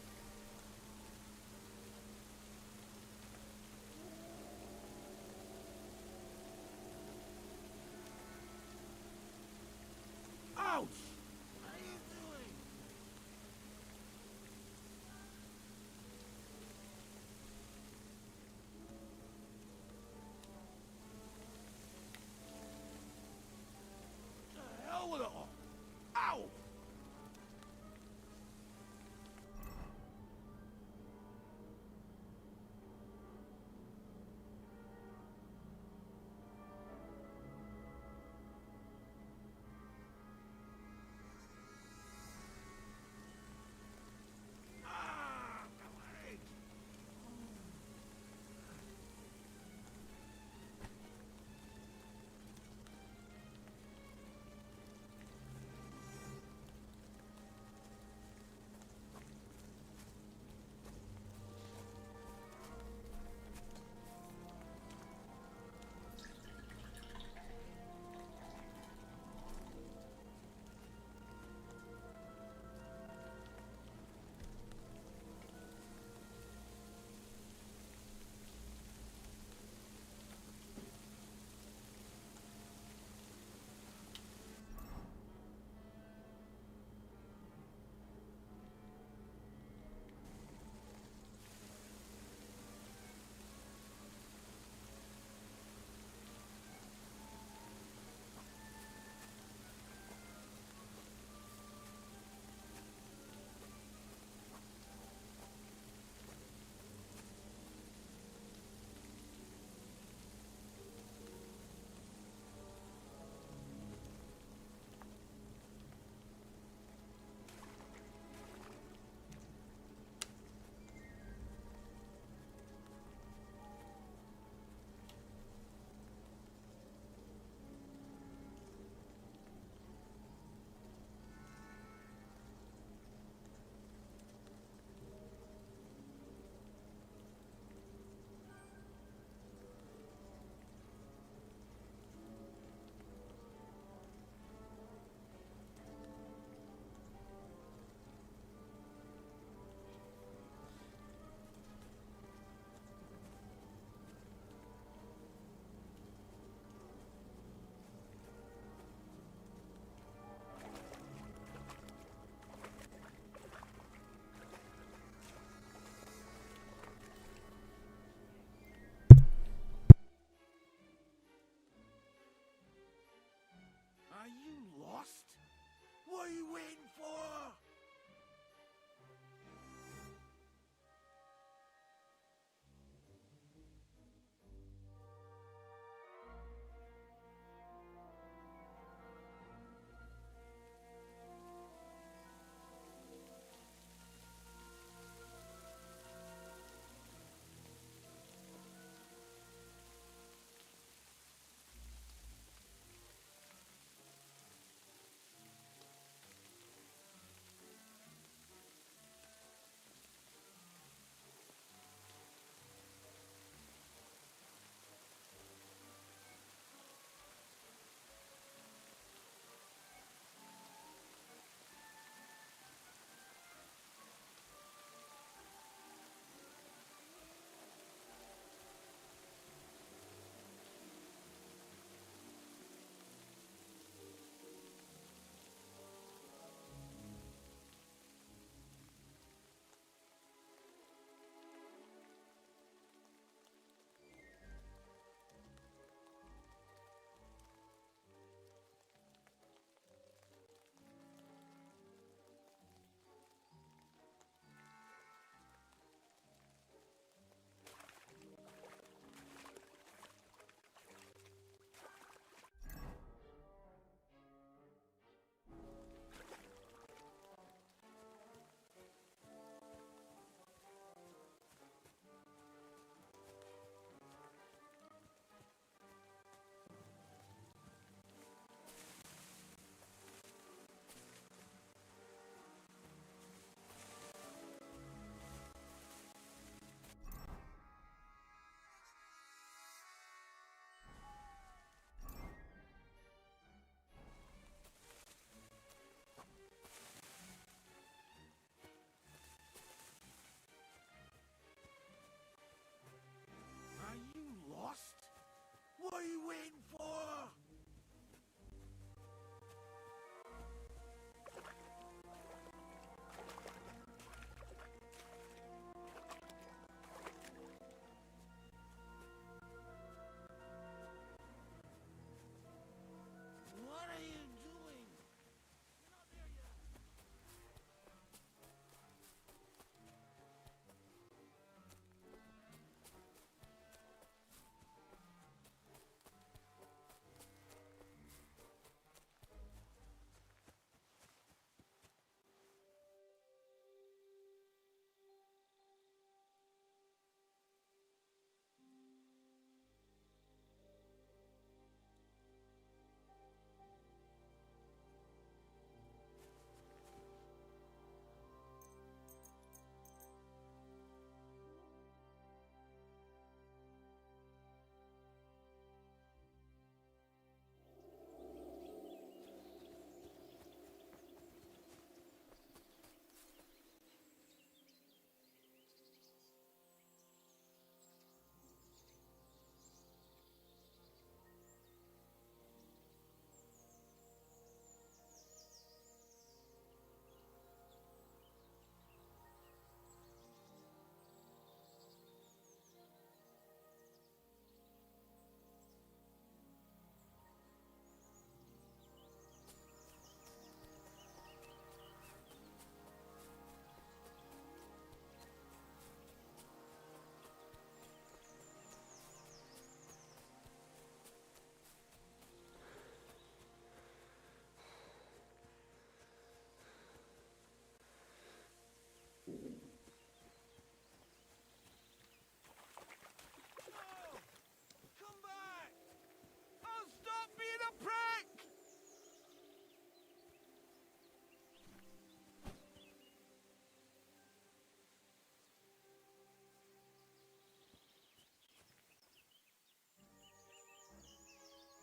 Ouch! What are you doing? The hell with it all! Ow!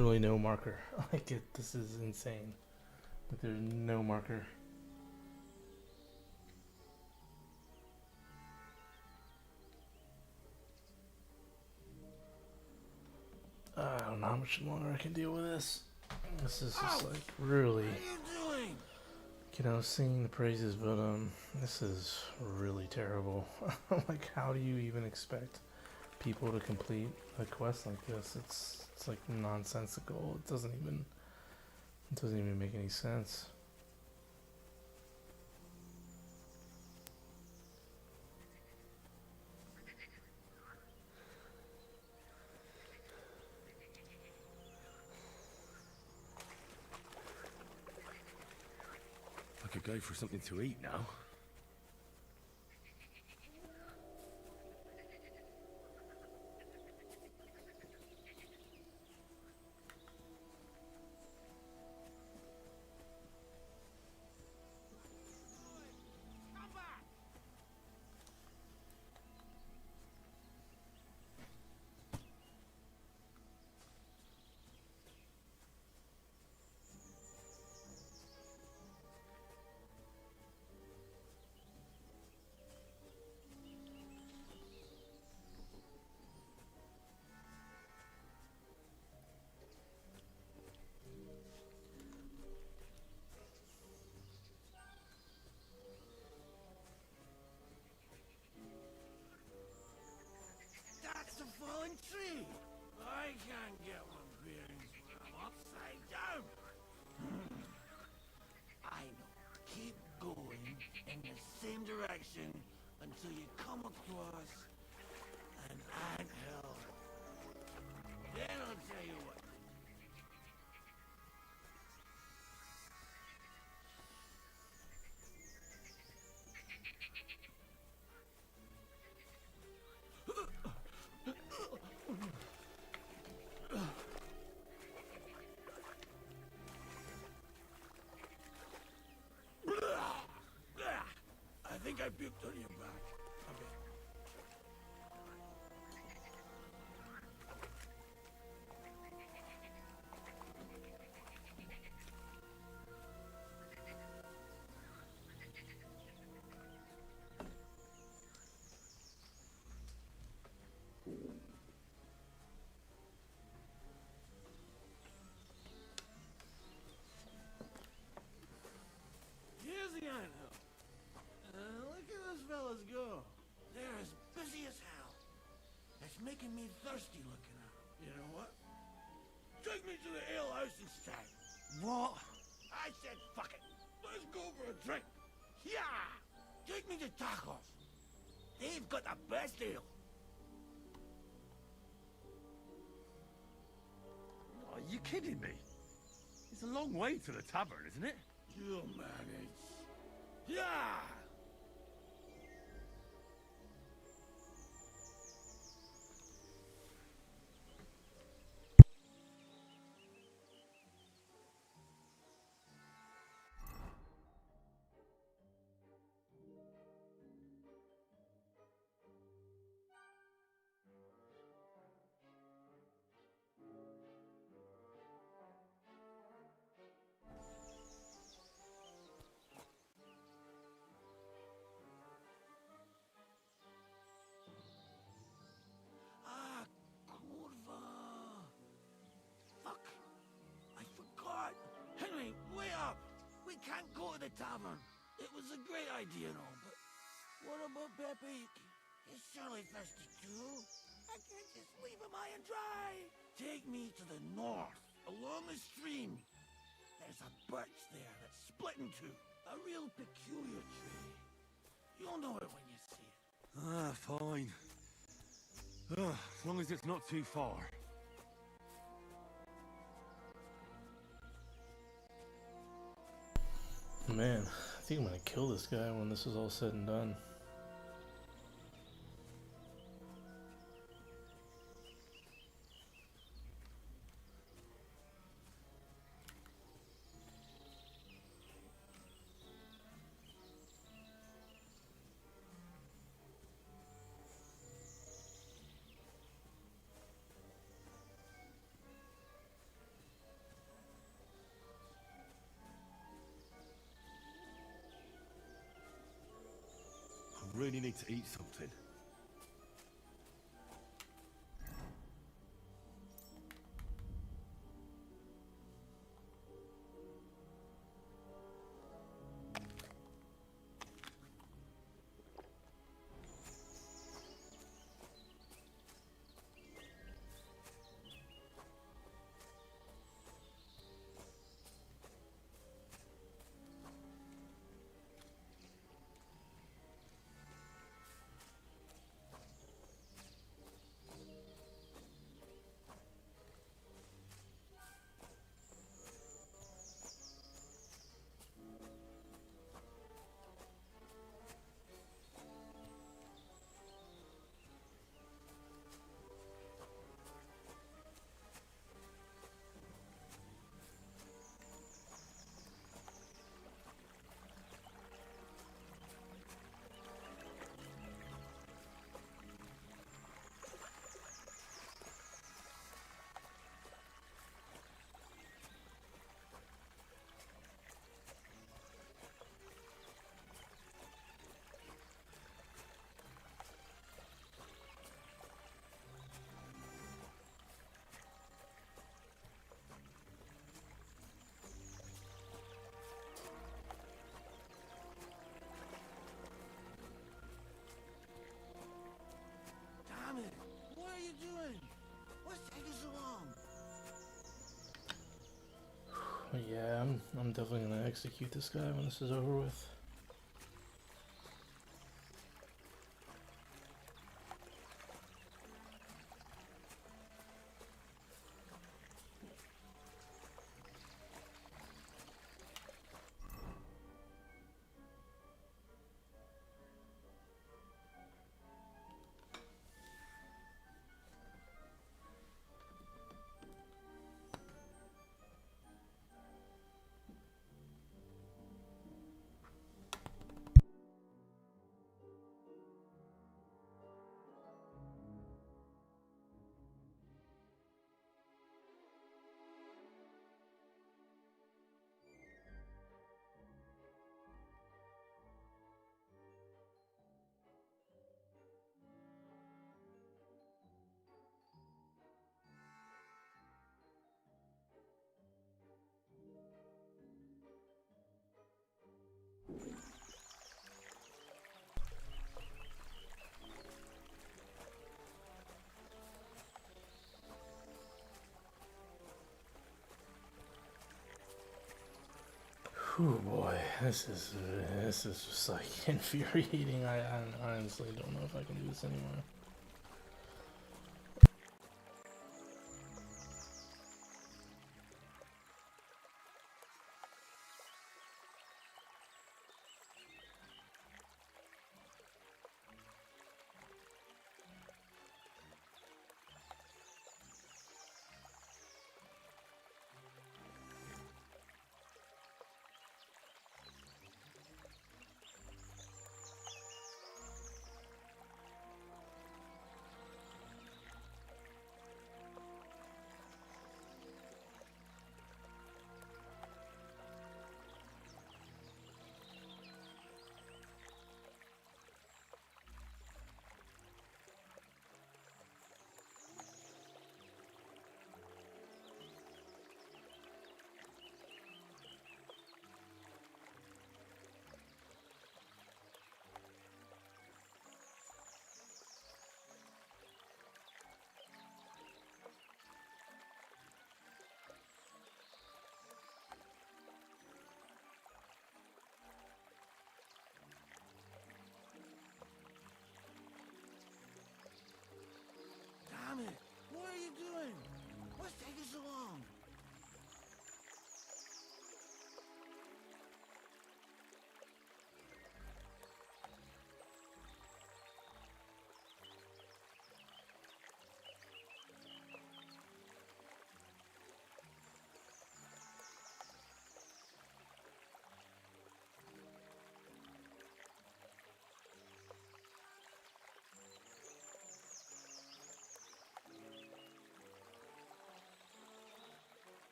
literally no marker. Like this is insane. Like there's no marker. I don't know how much longer I can deal with this. This is just like really, you know, singing the praises, but this is really terrible. Like, how do you even expect people to complete a quest like this? It's like nonsensical. It doesn't even make any sense. I could go for something to eat now. That's a fallen tree. I can't get my bearings when I'm upside down. I know. Keep going in the same direction until you come across an anthill. Then I'll tell you what. I think I puked on your back a bit. Here's the anthill. Look at those fellas go. They're as busy as hell. It's making me thirsty looking at them. You know what? Take me to the ale house instead. What? I said fuck it. Let's go for a drink. Yeah! Take me to tacos. They've got the best ale. Are you kidding me? It's a long way to the tavern, isn't it? You'll manage. Yeah! Can't go to the tavern. It was a great idea and all, but what about Pepe? He's surely thirsty too. I can't just leave him high and dry. Take me to the north, along the stream. There's a birch there that's split in two. A real peculiar tree. You'll know it when you see it. Ah, fine. As long as it's not too far. Man, I think I'm gonna kill this guy when this is all said and done. really need to eat something. Damn it! What are you doing? What's taking so long? Yeah, I'm definitely gonna execute this guy when this is over with. Oh boy, this is just like infuriating. I honestly don't know if I can do this anymore.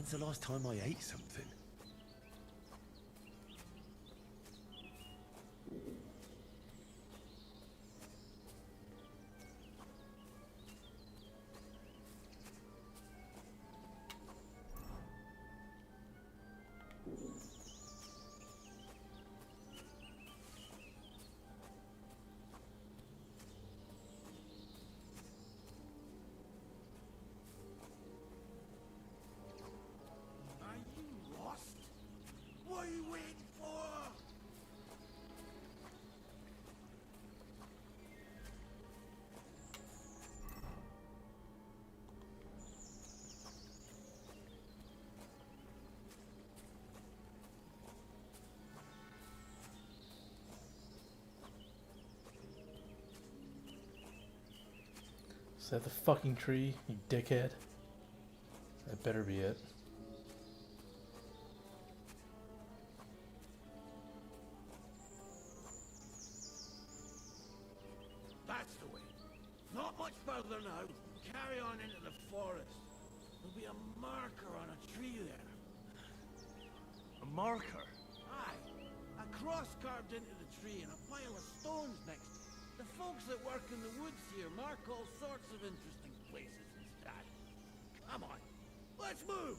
When's the last time I ate something? Are you lost? What are you waiting for? Is that the fucking tree, you dickhead? That better be it. That's the way. Not much further now. Carry on into the forest. There'll be a marker on a tree there. A marker? Aye. A cross carved into the tree and a pile of stones next to it. The folks that work in the woods here mark all sorts of interesting places instead. Come on. Let's move!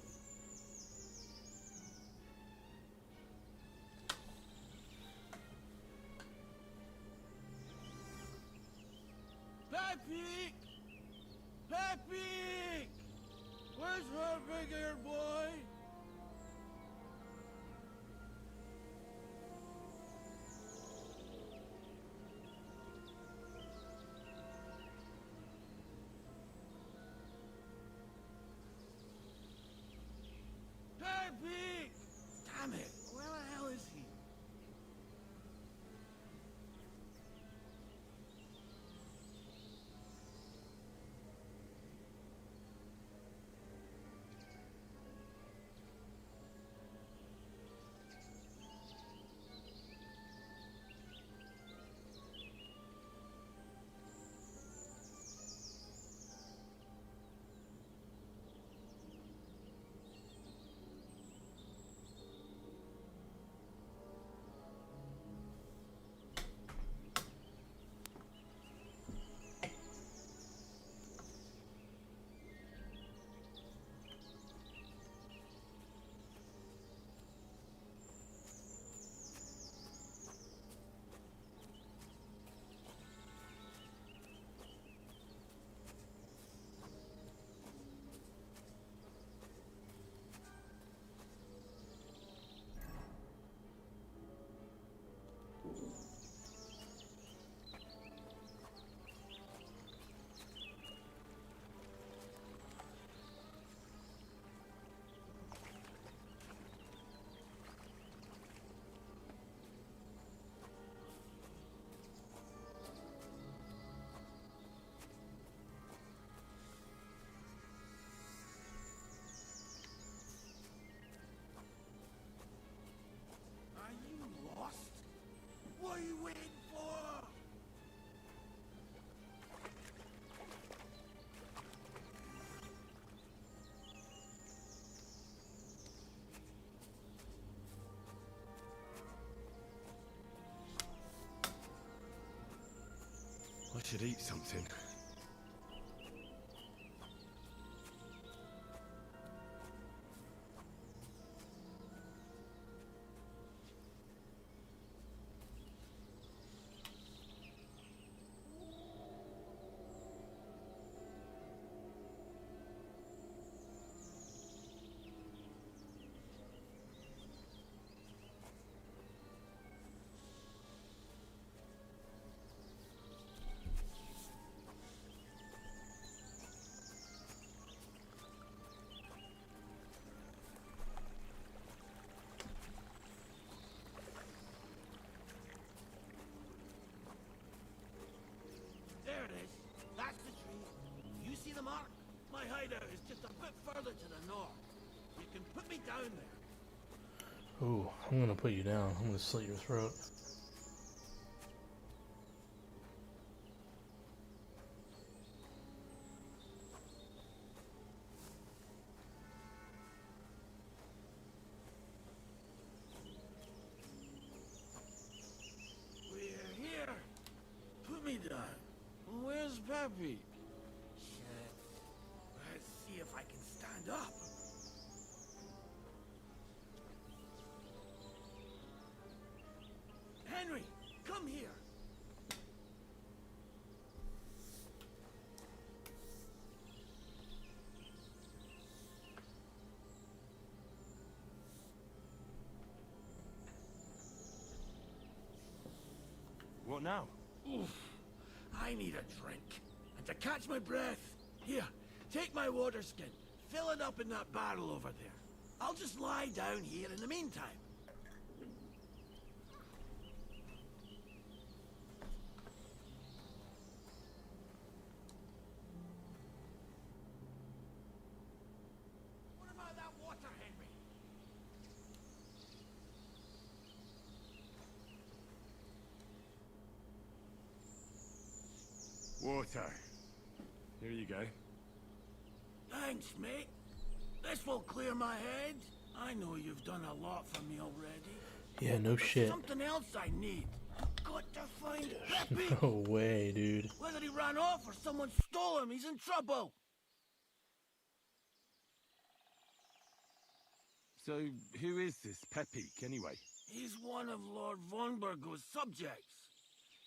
Pepe! Pepe! Where's our big-eared boy? Pepe! Damn it! Where the hell is he? Are you lost? What are you waiting for? I should eat something. There it is. That's the tree. You see the mark? My hideout is just a bit further to the north. You can put me down there. Ooh, I'm gonna put you down. I'm gonna slit your throat. Peppy. Shit. Let's see if I can stand up. Henry, come here. What now? Oof. I need a drink. And to catch my breath, here, take my water skin. Fill it up in that barrel over there. I'll just lie down here in the meantime. What about that water, Henry? Water. Here you go. Thanks, mate. This will clear my head. I know you've done a lot for me already. Yeah, no There's shit. something else I need. I've got to find Peppy. No way, dude. Whether he ran off or someone stole him, he's in trouble. So, who is this Pepik, anyway? He's one of Lord Vonbergo's subjects.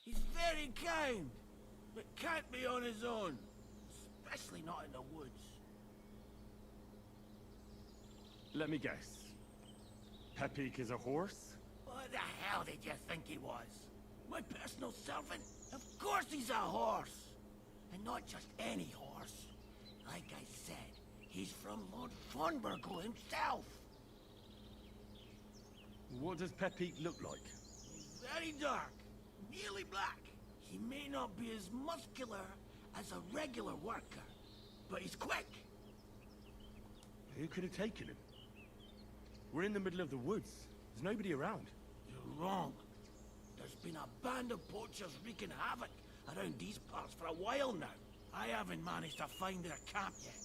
He's very kind, but can't be on his own. Especially not in the woods. Let me guess. Pepik is a horse? What the hell did you think he was? My personal servant? Of course he's a horse! And not just any horse. Like I said, he's from Lord Vonbergo himself. What does Pepik look like? He's very dark, nearly black. He may not be as muscular as a regular worker, but he's quick. Who could have taken him? We're in the middle of the woods. There's nobody around. You're wrong. There's been a band of poachers wreaking havoc around these parts for a while now. I haven't managed to find their camp yet.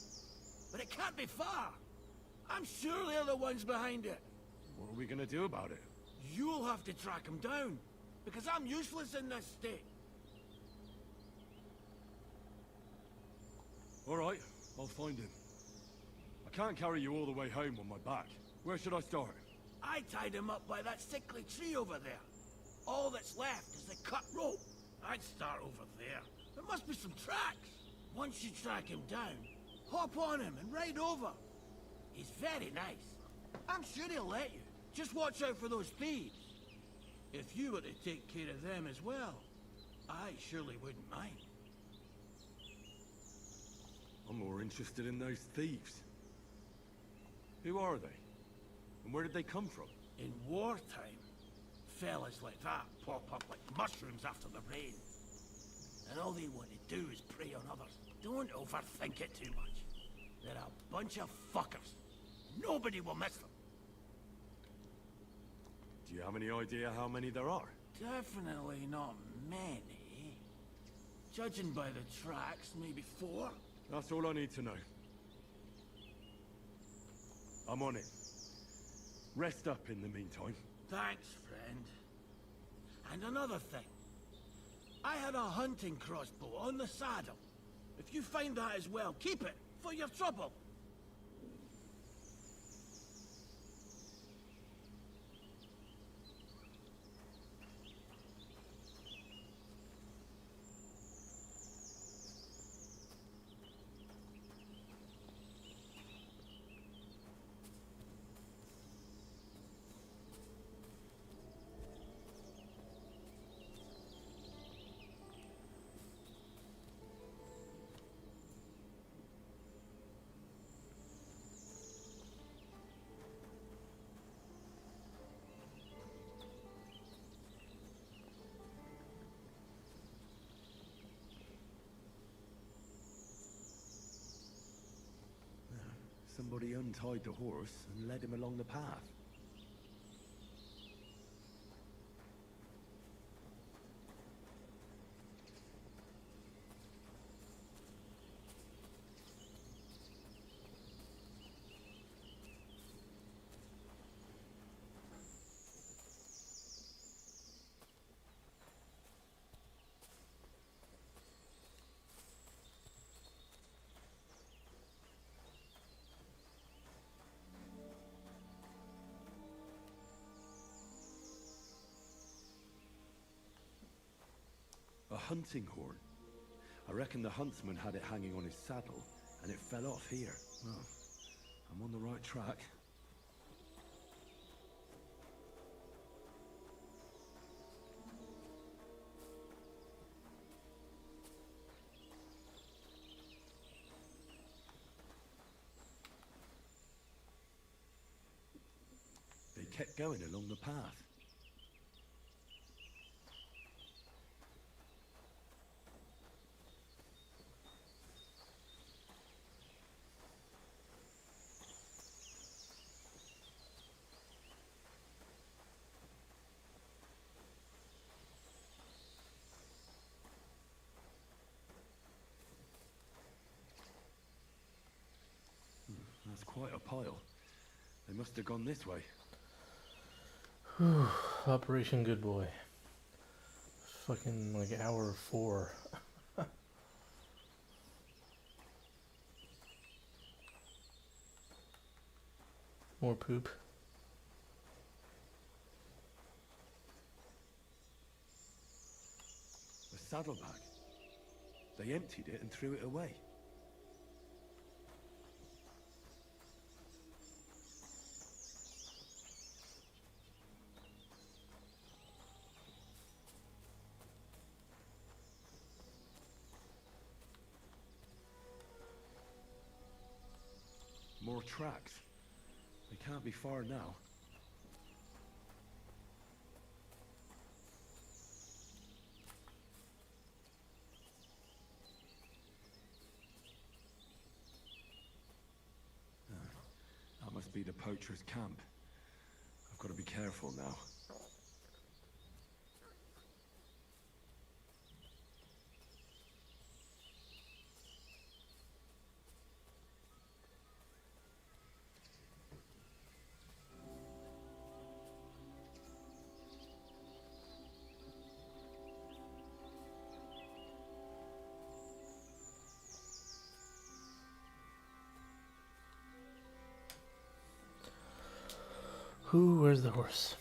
But it can't be far. I'm sure they're the ones behind it. What are we gonna do about it? You'll have to track them down, because I'm useless in this state. All right, I'll find him. I can't carry you all the way home on my back. Where should I start? I tied him up by that sickly tree over there. All that's left is the cut rope. I'd start over there. There must be some tracks. Once you track him down, hop on him and ride over. He's very nice. I'm sure he'll let you. Just watch out for those thieves. If you were to take care of them as well, I surely wouldn't mind. I'm more interested in those thieves. Who are they? And where did they come from? In wartime, fellas like that pop up like mushrooms after the rain. And all they want to do is prey on others. Don't overthink it too much. They're a bunch of fuckers. Nobody will miss them. Do you have any idea how many there are? Definitely not many. Judging by the tracks, maybe 4. That's all I need to know. I'm on it. Rest up in the meantime. Thanks, friend. And another thing. I had a hunting crossbow on the saddle. If you find that as well, keep it for your trouble. Somebody untied the horse and led him along the path. hunting horn. I reckon the Huntsman had it hanging on his saddle, and it fell off here. Well, I'm on the right track. They kept going along the path. That's quite a pile. They must have gone this way. Whew, Operation Good Boy. Fucking like hour 4. More poop. A saddlebag. They emptied it and threw it away. More tracks. They can't be far now. That must be the poacher's camp. I've got to be careful now. Ooh, where's the horse?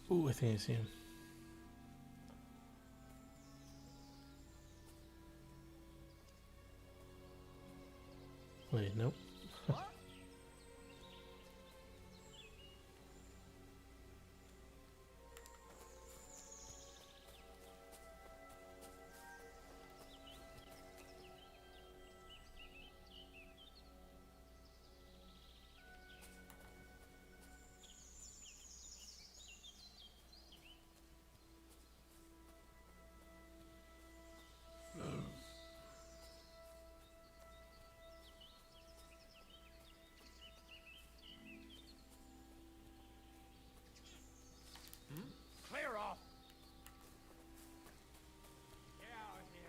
Ooh, I think I see him. Wait, nope. Clear off! Get out of here!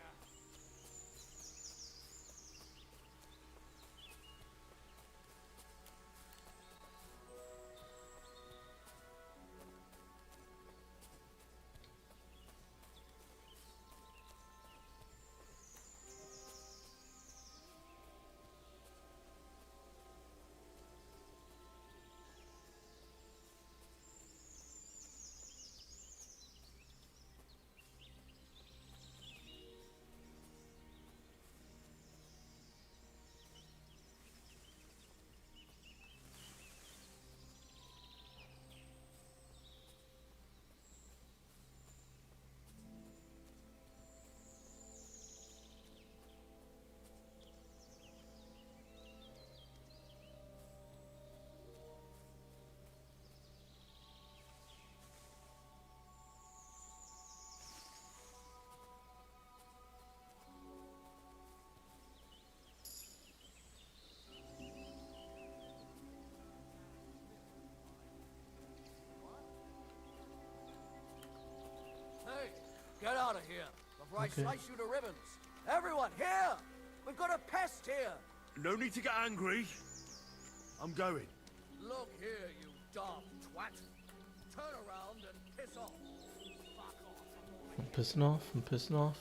Hey, get out of here before Okay. I slice you to ribbons. Everyone, here! We've got a pest here! No need to get angry. I'm going. Look here, you daft twat. turn around and piss off. Fuck off. I'm pissing off. I'm pissing off.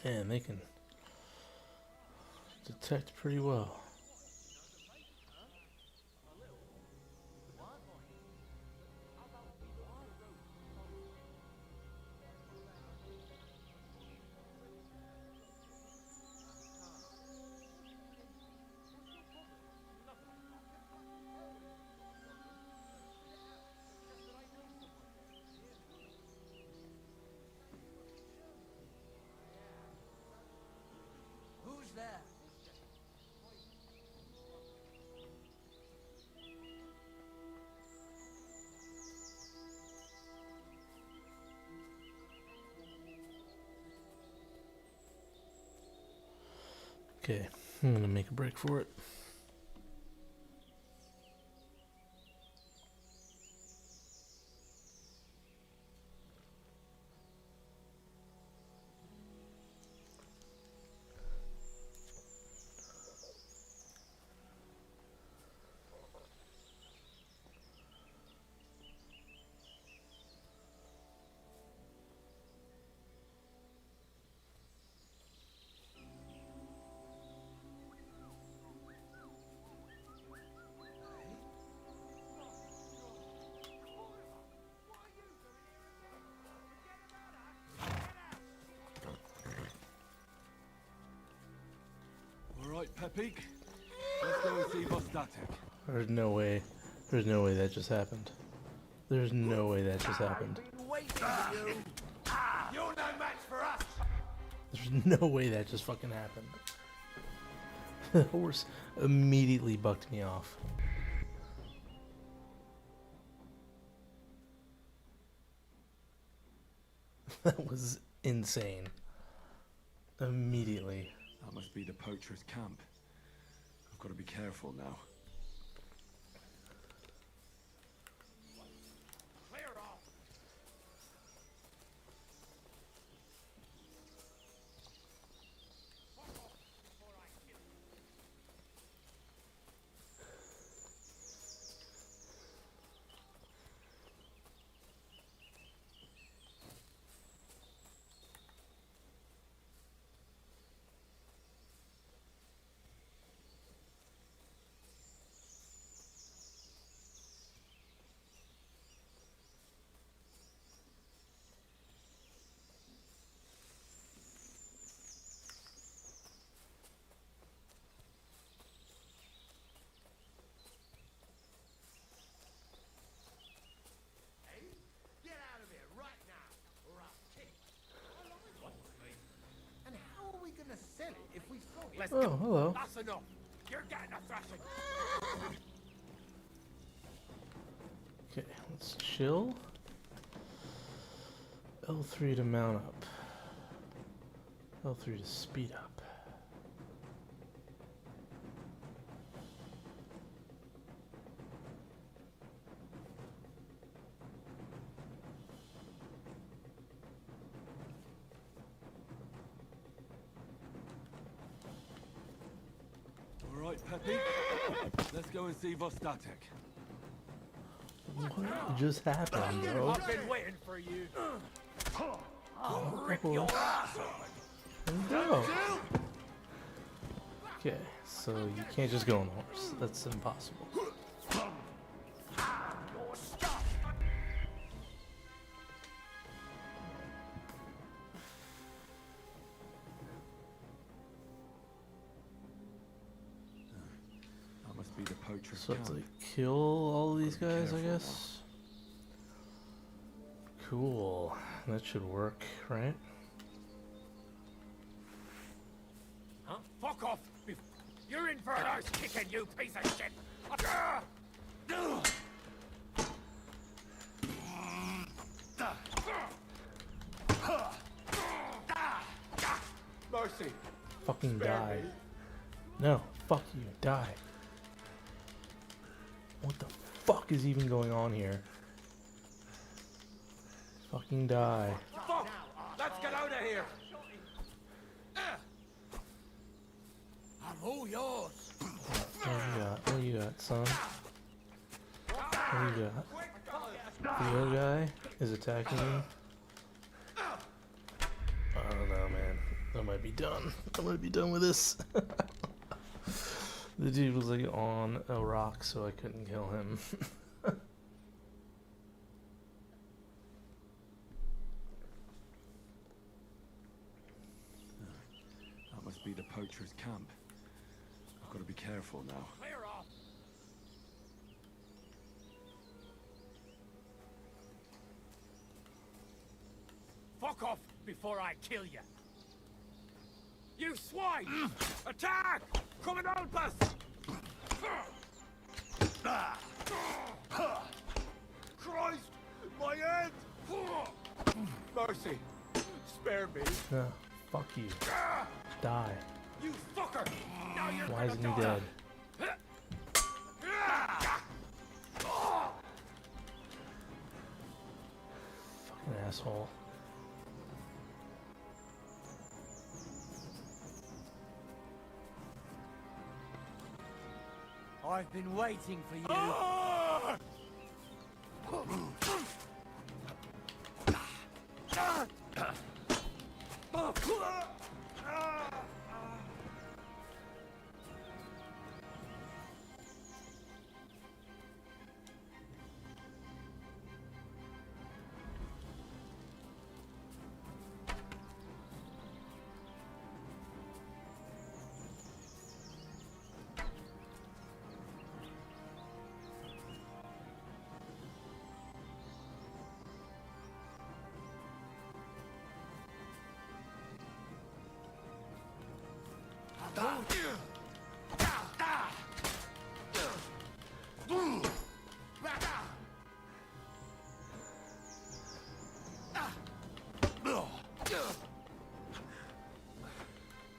And they can detect pretty well. Who's there? Okay, I'm gonna make a break for it. Alright, Pepig. Let's go and see Vostatic. There's no way. There's no way that just happened. There's no way that just happened. You're no match for us. There's no way that just fucking happened. The horse immediately bucked me off. That was insane. Immediately. That must be the poacher's camp. I've got to be careful now. Clear off. Oh, hello. That's enough. You're getting a thrashing. Okay, let's chill. L3 to mount up. L3 to speed up. Alright, Peppy. Let's go and see Vostatic. What just happened, bro? I've been waiting for you. I'll rip your ass go. Okay, so you can't just go on the horse. That's impossible. That must be the poacher's So it's camp. like kill all these guys, I guess. Cool. That should work, right? Huh? Fuck off! You're in for an arse kicking, you piece of shit! Fucking die. No, fuck you, die. What the fuck is even going on here? Fucking die. Fuck! Let's get out of here! I'm all yours! What you got, son? What you got? The other guy is attacking me. I don't know, man. I might be done. I might be done with this. The dude was like on a rock, so I couldn't kill him. That must be the poacher's camp. I've got to be careful now. Clear off! Fuck off before I kill you! You swine! Attack! Come and help us! Christ! My head! Mercy! Spare me! No, fuck you. Die. You fucker! Now you're Why isn't he gonna dead? Fucking asshole. I've been waiting for you.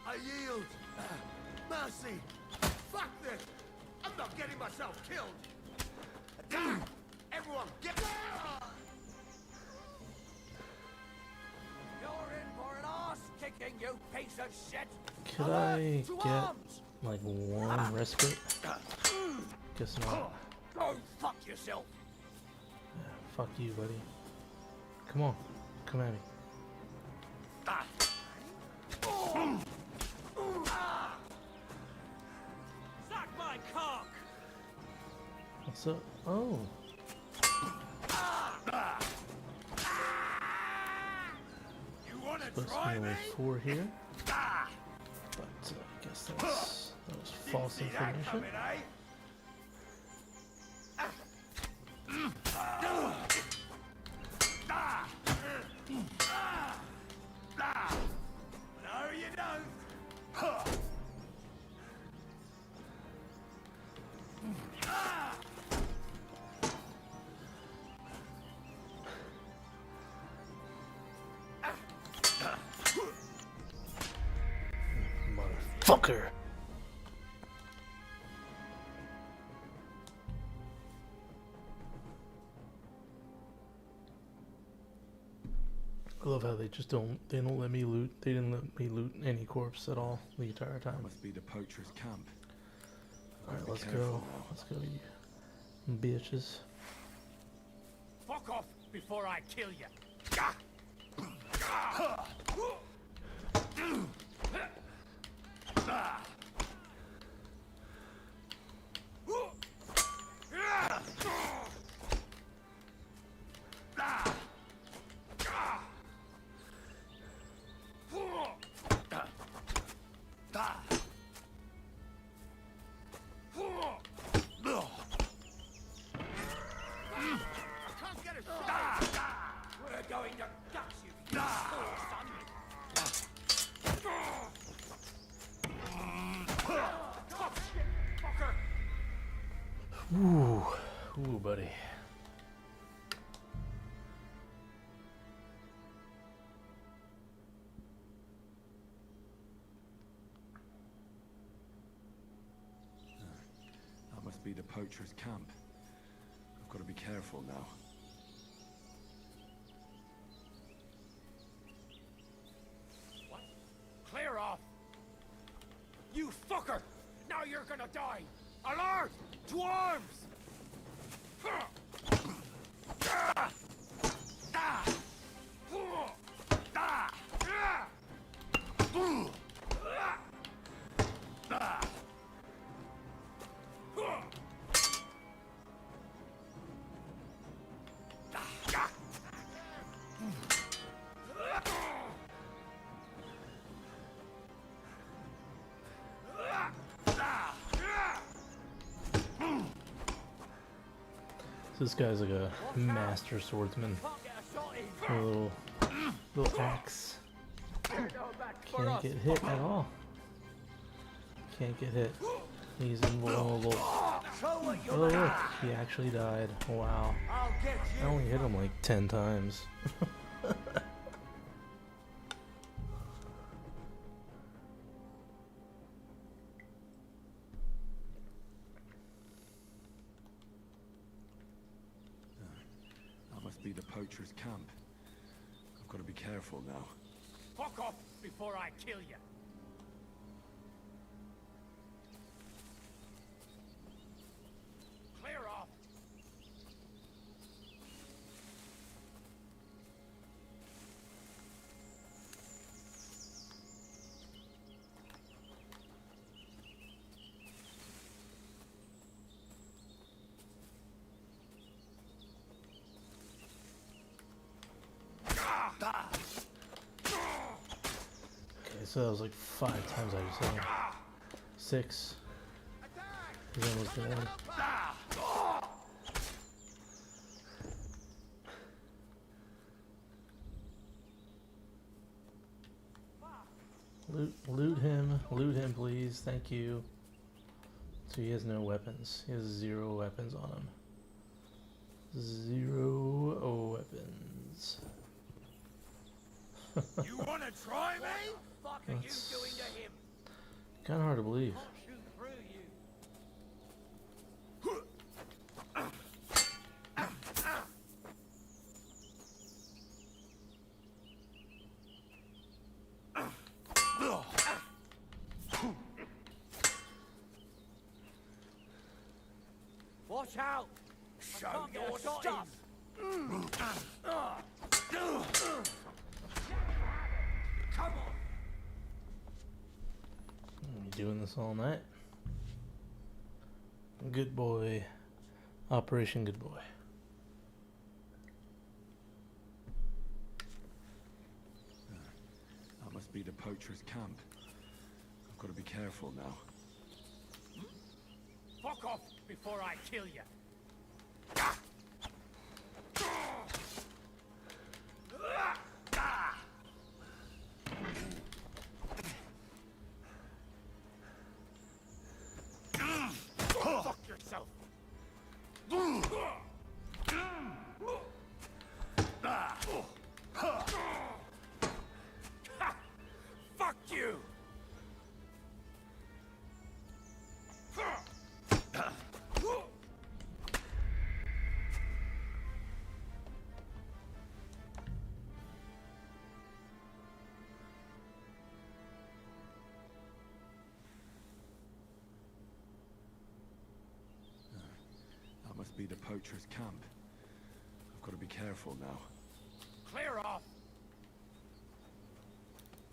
I yield. Mercy. Fuck this. I'm not getting myself killed. Attack! Everyone, get You're in for an ass kicking, you piece of shit. Could I get like one respite? Guess not. Go fuck yourself. Yeah, fuck you, buddy. Come on, come at me. Suck my cock. What's up? Oh. You wanna Supposed to try be me? only 4 here. But I guess that was false See that information. coming, eh? No, you don't. Motherfucker! I love how they don't let me loot. They didn't let me loot any corpse at all the entire time. Must be the poacher's camp. Alright, Be let's careful go. now. Let's go, you bitches. Fuck off before I kill you. We're going to gut you, you fool son. be the poacher's camp. I've got to be careful now. What? Clear off! You fucker! Now you're gonna die! Alert! To arms! This guy's like a master swordsman. A little axe. Can't get hit at all. Can't get hit. He's invulnerable. Oh look, he actually died. Wow. I only hit him like 10 times. Be the poacher's camp. I've got to be careful now. Fuck off before I kill you. Clear off. Okay, so that was like 5 times I just hit him. 6. He's almost dead. Loot him please, thank you. So he has no weapons. He has 0 weapons on him. 0 weapons. You wanna try me? What the fuck are you doing to him? Kinda hard to believe. I'll shoot through you. Watch out! Show your stuff! Come on! You doing this all night? Good boy. Operation Good Boy. That must be the poacher's camp. I've got to be careful now. Fuck off before I kill you! Fuck yourself! Fuck you! That must be the poacher's camp. I've got to be careful now. Clear off!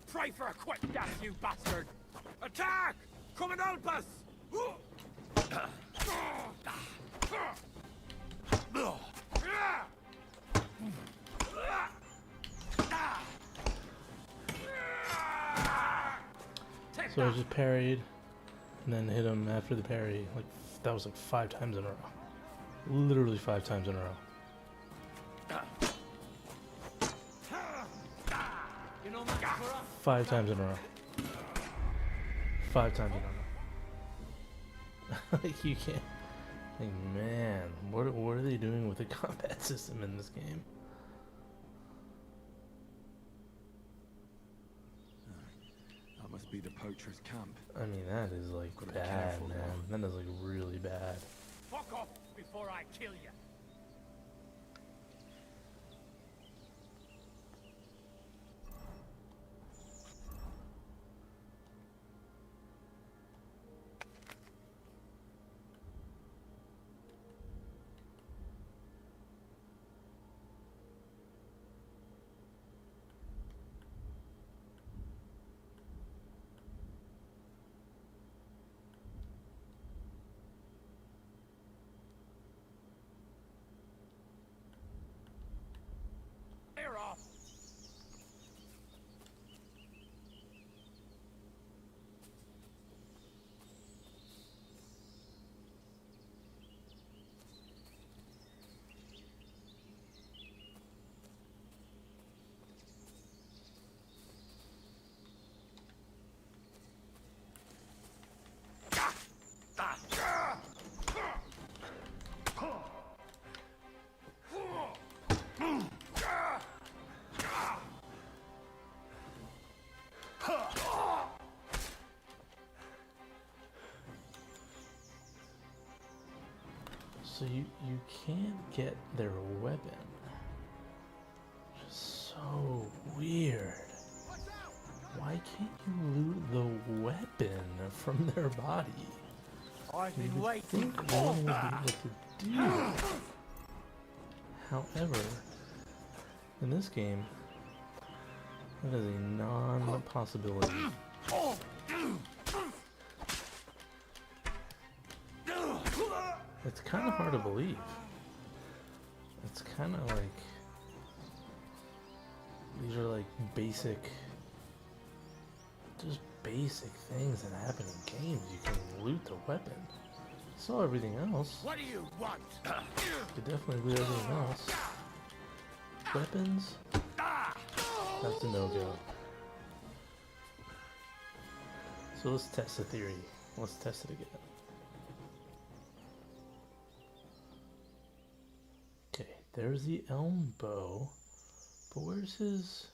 Pray for a quick death, you bastard! Attack! Come and help us! So I just parried and then hit him after the parry. Like that was like 5 times in a row. Literally 5 times in a row. You know, 5 times in a row. 5 times in a row. Like you can't. Like man, what are they doing with the combat system in this game? That must be the poacher's camp. I mean that is like Gotta be bad, careful man. now. That is like really bad. fuck off before I kill you. Clear off. So you can't get their weapon. Just so weird. Why can't you loot the weapon from their body? I've You been would waiting think for one would be that. able to do that. However, in this game, that is a non-possibility. It's kind of hard to believe. It's kind of like these are like basic, just basic things that happen in games. You can loot the weapon. Saw everything else. What do you want? You could definitely loot everything else. Weapons? That's a no-go. So let's test the theory. Let's test it again. Okay, there's the elm bow. But where's his...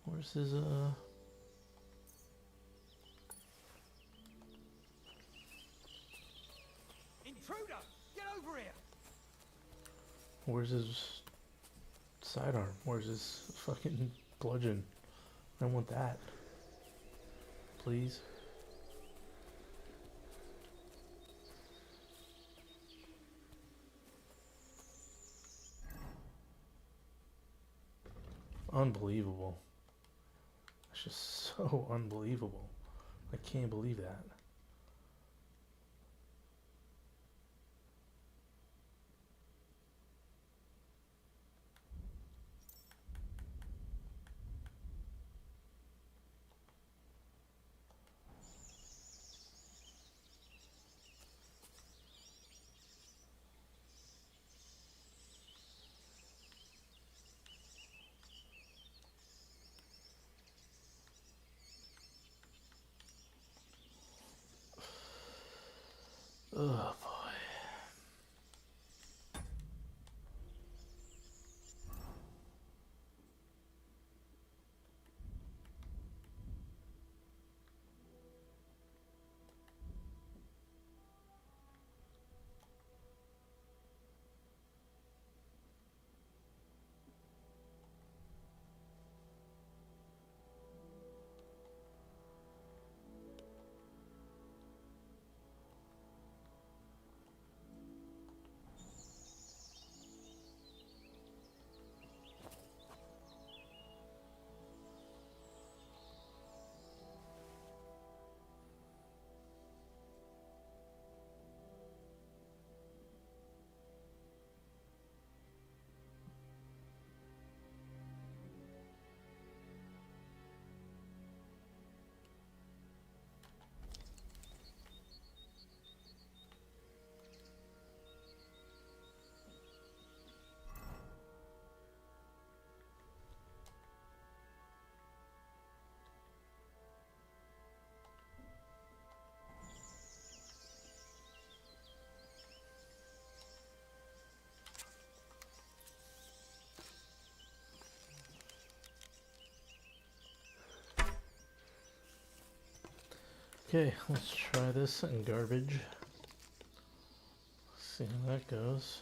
Where's his, Intruder! Get over here! Where's his sidearm? Where's his fucking bludgeon? I want that. Please. Unbelievable. It's just so unbelievable. I can't believe that. Okay, let's try this in garbage. See how that goes.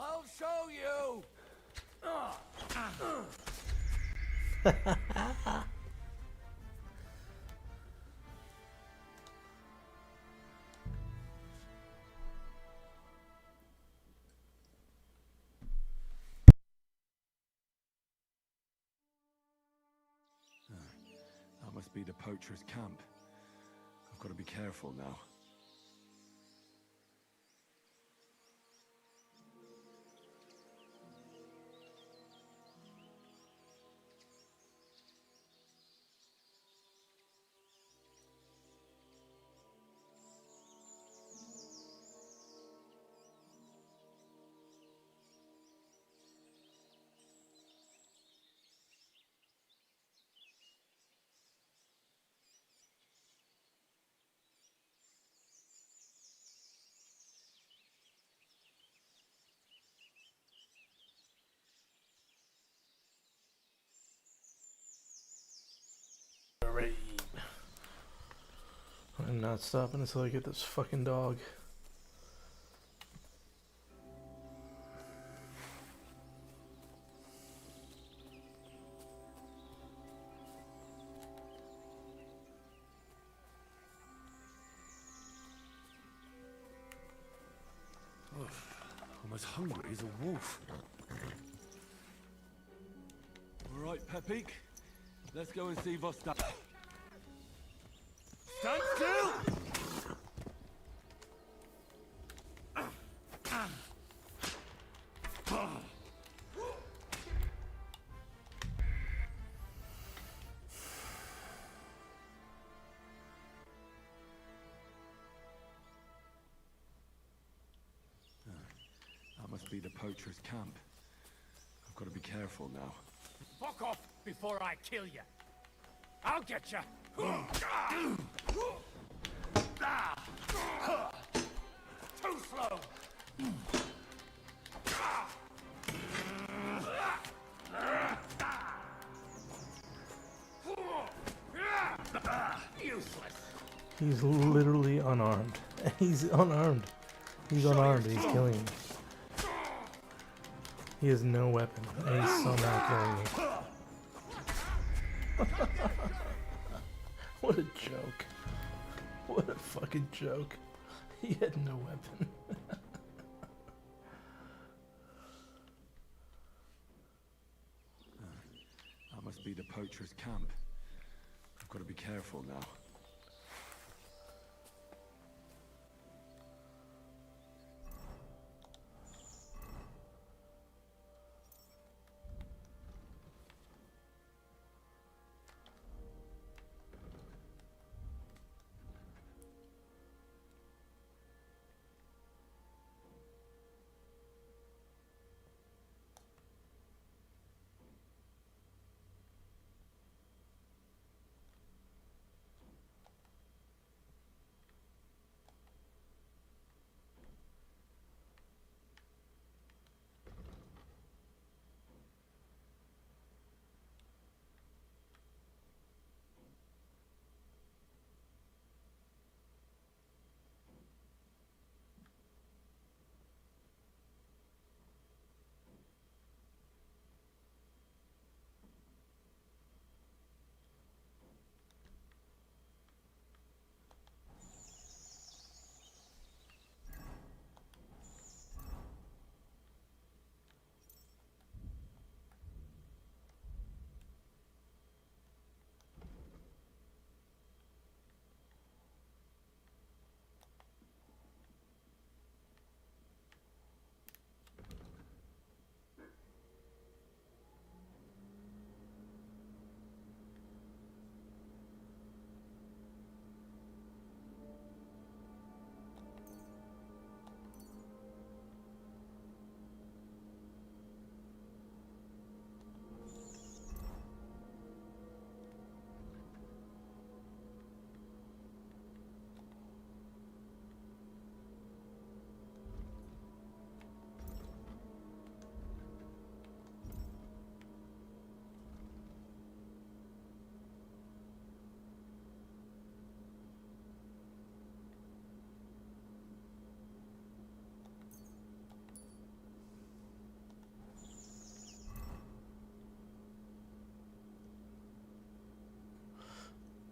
I'll show you! That must be the poacher's camp. I've got to be careful now. Alright. I'm not stopping until I get this fucking dog. I'm as hungry as a wolf. All right, Pepik. Let's go and see Vostok. Stand still! That must be the poacher's camp. I've got to be careful now. Fuck off before I kill you. I'll get you. Too slow. Useless. He's literally unarmed. He's unarmed. He's unarmed and he's killing me. He has no weapon and he's somehow killing me. What a joke. What a fucking joke. He had no weapon. That must be the poacher's camp. I've got to be careful now.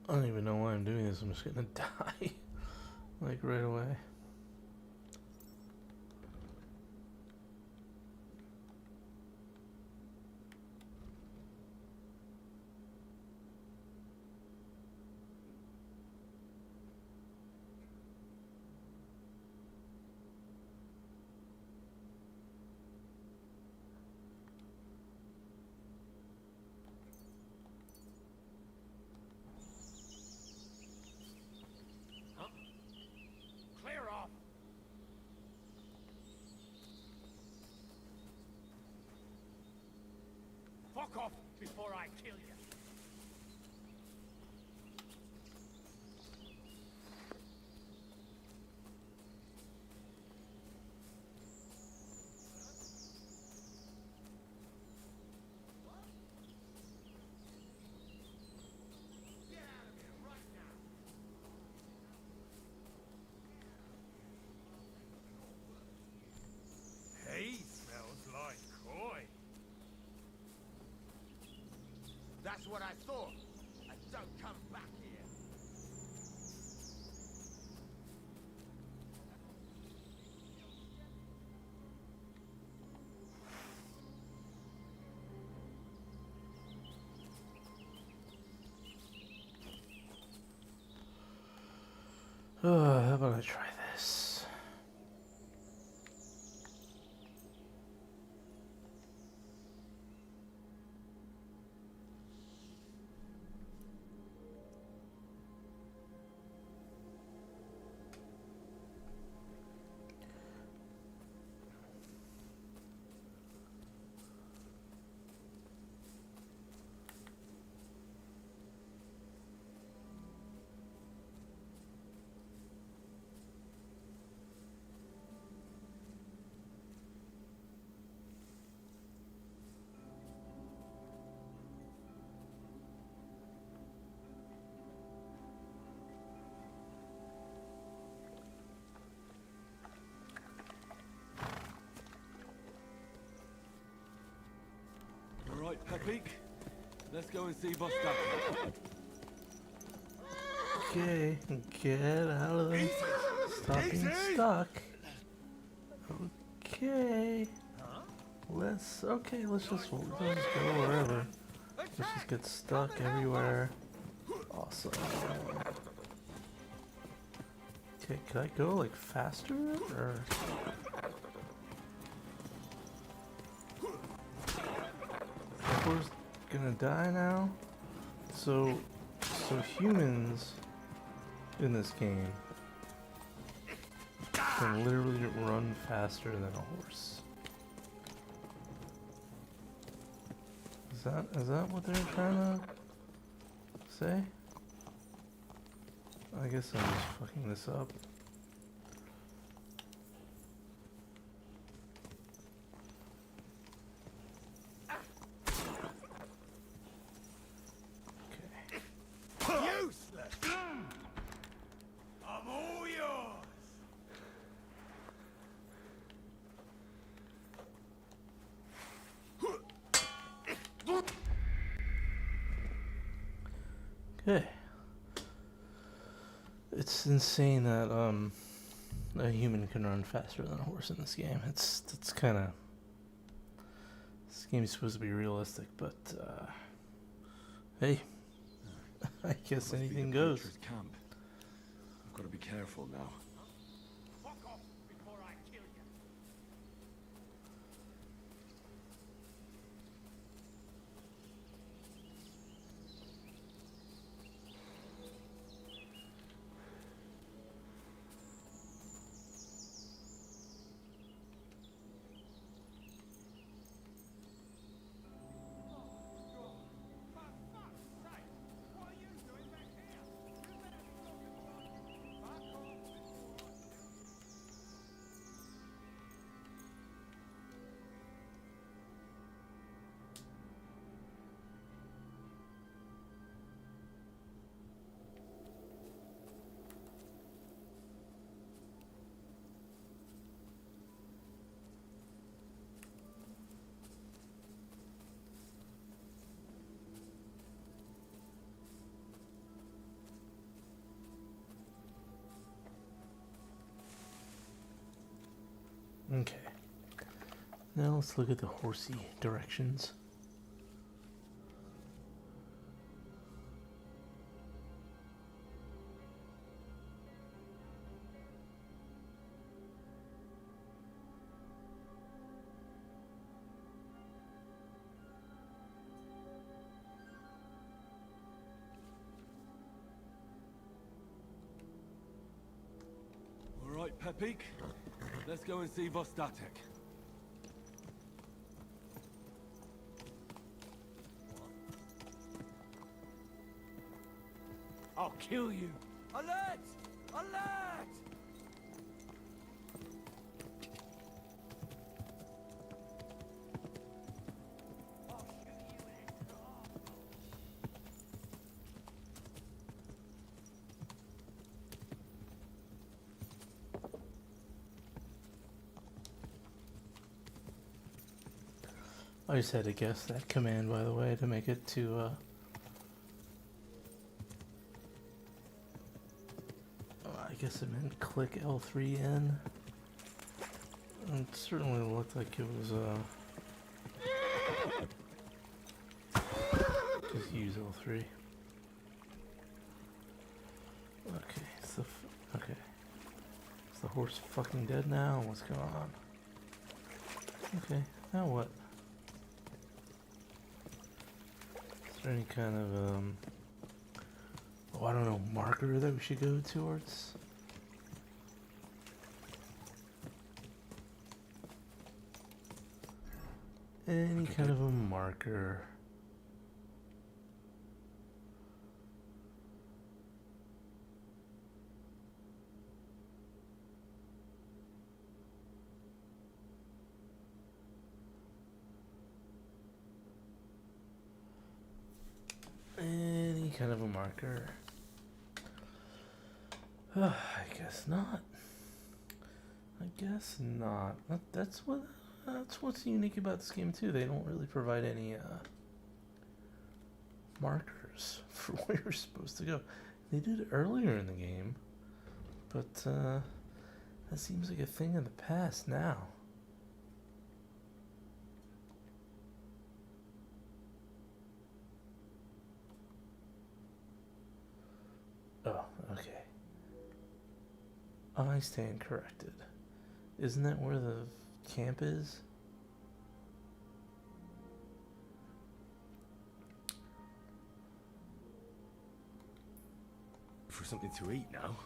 I don't even know why I'm doing this. I'm just gonna die. Like right away. Clear off! Fuck off before I kill you! He smells like koi. That's what I thought. And don't come back here. Oh, how about I try this? Alright, Pepik. Let's go and see Vostok. Okay, get out of the stop being stuck. Okay. Let's just go wherever. Let's just get stuck everywhere. Awesome. Okay, could I go like faster or we're gonna die now? So humans in this game can literally run faster than a horse. Is that what they're trying to say? I guess I'm just fucking this up. Useless! I'm all yours! Okay. It's insane that a human can run faster than a horse in this game. It's kind of, this game is supposed to be realistic, but hey, I guess anything goes. Camp. I've got to be careful now. Fuck off before I kill you! Okay. Now let's look at the horsey directions. All right, Pepik. Let's go and see Vostatek. I'll kill you. Alert! Alert! I just had to guess that command, by the way, to make it to, I guess it meant click L3N. It certainly looked like it was, just use L3. Okay, okay. Is the horse fucking dead now? What's going on? Okay, now what? Is there any kind of, oh, I don't know, marker that we should go towards? Any kind of a marker. Any kind of a marker. I guess not. I guess not. That's what's unique about this game too. They don't really provide any markers for where you're supposed to go. They did earlier in the game, but that seems like a thing in the past now. Oh, okay. I stand corrected. Isn't that where the camp is? For something to eat now.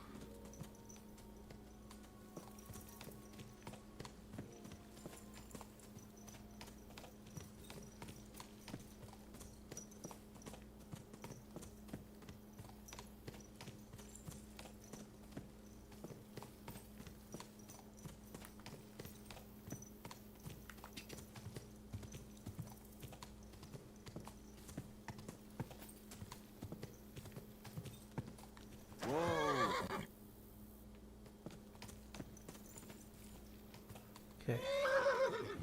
Okay,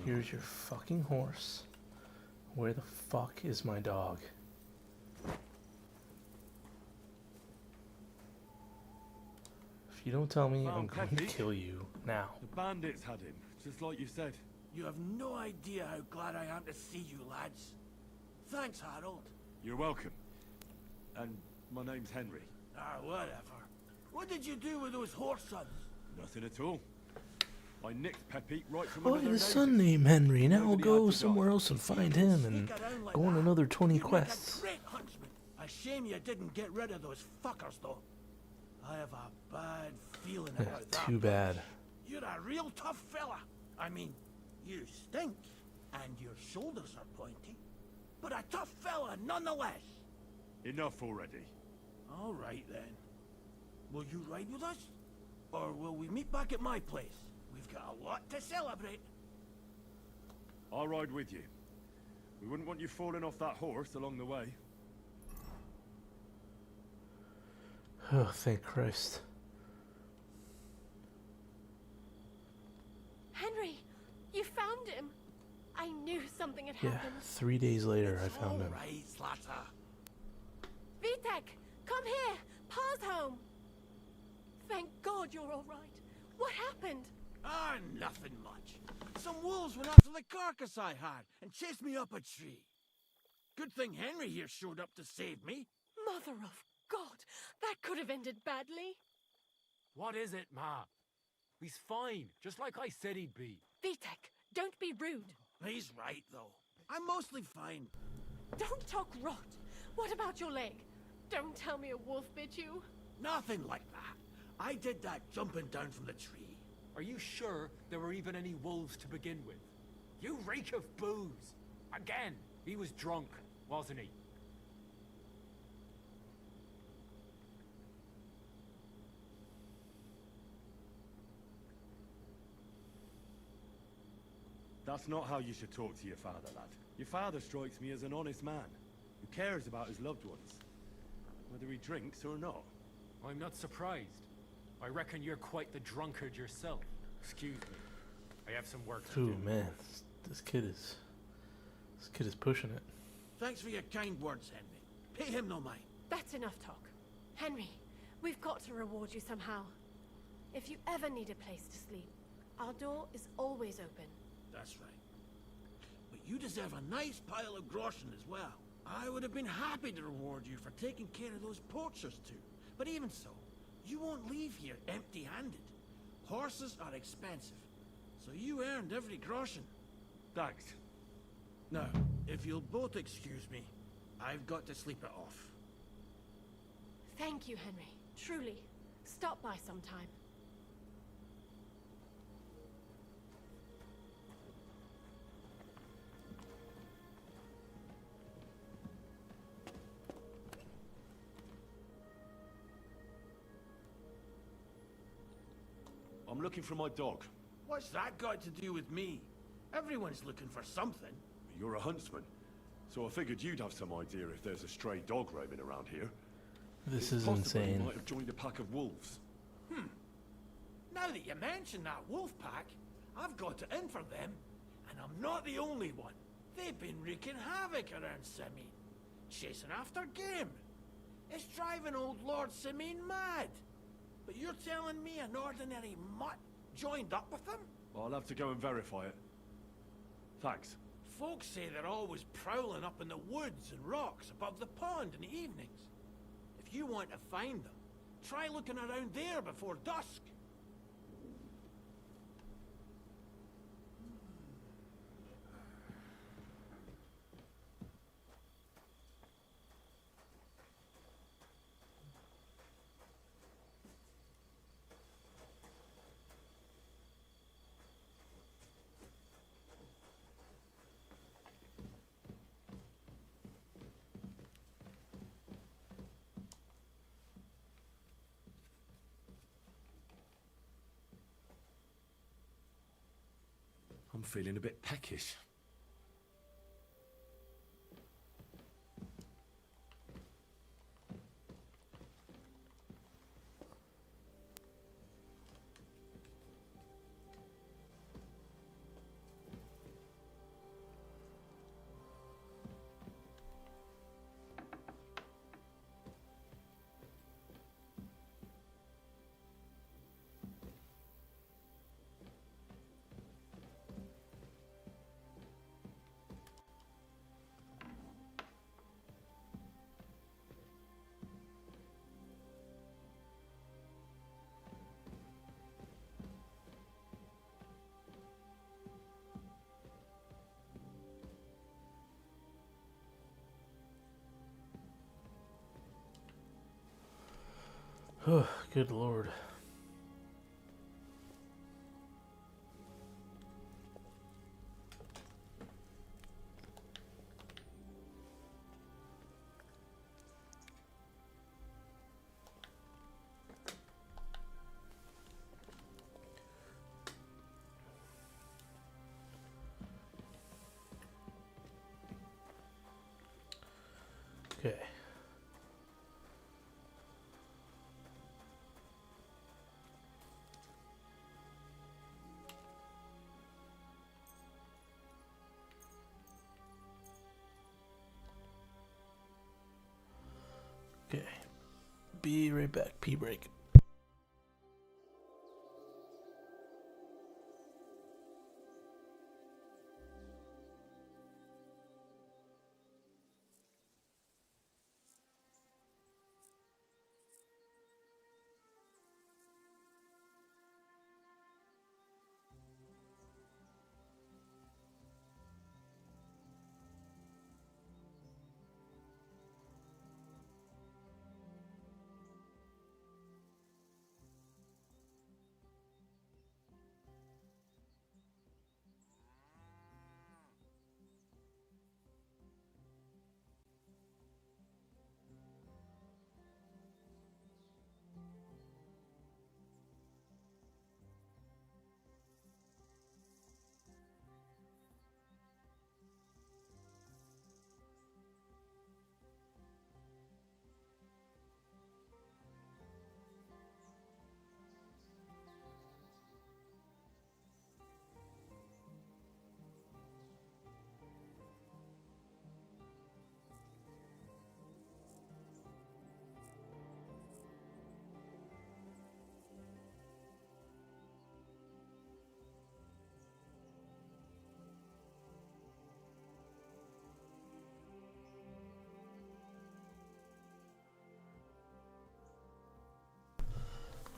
here's your fucking horse. Where the fuck is my dog? If you don't tell me, I'm going to kill you now. The bandits had him, just like you said. You have no idea how glad I am to see you, lads. Thanks, Harold. You're welcome. And my name's Henry. Whatever. What did you do with those horse sons? Nothing at all. I nicked Pepik right from Oh, under their his noses. son named Henry. Now I'll Nobody go had to somewhere die. else and find him and go on another 20 quests. Great huntsman. A shame you didn't get rid of those fuckers, though. I have a bad feeling about that. Too bad. You're a real tough fella. I mean, you stink, and your shoulders are pointy. But a tough fella nonetheless. Enough already. All right, then. Will you ride with us? Or will we meet back at my place? We've got a lot to celebrate. I'll ride with you. We wouldn't want you falling off that horse along the way. Oh, thank Christ. Henry, you found him. I knew something had Yeah, happened. 3 days later I found him. Right, Slatter. Vitek, come here. Pa's home. Thank God you're all right. What happened? Ah, nothing much. Some wolves went after the carcass I had and chased me up a tree. Good thing Henry here showed up to save me. Mother of God, that could have ended badly. What is it, Ma? He's fine, just like I said he'd be. Vitek, don't be rude. He's right, though. I'm mostly fine. Don't talk rot. What about your leg? Don't tell me a wolf bit you. Nothing like that. I did that jumping down from the tree. Are you sure there were even any wolves to begin with? You reek of booze! Again, he was drunk, wasn't he? That's not how you should talk to your father, lad. Your father strikes me as an honest man, who cares about his loved ones, whether he drinks or not. I'm not surprised. I reckon you're quite the drunkard yourself. Excuse me. I have some work to do. Ooh, man, this kid is pushing it. Thanks for your kind words, Henry. Pay him no mind. That's enough talk. Henry, we've got to reward you somehow. If you ever need a place to sleep, our door is always open. That's right. But you deserve a nice pile of groschen as well. I would have been happy to reward you for taking care of those poachers too. But even so, you won't leave here empty-handed. Horses are expensive, so you earned every groschen. Thanks. Now, if you'll both excuse me, I've got to sleep it off. Thank you, Henry. Truly. Stop by sometime. I'm looking for my dog. What's that got to do with me? Everyone's looking for something. You're a huntsman, so I figured you'd have some idea if there's a stray dog roaming around here. This It's is possible insane. He might have joined a pack of wolves. Now that you mention that wolf pack, I've got it in for them, and I'm not the only one. They've been wreaking havoc around Simene, chasing after game. It's driving old Lord Simene mad. But you're telling me an ordinary mutt joined up with them? I'll have to go and verify it. Thanks. Folks say they're always prowling up in the woods and rocks above the pond in the evenings. If you want to find them, try looking around there before dusk. I'm feeling a bit peckish. Oh, good lord. Okay. Okay. Be right back. Pee break.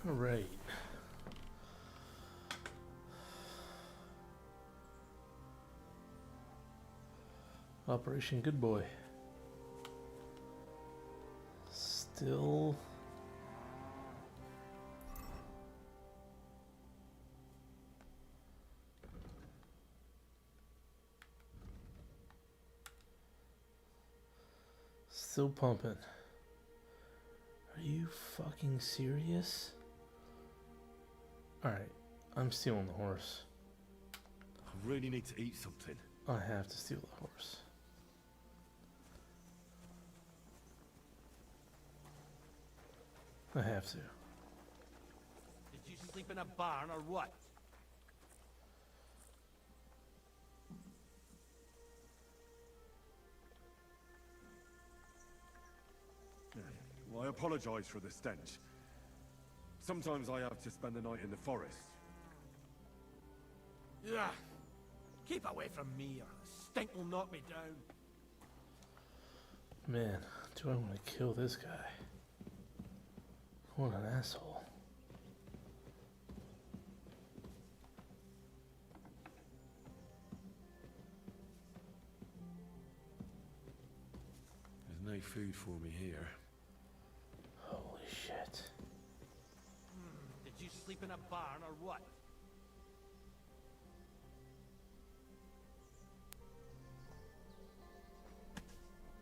Alright. Operation Good Boy. Still pumping. Are you fucking serious? Alright, I'm stealing the horse. I really need to eat something. I have to steal the horse. I have to. Did you sleep in a barn or what? Well, I apologize for the stench. Sometimes I have to spend the night in the forest. Yeah. Keep away from me or the stink will knock me down. Man, do I want to kill this guy? What an asshole. There's no food for me here. Holy shit. Did you sleep in a barn or what?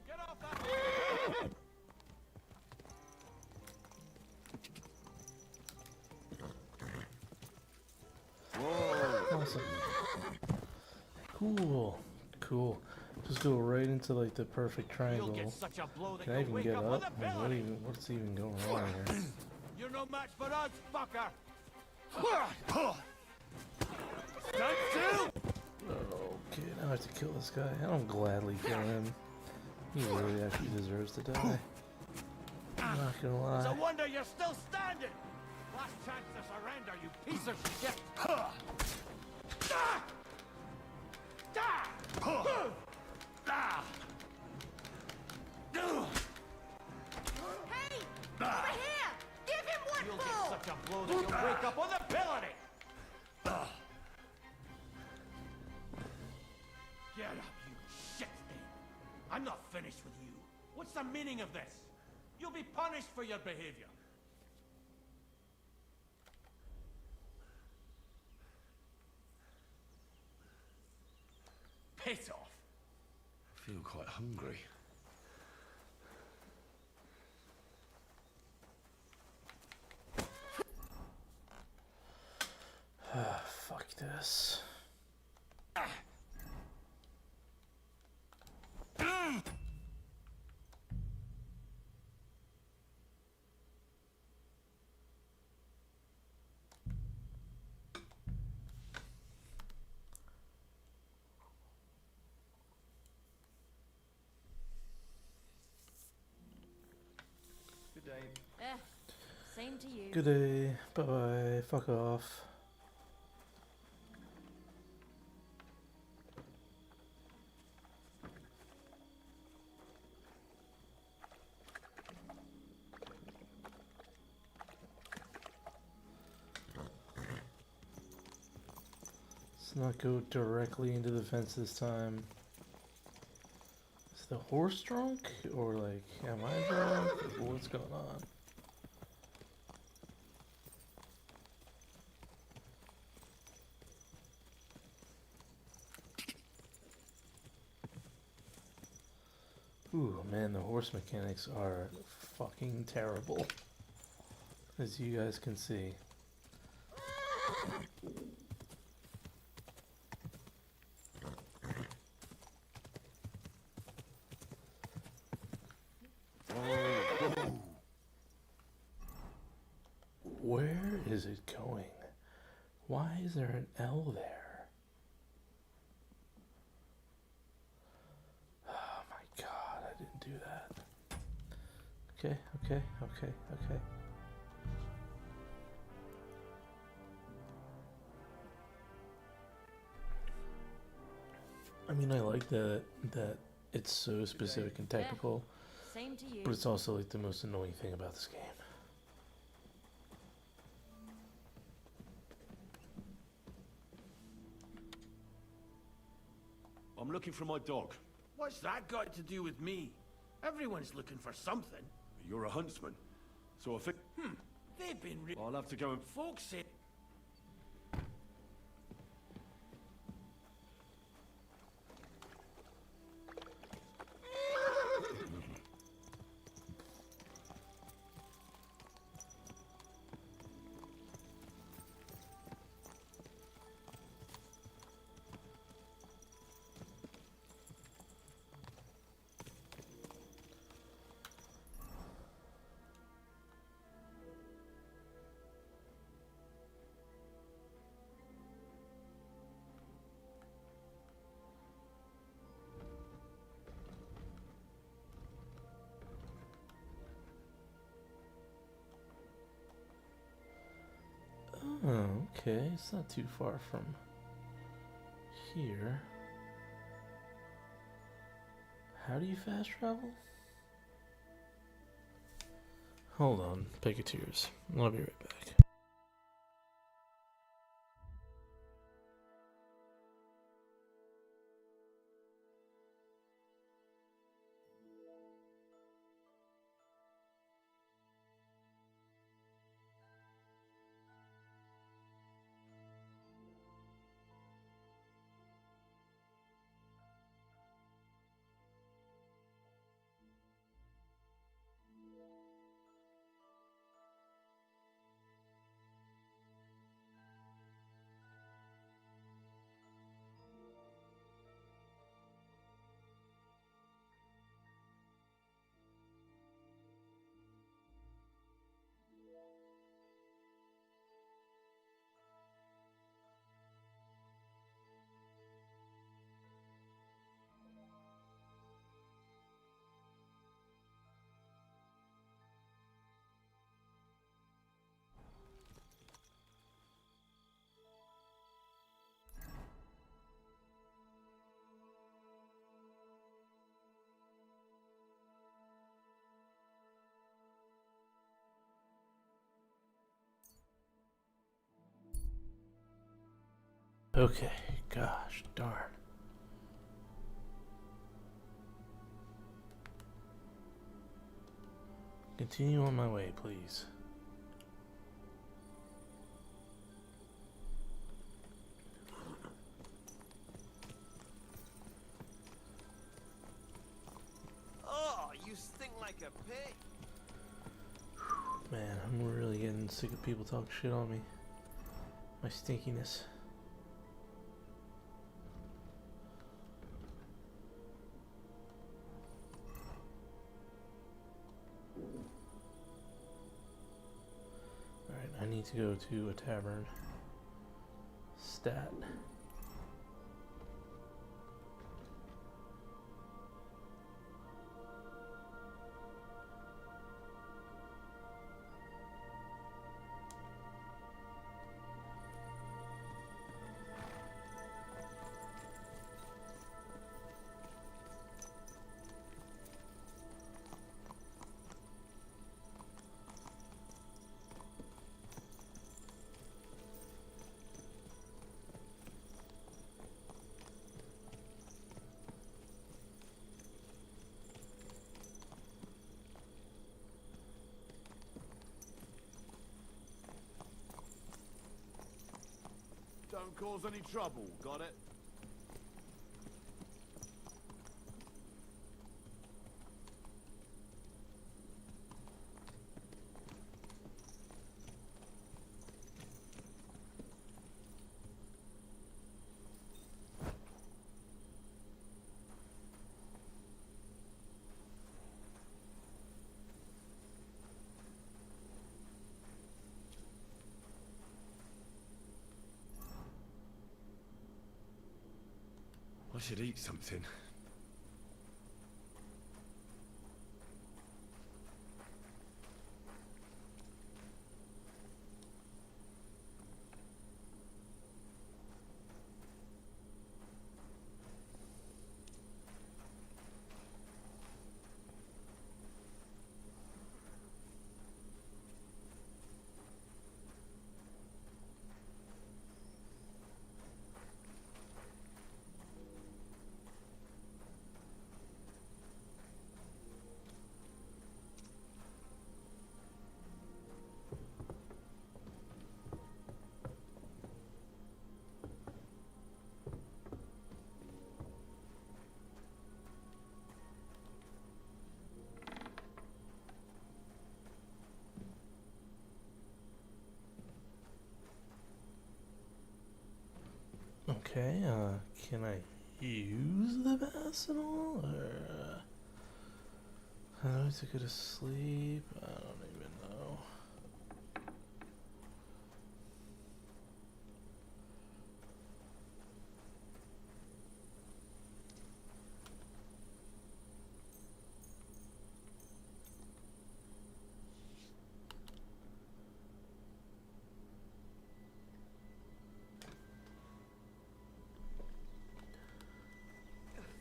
Get off that! Whoa. Awesome. Cool. Cool. Just go right into like the perfect triangle. Get such a blow that Can I even wake get up up? with a Like, belly. what's even going on here? You're no match for us, fucker! Stand still! Okay, now I have to kill this guy. I don't gladly kill him. He really actually deserves to die. I'm not gonna It's a lie. wonder you're still standing! Last chance to surrender, you piece of shit! Hey! Over here! Give him one You'll full! get such a blow that you'll wake up with ability! Get up, you shit stain! I'm not finished with you. What's the meaning of this? You'll be punished for your behavior. Piss off! I feel quite hungry. Fuck this. Good day. Same to you. Good day. Bye bye. Fuck off. Let's not go directly into the fence this time. Is the horse drunk? Or like, am I drunk? What's going on? Ooh, man, the horse mechanics are fucking terrible. As you guys can see. Where is it going? Why is there an L there? Oh my god, I didn't do that. Okay. I mean, I like that it's so specific and technical, Same to you. but it's also like the most annoying thing about this game. I'm looking for my dog. What's that got to do with me? Everyone's looking for something. You're a huntsman, so I think... They've been I'll have to go and... Folks say... Oh, okay. It's not too far from here. How do you fast travel? Hold on, Pegasus. I'll be right back. Okay, gosh darn. Continue on my way, please. Oh, you stink like a pig. Man, I'm really getting sick of people talking shit on me. My stinkiness. Alright, I need to go to a tavern. Stat. Don't cause any trouble, got it? I should eat something. Okay, can I use the bass at all? Or, how do I go to sleep? I don't even know.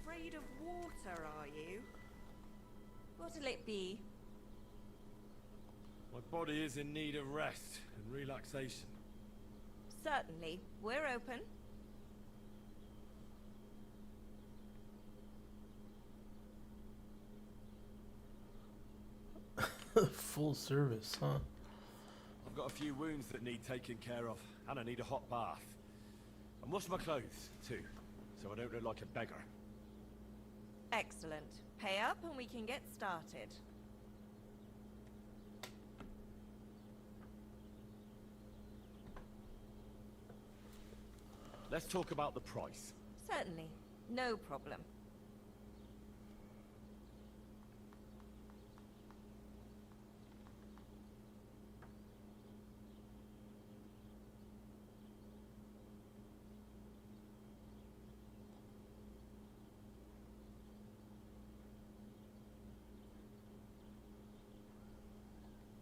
Afraid of water, are you? What'll it be? My body is in need of rest and relaxation. Certainly. We're open. Full service, huh? I've got a few wounds that need taking care of, and I need a hot bath. And wash my clothes, too, so I don't look like a beggar. Excellent. Pay up and we can get started. Let's talk about the price. Certainly. No problem.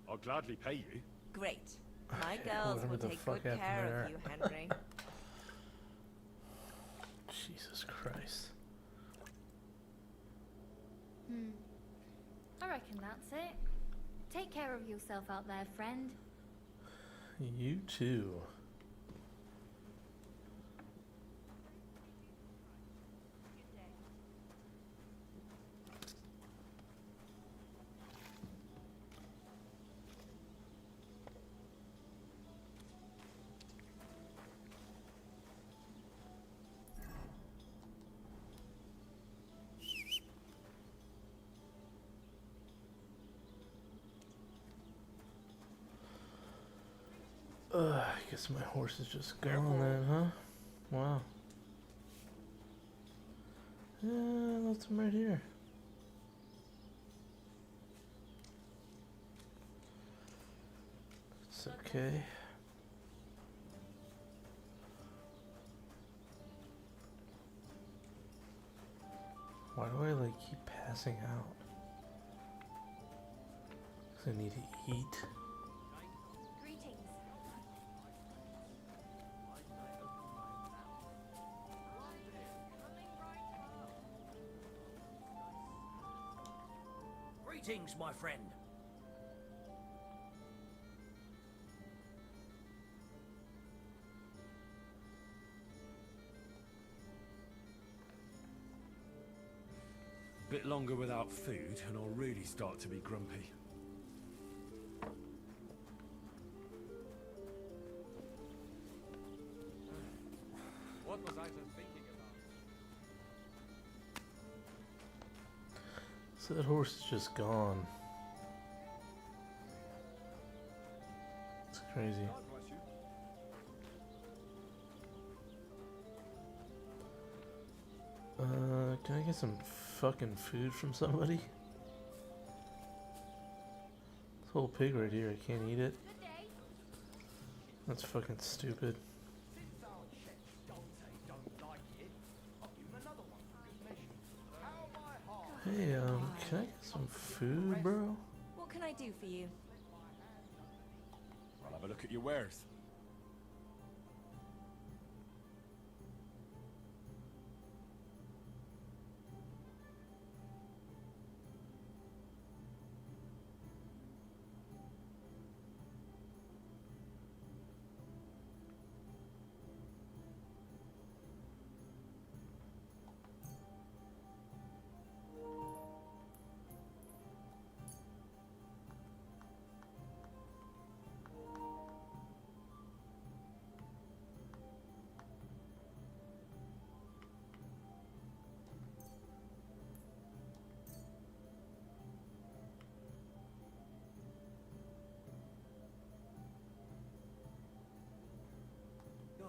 I'll gladly pay you. Great. My girls will take good care of you, Henry. Jesus Christ. I reckon that's it. Take care of yourself out there, friend. You too. I guess my horse is just gone then, huh? Wow. Yeah, left him right here. It's okay. Why do I like keep passing out? 'Cause I need to eat. Greetings, my friend. Bit longer without food, and I'll really start to be grumpy. What was I just thinking about? So that horse is just gone. It's crazy. Can I get some fucking food from somebody? This whole pig right here, I can't eat it. That's fucking stupid. Hey, can I get some food, bro? What can I do for you? I'll have a look at your wares.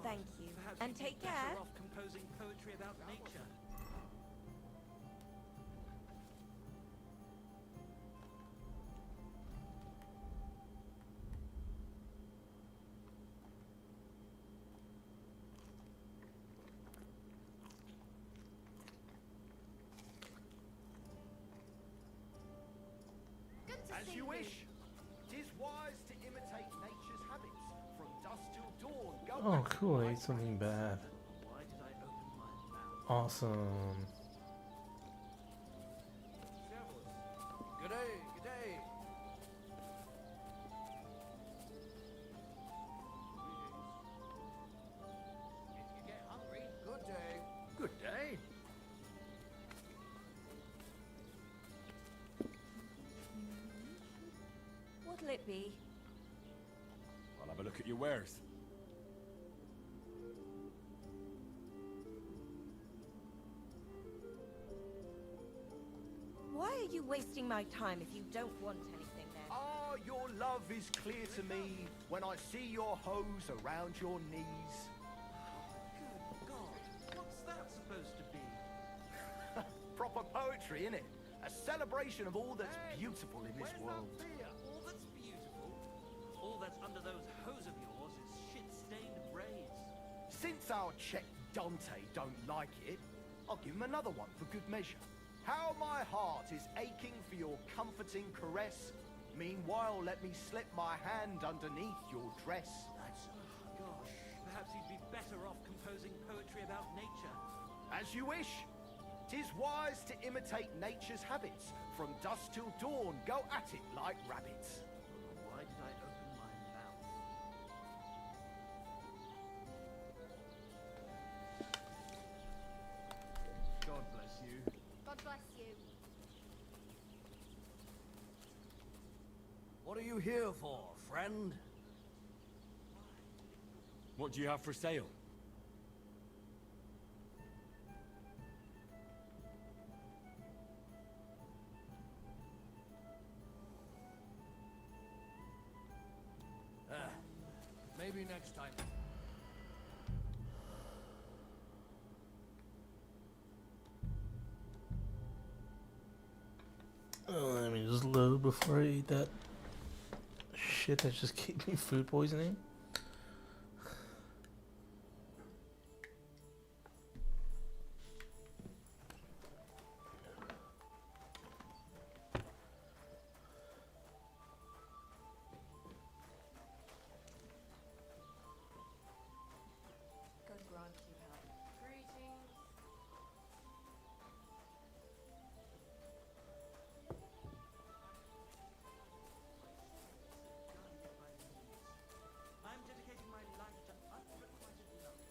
Thank you. And take care. composing poetry about nature. As you wish. 'Tis wise to imitate nature's habits. From dusk till dawn, go Oh, back. cool. I ate something bad. Why did I open my mouth? Awesome. Good day, good day. If you get hungry, Good day. good day. What'll it be? I'll have a look at your wares. Why are you wasting my time if you don't want anything then? Ah, your love is clear to me when I see your hose around your knees. Good God, what's that supposed to be? Proper poetry, innit? A celebration of all that's beautiful in this world. All that's beautiful, all that's under those hose of yours is shit-stained braids. Since our Czech Dante don't like it, I'll give him another one for good measure. How my heart is aching for your comforting caress. Meanwhile, let me slip my hand underneath your dress. That's... oh, gosh. Perhaps you'd be better off composing poetry about nature. As you wish. 'Tis wise to imitate nature's habits. From dusk till dawn, go at it like rabbits. Why did I open my mouth? God bless you. God bless you. What are you here for, friend? What do you have for sale? Maybe next time. Let me just load before I eat that shit that just gave me food poisoning. God grant you help. Greetings. I'm dedicating my life to unrequited love.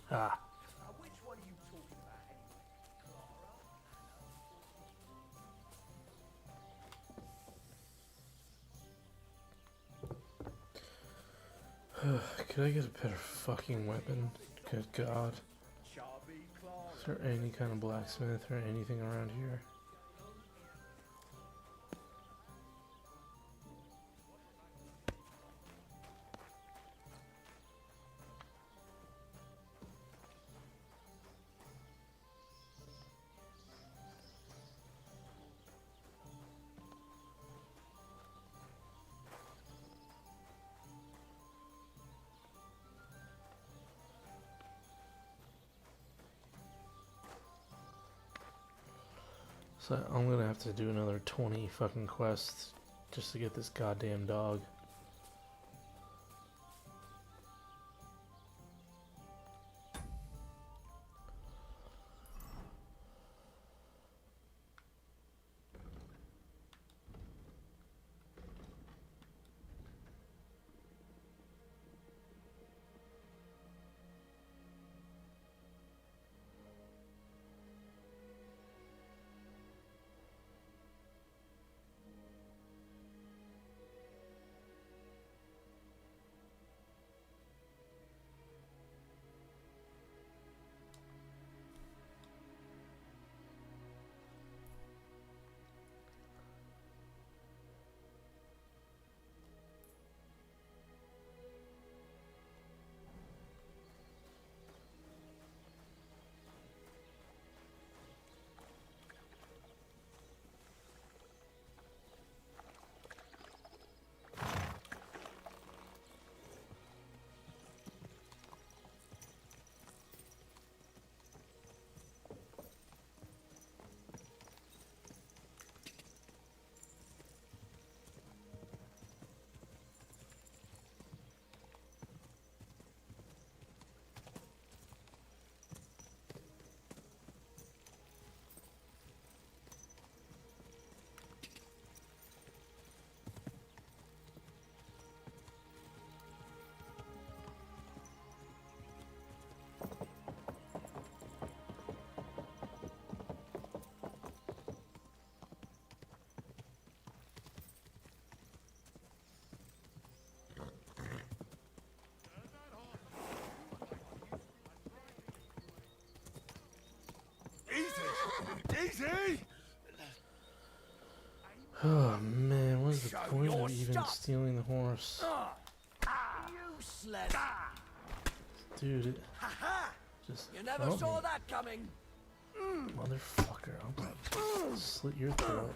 Ah. Which one are you talking about anyway? Could I get a better fucking weapon? Good God. Is there any kind of blacksmith or anything around here? So I'm gonna have to do another 20 fucking quests just to get this goddamn dog. Easy! Oh man, what's the point of even stealing the horse? Useless. Dude, it Ha-ha! just You never felt saw me. that coming. Motherfucker, I'm gonna slit your throat.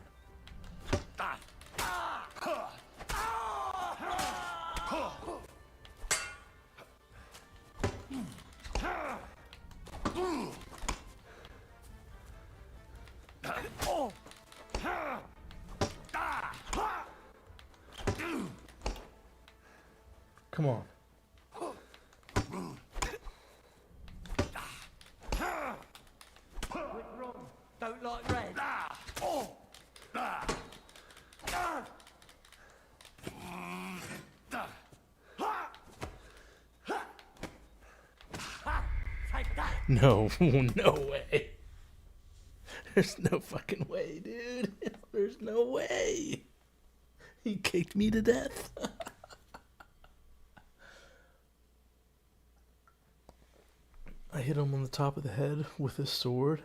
Come on. Don't like red. Take that. No, no way. There's no fucking way, dude. There's no way. He kicked me to death. I hit him on the top of the head with his sword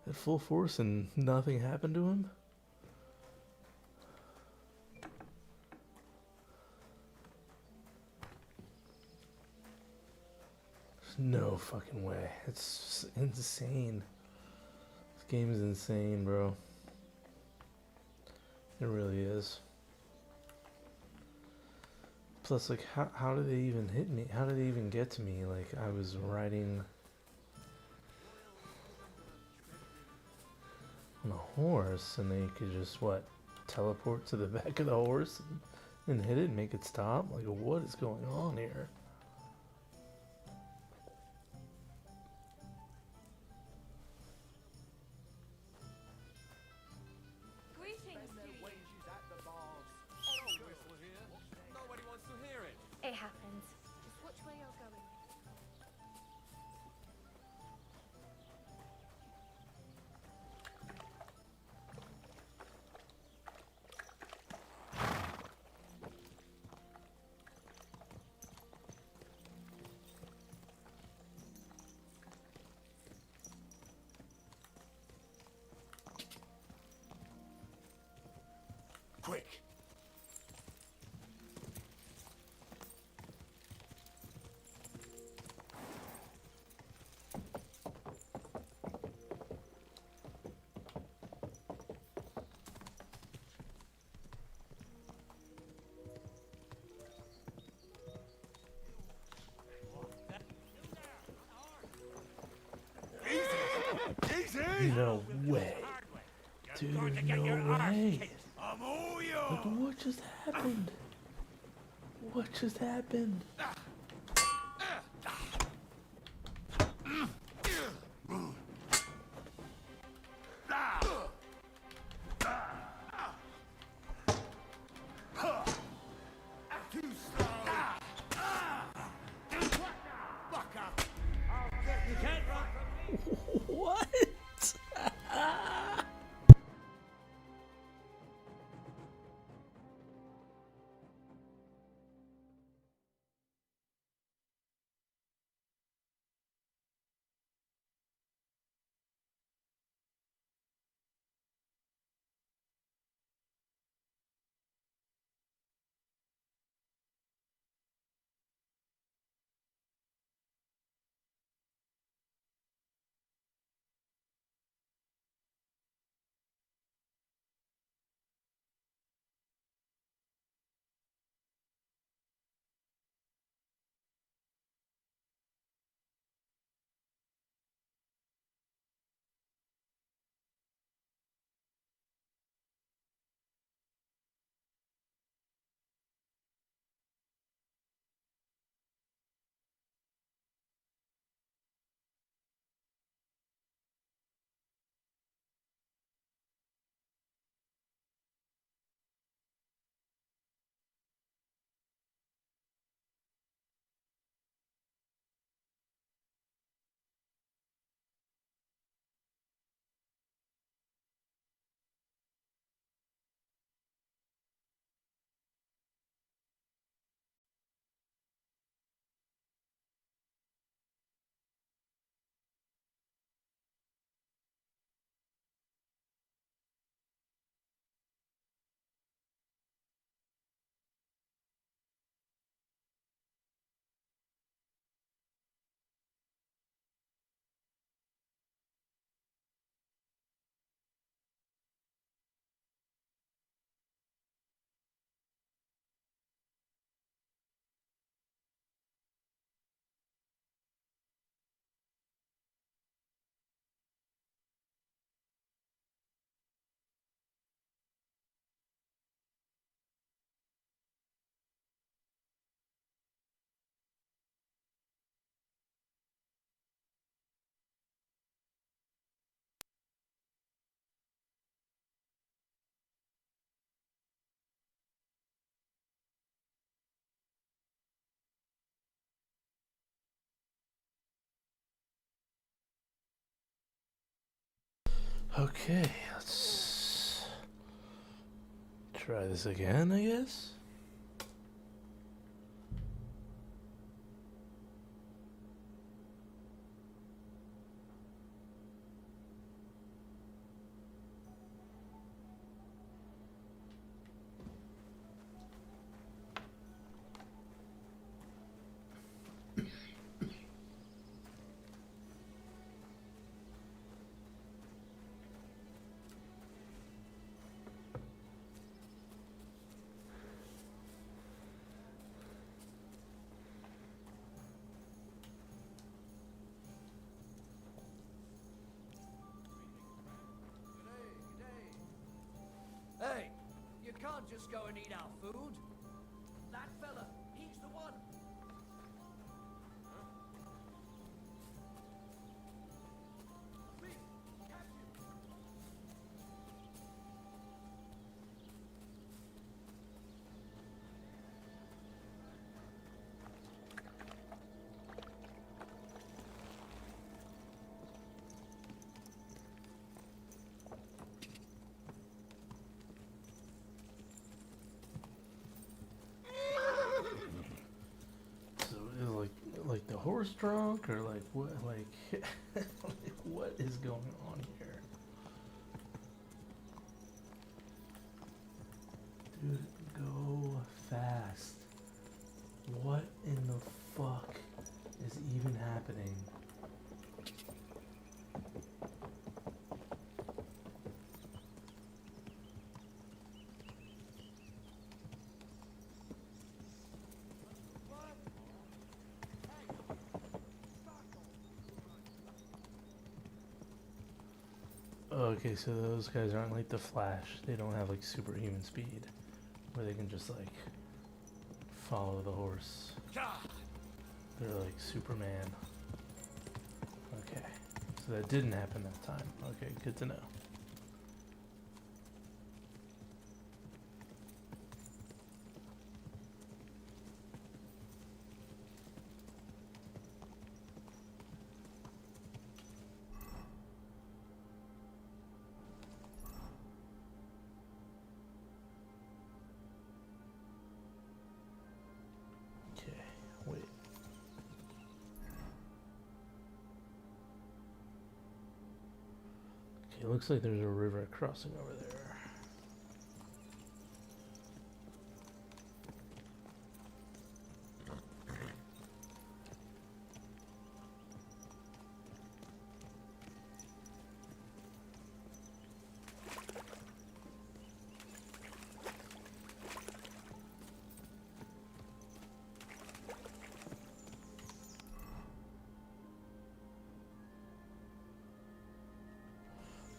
at full force and nothing happened to him. There's no fucking way. It's insane. This game is insane, bro. It really is. Plus, like, how did they even hit me? How did they even get to me? Like, I was riding on a horse, and they could just, what, teleport to the back of the horse and hit it and make it stop? Like, what is going on here? It happens. Just watch where you're going. Quick! No way. Dude, no way. I'm all Like, yours. what just happened? What just happened? Too slow. Bucker. You can't run from me. What? Okay, let's try this again, I guess. Hey, you can't just go and eat our food. That fella, he's the one. So is like the horse drunk or like what like like, what is going on here? Dude, go fast. What in the fuck is even happening? Okay, so those guys aren't like the Flash. They don't have like superhuman speed where they can just like follow the horse. They're like Superman. Okay, so that didn't happen that time. Okay, good to know. Wait. Okay, looks like there's a river crossing over there.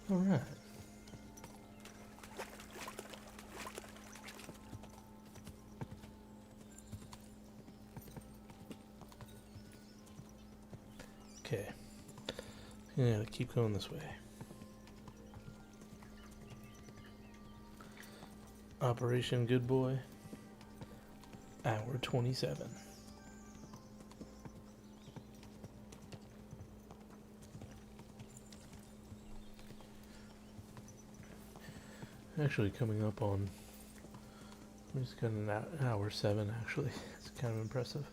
All right. Okay. I'm gonna keep going this way. Operation Good Boy. Hour 27. Actually coming up on, we just got an hour 7 actually. It's kind of impressive.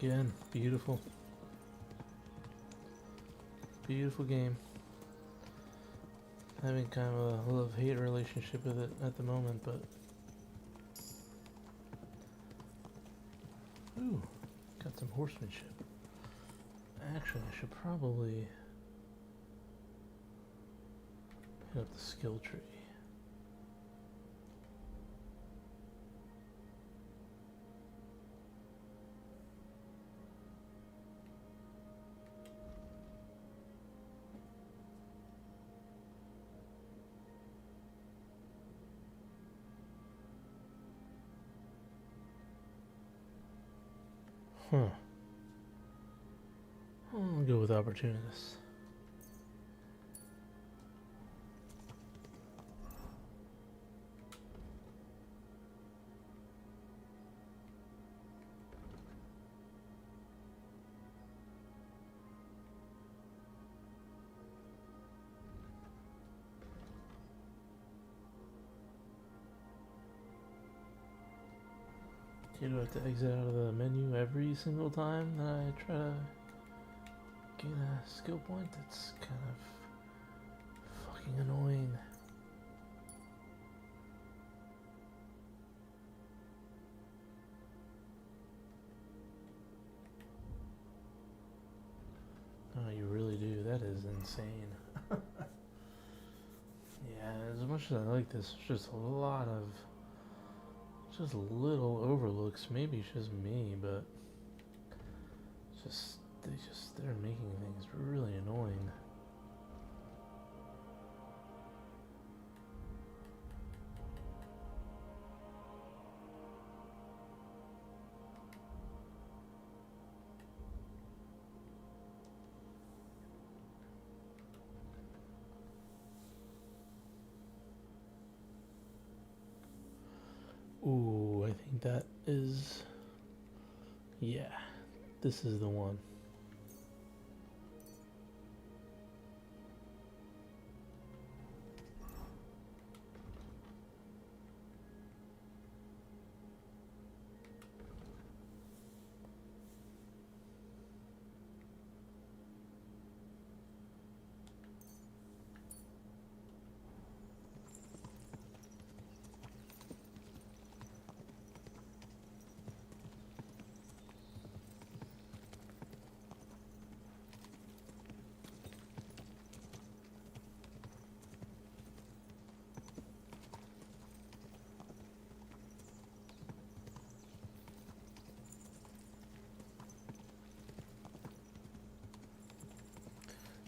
Again, beautiful. Beautiful game. Having kind of a love-hate relationship with it at the moment, but... Ooh, got some horsemanship. Actually, I should probably hit up the skill tree. Huh. I'll go with opportunist. Do I have to exit out of the menu every single time that I try to gain a skill point? That's kind of fucking annoying. Oh, you really do. That is insane. Yeah, as much as I like this, there's just a lot of just little overlooks. Maybe it's just me, but they're making things really annoying. Ooh, I think that is, yeah, this is the one.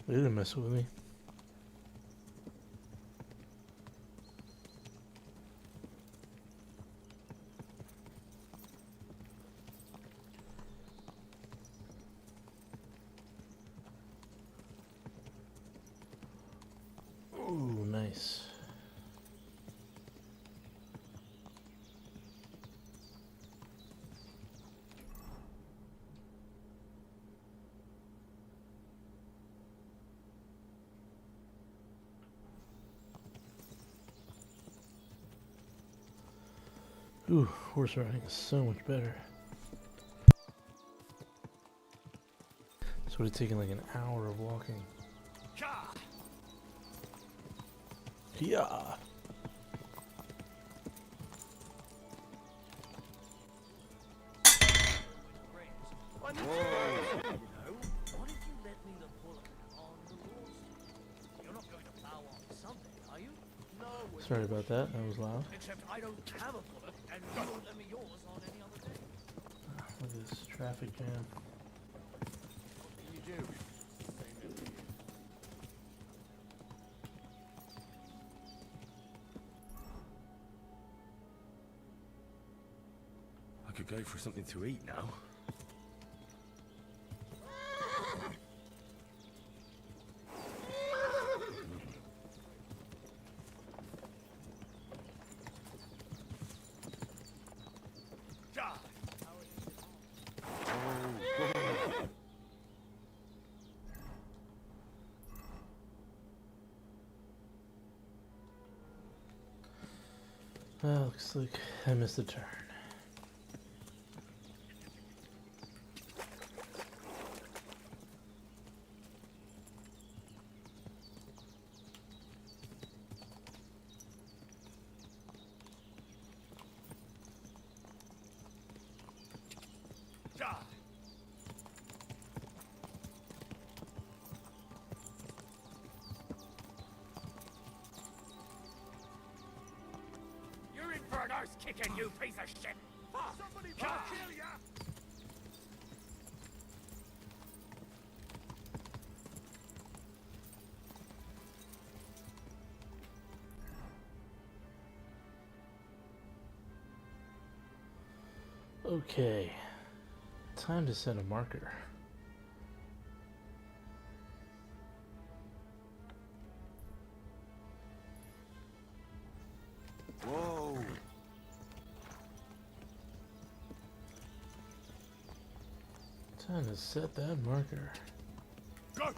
They didn't mess with me. Ooh, nice. Ooh, horse riding is so much better. This would have taken like an hour of walking. Yeah. Sorry about that. That was loud. Except I don't have a bullet, and you won't let me yours on any other day. Look at this traffic jam. What can you do? I could go for something to eat now. Well, looks like I missed a turn. You're in for an arse kicking, you piece of shit! Somebody kill ya! Okay. Time to set a marker. Whoa! Time to set that marker. Go!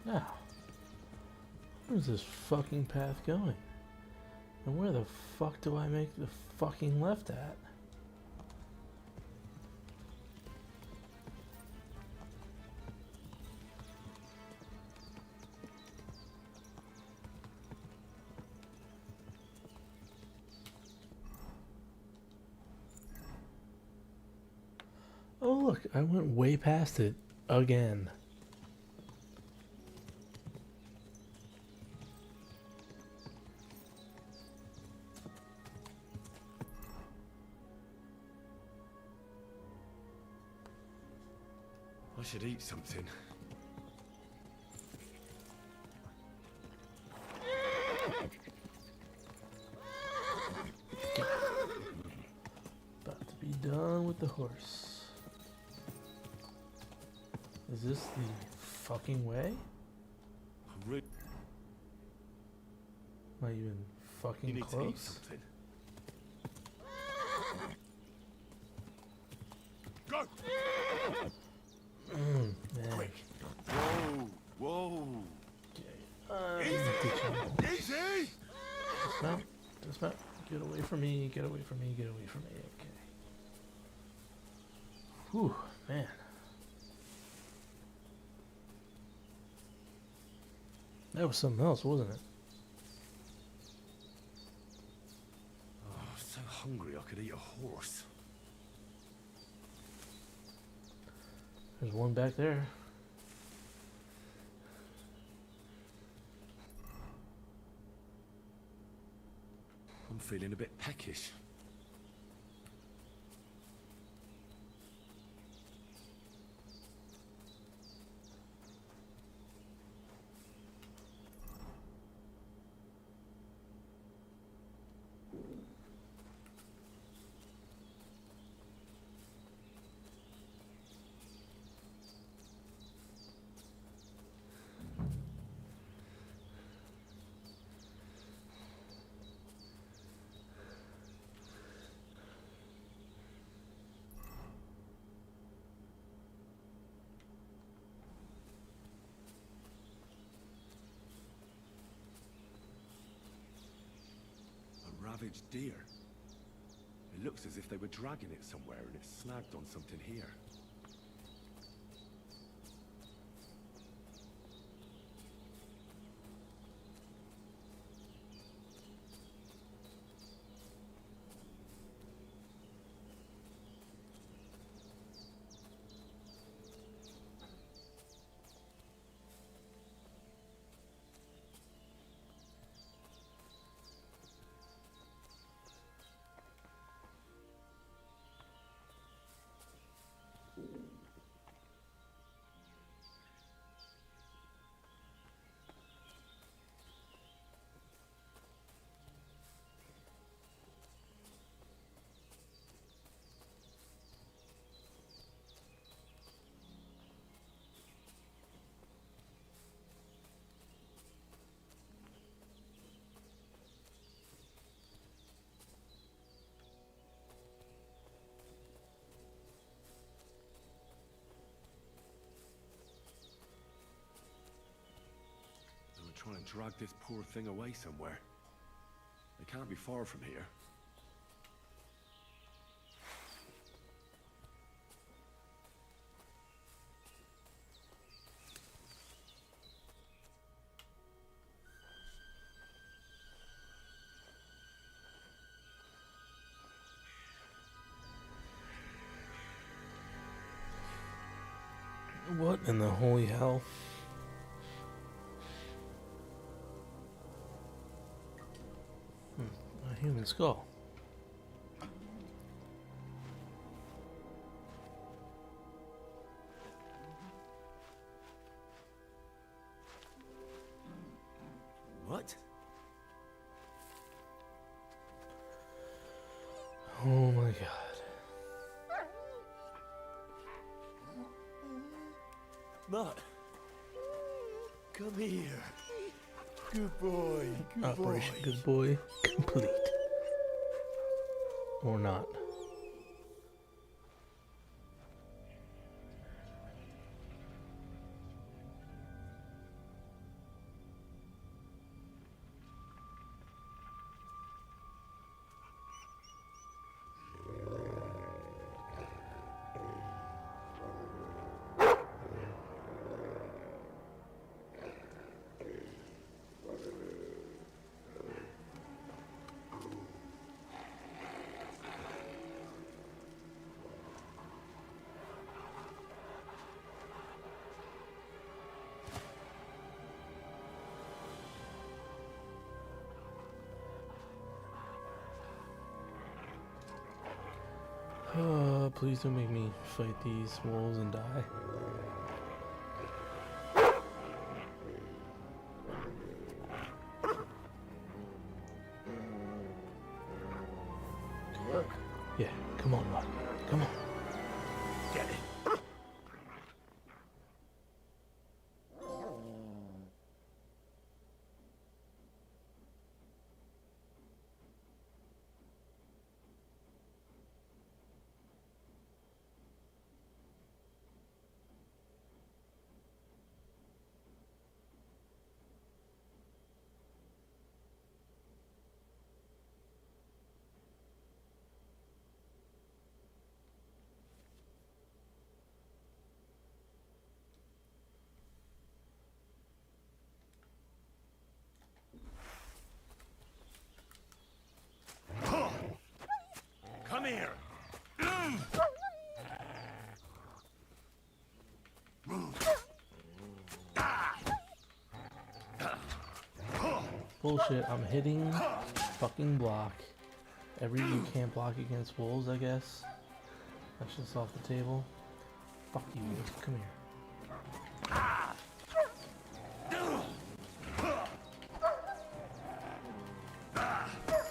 Now, where's this fucking path going? And where the fuck do I make the fucking left at? Oh look, I went way past it again. I should eat something. About to be done with the horse. Is this the fucking way? Am I even fucking close? Go! Man. Whoa! Whoa! Easy! Dismount. Dismount. Get away from me. Get away from me. Get away from me. Okay. Whew, man. That was something else, wasn't it? Oh, I'm so hungry I could eat a horse. There's one back there. I'm feeling a bit peckish. Ravaged deer. It looks as if they were dragging it somewhere and it's snagged on something here. Try and drag this poor thing away somewhere. They can't be far from here. What in the holy hell? A human skull. What? Oh my god. Mutt. Come here. Good boy. Good Operation boy. Good Boy complete. Or not. Please don't make me fight these wolves and die. Yeah, come on, Mutt. Come on. Get it. Come here. Bullshit, I'm hitting fucking block. You can't block against wolves, I guess. That's just off the table. Fuck you, wolves. Come here.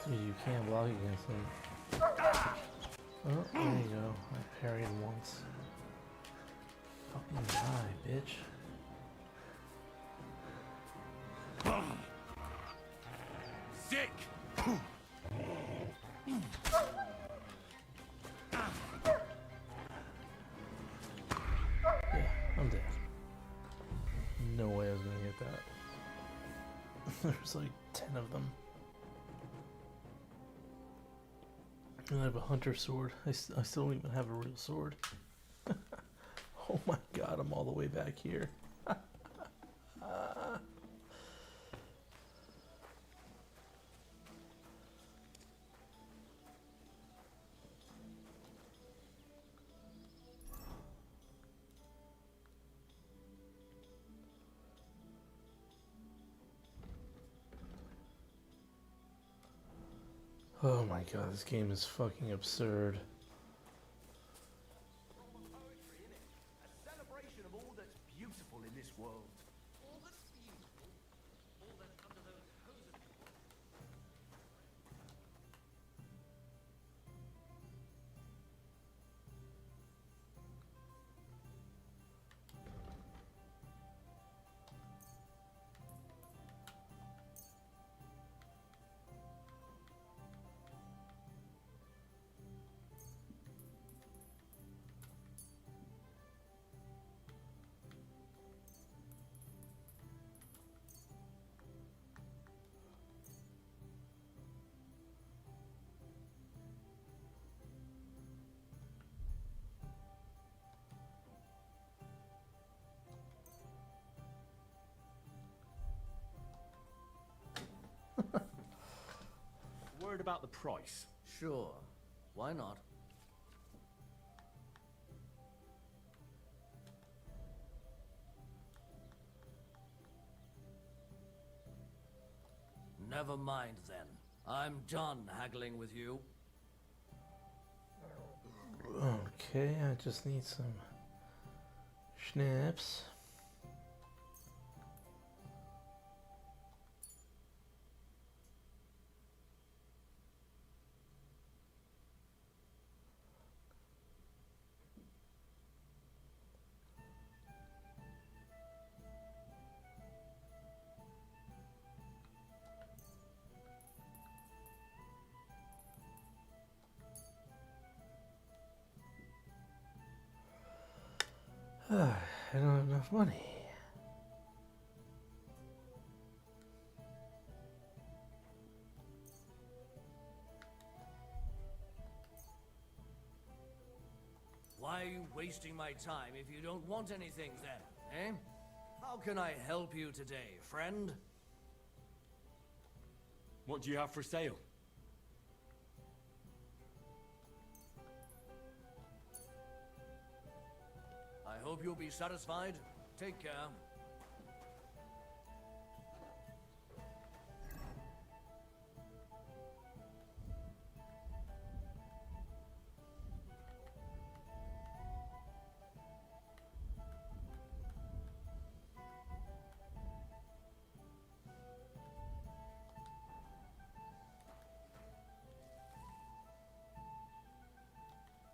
Dude, you can't block against them. Oh, there you go. I parried once. Fucking die, bitch. Sick. Yeah, I'm dead. No way I was gonna get that. There's like 10 of them. And I have a hunter sword. I still don't even have a real sword. Oh my god, I'm all the way back here. Oh my god, this game is fucking absurd. A celebration of all that's beautiful in this world. All that's beautiful, all that's under those hoses. Worried about the price? Sure. Why not? Never mind then. I'm done haggling with you. Okay, I just need some schnapps. I don't have enough money. Why are you wasting my time if you don't want anything then, eh? How can I help you today, friend? What do you have for sale? I hope you'll be satisfied. Take care.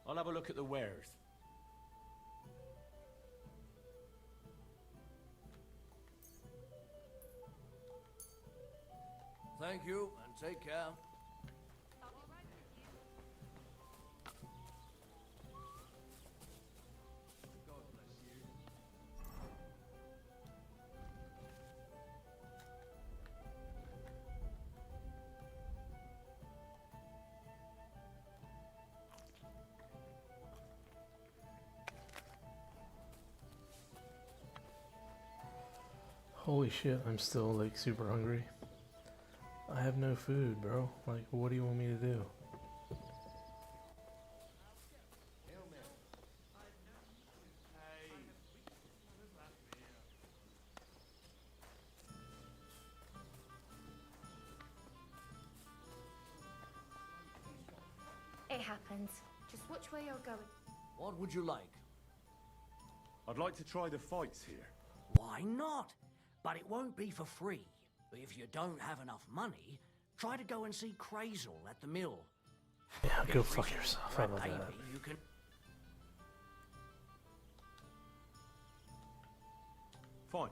I'll have a look at the wares. Thank you, and take care. Holy shit, I'm still like super hungry. I have no food, bro. Like, what do you want me to do? It happens. Just which way you're going. What would you like? I'd like to try the fights here. Why not? But it won't be for free. If you don't have enough money, try to go and see Crazel at the mill. Yeah, go fuck yourself. I love Maybe that. you can... Fine.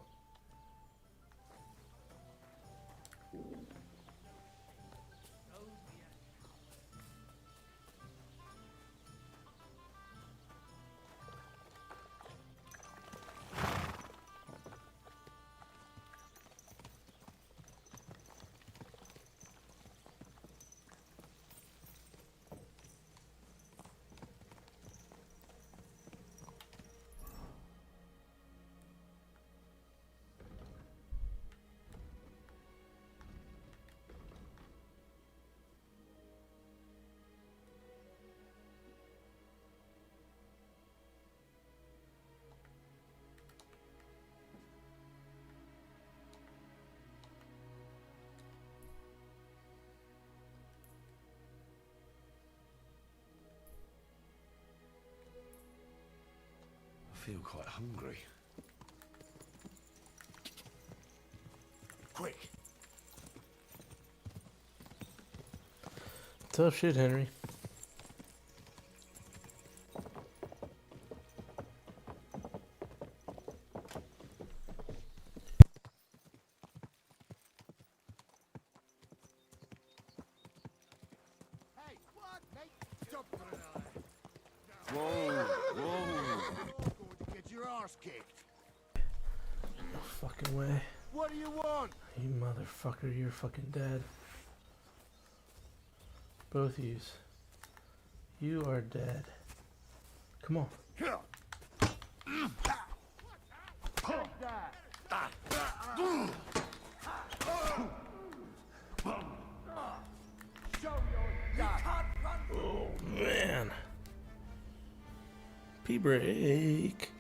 I feel quite hungry. Quick! Tough shit, Henry. Hey, what, mate? Stop for an eye. Whoa, whoa. Going to get your arse kicked. No fucking way. What do you want? You motherfucker, you're fucking dead. Both of yous. You are dead. Come on. Oh man. Pee break.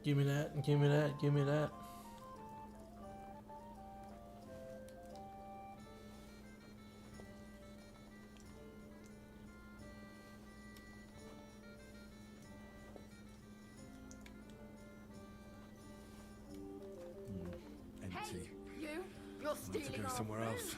Give me that, give me that, give me that. Empty. You're I'll have to stealing go our somewhere food. else.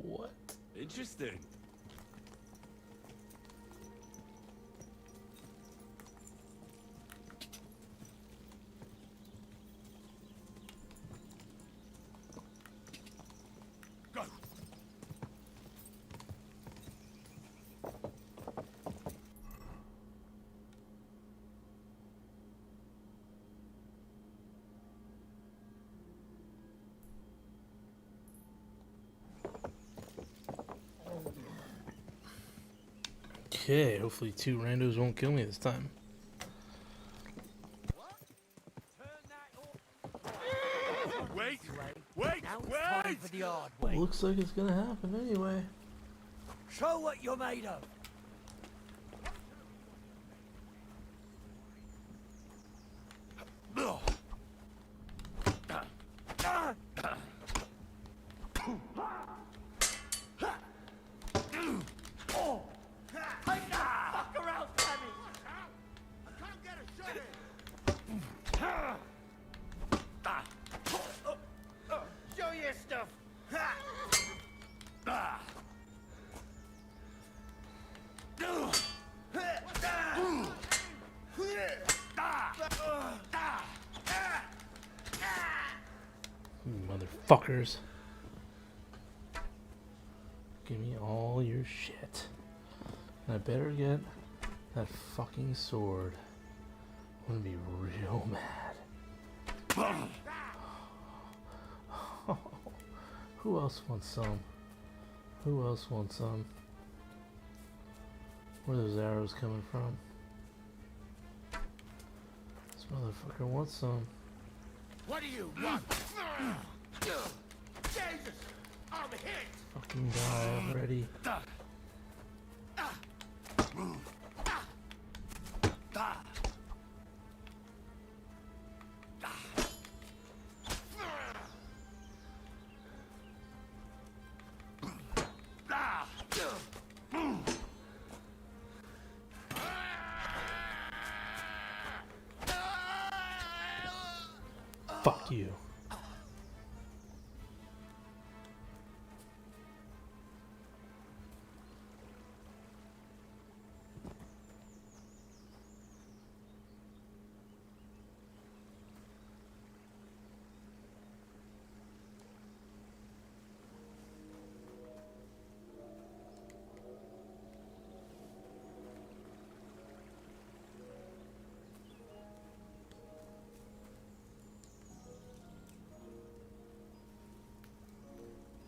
What? Interesting. Go. Okay, hopefully 2 randos won't kill me this time. Wait! Wait! Now it's Wait! time for the hard way. Looks like it's gonna happen anyway. Show what you're made of. Take that fucker out, Tammy! I can't get a shot in! Show your stuff! You motherfuckers. Give me all your shit. And I better get that fucking sword. I'm gonna be real mad. Who else wants some? Who else wants some? Where are those arrows coming from? This motherfucker wants some. What do you want? Jesus! I'm hit! Fucking die already. Fuck you.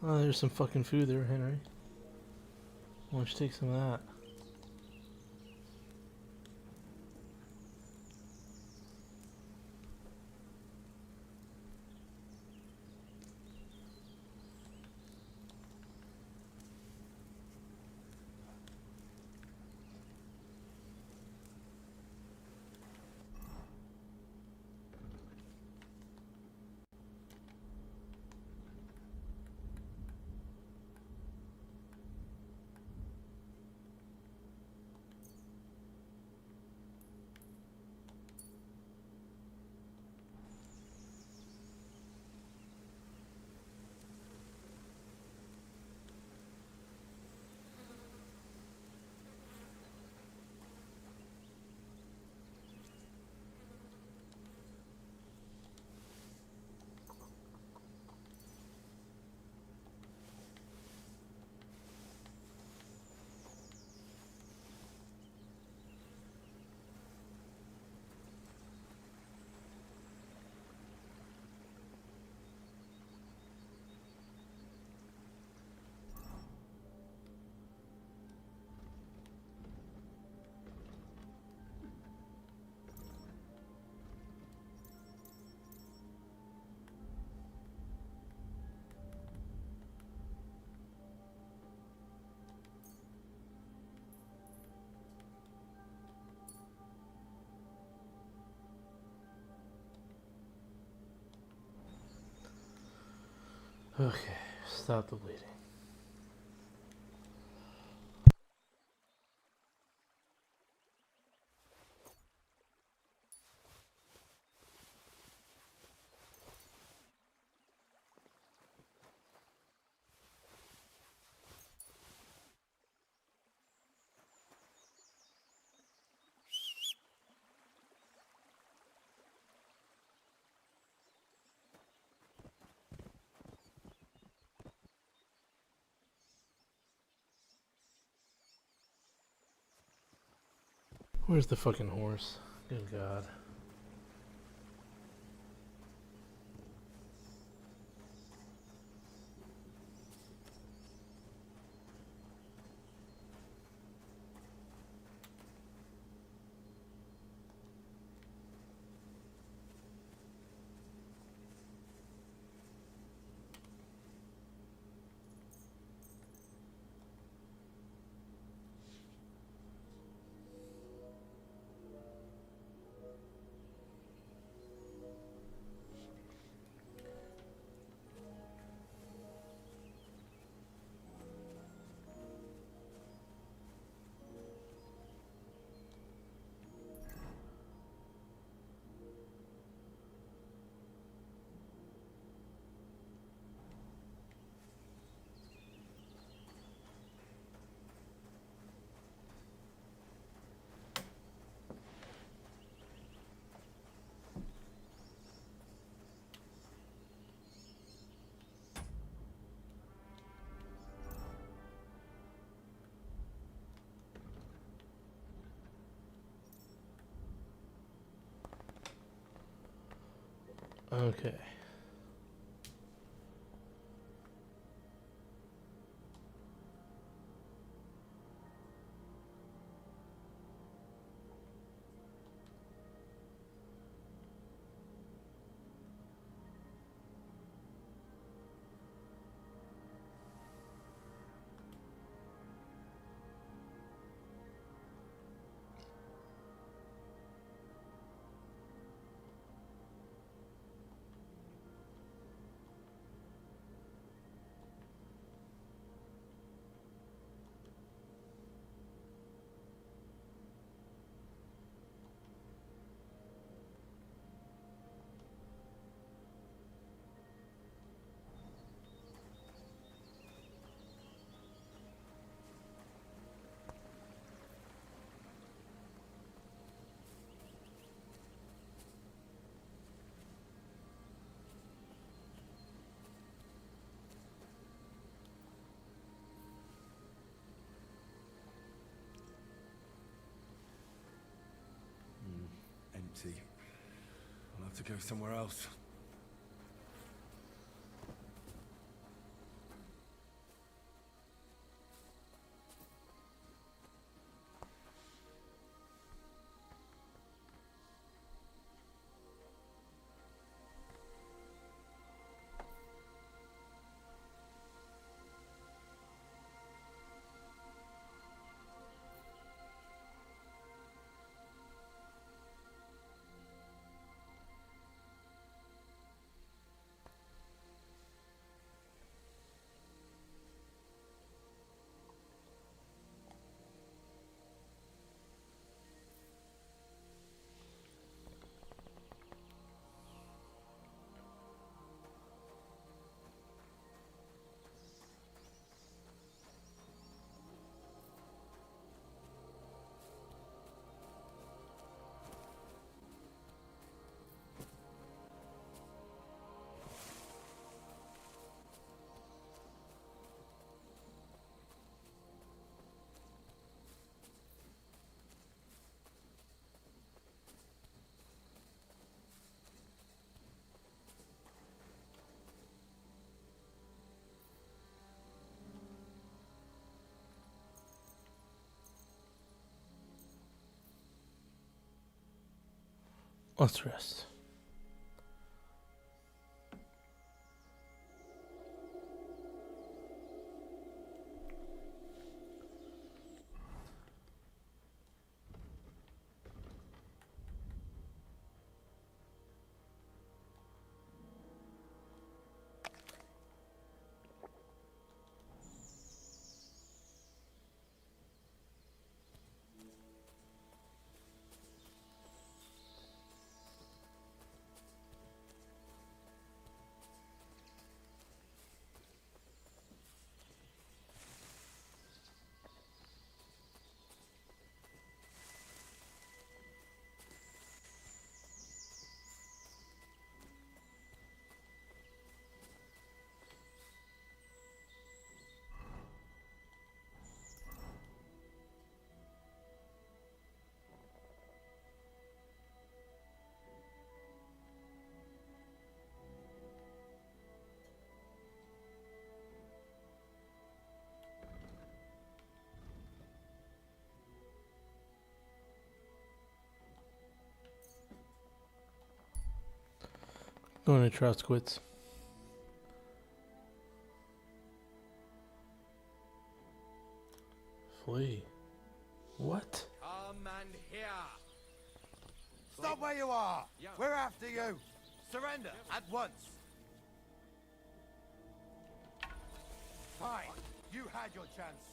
Oh, there's some fucking food there, Henry. Why don't you take some of that? Okay, stop the bleeding. Where's the fucking horse? Good God. Okay. Empty. I'll have to go somewhere else. Let's rest. Going to Troskwitz. Flee. What? Come and hear. Stop where you are. We're after you. Surrender at once. Fine. You had your chance.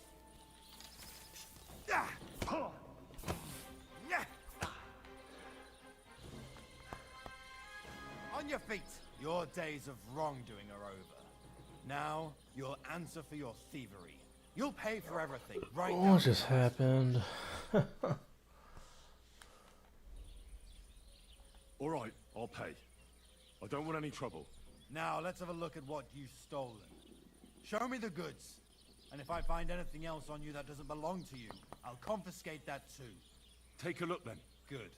On your feet. Your days of wrongdoing are over. Now, you'll answer for your thievery. You'll pay for everything, right now. What just happened? All right, I'll pay. I don't want any trouble. Now, let's have a look at what you've stolen. Show me the goods. And if I find anything else on you that doesn't belong to you, I'll confiscate that too. Take a look then. Good.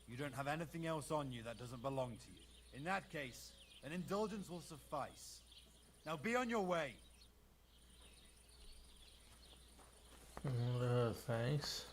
You don't have anything else on you that doesn't belong to you. In that case, an indulgence will suffice. Now be on your way. Thanks.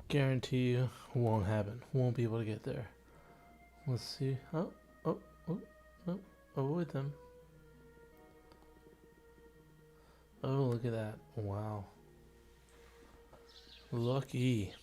Guarantee you won't happen. Won't be able to get there. Let's see. Oh, avoid them. Oh, look at that. Wow. Lucky.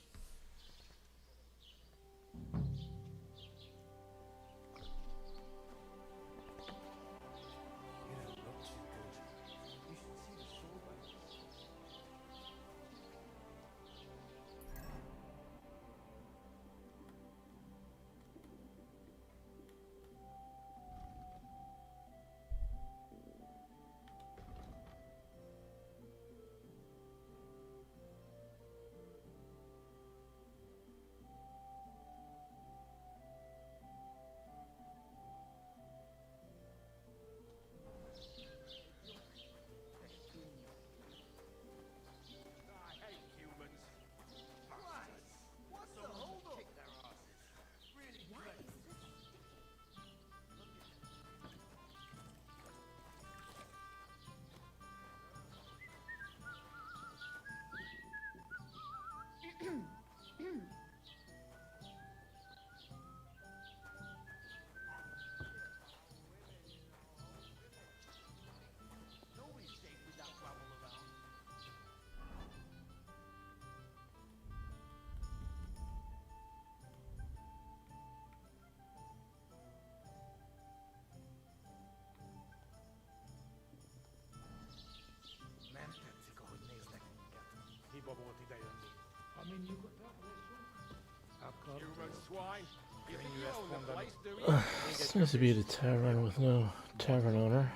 Seems to be the tavern with no tavern owner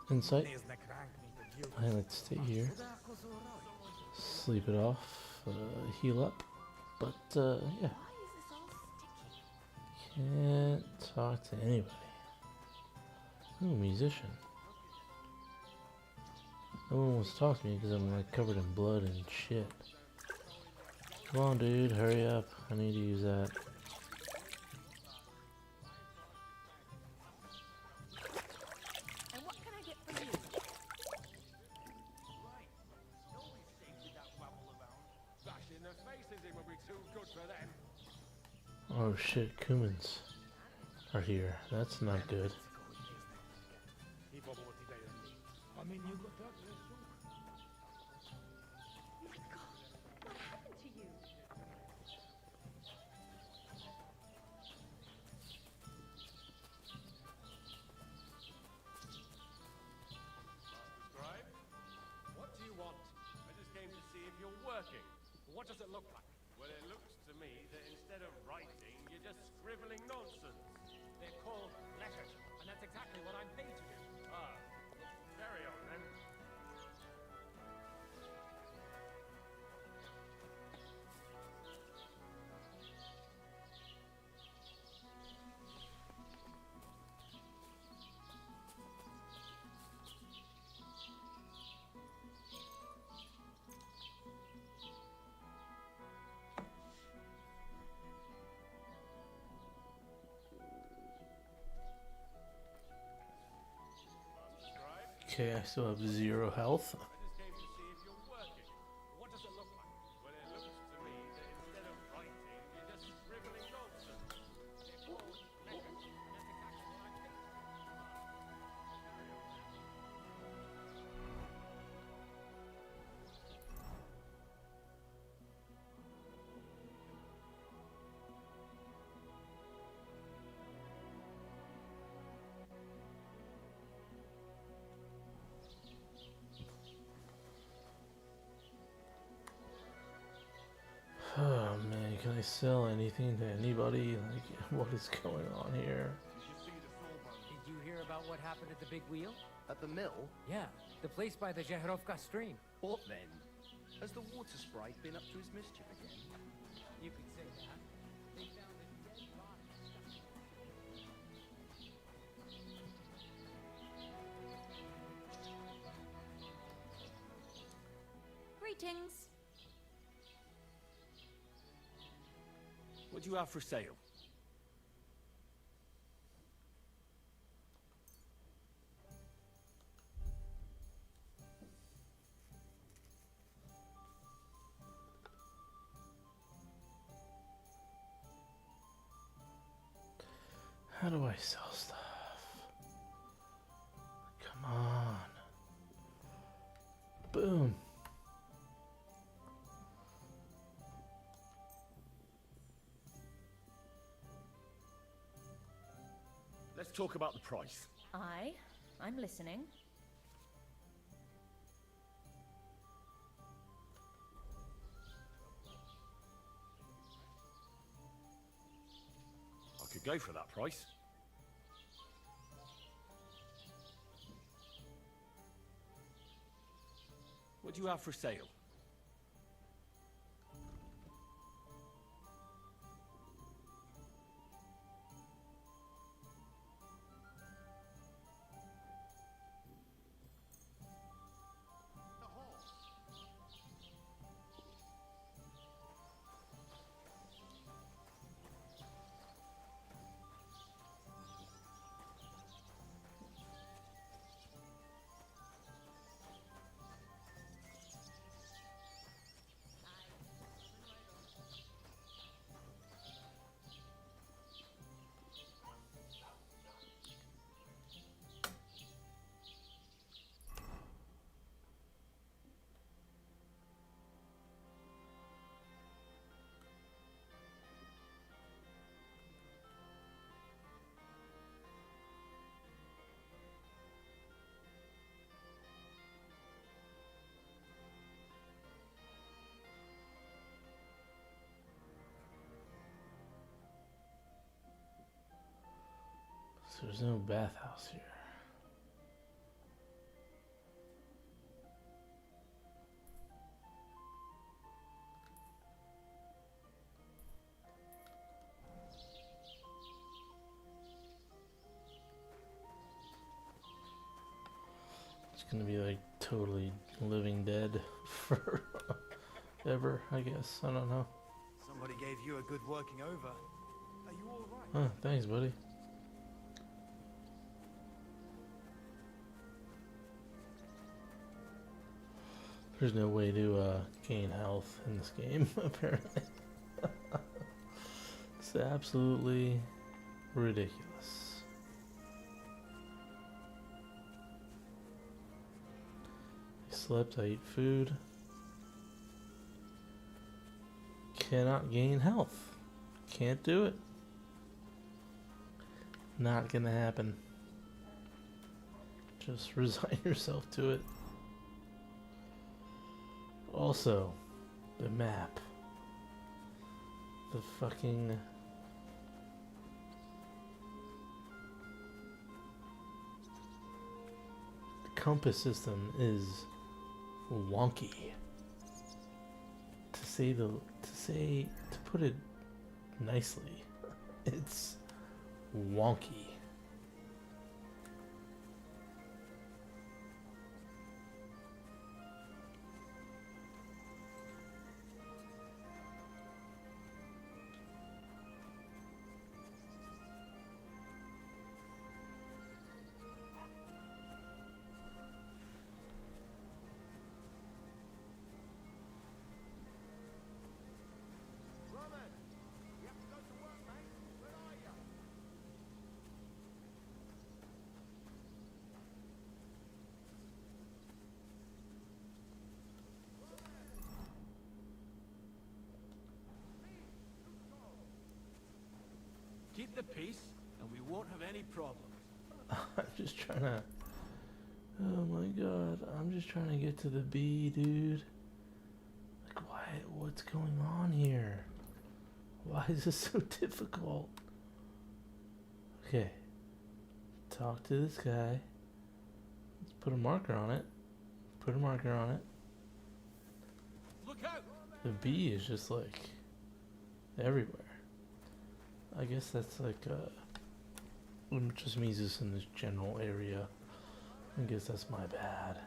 in sight. I like to stay here, sleep it off, heal up, but yeah, can't talk to anybody. Ooh, musician. No one wants to talk to me because I'm like covered in blood and shit. Come on, dude, hurry up. I need to use that. And what can I get for you? Right. Nobody's safe with that wobble around. Bashing their faces in will be too good for them. Oh shit, Kumans are here. That's not good. What happened to you? Scribe, what do you want? I just came to see if you're working. What does it look like? Well, it looks to me that instead of writing, you're just scribbling nonsense. They're called letters, and that's exactly what I'm paid to do. Ah, carry on then. Okay, I still have 0 health. I just came to see if you're working. What does it look like? Well, it looks to me that instead of writing, you're just scribbling nonsense. Oh man, can I sell anything to anybody? Like, what is going on here? Did you hear about what happened at the big wheel? At the mill? Yeah, the place by the Zheherovka stream. What then? Has the water sprite been up to his mischief again? You could say that. They found a dead body stuck. Greetings. What do you have for sale? How do I sell stuff? Come on. Boom. Let's talk about the price. I'm listening. I could go for that price. What do you have for sale? So there's no bathhouse here. It's gonna be like totally living dead for ever, I guess. I don't know. Somebody gave you a good working over. Are you all right? Huh, thanks, buddy. There's no way to gain health in this game, apparently. It's absolutely ridiculous. I slept, I ate food. Cannot gain health. Can't do it. Not gonna happen. Just resign yourself to it. Also, the map. The fucking... compass system is wonky. To put it nicely, it's wonky. Keep the peace, and we won't have any problems. I'm just trying to... Oh my god, I'm just trying to get to the bee, dude. Like, why? What's going on here? Why is this so difficult? Okay. Talk to this guy. Let's put a marker on it. Put a marker on it. Look out! The bee is just like everywhere. I guess that's like it just means it's in this general area. I guess that's my bad.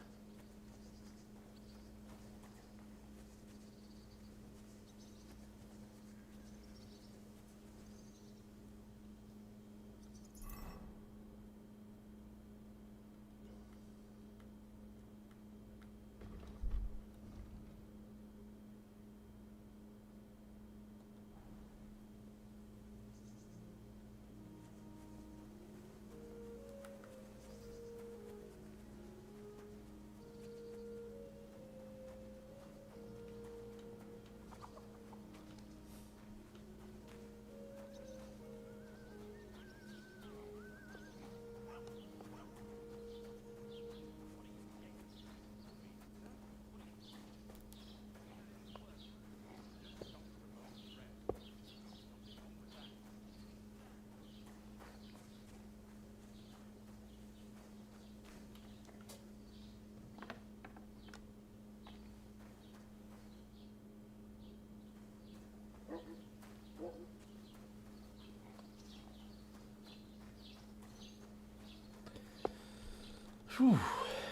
Whew.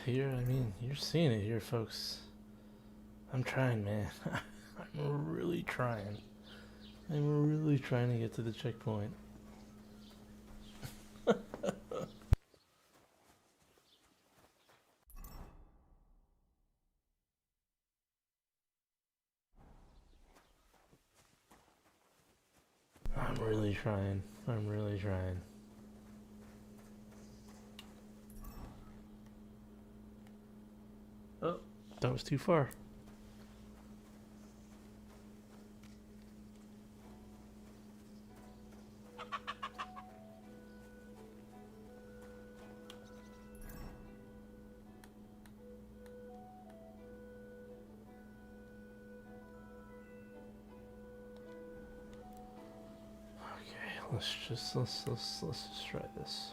Here, I mean, you're seeing it here, folks. I'm trying, man. I'm really trying. I'm really trying to get to the checkpoint. I'm really trying. I'm really trying. Oh, that was too far. Okay, let's just try this.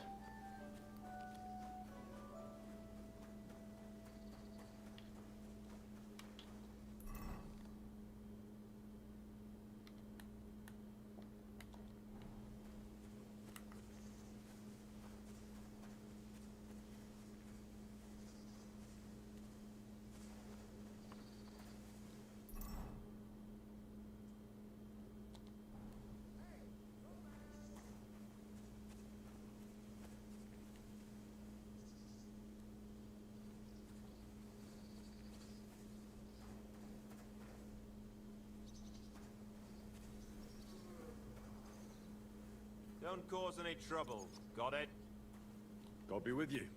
Don't cause any trouble. Got it? God be with you.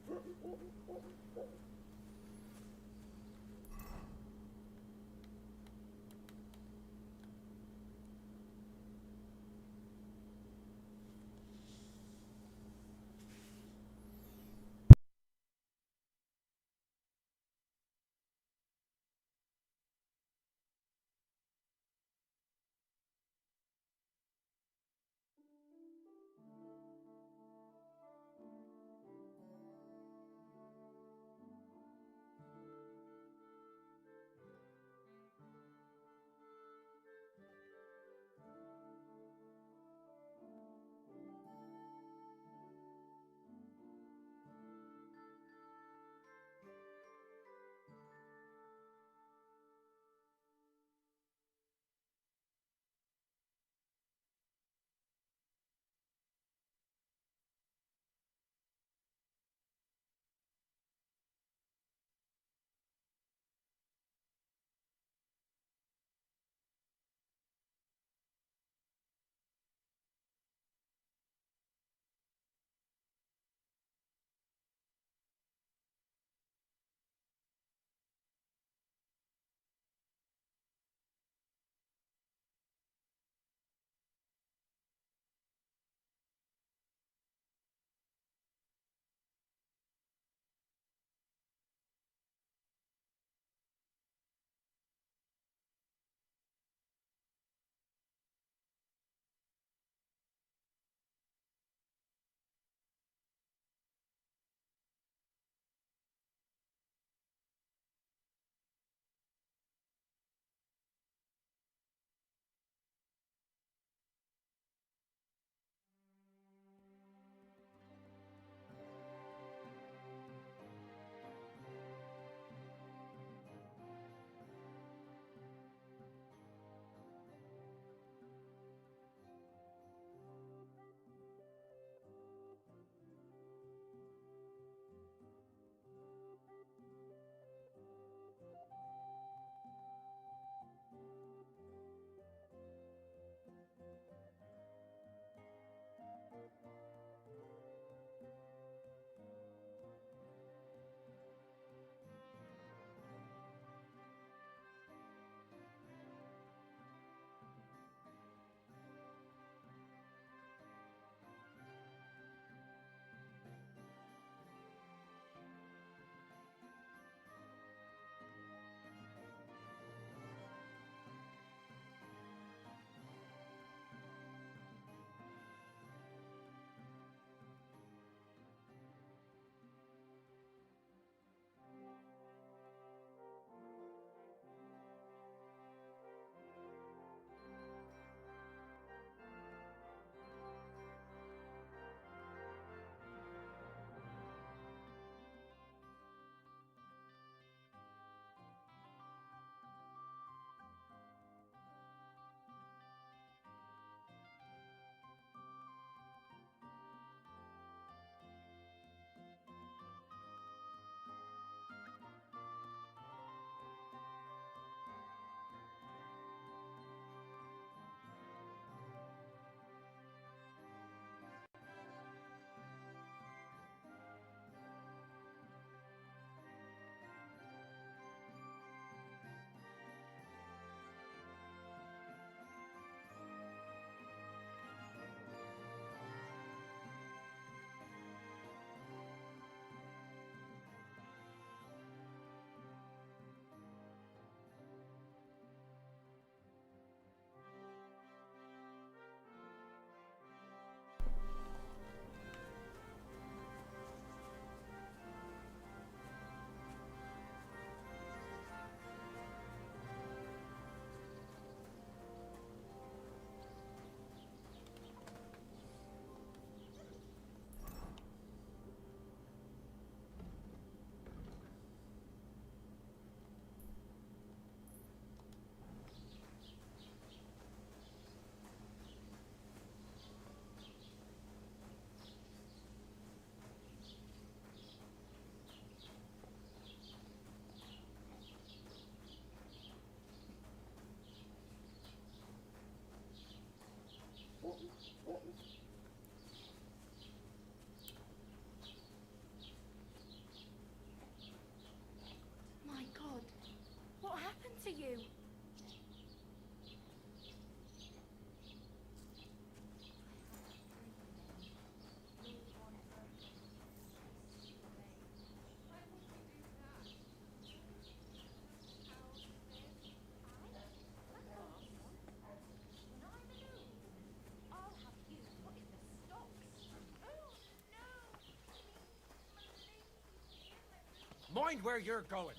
Mind where you're going.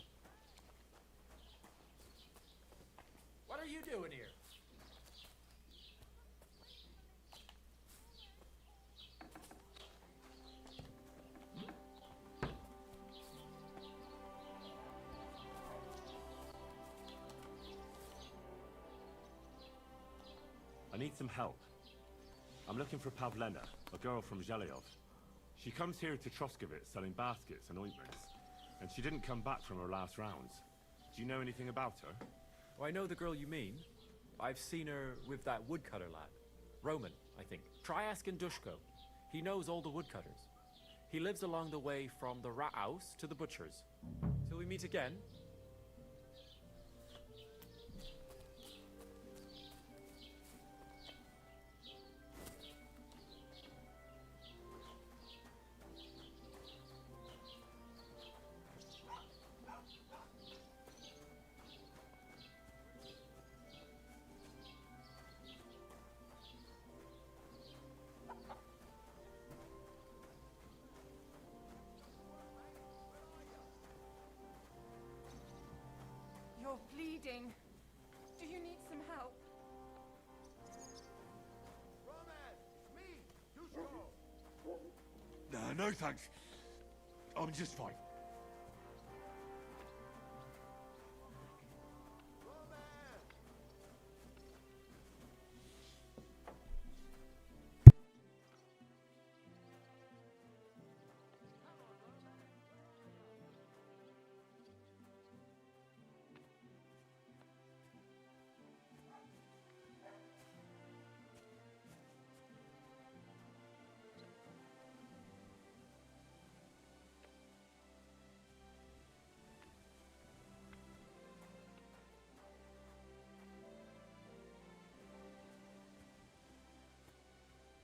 What are you doing here? I need some help. I'm looking for Pavena, a girl from Zhelyov. She comes here to Trosky selling baskets and ointments, and she didn't come back from her last rounds. Do you know anything about her? Oh, I know the girl you mean. I've seen her with that woodcutter lad. Roman, I think. Try asking Dushko. He knows all the woodcutters. He lives along the way from the rat house to the butcher's. Till we meet again. You're bleeding. Do you need some help? No thanks. I'm just fine.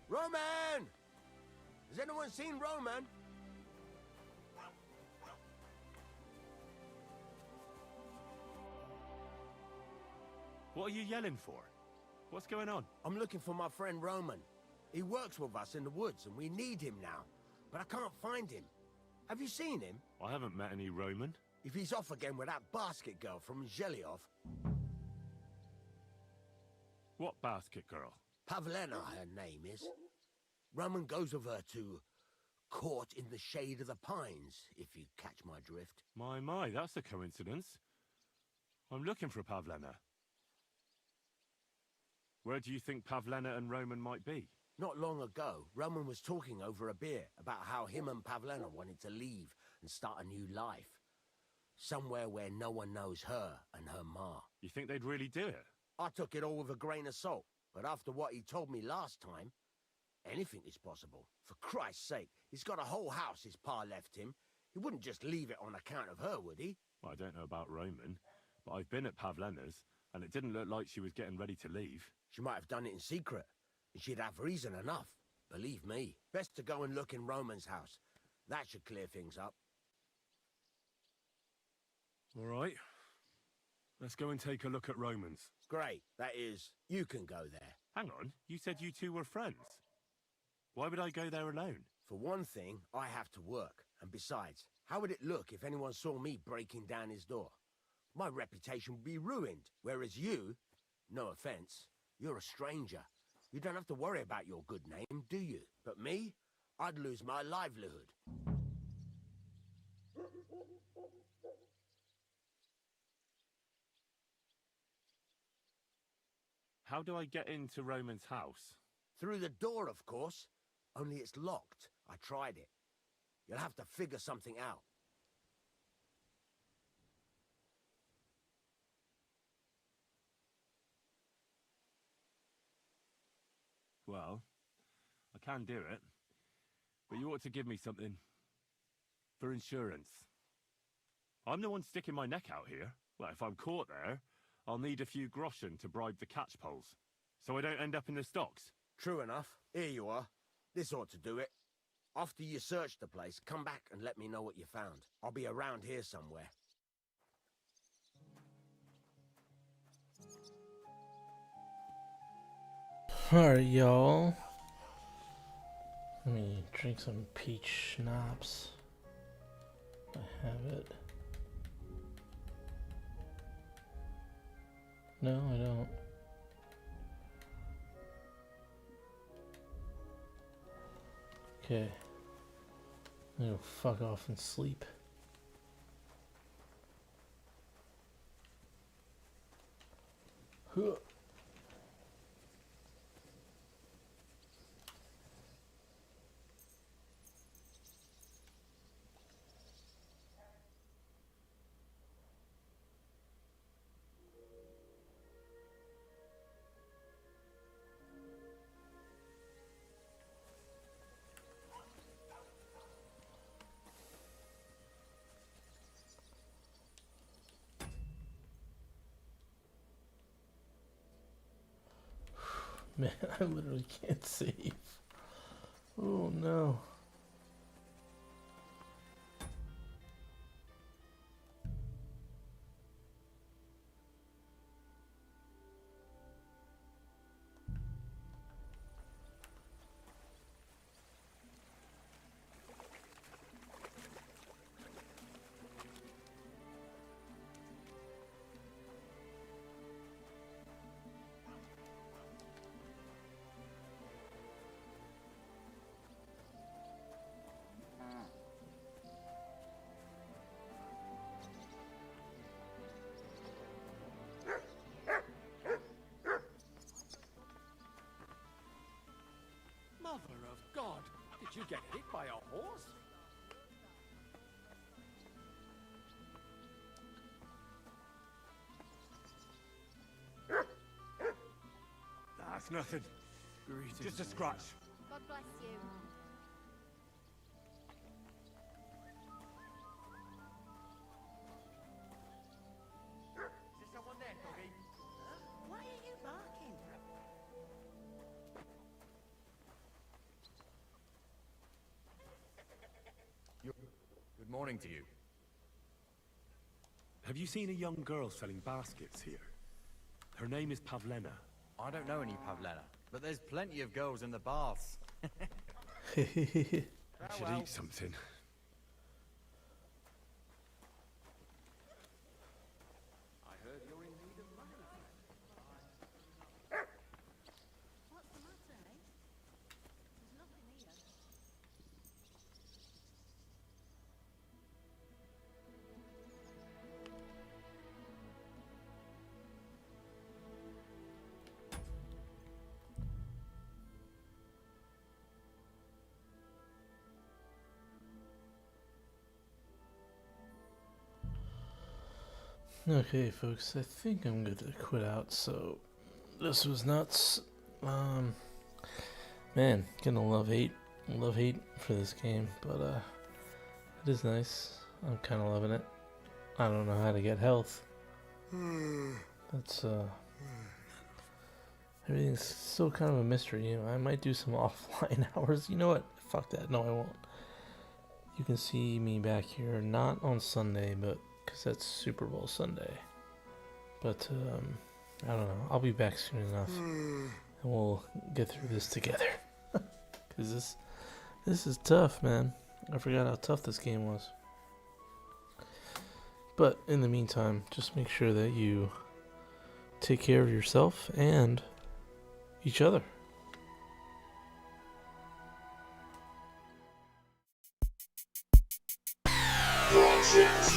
Roman! Has anyone seen Roman? What are you yelling for? What's going on? I'm looking for my friend Roman. He works with us in the woods and we need him now. But I can't find him. Have you seen him? I haven't met any Roman. If he's off again with that basket girl from Zhelyov. What basket girl? Pavena, her name is. Roman goes with her to court in the shade of the pines, if you catch my drift. My, that's a coincidence. I'm looking for Pavena. Where do you think Pavena and Roman might be? Not long ago, Roman was talking over a beer about how him and Pavena wanted to leave and start a new life. Somewhere where no one knows her and her ma. You think they'd really do it? I took it all with a grain of salt, but after what he told me last time, anything is possible. For Christ's sake, he's got a whole house his pa left him. He wouldn't just leave it on account of her, would he? Well, I don't know about Roman, but I've been at Pavena's, and it didn't look like she was getting ready to leave. She might have done it in secret, and she'd have reason enough. Believe me. Best to go and look in Roman's house. That should clear things up. All right. Let's go and take a look at Roman's. Great. That is, you can go there. Hang on, you said you two were friends. Why would I go there alone? For one thing, I have to work. And besides, how would it look if anyone saw me breaking down his door? My reputation would be ruined, whereas you, no offense, you're a stranger. You don't have to worry about your good name, do you? But me, I'd lose my livelihood. How do I get into Roman's house? Through the door, of course. Only it's locked. I tried it. You'll have to figure something out. Well, I can do it. But you ought to give me something. For insurance. I'm the one sticking my neck out here. Well, if I'm caught there, I'll need a few groschen to bribe the catchpoles. So I don't end up in the stocks. True enough. Here you are. This ought to do it. After you search the place, come back and let me know what you found. I'll be around here somewhere. Alright, y'all. Let me drink some peach schnapps. I have it. No, I don't. Okay. I'm gonna fuck off and sleep. Huh. Man, I literally can't save. Oh no. Mother of God! Did you get hit by a horse? That's nothing. Greetings. Just a scratch. God bless you. Is there someone there, doggy? Why are you barking? Good morning to you. Have you seen a young girl selling baskets here? Her name is Pavena. I don't know any Pavena, but there's plenty of girls in the baths. I should eat something. I heard you're in need of money. What's the matter, eh? There's nothing here. Okay, folks, I think I'm going to quit out, so this was nuts. Man, getting a love-hate for this game, but it is nice. I'm kind of loving it. I don't know how to get health. That's, everything's still kind of a mystery, you know. I might do some offline hours. You know what? Fuck that. No, I won't. You can see me back here, not on Sunday, but because that's Super Bowl Sunday. But, I don't know. I'll be back soon enough. And we'll get through this together. Because this is tough, man. I forgot how tough this game was. But, in the meantime, just make sure that you take care of yourself and each other. Project